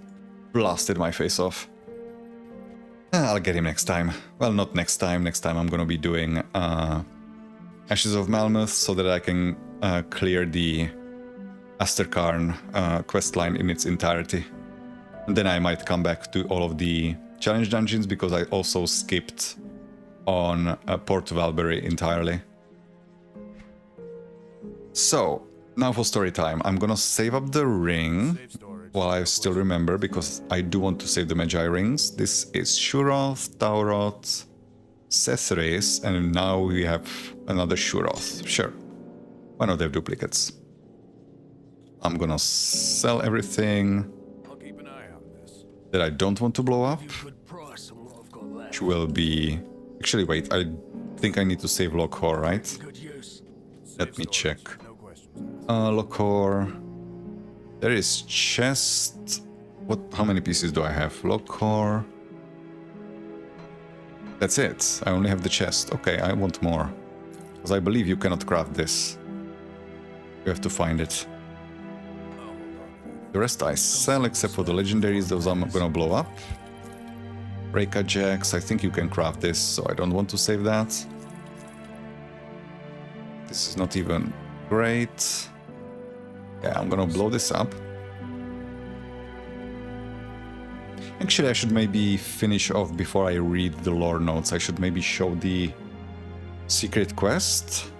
Speaker 1: blasted my face off. I'll get him next time. Well, not next time. Next time I'm gonna be doing Ashes of Malmuth so that I can clear the Asterkarn questline in its entirety. And then I might come back to all of the challenge dungeons because I also skipped on Port Valbury entirely. So, now for story time. I'm gonna save up the ring while I still remember, because I do want to save the Magi rings. This is Shuroth, Tauroth, Sethrace, and now we have another Shuroth. Sure, why not have duplicates? I'm gonna sell everything that I don't want to blow up, which will be... Actually, wait, I think I need to save Lokhor, right? Let me check. Lokhor... There is chest... What? How many pieces do I have? Lokhor... That's it. I only have the chest. Okay, I want more. Because I believe you cannot craft this. You have to find it. The rest I sell, except for the legendaries. Those I'm gonna blow up. Reika Jax, I think you can craft this, so I don't want to save that. This is not even great. Yeah, I'm gonna blow this up. Actually, I should maybe finish off before I read the lore notes. I should maybe show the secret quest.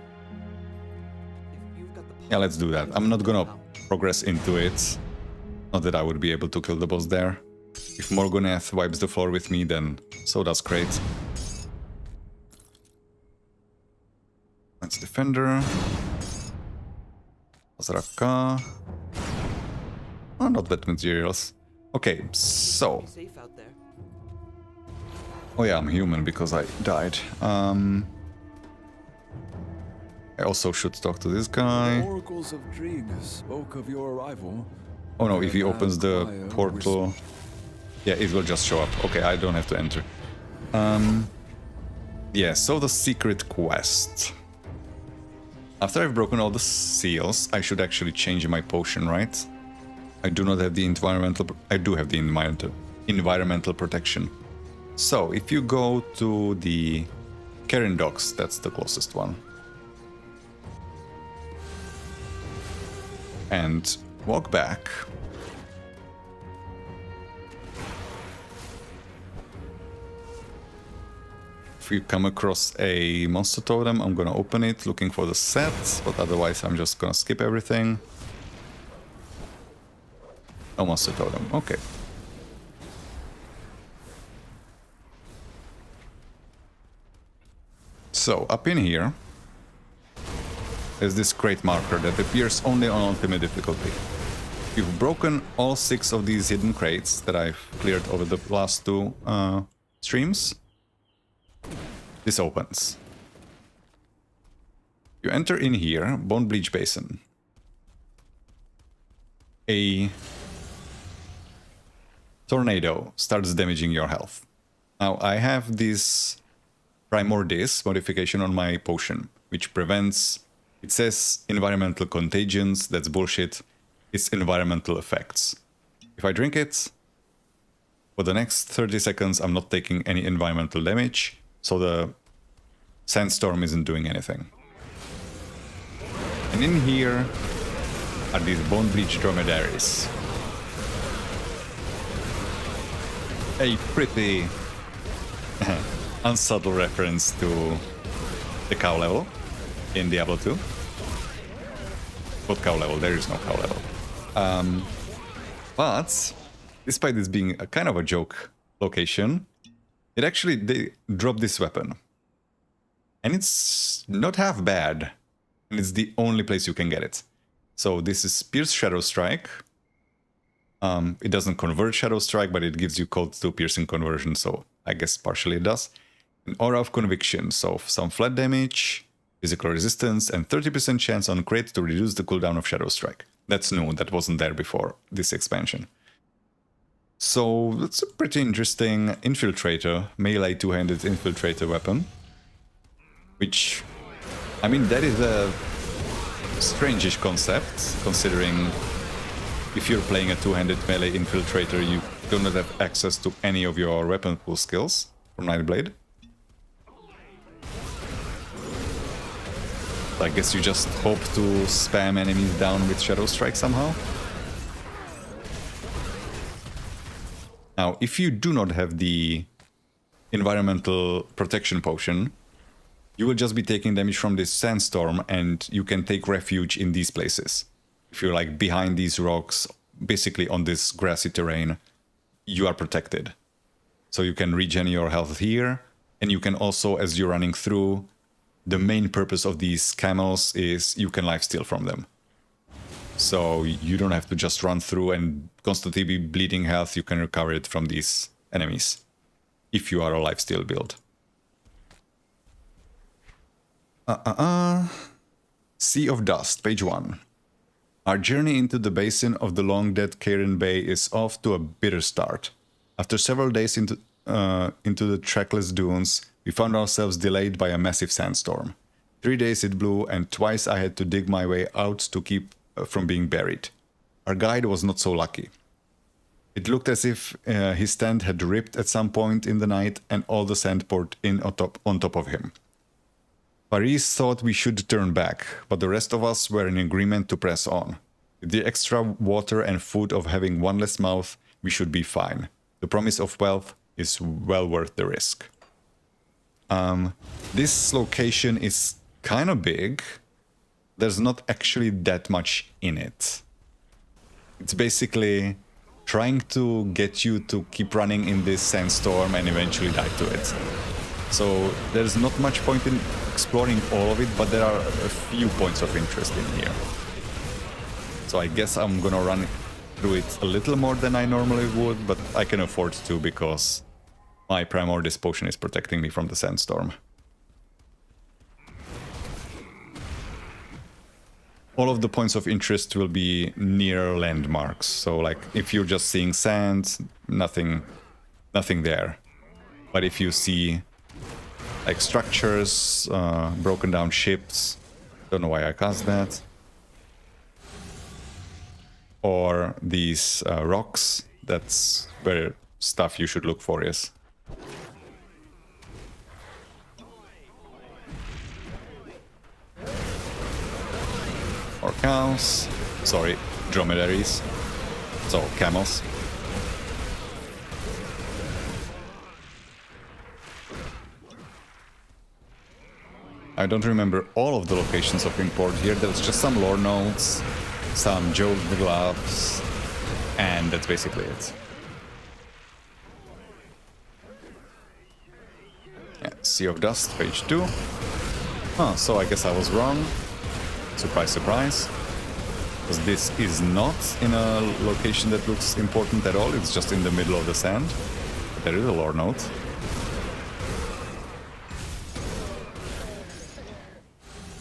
Speaker 1: Yeah, let's do that. I'm not gonna progress into it. Not that I would be able to kill the boss there. If Morgonath wipes the floor with me, then so does Crate. That's Defender. Azraka. Oh, not bad materials. Okay, so... Oh yeah, I'm human because I died. I also should talk to this guy.
Speaker 8: Oracles of Drieg spoke of your arrival.
Speaker 1: Oh no, if he opens the portal... Yeah, it will just show up. Okay, I don't have to enter. Yeah, so the secret quest. After I've broken all the seals, I should actually change my potion, right? I do not have the environmental... I do have the environmental protection. So, if you go to the Karen Docks, that's the closest one. And walk back. If you come across a monster totem, I'm gonna open it, looking for the set, but otherwise I'm just gonna skip everything. No monster totem, okay. So, up in here is this crate marker that appears only on ultimate difficulty. You've broken all 6 of these hidden crates that I've cleared over the last 2 streams. This opens. You enter in here, Bone Bleach Basin. A tornado starts damaging your health. Now, I have this Primordis modification on my potion, which prevents... It says environmental contagions, that's bullshit. It's environmental effects. If I drink it, for the next 30 seconds I'm not taking any environmental damage, so the sandstorm isn't doing anything. And in here are these Bone Bleach dromedaries. A pretty unsubtle reference to the cow level in Diablo 2. What cow level? There is no cow level. But despite this being a kind of a joke location, it actually, they dropped this weapon. And it's not half bad. And it's the only place you can get it. So this is Pierce Shadow Strike. It doesn't convert Shadow Strike, but it gives you Cold to Piercing conversion, so I guess partially it does. An Aura of Conviction, so some flat damage, physical resistance, and 30% chance on crit to reduce the cooldown of Shadow Strike. That's new, that wasn't there before this expansion. So that's a pretty interesting Infiltrator, melee 2-handed Infiltrator weapon. Which, I mean, that is a strange-ish concept, considering if you're playing a two-handed melee infiltrator, you do not have access to any of your weapon pool skills from Nightblade. I guess you just hope to spam enemies down with Shadow Strike somehow. Now, if you do not have the environmental protection potion, you will just be taking damage from this sandstorm, and you can take refuge in these places. If you're like behind these rocks, basically on this grassy terrain, you are protected. So you can regen your health here, and you can also, as you're running through, the main purpose of these camels is you can lifesteal from them. So you don't have to just run through and constantly be bleeding health, you can recover it from these enemies, if you are a lifesteal build. Sea of Dust, page 1. Our journey into the basin of the long-dead Karen Bay is off to a bitter start. After several days into the trackless dunes, we found ourselves delayed by a massive sandstorm. 3 days it blew, and twice I had to dig my way out to keep from being buried. Our guide was not so lucky. It looked as if his tent had ripped at some point in the night, and all the sand poured in on top of him. Paris thought we should turn back, but the rest of us were in agreement to press on. With the extra water and food of having one less mouth, we should be fine. The promise of wealth is well worth the risk. This location is kind of big. There's not actually that much in it. It's basically trying to get you to keep running in this sandstorm and eventually die to it. So there's not much point in exploring all of it, but there are a few points of interest in here. So I guess I'm gonna run through it a little more than I normally would, but I can afford to because my Primordis potion is protecting me from the sandstorm. All of the points of interest will be near landmarks. So like if you're just seeing sand, nothing there. But if you see like structures, broken down ships, don't know why I cast that, or these rocks, that's where stuff you should look for is. Or cows, sorry, dromedaries, so camels. I don't remember all of the locations of import here. There's just some lore notes, some jeweled gloves, and that's basically it. Yeah, Sea of Dust, page 2. So I guess I was wrong. Surprise, surprise. Because this is not in a location that looks important at all. It's just in the middle of the sand. But there is a lore note.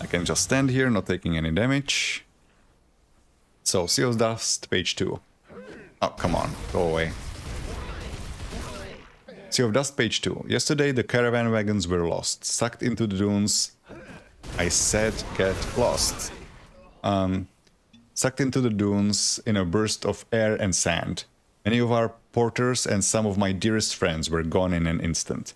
Speaker 1: I can just stand here, not taking any damage. So, Sea of Dust, page 2. Oh, come on, go away. Sea of Dust, page 2. Yesterday the caravan wagons were lost, sucked into the dunes. I said get lost. Sucked into the dunes in a burst of air and sand. Many of our porters and some of my dearest friends were gone in an instant.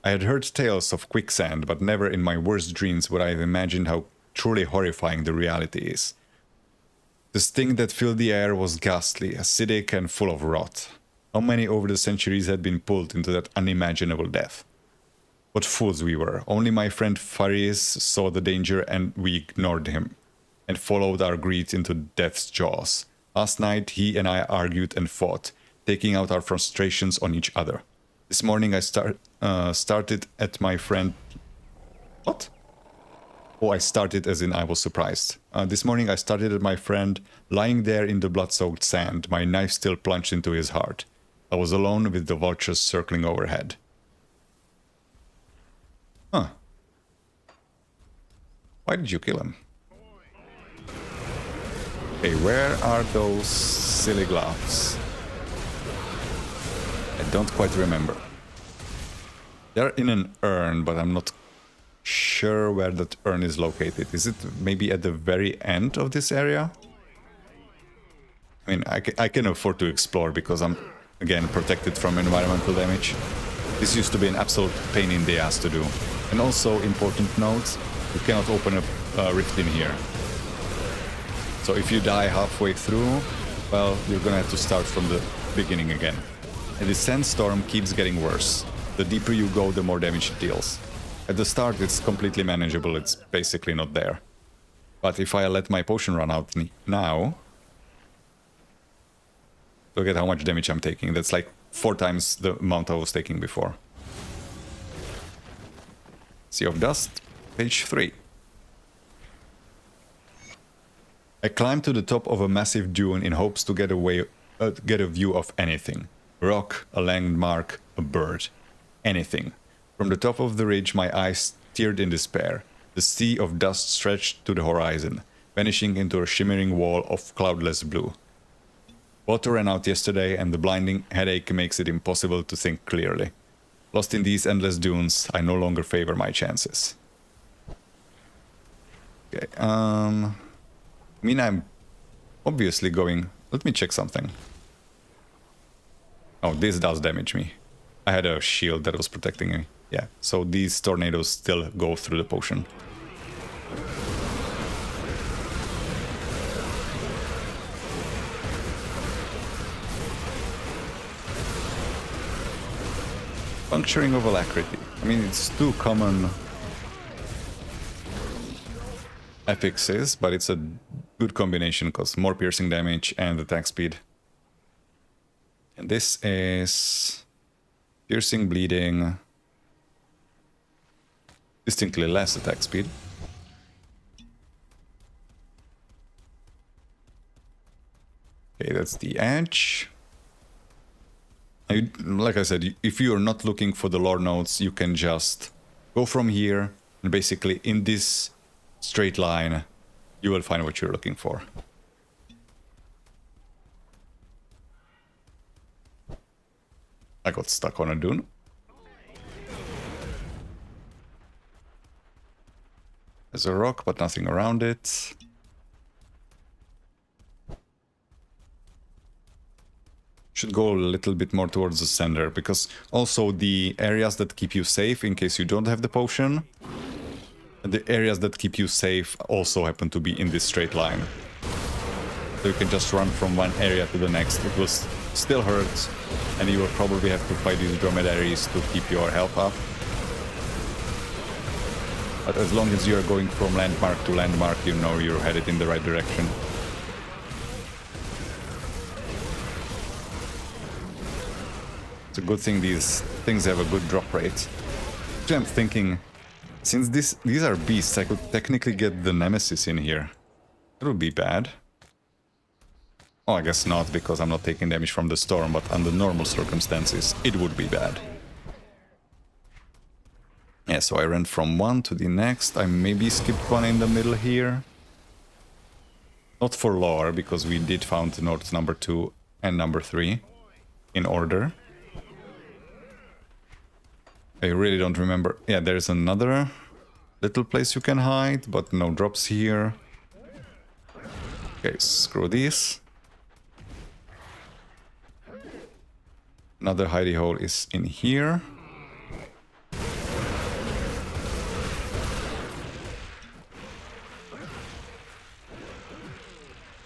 Speaker 1: I had heard tales of quicksand, but never in my worst dreams would I have imagined how truly horrifying the reality is. The sting that filled the air was ghastly, acidic, and full of rot. How many over the centuries had been pulled into that unimaginable death? What fools we were. Only my friend Faris saw the danger and we ignored him, and followed our greed into death's jaws. Last night he and I argued and fought, taking out our frustrations on each other. This morning I started at my friend... What? Oh, I started as in I was surprised. This morning I started at my friend lying there in the blood-soaked sand, my knife still plunged into his heart. I was alone with the vultures circling overhead. Huh. Why did you kill him? Okay, where are those silly gloves? I don't quite remember. They're in an urn, but I'm not sure sure where that urn is located. Is it maybe at the very end of this area? I mean, I can afford to explore because I'm, again, protected from environmental damage. This used to be an absolute pain in the ass to do. And also, important note, you cannot open a rift in here. So if you die halfway through, well, you're gonna have to start from the beginning again. And the sandstorm keeps getting worse. The deeper you go, the more damage it deals. At the start, it's completely manageable, it's basically not there. But if I let my potion run out now... Look at how much damage I'm taking. That's like 4 times the amount I was taking before. Sea of Dust, page 3. I climbed to the top of a massive dune in hopes to get a view of anything. Rock, a landmark, a bird. Anything. From the top of the ridge, my eyes stared in despair. The sea of dust stretched to the horizon, vanishing into a shimmering wall of cloudless blue. Water ran out yesterday, and the blinding headache makes it impossible to think clearly. Lost in these endless dunes, I no longer favor my chances. Okay, I mean, I'm obviously going... Let me check something. Oh, this does damage me. I had a shield that was protecting me. Yeah, so these tornadoes still go through the potion. Puncturing of alacrity. I mean, it's 2 common affixes, but it's a good combination because more piercing damage and attack speed. And this is piercing, bleeding, distinctly less attack speed. Okay, that's the edge. Like I said, if you're not looking for the lore notes, you can just go from here and basically in this straight line, you will find what you're looking for. I got stuck on a dune. There's a rock, but nothing around it. Should go a little bit more towards the center, because also the areas that keep you safe in case you don't have the potion, the areas that keep you safe also happen to be in this straight line. So you can just run from one area to the next. It will still hurt, and you will probably have to fight these dromedaries to keep your health up. But as long as you're going from landmark to landmark, you know you're headed in the right direction. It's a good thing these things have a good drop rate. Actually, I'm thinking, since these are beasts, I could technically get the Nemesis in here. It would be bad. Oh, I guess not, because I'm not taking damage from the storm, but under normal circumstances, it would be bad. Yeah, so I ran from one to the next. I maybe skipped one in the middle here. Not for lore, because we did found nodes number 2 and number 3 in order. I really don't remember. Yeah, there's another little place you can hide, but no drops here. Okay, screw these. Another hidey hole is in here.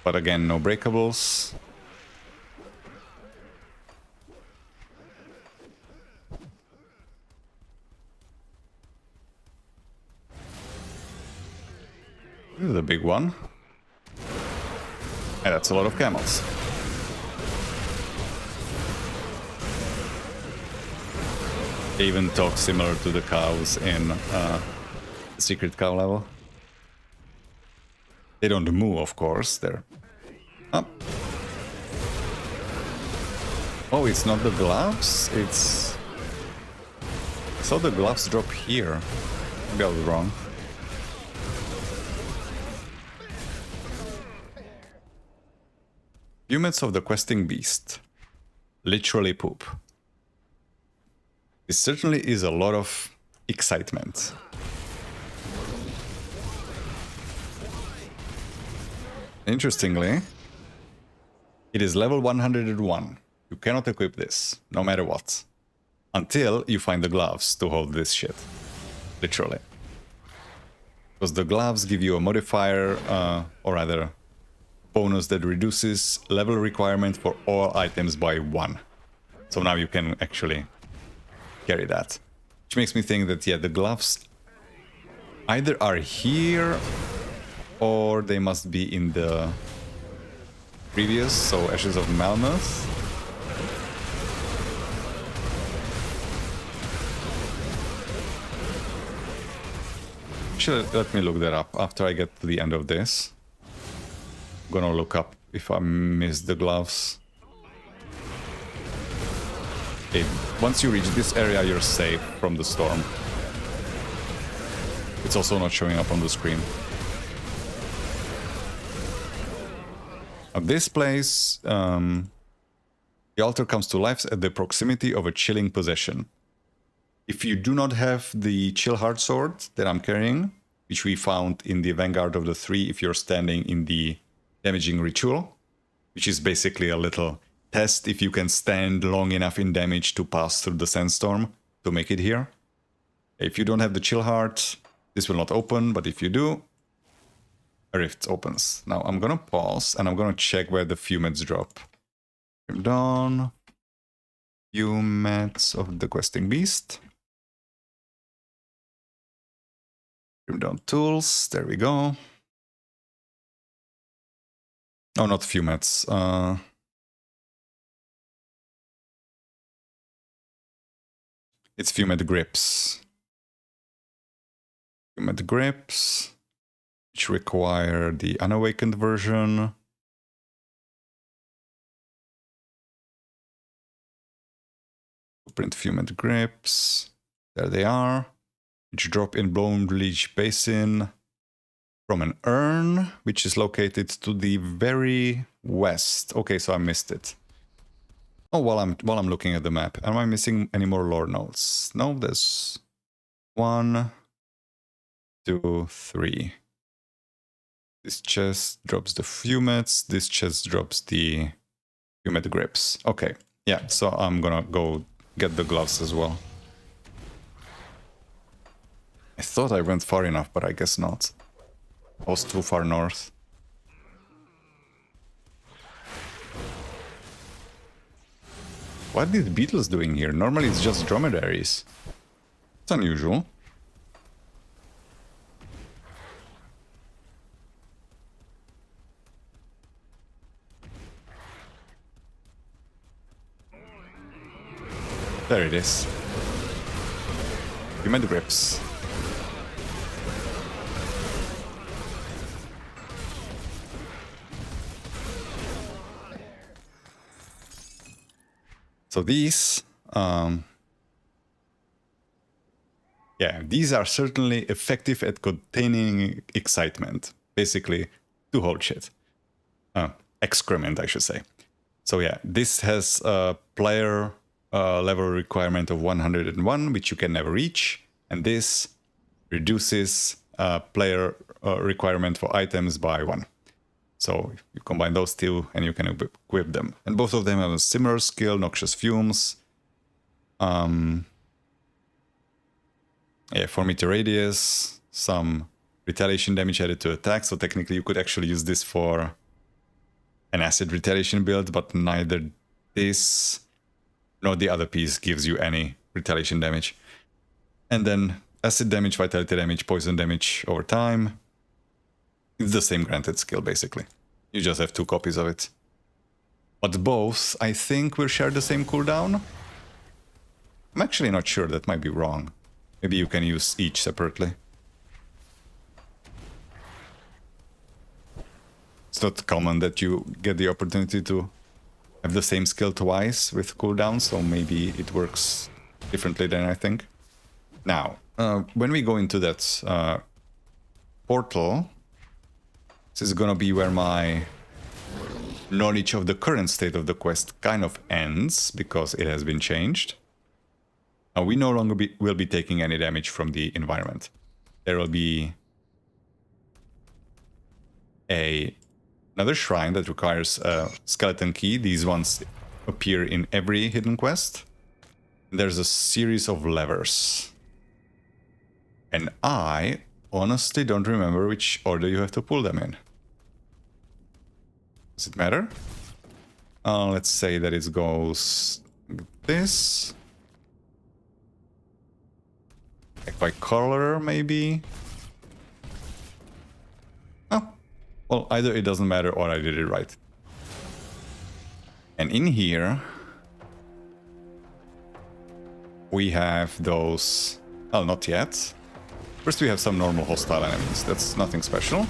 Speaker 1: But again, no breakables. This is a big one. And that's a lot of camels. They even talk similar to the cows in Secret Cow level. They don't moo, of course. They're up. Oh, it's not the gloves? It's... I saw the gloves drop here. Maybe I was wrong. Humans of the questing beast. Literally poop. This certainly is a lot of excitement. Interestingly, it is level 101. You cannot equip this, no matter what. Until you find the gloves to hold this shit. Literally. Because the gloves give you a modifier, or rather, bonus that reduces level requirement for all items by 1. So now you can actually carry that. Which makes me think that, yeah, the gloves either are here or they must be in the previous, so Ashes of Malmuth. Actually, let me look that up after I get to the end of this. I'm gonna look up if I missed the gloves. Okay, once you reach this area, you're safe from the storm. It's also not showing up on the screen. At this place, the altar comes to life at the proximity of a chilling possession. If you do not have the Chill Heart Sword that I'm carrying, which we found in the Vanguard of the Three if you're standing in the Damaging Ritual, which is basically a little test if you can stand long enough in damage to pass through the Sandstorm to make it here. If you don't have the Chill Heart, this will not open, but if you do, a rift opens. Now I'm gonna pause and I'm gonna check where the Fumets drop. Dawn, Fumets of the Questing Beast. Down tools, there we go. Oh, not Fumets. It's Fumet Grips. Fumet Grips, which require the unawakened version. Print Fumet Grips. There they are. Which drop in Blown Bleach Basin from an urn, which is located to the very west. Okay, so I missed it. Oh, while I'm looking at the map, am I missing any more lore notes? No, there's 1, 2, 3. This chest drops the Fumets. This chest drops the Fumet Grips. Okay, yeah. So I'm gonna go get the gloves as well. I thought I went far enough, but I guess not. I was too far north. What are the beetles doing here? Normally it's just dromedaries. It's unusual. There it is. You made the grips. So these, these are certainly effective at containing excitement. Basically, to hold shit. Excrement, I should say. So yeah, this has a player level requirement of 101, which you can never reach. And this reduces player requirement for items by 1. So you combine those two and you can equip them. And both of them have a similar skill, Noxious Fumes. For meter radius, some retaliation damage added to attack. So technically you could actually use this for an acid retaliation build, but neither this nor the other piece gives you any retaliation damage. And then acid damage, vitality damage, poison damage over time. It's the same granted skill, basically. You just have 2 copies of it. But both, I think, will share the same cooldown. I'm actually not sure, that might be wrong. Maybe you can use each separately. It's not common that you get the opportunity to have the same skill twice with cooldown, so maybe it works differently than I think. Now, when we go into that portal, this is gonna be where my knowledge of the current state of the quest kind of ends, because it has been changed. We no longer will be taking any damage from the environment. There will be a another shrine that requires a skeleton key. These ones appear in every hidden quest. There's a series of levers. And I honestly don't remember which order you have to pull them in. Does it matter? Let's say that it goes like this. Like by color, maybe? Oh, well, either it doesn't matter or I did it right. And in here, we have those... Oh, not yet. First we have some normal hostile enemies. That's nothing special.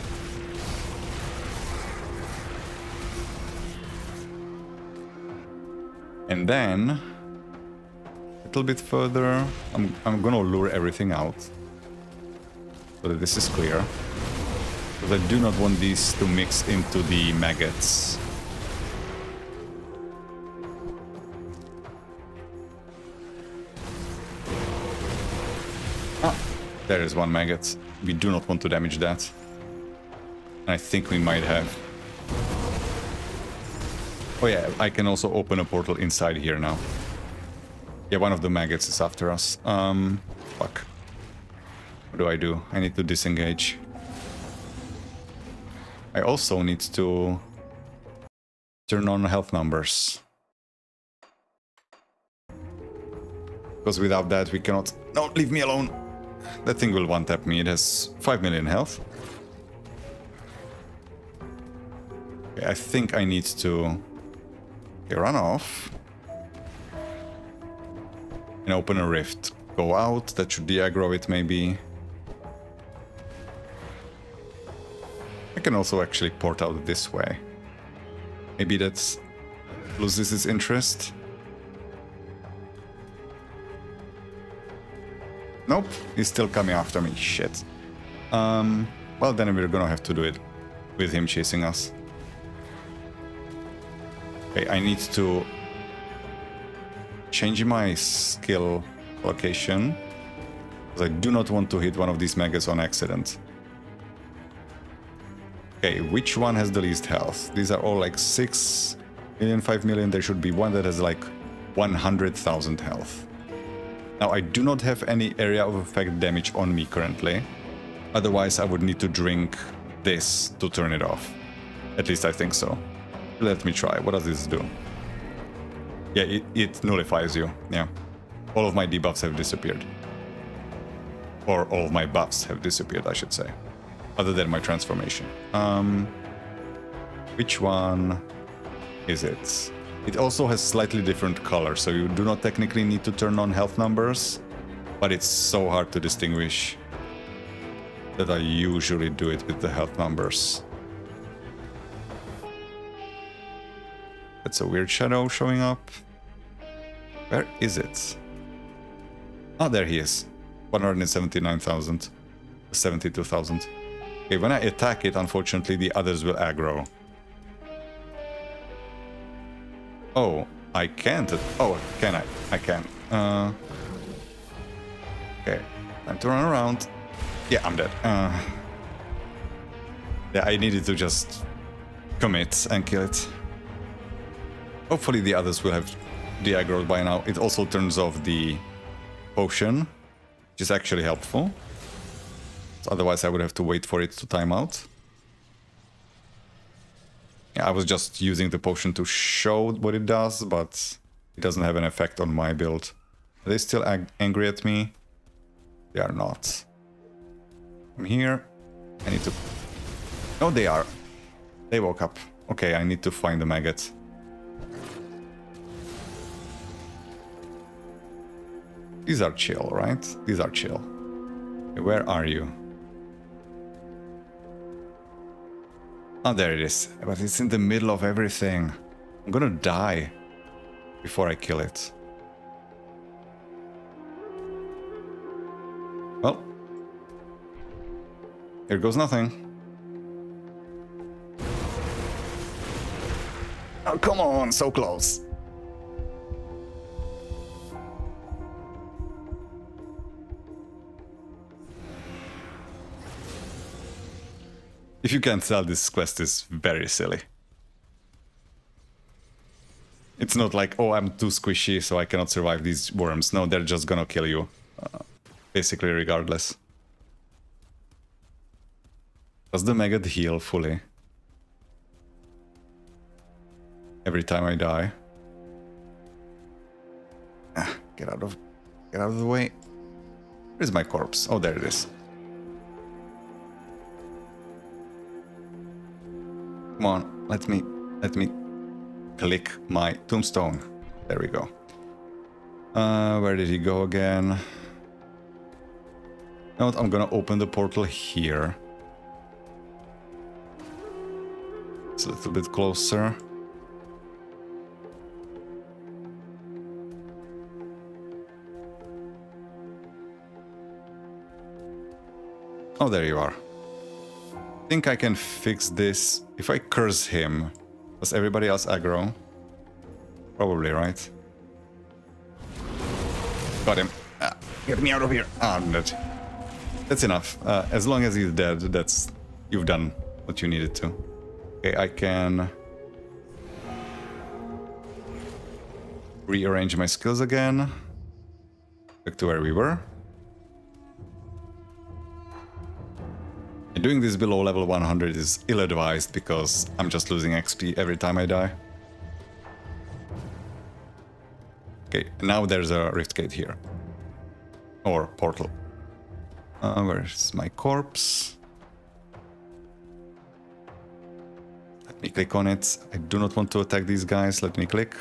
Speaker 1: And then, a little bit further, I'm gonna lure everything out. So that this is clear. Because I do not want these to mix into the maggots. Ah, there is one maggot. We do not want to damage that. And I think we might have. Oh yeah, I can also open a portal inside here now. Yeah, one of the maggots is after us. Fuck. What do? I need to disengage. I also need to turn on health numbers. Because without that we cannot... No, leave me alone! That thing will one-tap me. It has 5 million health. Okay, I think I need to... Okay, run off. And open a rift. Go out, that should de-aggro it maybe. I can also actually port out this way. Maybe that loses its interest. Nope, he's still coming after me, shit. Well then we're gonna have to do it with him chasing us. Okay, I need to change my skill location, because I do not want to hit one of these maggots on accident. Okay, which one has the least health? These are all like 6 million, 5 million. There should be one that has like 100,000 health. Now, I do not have any area of effect damage on me currently. Otherwise, I would need to drink this to turn it off. At least I think so. Let me try. What does this do? Yeah, it nullifies you. Yeah. All of my debuffs have disappeared. Or all of my buffs have disappeared, I should say. Other than my transformation. Which one is it? It also has slightly different colors, so you do not technically need to turn on health numbers, but it's so hard to distinguish that I usually do it with the health numbers. That's a weird shadow showing up. Where is it? Oh, there he is. 179,000. 72,000. Okay, when I attack it, unfortunately, the others will aggro. Oh, I can't. Oh, can I? I can. Okay, time to run around. Yeah, I'm dead. Yeah, I needed to just commit and kill it. Hopefully the others will have de-aggroed by now. It also turns off the potion, which is actually helpful. So otherwise I would have to wait for it to time out. Yeah, I was just using the potion to show what it does, but it doesn't have an effect on my build. Are they still angry at me? They are not. I'm here. I need to... No, they are. They woke up. Okay, I need to find the maggot. These are chill, right? These are chill. Okay, where are you? Oh, there it is. But it's in the middle of everything. I'm gonna die before I kill it. Well, here goes nothing. Oh, come on, so close. If you can't tell, this quest is very silly. It's not like, oh, I'm too squishy, so I cannot survive these worms. No, they're just gonna kill you. Basically, regardless. Does the maggot heal fully? Every time I die. Get out of the way. Where's my corpse? Oh, there it is. Come on, let me click my tombstone. There we go. Where did he go again? You know what? I'm gonna open the portal here. It's a little bit closer. Oh, there you are. I think I can fix this if I curse him. Does everybody else aggro? Probably, right? Got him. Get me out of here. I'm dead. That's enough. As long as he's dead, you've done what you needed to. Okay, I can rearrange my skills again. Back to where we were. And doing this below level 100 is ill-advised because I'm just losing XP every time I die. Okay, now there's a rift gate here. Or portal. Where's my corpse? Let me click on it. I do not want to attack these guys. Let me click.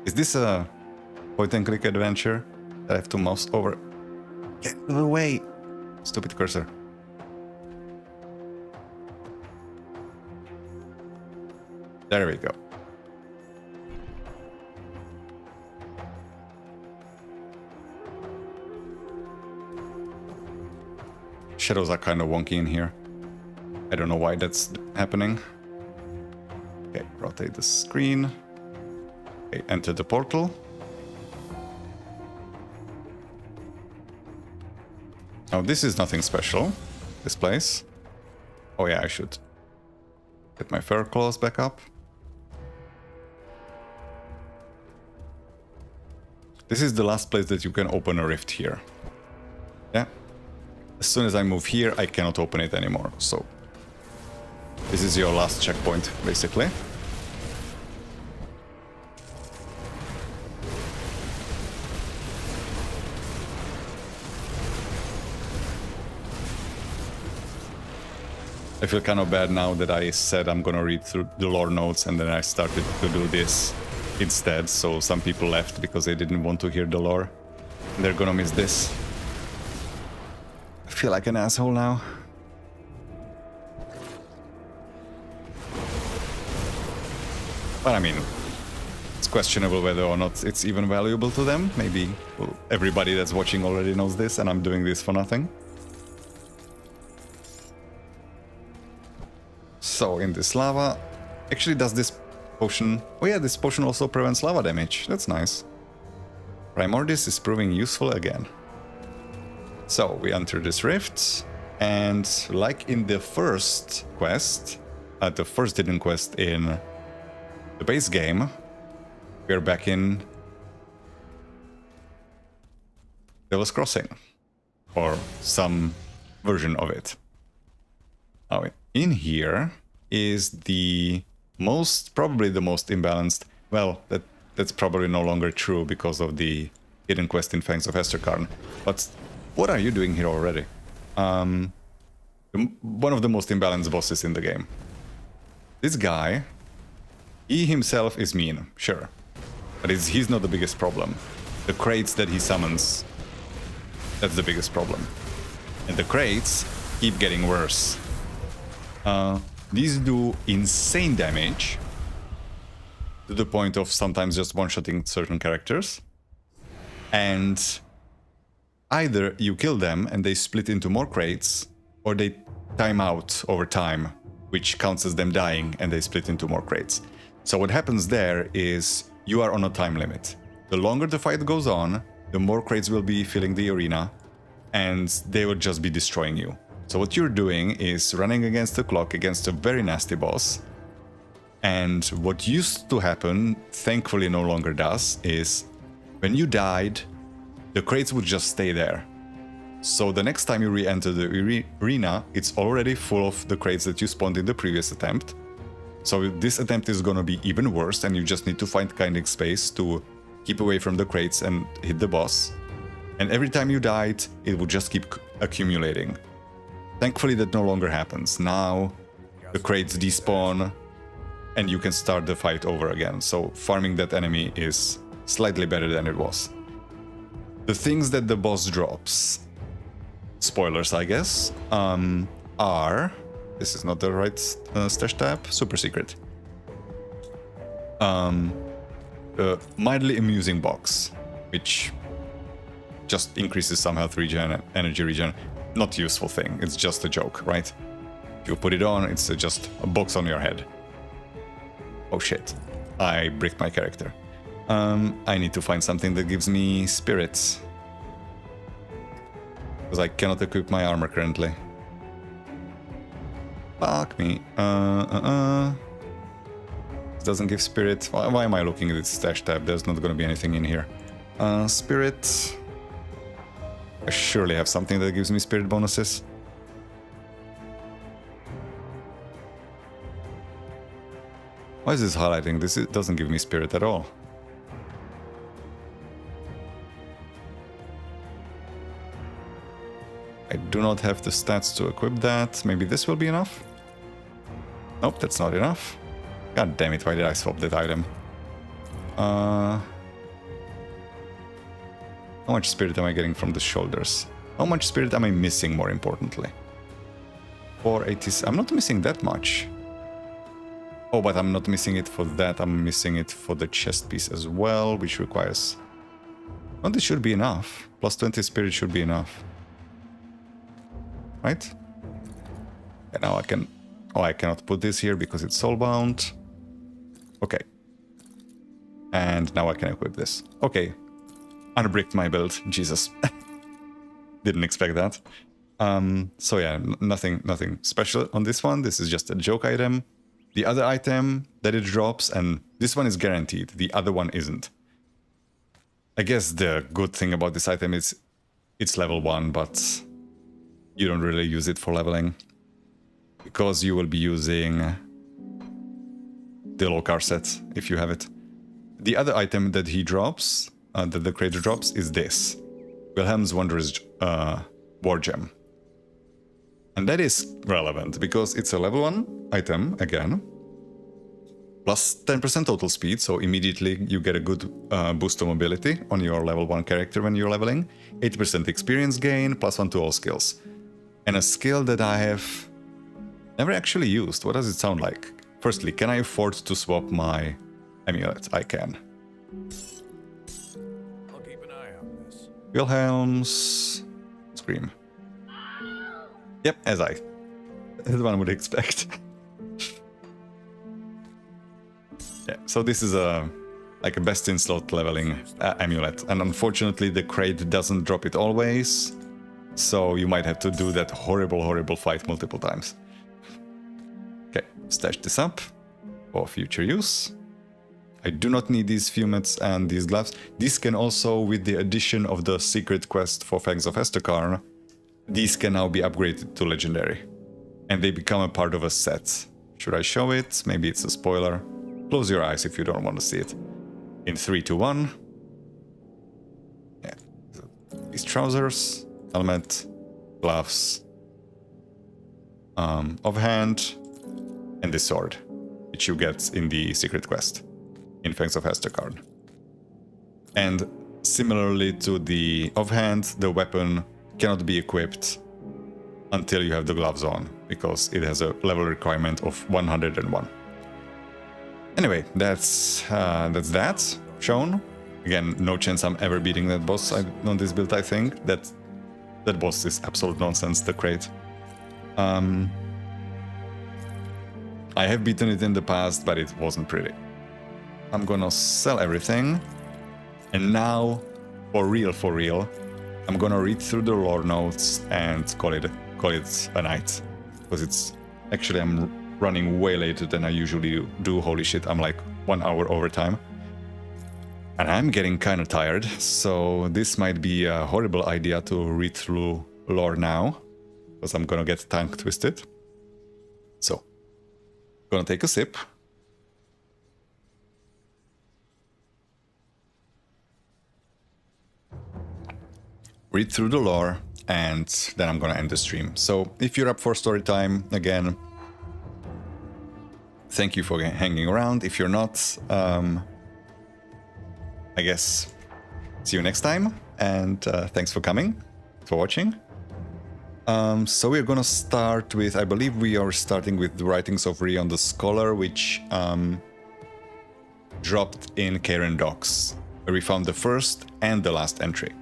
Speaker 1: Is this a point-and-click adventure that I have to mouse over? Get out of the way! Stupid cursor. There we go. Shadows are kind of wonky in here. I don't know why that's happening. Okay, rotate the screen. Okay, enter the portal. Now this is nothing special, this place. Oh yeah, I should get my fur claws back up. This is the last place that you can open a rift here. Yeah. As soon as I move here, I cannot open it anymore, so... This is your last checkpoint, basically. I feel kind of bad now that I said I'm gonna read through the lore notes and then I started to do this instead, so some people left because they didn't want to hear the lore. And they're gonna miss this. I feel like an asshole now. But I mean, it's questionable whether or not it's even valuable to them. Maybe everybody that's watching already knows this and I'm doing this for nothing. So, in this lava... Actually, does this potion... Oh yeah, this potion also prevents lava damage. That's nice. Primordis is proving useful again. So, we enter this rift. And like in the first quest... the first hidden quest in the base game... We're back in... Devil's Crossing. Or some version of it. Now, in here... is the probably the most imbalanced. Well, that's probably no longer true because of the hidden quest in Fangs of Esterkarn. But what are you doing here already? One of the most imbalanced bosses in the game. This guy, he himself is mean, sure, but he's not the biggest problem. The crates that he summons, that's the biggest problem. And the crates keep getting worse. These do insane damage, to the point of sometimes just one-shotting certain characters. And either you kill them and they split into more crates, or they time out over time, which counts as them dying and they split into more crates. So what happens there is you are on a time limit. The longer the fight goes on, the more crates will be filling the arena, and they will just be destroying you. So what you're doing is running against the clock, against a very nasty boss. And what used to happen, thankfully no longer does, is when you died, the crates would just stay there. So the next time you re-enter the arena, it's already full of the crates that you spawned in the previous attempt. So this attempt is gonna be even worse, and you just need to find kind space to keep away from the crates and hit the boss. And every time you died, it would just keep accumulating. Thankfully that no longer happens. Now the crates despawn and you can start the fight over again. So farming that enemy is slightly better than it was. The things that the boss drops, spoilers I guess, are... This is not the right stash tab. Super secret. Mildly amusing box, which just increases some health regen, energy regen. Not a useful thing. It's just a joke, right? If you put it on, it's just a box on your head. Oh shit! I bricked my character. I need to find something that gives me spirits, because I cannot equip my armor currently. Fuck me. It doesn't give spirit. Why am I looking at its stash tab? There's not gonna be anything in here. Spirit. I surely have something that gives me spirit bonuses. Why is this highlighting? This doesn't give me spirit at all. I do not have the stats to equip that. Maybe this will be enough? Nope, that's not enough. God damn it, why did I swap that item? How much spirit am I getting from the shoulders? How much spirit am I missing, more importantly? 480... I'm not missing that much. Oh, but I'm not missing it for that. I'm missing it for the chest piece as well, which requires... Well, this should be enough. Plus 20 spirit should be enough. Right? And now I can... Oh, I cannot put this here because it's soulbound. Okay. And now I can equip this. Okay. Unbricked my build. Jesus. Didn't expect that. So yeah, nothing special on this one. This is just a joke item. The other item that it drops, and this one is guaranteed, the other one isn't. I guess the good thing about this item is it's level 1, but you don't really use it for leveling, because you will be using the Lokar set if you have it. The other item that he drops, that the creator drops, is this. Wilhelm's Wondrous War Gem. And that is relevant, because it's a level 1 item, again, plus 10% total speed, so immediately you get a good boost to mobility on your level 1 character when you're leveling, 80% experience gain, plus 1 to all skills. And a skill that I have never actually used. What does it sound like? Firstly, can I afford to swap my amulet? I can.
Speaker 8: I'll keep an eye on this.
Speaker 1: Wilhelm's Scream. Yep, as one would expect. Yeah, so this is like a best in slot leveling amulet, and unfortunately the crate doesn't drop it always, so you might have to do that horrible fight multiple times. Okay, stash this up for future use. I do not need these fumets and these gloves. These can also, with the addition of the secret quest for Fangs of Estekarn, these can now be upgraded to legendary, and they become a part of a set. Should I show it? Maybe it's a spoiler. Close your eyes if you don't want to see it. In 3, 2, 1. Yeah. These trousers, helmet, gloves, offhand, and this sword, which you get in the secret quest in Fangs of Estekarn. And similarly to the offhand, the weapon cannot be equipped until you have the gloves on, because it has a level requirement of 101. Anyway, that's that shown. Again, no chance I'm ever beating that boss on this build. I think that boss is absolute nonsense, the crate. I have beaten it in the past, but it wasn't pretty. I'm gonna sell everything, and now, for real, I'm gonna read through the lore notes and call it a night, because it's actually I'm running way later than I usually do. Holy shit, I'm like 1 hour overtime. And I'm getting kind of tired, so this might be a horrible idea to read through lore now, because I'm gonna get tongue twisted. So, gonna take a sip. Read through the lore, and then I'm gonna end the stream. So, if you're up for story time, again, thank you for hanging around. If you're not, I guess, see you next time, and thanks for coming, for watching. So we're gonna start with, I believe we are starting with the writings of Rion the Scholar, which dropped in Karen Docks, where we found the first and the last entry.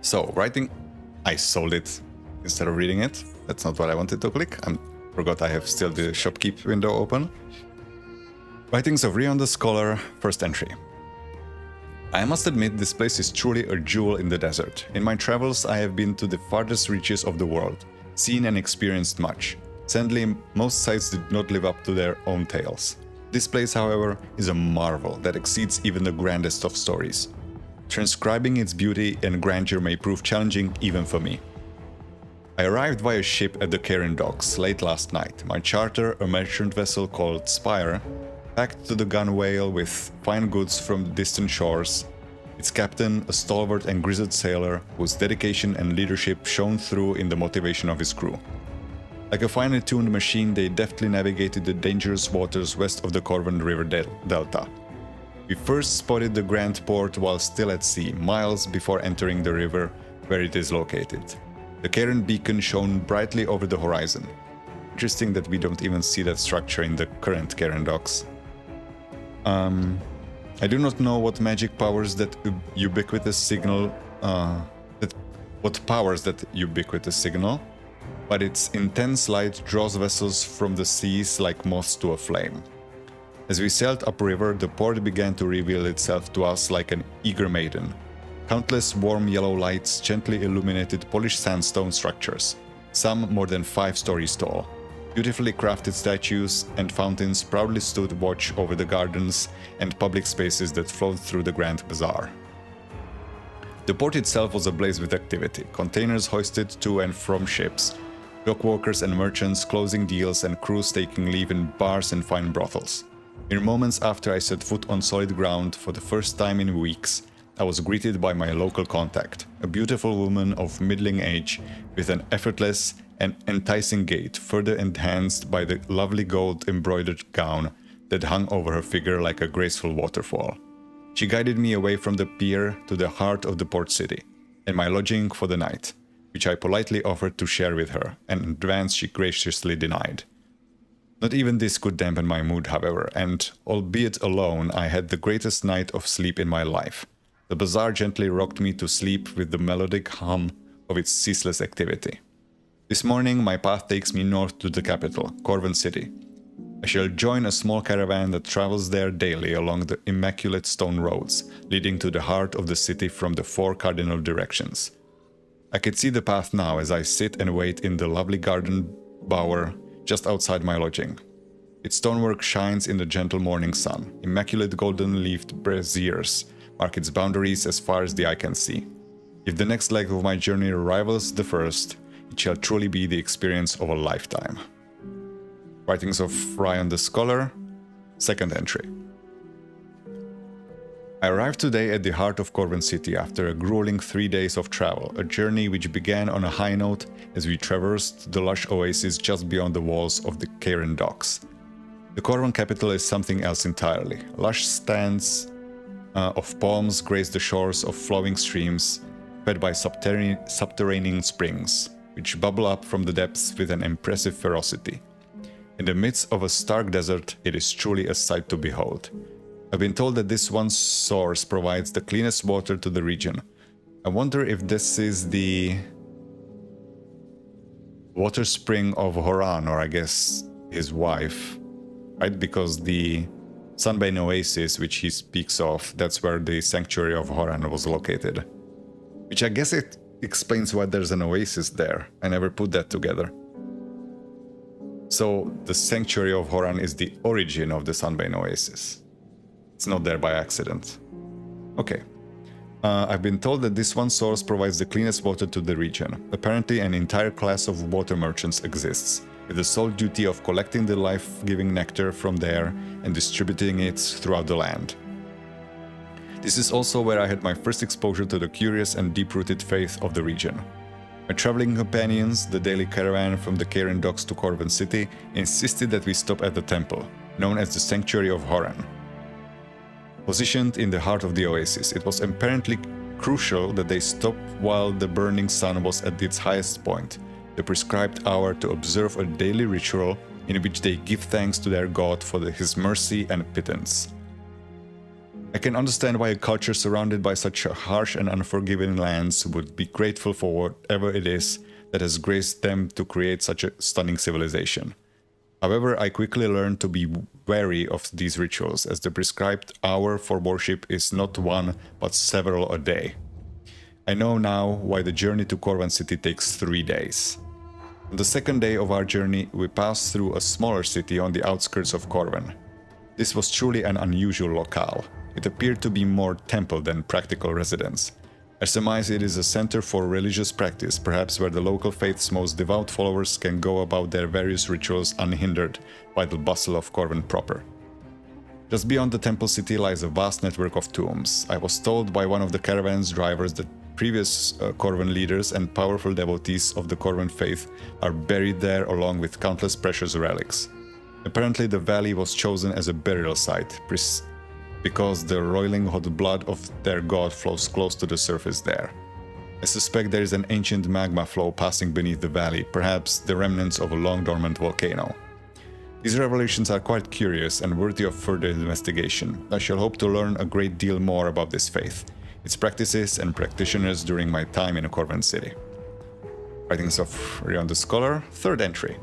Speaker 1: So, writing, I sold it instead of reading it. That's not what I wanted to click. I forgot I have still the shopkeep window open. Writings of Rion the Scholar, first entry. I must admit, this place is truly a jewel in the desert. In my travels, I have been to the farthest reaches of the world, seen and experienced much. Sadly, most sites did not live up to their own tales. This place, however, is a marvel that exceeds even the grandest of stories. Transcribing its beauty and grandeur may prove challenging even for me. I arrived via ship at the Karen Docks late last night. My charter, a merchant vessel called Spire, packed to the gunwale with fine goods from distant shores. Its captain, a stalwart and grizzled sailor, whose dedication and leadership shone through in the motivation of his crew. Like a finely tuned machine, they deftly navigated the dangerous waters west of the Corvan River Delta. We first spotted the Grand Port while still at sea, miles before entering the river where it is located. The Karen beacon shone brightly over the horizon. Interesting that we don't even see that structure in the current Karen Docks. I do not know what magic powers that ubiquitous signal, but its intense light draws vessels from the seas like moths to a flame. As we sailed upriver, the port began to reveal itself to us like an eager maiden. Countless warm yellow lights gently illuminated polished sandstone structures, some more than 5 stories tall. Beautifully crafted statues and fountains proudly stood watch over the gardens and public spaces that flowed through the Grand Bazaar. The port itself was ablaze with activity, containers hoisted to and from ships, dockworkers and merchants closing deals, and crews taking leave in bars and fine brothels. Mere moments after I set foot on solid ground for the first time in weeks, I was greeted by my local contact, a beautiful woman of middling age with an effortless and enticing gait, further enhanced by the lovely gold-embroidered gown that hung over her figure like a graceful waterfall. She guided me away from the pier to the heart of the port city, and my lodging for the night, which I politely offered to share with her, and in advance she graciously denied. Not even this could dampen my mood, however, and, albeit alone, I had the greatest night of sleep in my life. The bazaar gently rocked me to sleep with the melodic hum of its ceaseless activity. This morning, my path takes me north to the capital, Corvan City. I shall join a small caravan that travels there daily along the immaculate stone roads, leading to the heart of the city from the 4 cardinal directions. I could see the path now as I sit and wait in the lovely garden bower just outside my lodging. Its stonework shines in the gentle morning sun. Immaculate golden-leafed braziers mark its boundaries as far as the eye can see. If the next leg of my journey rivals the first, it shall truly be the experience of a lifetime. Writings of Rion the Scholar, second entry. I arrived today at the heart of Corvan City after a grueling 3 days of travel, a journey which began on a high note as we traversed the lush oasis just beyond the walls of the Karen Docks. The Corvan capital is something else entirely. Lush stands of palms grace the shores of flowing streams, fed by subterranean springs, which bubble up from the depths with an impressive ferocity. In the midst of a stark desert, it is truly a sight to behold. I've been told that this one source provides the cleanest water to the region. I wonder if this is the water spring of Horan, or I guess his wife, right? Because the Sunbane Oasis, which he speaks of, that's where the sanctuary of Horan was located. Which I guess it explains why there's an oasis there. I never put that together. So the Sanctuary of Horan is the origin of the Sunbane Oasis. It's not there by accident. Okay. I've been told that this one source provides the cleanest water to the region. Apparently an entire class of water merchants exists, with the sole duty of collecting the life-giving nectar from there and distributing it throughout the land. This is also where I had my first exposure to the curious and deep-rooted faith of the region. My traveling companions, the daily caravan from the Karen docks to Corvan City, insisted that we stop at the temple, known as the Sanctuary of Horan. Positioned in the heart of the oasis, it was apparently crucial that they stop while the burning sun was at its highest point, the prescribed hour to observe a daily ritual in which they give thanks to their god for his mercy and pittance. I can understand why a culture surrounded by such harsh and unforgiving lands would be grateful for whatever it is that has graced them to create such a stunning civilization. However, I quickly learned to be wary of these rituals, as the prescribed hour for worship is not one, but several a day. I know now why the journey to Corvan City takes 3 days. On the second day of our journey, we passed through a smaller city on the outskirts of Corvan. This was truly an unusual locale. It appeared to be more temple than practical residence. I surmise it is a center for religious practice, perhaps where the local faith's most devout followers can go about their various rituals unhindered by the bustle of Corvan proper. Just beyond the temple city lies a vast network of tombs. I was told by one of the caravan's drivers that previous Corvan leaders and powerful devotees of the Corvan faith are buried there along with countless precious relics. Apparently the valley was chosen as a burial site, because the roiling hot blood of their god flows close to the surface there. I suspect there is an ancient magma flow passing beneath the valley, perhaps the remnants of a long-dormant volcano. These revelations are quite curious and worthy of further investigation. I shall hope to learn a great deal more about this faith, its practices and practitioners during my time in Corvan City. Writings of Rion the Scholar, 3rd entry.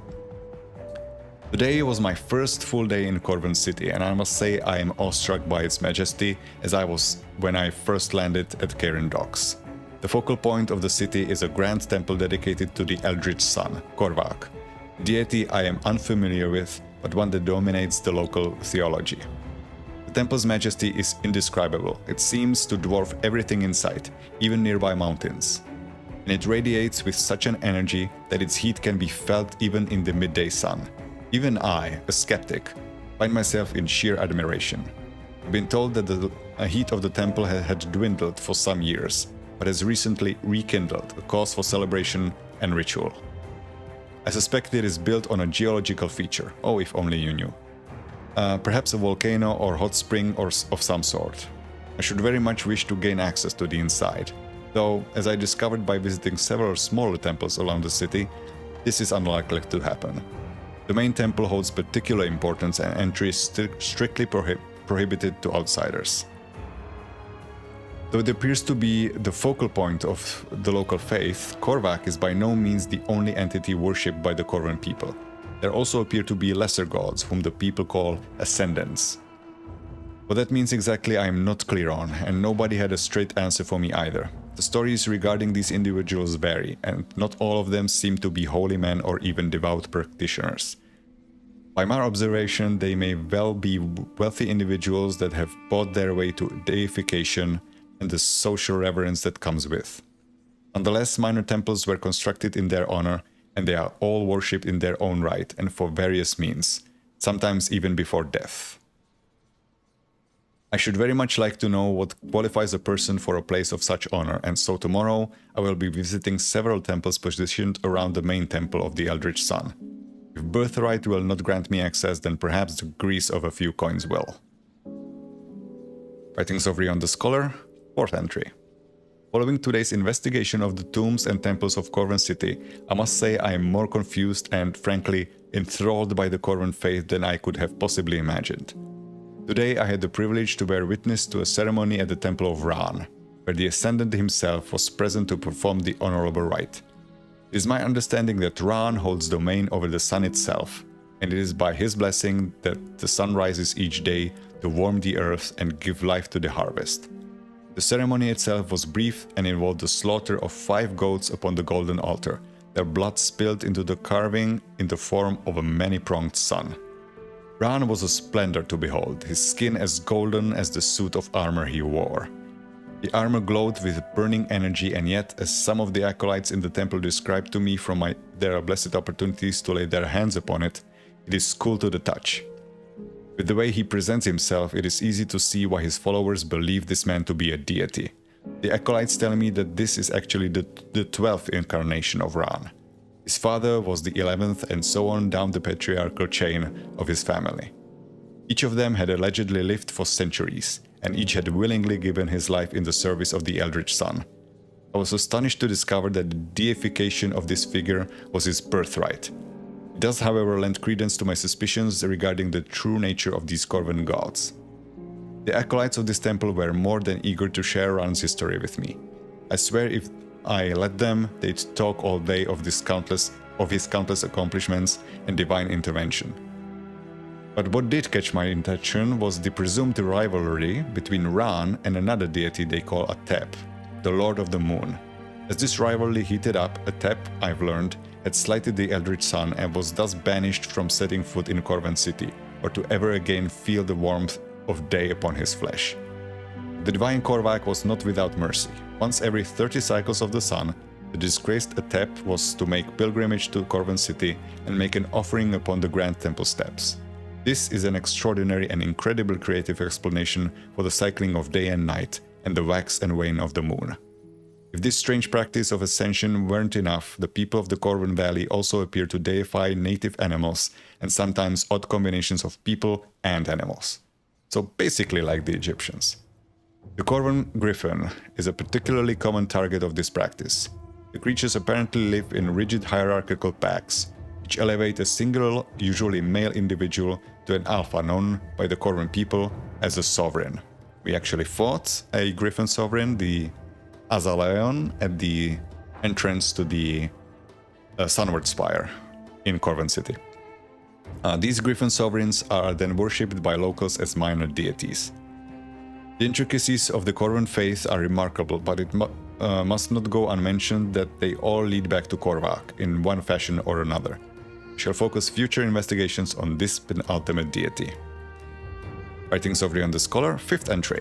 Speaker 1: Today was my first full day in Corvan City, and I must say I am awestruck by its majesty, as I was when I first landed at Karen Docks. The focal point of the city is a grand temple dedicated to the Eldritch Sun, Korvac, a deity I am unfamiliar with, but one that dominates the local theology. The temple's majesty is indescribable. It seems to dwarf everything in sight, even nearby mountains. And it radiates with such an energy that its heat can be felt even in the midday sun. Even I, a skeptic, find myself in sheer admiration. I've been told that the heat of the temple had dwindled for some years, but has recently rekindled, a cause for celebration and ritual. I suspect it is built on a geological feature. Oh, if only you knew. Perhaps a volcano or hot spring of some sort. I should very much wish to gain access to the inside, though, as I discovered by visiting several smaller temples around the city, this is unlikely to happen. The main temple holds particular importance and entry is strictly prohibited to outsiders. Though it appears to be the focal point of the local faith, Korvac is by no means the only entity worshipped by the Corvan people. There also appear to be lesser gods, whom the people call ascendants. What that means exactly I am not clear on, and nobody had a straight answer for me either. The stories regarding these individuals vary, and not all of them seem to be holy men or even devout practitioners. By my observation, they may well be wealthy individuals that have bought their way to deification and the social reverence that comes with. Nonetheless, minor temples were constructed in their honor, and they are all worshipped in their own right and for various means, sometimes even before death. I should very much like to know what qualifies a person for a place of such honor, and so tomorrow I will be visiting several temples positioned around the main temple of the Eldritch Sun. If birthright will not grant me access, then perhaps the grease of a few coins will. Writings of Rion the Scholar, 4th entry. Following today's investigation of the tombs and temples of Corvan City, I must say I am more confused and, frankly, enthralled by the Corvan faith than I could have possibly imagined. Today I had the privilege to bear witness to a ceremony at the Temple of Ran, where the Ascendant himself was present to perform the honorable rite. It is my understanding that Ran holds domain over the sun itself, and it is by his blessing that the sun rises each day to warm the earth and give life to the harvest. The ceremony itself was brief and involved the slaughter of 5 goats upon the golden altar, their blood spilled into the carving in the form of a many-pronged sun. Ran was a splendor to behold, his skin as golden as the suit of armor he wore. The armor glowed with burning energy, and yet, as some of the acolytes in the temple described to me from their blessed opportunities to lay their hands upon it, it is cool to the touch. With the way he presents himself, it is easy to see why his followers believe this man to be a deity. The acolytes tell me that this is actually the 12th incarnation of Ran. His father was the 11th, and so on down the patriarchal chain of his family. Each of them had allegedly lived for centuries, and each had willingly given his life in the service of the Eldritch Sun. I was astonished to discover that the deification of this figure was his birthright. It does, however, lend credence to my suspicions regarding the true nature of these Corvan gods. The acolytes of this temple were more than eager to share Ran's history with me. I swear if I let them, they'd talk all day of his countless accomplishments and divine intervention. But what did catch my attention was the presumed rivalry between Ran and another deity they call Atep, the Lord of the Moon. As this rivalry heated up, Atep, I've learned, had slighted the Eldritch Sun and was thus banished from setting foot in Corvan City, or to ever again feel the warmth of day upon his flesh. The divine Korvac was not without mercy. Once every 30 cycles of the sun, the disgraced Atep was to make pilgrimage to Corvan City and make an offering upon the Grand Temple steps. This is an extraordinary and incredibly creative explanation for the cycling of day and night and the wax and wane of the moon. If this strange practice of ascension weren't enough, the people of the Corvan Valley also appear to deify native animals and sometimes odd combinations of people and animals. So basically like the Egyptians. The Corvan griffin is a particularly common target of this practice. The creatures apparently live in rigid hierarchical packs, which elevate a single, usually male individual to an alpha known by the Corvan people as a sovereign. We actually fought a griffin sovereign, the Azaleon, at the entrance to the Sunward Spire in Corvan City. These griffin sovereigns are then worshipped by locals as minor deities. The intricacies of the Corvan faith are remarkable, but it must not go unmentioned that they all lead back to Korvac in one fashion or another. We shall focus future investigations on this penultimate deity. Writings of Rion the Scholar, 5th entry.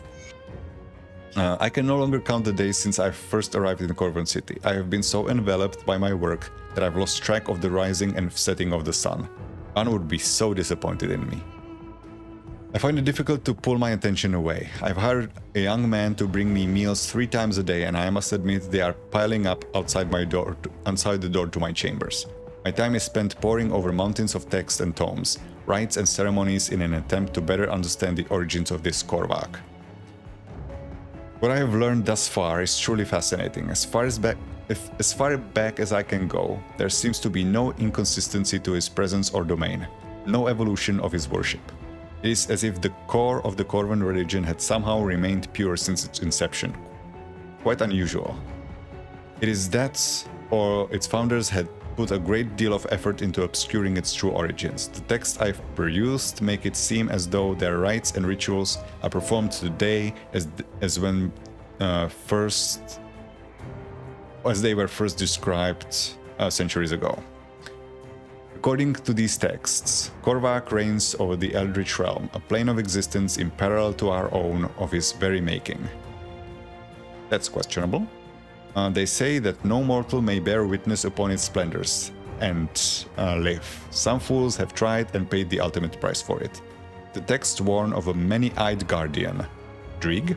Speaker 1: I can no longer count the days since I first arrived in Corvan City. I have been so enveloped by my work that I've lost track of the rising and setting of the sun. Ran would be so disappointed in me. I find it difficult to pull my attention away. I've hired a young man to bring me meals 3 times a day, and I must admit they are piling up outside the door to my chambers. My time is spent poring over mountains of text and tomes, rites and ceremonies in an attempt to better understand the origins of this Korvac. What I have learned thus far is truly fascinating. As far back as I can go, there seems to be no inconsistency to his presence or domain, no evolution of his worship. It is as if the core of the Corvan religion had somehow remained pure since its inception. Quite unusual. It is that, or its founders had put a great deal of effort into obscuring its true origins. The texts I've perused make it seem as though their rites and rituals are performed today as they were first described centuries ago. According to these texts, Korvac reigns over the Eldritch Realm, a plane of existence in parallel to our own of his very making. That's questionable. They say that no mortal may bear witness upon its splendors and live. Some fools have tried and paid the ultimate price for it. The texts warn of a many-eyed guardian, Drig,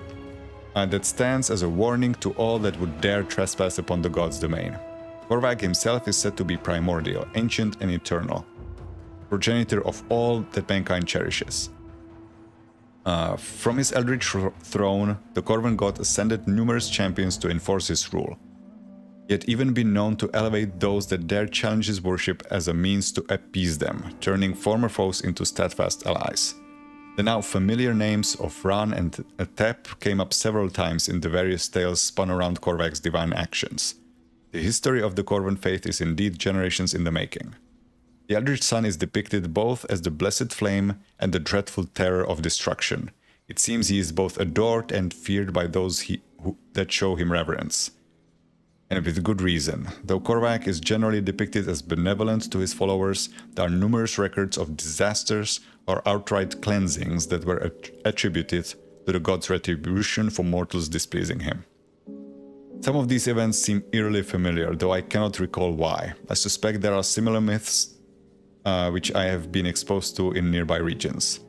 Speaker 1: that stands as a warning to all that would dare trespass upon the god's domain. Korvac himself is said to be primordial, ancient and eternal, progenitor of all that mankind cherishes. From his eldritch throne, the Corvan god ascended numerous champions to enforce his rule, yet even been known to elevate those that dare challenge his worship as a means to appease them, turning former foes into steadfast allies. The now familiar names of Ran and Atep came up several times in the various tales spun around Korvac's divine actions. The history of the Corvan faith is indeed generations in the making. The Eldritch Sun is depicted both as the blessed flame and the dreadful terror of destruction. It seems he is both adored and feared by those that show him reverence. And with good reason. Though Korvac is generally depicted as benevolent to his followers, there are numerous records of disasters or outright cleansings that were attributed to the god's retribution for mortals displeasing him. Some of these events seem eerily familiar, though I cannot recall why. I suspect there are similar myths which I have been exposed to in nearby regions.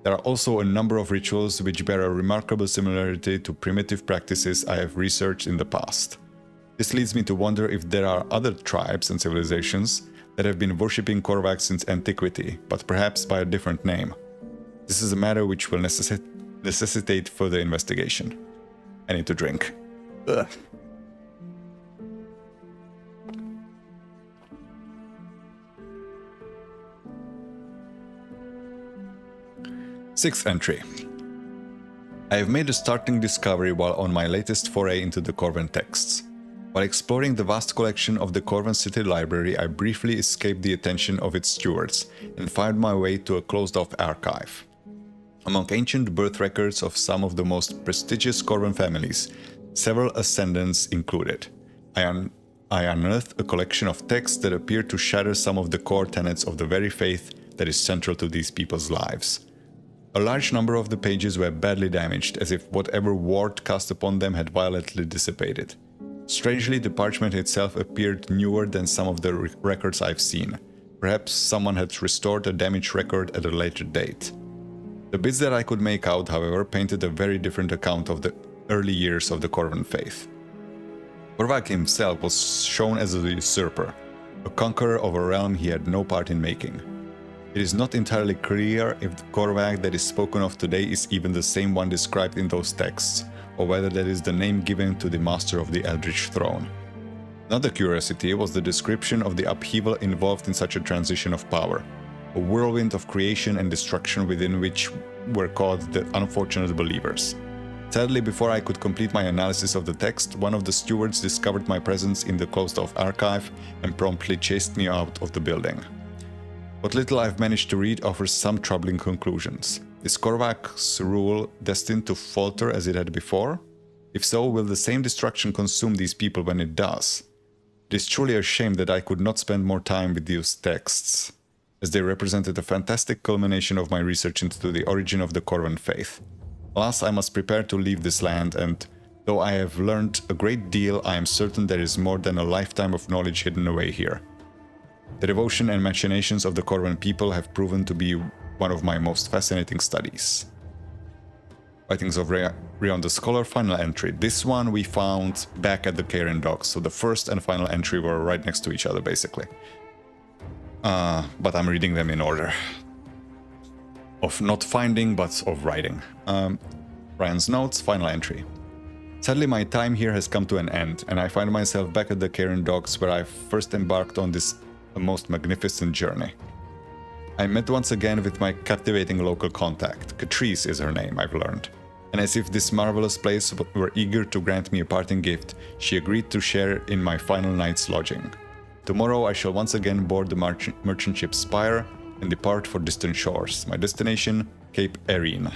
Speaker 1: There are also a number of rituals which bear a remarkable similarity to primitive practices I have researched in the past. This leads me to wonder if there are other tribes and civilizations that have been worshipping Korvac since antiquity, but perhaps by a different name. This is a matter which will necessitate further investigation. I need to drink. Ugh. Sixth entry. I have made a startling discovery while on my latest foray into the Corvan texts. While exploring the vast collection of the Corvan City Library, I briefly escaped the attention of its stewards and found my way to a closed-off archive. Among ancient birth records of some of the most prestigious Corvan families, several ascendants included. I unearthed a collection of texts that appear to shatter some of the core tenets of the very faith that is central to these people's lives. A large number of the pages were badly damaged, as if whatever ward cast upon them had violently dissipated. Strangely, the parchment itself appeared newer than some of the records I've seen. Perhaps someone had restored a damaged record at a later date. The bits that I could make out, however, painted a very different account of the early years of the Corvan faith. Korvac himself was shown as a usurper, a conqueror of a realm he had no part in making. It is not entirely clear if the Korvac that is spoken of today is even the same one described in those texts, or whether that is the name given to the master of the Eldritch throne. Another curiosity was the description of the upheaval involved in such a transition of power, a whirlwind of creation and destruction within which were caught the unfortunate believers. Sadly, before I could complete my analysis of the text, one of the stewards discovered my presence in the closed-off archive and promptly chased me out of the building. What little I've managed to read offers some troubling conclusions. Is Korvac's rule destined to falter as it had before? If so, will the same destruction consume these people when it does? It is truly a shame that I could not spend more time with these texts, as they represented a fantastic culmination of my research into the origin of the Corvan faith. Alas, I must prepare to leave this land, and though I have learned a great deal, I am certain there is more than a lifetime of knowledge hidden away here. The devotion and machinations of the Corvan people have proven to be one of my most fascinating studies. Writings of Rion the Scholar, final entry. This one we found back at the Karen Docks, so the first and final entry were right next to each other, basically. But I'm reading them in order. Of not finding, but of writing. Ryan's notes, final entry. Sadly, my time here has come to an end, and I find myself back at the Karen Docks where I first embarked on this most magnificent journey. I met once again with my captivating local contact. Catrice is her name, I've learned. And as if this marvelous place were eager to grant me a parting gift, she agreed to share in my final night's lodging. Tomorrow I shall once again board the merchant ship Spire and depart for distant shores. My destination, Cape Erin,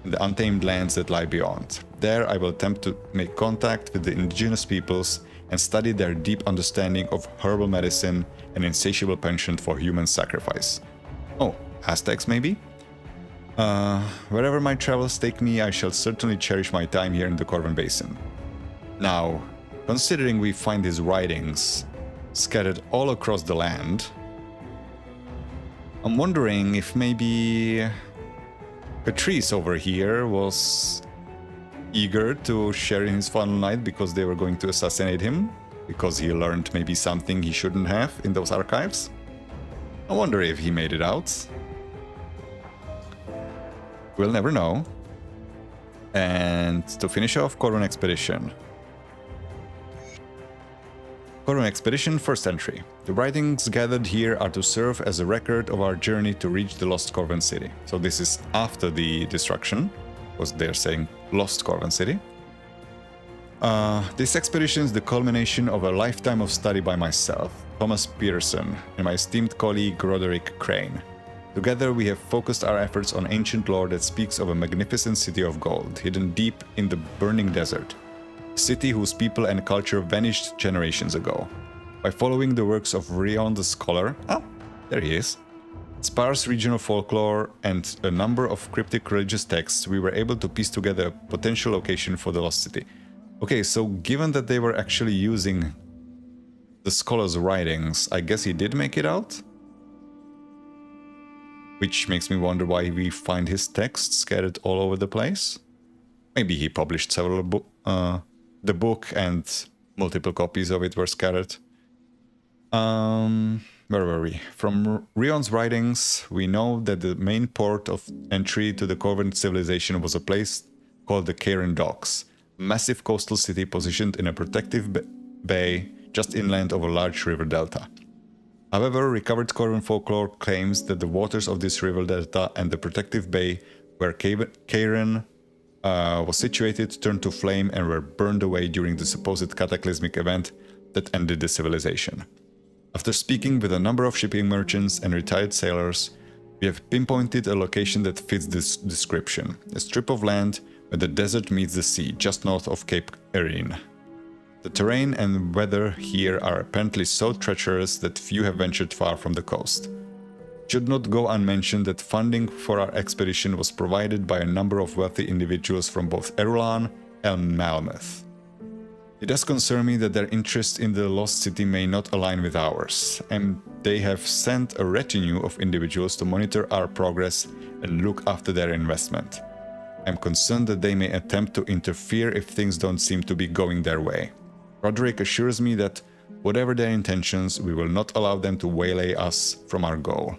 Speaker 1: and the untamed lands that lie beyond. There I will attempt to make contact with the indigenous peoples and study their deep understanding of herbal medicine and insatiable penchant for human sacrifice. Oh, Aztecs maybe? Wherever my travels take me, I shall certainly cherish my time here in the Corvan Basin. Now, considering we find his writings scattered all across the land, I'm wondering if maybe Catrice over here was eager to share in his final night because they were going to assassinate him, because he learned maybe something he shouldn't have in those archives. I wonder if he made it out. We'll never know. And to finish off, Corvan Expedition. Corvan Expedition, first entry. The writings gathered here are to serve as a record of our journey to reach the Lost Corvan City. So this is after the destruction, because they're saying Lost Corvan City. This expedition is the culmination of a lifetime of study by myself, Thomas Pearson, and my esteemed colleague Roderick Crane. Together we have focused our efforts on ancient lore that speaks of a magnificent city of gold, hidden deep in the burning desert. A city whose people and culture vanished generations ago. By following the works of Rion the Scholar, there he is, sparse regional folklore, and a number of cryptic religious texts, we were able to piece together a potential location for the lost city. Okay, so given that they were actually using the scholar's writings, I guess he did make it out? Which makes me wonder why we find his texts scattered all over the place. Maybe he published several the book and multiple copies of it were scattered. Where were we? From Rion's writings, we know that the main port of entry to the Corvan civilization was a place called the Karen Docks, a massive coastal city positioned in a protective bay just inland of a large river delta. However, recovered Corvan folklore claims that the waters of this river delta and the protective bay where Karen was situated turned to flame and were burned away during the supposed cataclysmic event that ended the civilization. After speaking with a number of shipping merchants and retired sailors, we have pinpointed a location that fits this description, a strip of land where the desert meets the sea, just north of Cape Erin. The terrain and weather here are apparently so treacherous that few have ventured far from the coast. It should not go unmentioned that funding for our expedition was provided by a number of wealthy individuals from both Erulan and Malmeth. It does concern me that their interest in the lost city may not align with ours, and they have sent a retinue of individuals to monitor our progress and look after their investment. I'm concerned that they may attempt to interfere if things don't seem to be going their way. Roderick assures me that, whatever their intentions, we will not allow them to waylay us from our goal.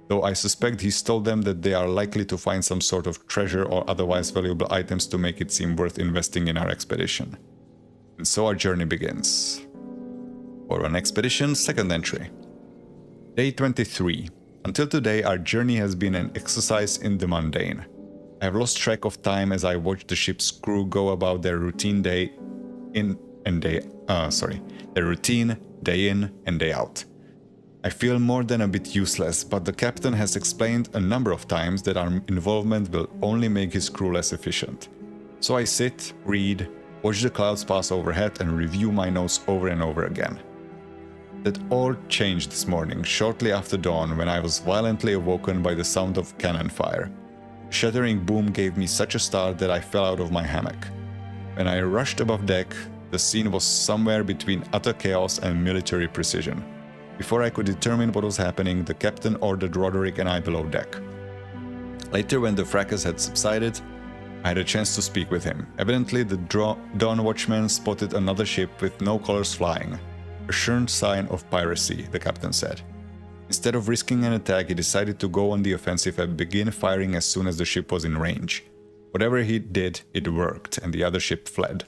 Speaker 1: Though I suspect he's told them that they are likely to find some sort of treasure or otherwise valuable items to make it seem worth investing in our expedition. And so our journey begins. For an expedition, 2nd entry. Day 23. Until today, our journey has been an exercise in the mundane. I have lost track of time as I watch the ship's crew go about their routine day in and day out. I feel more than a bit useless, but the captain has explained a number of times that our involvement will only make his crew less efficient. So I sit, read, watch the clouds pass overhead and review my notes over and over again. That all changed this morning, shortly after dawn, when I was violently awoken by the sound of cannon fire. A shattering boom gave me such a start that I fell out of my hammock. When I rushed above deck, the scene was somewhere between utter chaos and military precision. Before I could determine what was happening, the captain ordered Roderick and I below deck. Later, when the fracas had subsided, I had a chance to speak with him. Evidently, the dawn watchman spotted another ship with no colors flying. A sure sign of piracy, the captain said. Instead of risking an attack, he decided to go on the offensive and begin firing as soon as the ship was in range. Whatever he did, it worked, and the other ship fled.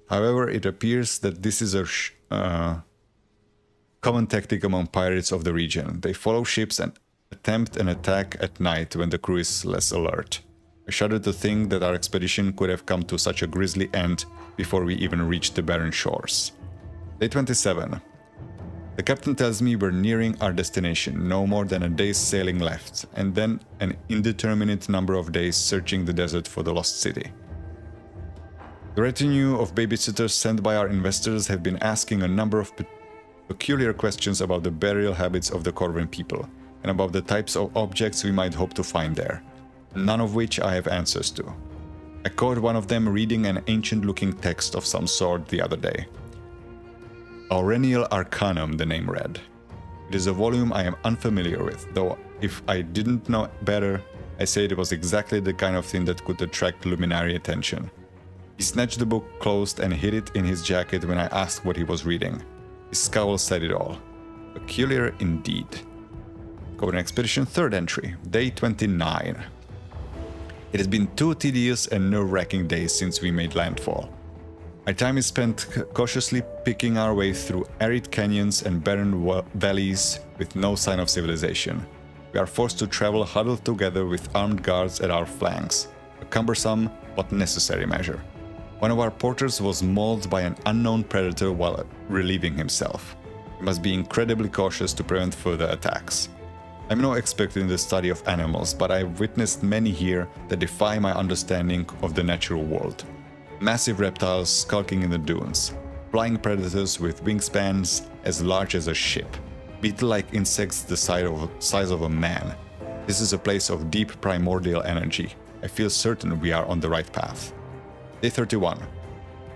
Speaker 1: However, it appears that this is a common tactic among pirates of the region. They follow ships and attempt an attack at night when the crew is less alert. I shudder to think that our expedition could have come to such a grisly end before we even reached the barren shores. Day 27. The captain tells me we're nearing our destination, no more than a day's sailing left, and then an indeterminate number of days searching the desert for the lost city. The retinue of babysitters sent by our investors have been asking a number of peculiar questions about the burial habits of the Corvan people, and about the types of objects we might hope to find there, none of which I have answers to. I caught one of them reading an ancient-looking text of some sort the other day. Aurenial Arcanum, the name read. It is a volume I am unfamiliar with, though if I didn't know better, I say it was exactly the kind of thing that could attract luminary attention. He snatched the book closed and hid it in his jacket when I asked what he was reading. His scowl said it all. Peculiar indeed. Corvan Expedition 3rd entry, day 29. It has been 2 tedious and nerve-wracking days since we made landfall. My time is spent cautiously picking our way through arid canyons and barren valleys with no sign of civilization. We are forced to travel huddled together with armed guards at our flanks, a cumbersome but necessary measure. One of our porters was mauled by an unknown predator while relieving himself. We must be incredibly cautious to prevent further attacks. I'm no expert in the study of animals, but I've witnessed many here that defy my understanding of the natural world. Massive reptiles skulking in the dunes, flying predators with wingspans as large as a ship, beetle-like insects the size of a man. This is a place of deep primordial energy. I feel certain we are on the right path. Day 31.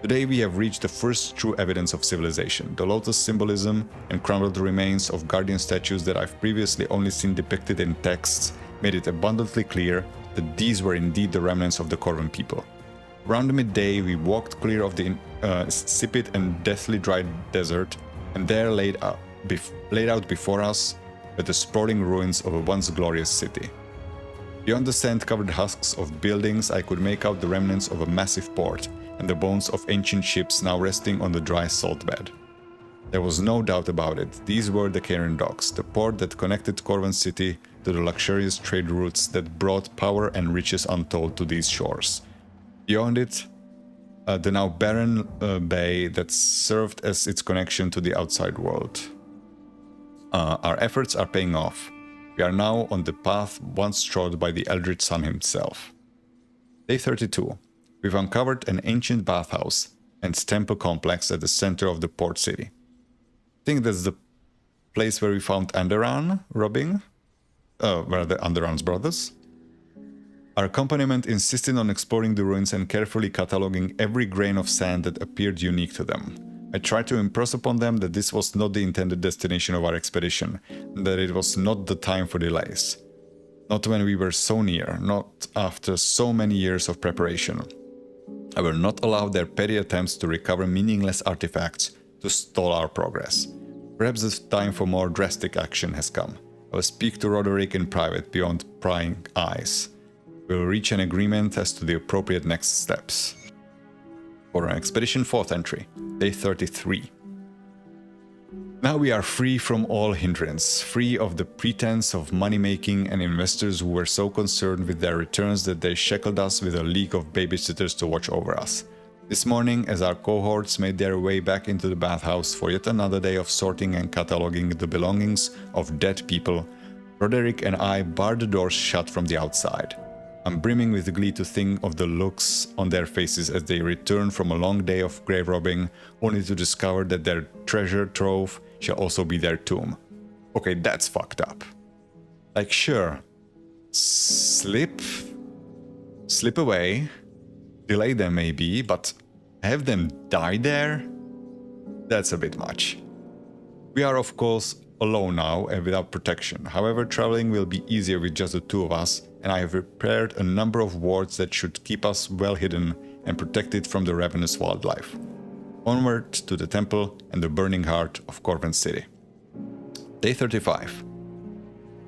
Speaker 1: Today we have reached the first true evidence of civilization, the lotus symbolism and crumbled remains of guardian statues that I've previously only seen depicted in texts made it abundantly clear that these were indeed the remnants of the Corvan people. Around midday we walked clear of the insipid and deathly dry desert, and there laid out before us were the sprawling ruins of a once glorious city. Beyond the sand-covered husks of buildings I could make out the remnants of a massive port, and the bones of ancient ships now resting on the dry salt bed. There was no doubt about it, these were the Cairn docks, the port that connected Corvan City to the luxurious trade routes that brought power and riches untold to these shores. Beyond it, the now barren bay that served as its connection to the outside world. Our efforts are paying off. We are now on the path once trod by the Eldritch Sun himself. Day 32. We've uncovered an ancient bathhouse and temple complex at the center of the port city. I think that's the place where we found Anderan robbing, where the Anderan's brothers. Our accompaniment insisted on exploring the ruins and carefully cataloging every grain of sand that appeared unique to them. I tried to impress upon them that this was not the intended destination of our expedition, and that it was not the time for delays. Not when we were so near, not after so many years of preparation. I will not allow their petty attempts to recover meaningless artifacts to stall our progress. Perhaps the time for more drastic action has come. I will speak to Roderick in private beyond prying eyes. We will reach an agreement as to the appropriate next steps. For an expedition 4th entry, day 33. Now we are free from all hindrance, free of the pretense of money-making and investors who were so concerned with their returns that they shackled us with a league of babysitters to watch over us. This morning, as our cohorts made their way back into the bathhouse for yet another day of sorting and cataloging the belongings of dead people, Roderick and I barred the doors shut from the outside. I'm brimming with glee to think of the looks on their faces as they return from a long day of grave robbing, only to discover that their treasure trove shall also be their tomb. Okay, that's fucked up. Like, sure, slip away, delay them maybe, but have them die there? That's a bit much. We are of course alone now and without protection. However, traveling will be easier with just the two of us, and I have prepared a number of wards that should keep us well hidden and protected from the ravenous wildlife. Onward to the temple and the burning heart of Corvan City. Day 35.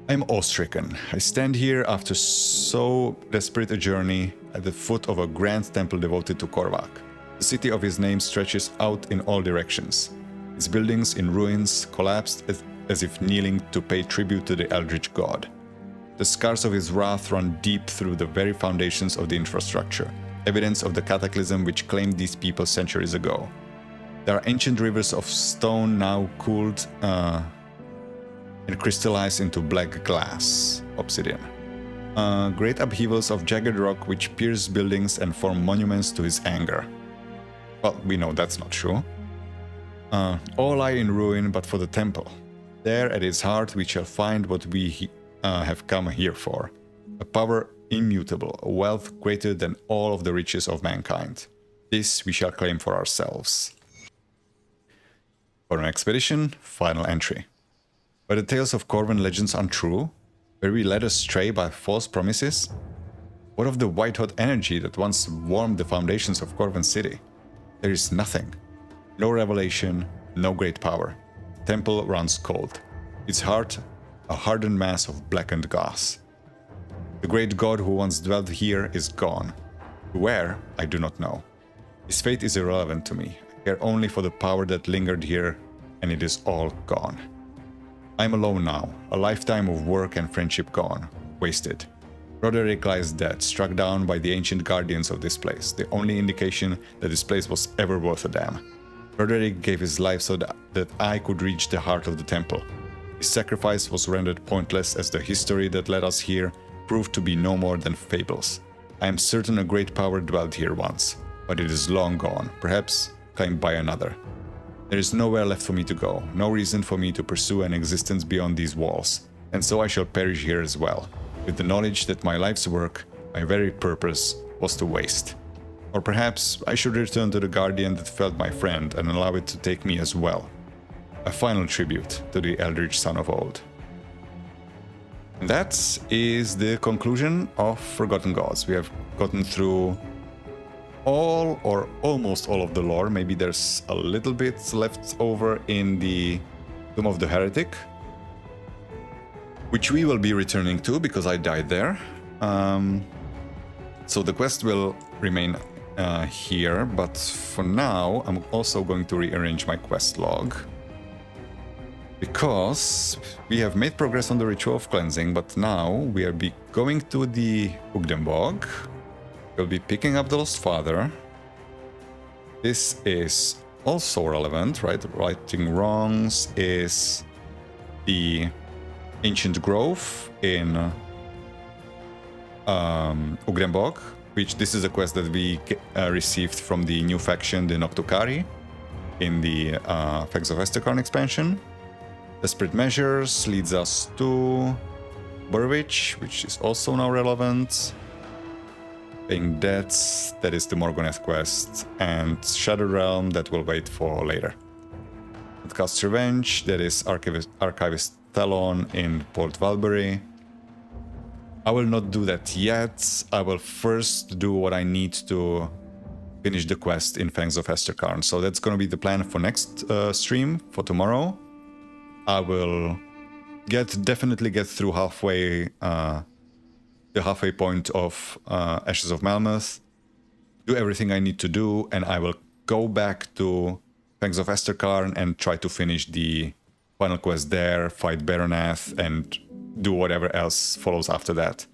Speaker 1: I am awe-stricken. I stand here after so desperate a journey at the foot of a grand temple devoted to Korvac. The city of his name stretches out in all directions. Its buildings in ruins collapsed as if kneeling to pay tribute to the eldritch god. The scars of his wrath run deep through the very foundations of the infrastructure, evidence of the cataclysm which claimed these people centuries ago. There are ancient rivers of stone now cooled and crystallized into black glass, obsidian. Great upheavals of jagged rock which pierce buildings and form monuments to his anger. Well, we know that's not true. All lie in ruin but for the temple. There at its heart we shall find what we have come here for. A power immutable, a wealth greater than all of the riches of mankind. This we shall claim for ourselves. For an expedition, final entry. Were the tales of Corvan legends untrue? Were we led astray by false promises? What of the white-hot energy that once warmed the foundations of Corvan City? There is nothing. No revelation, no great power. Temple runs cold. Its heart, a hardened mass of blackened glass. The great god who once dwelt here is gone. Where, I do not know. His fate is irrelevant to me. I care only for the power that lingered here, and it is all gone. I am alone now, a lifetime of work and friendship gone, wasted. Roderick lies dead, struck down by the ancient guardians of this place, the only indication that this place was ever worth a damn. Roderick gave his life so that I could reach the heart of the temple. He His sacrifice was rendered pointless as the history that led us here proved to be no more than fables. I am certain a great power dwelt here once, but it is long gone, perhaps claimed by another. There is nowhere left for me to go, no reason for me to pursue an existence beyond these walls, and so I shall perish here as well, with the knowledge that my life's work, my very purpose, was to waste. Or perhaps I should return to the guardian that felt my friend and allow it to take me as well. A final tribute to the eldritch son of old. And that is the conclusion of Forgotten Gods. We have gotten through all or almost all of the lore. Maybe there's a little bit left over in the Tomb of the Heretic, which we will be returning to because I died there. So the quest will remain here, but for now I'm also going to rearrange my quest log, because we have made progress on the Ritual of Cleansing, but now we are going to the Ugdenbog. We'll be picking up the Lost Father. This is also relevant, right? Righting Wrongs is the Ancient Grove in Ugdenbog, which this is a quest that we received from the new faction, the Noctukari, in the Fangs of Estekarn expansion. Desperate Measures leads us to Burwich, which is also now relevant. Paying Debts, that is the Morgoneth quest, and Shadow Realm, that will wait for later. Cast Revenge, that is Archivist Talon in Port Valbury. I will not do that yet. I will first do what I need to finish the quest in Fangs of Estekarn. So that's going to be the plan for next stream, for tomorrow. I will definitely get through halfway, the halfway point of Ashes of Malmeth, do everything I need to do, and I will go back to Fangs of Estekarn and try to finish the final quest there, fight Baronath, and do whatever else follows after that.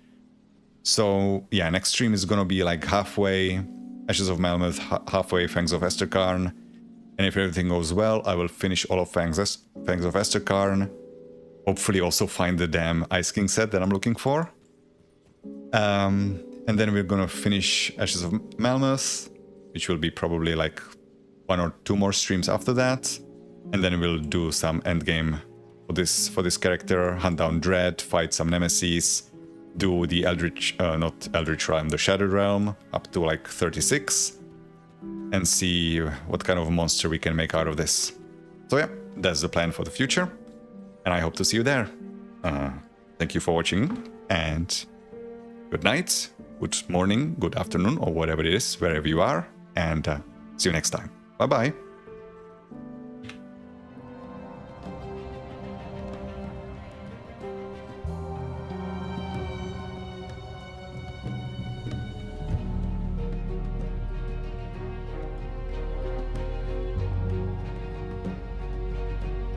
Speaker 1: So yeah, next stream is gonna be like halfway Ashes of Malmeth, halfway Fangs of Estekarn. And if everything goes well, I will finish all of Fangs of Estekarn. Hopefully also find the damn Ice King set that I'm looking for. And then we're gonna finish Ashes of Malmeth, which will be probably like 1 or 2 more streams after that. And then we'll do some endgame for this character, hunt down Dread, fight some Nemesis, do the not Eldritch Realm, the Shadow Realm, up to like 36. And see what kind of monster we can make out of this. So yeah, that's the plan for the future, and I hope to see you there. Thank you for watching, and good night, good morning, good afternoon, or whatever it is, wherever you are, and see you next time. Bye bye.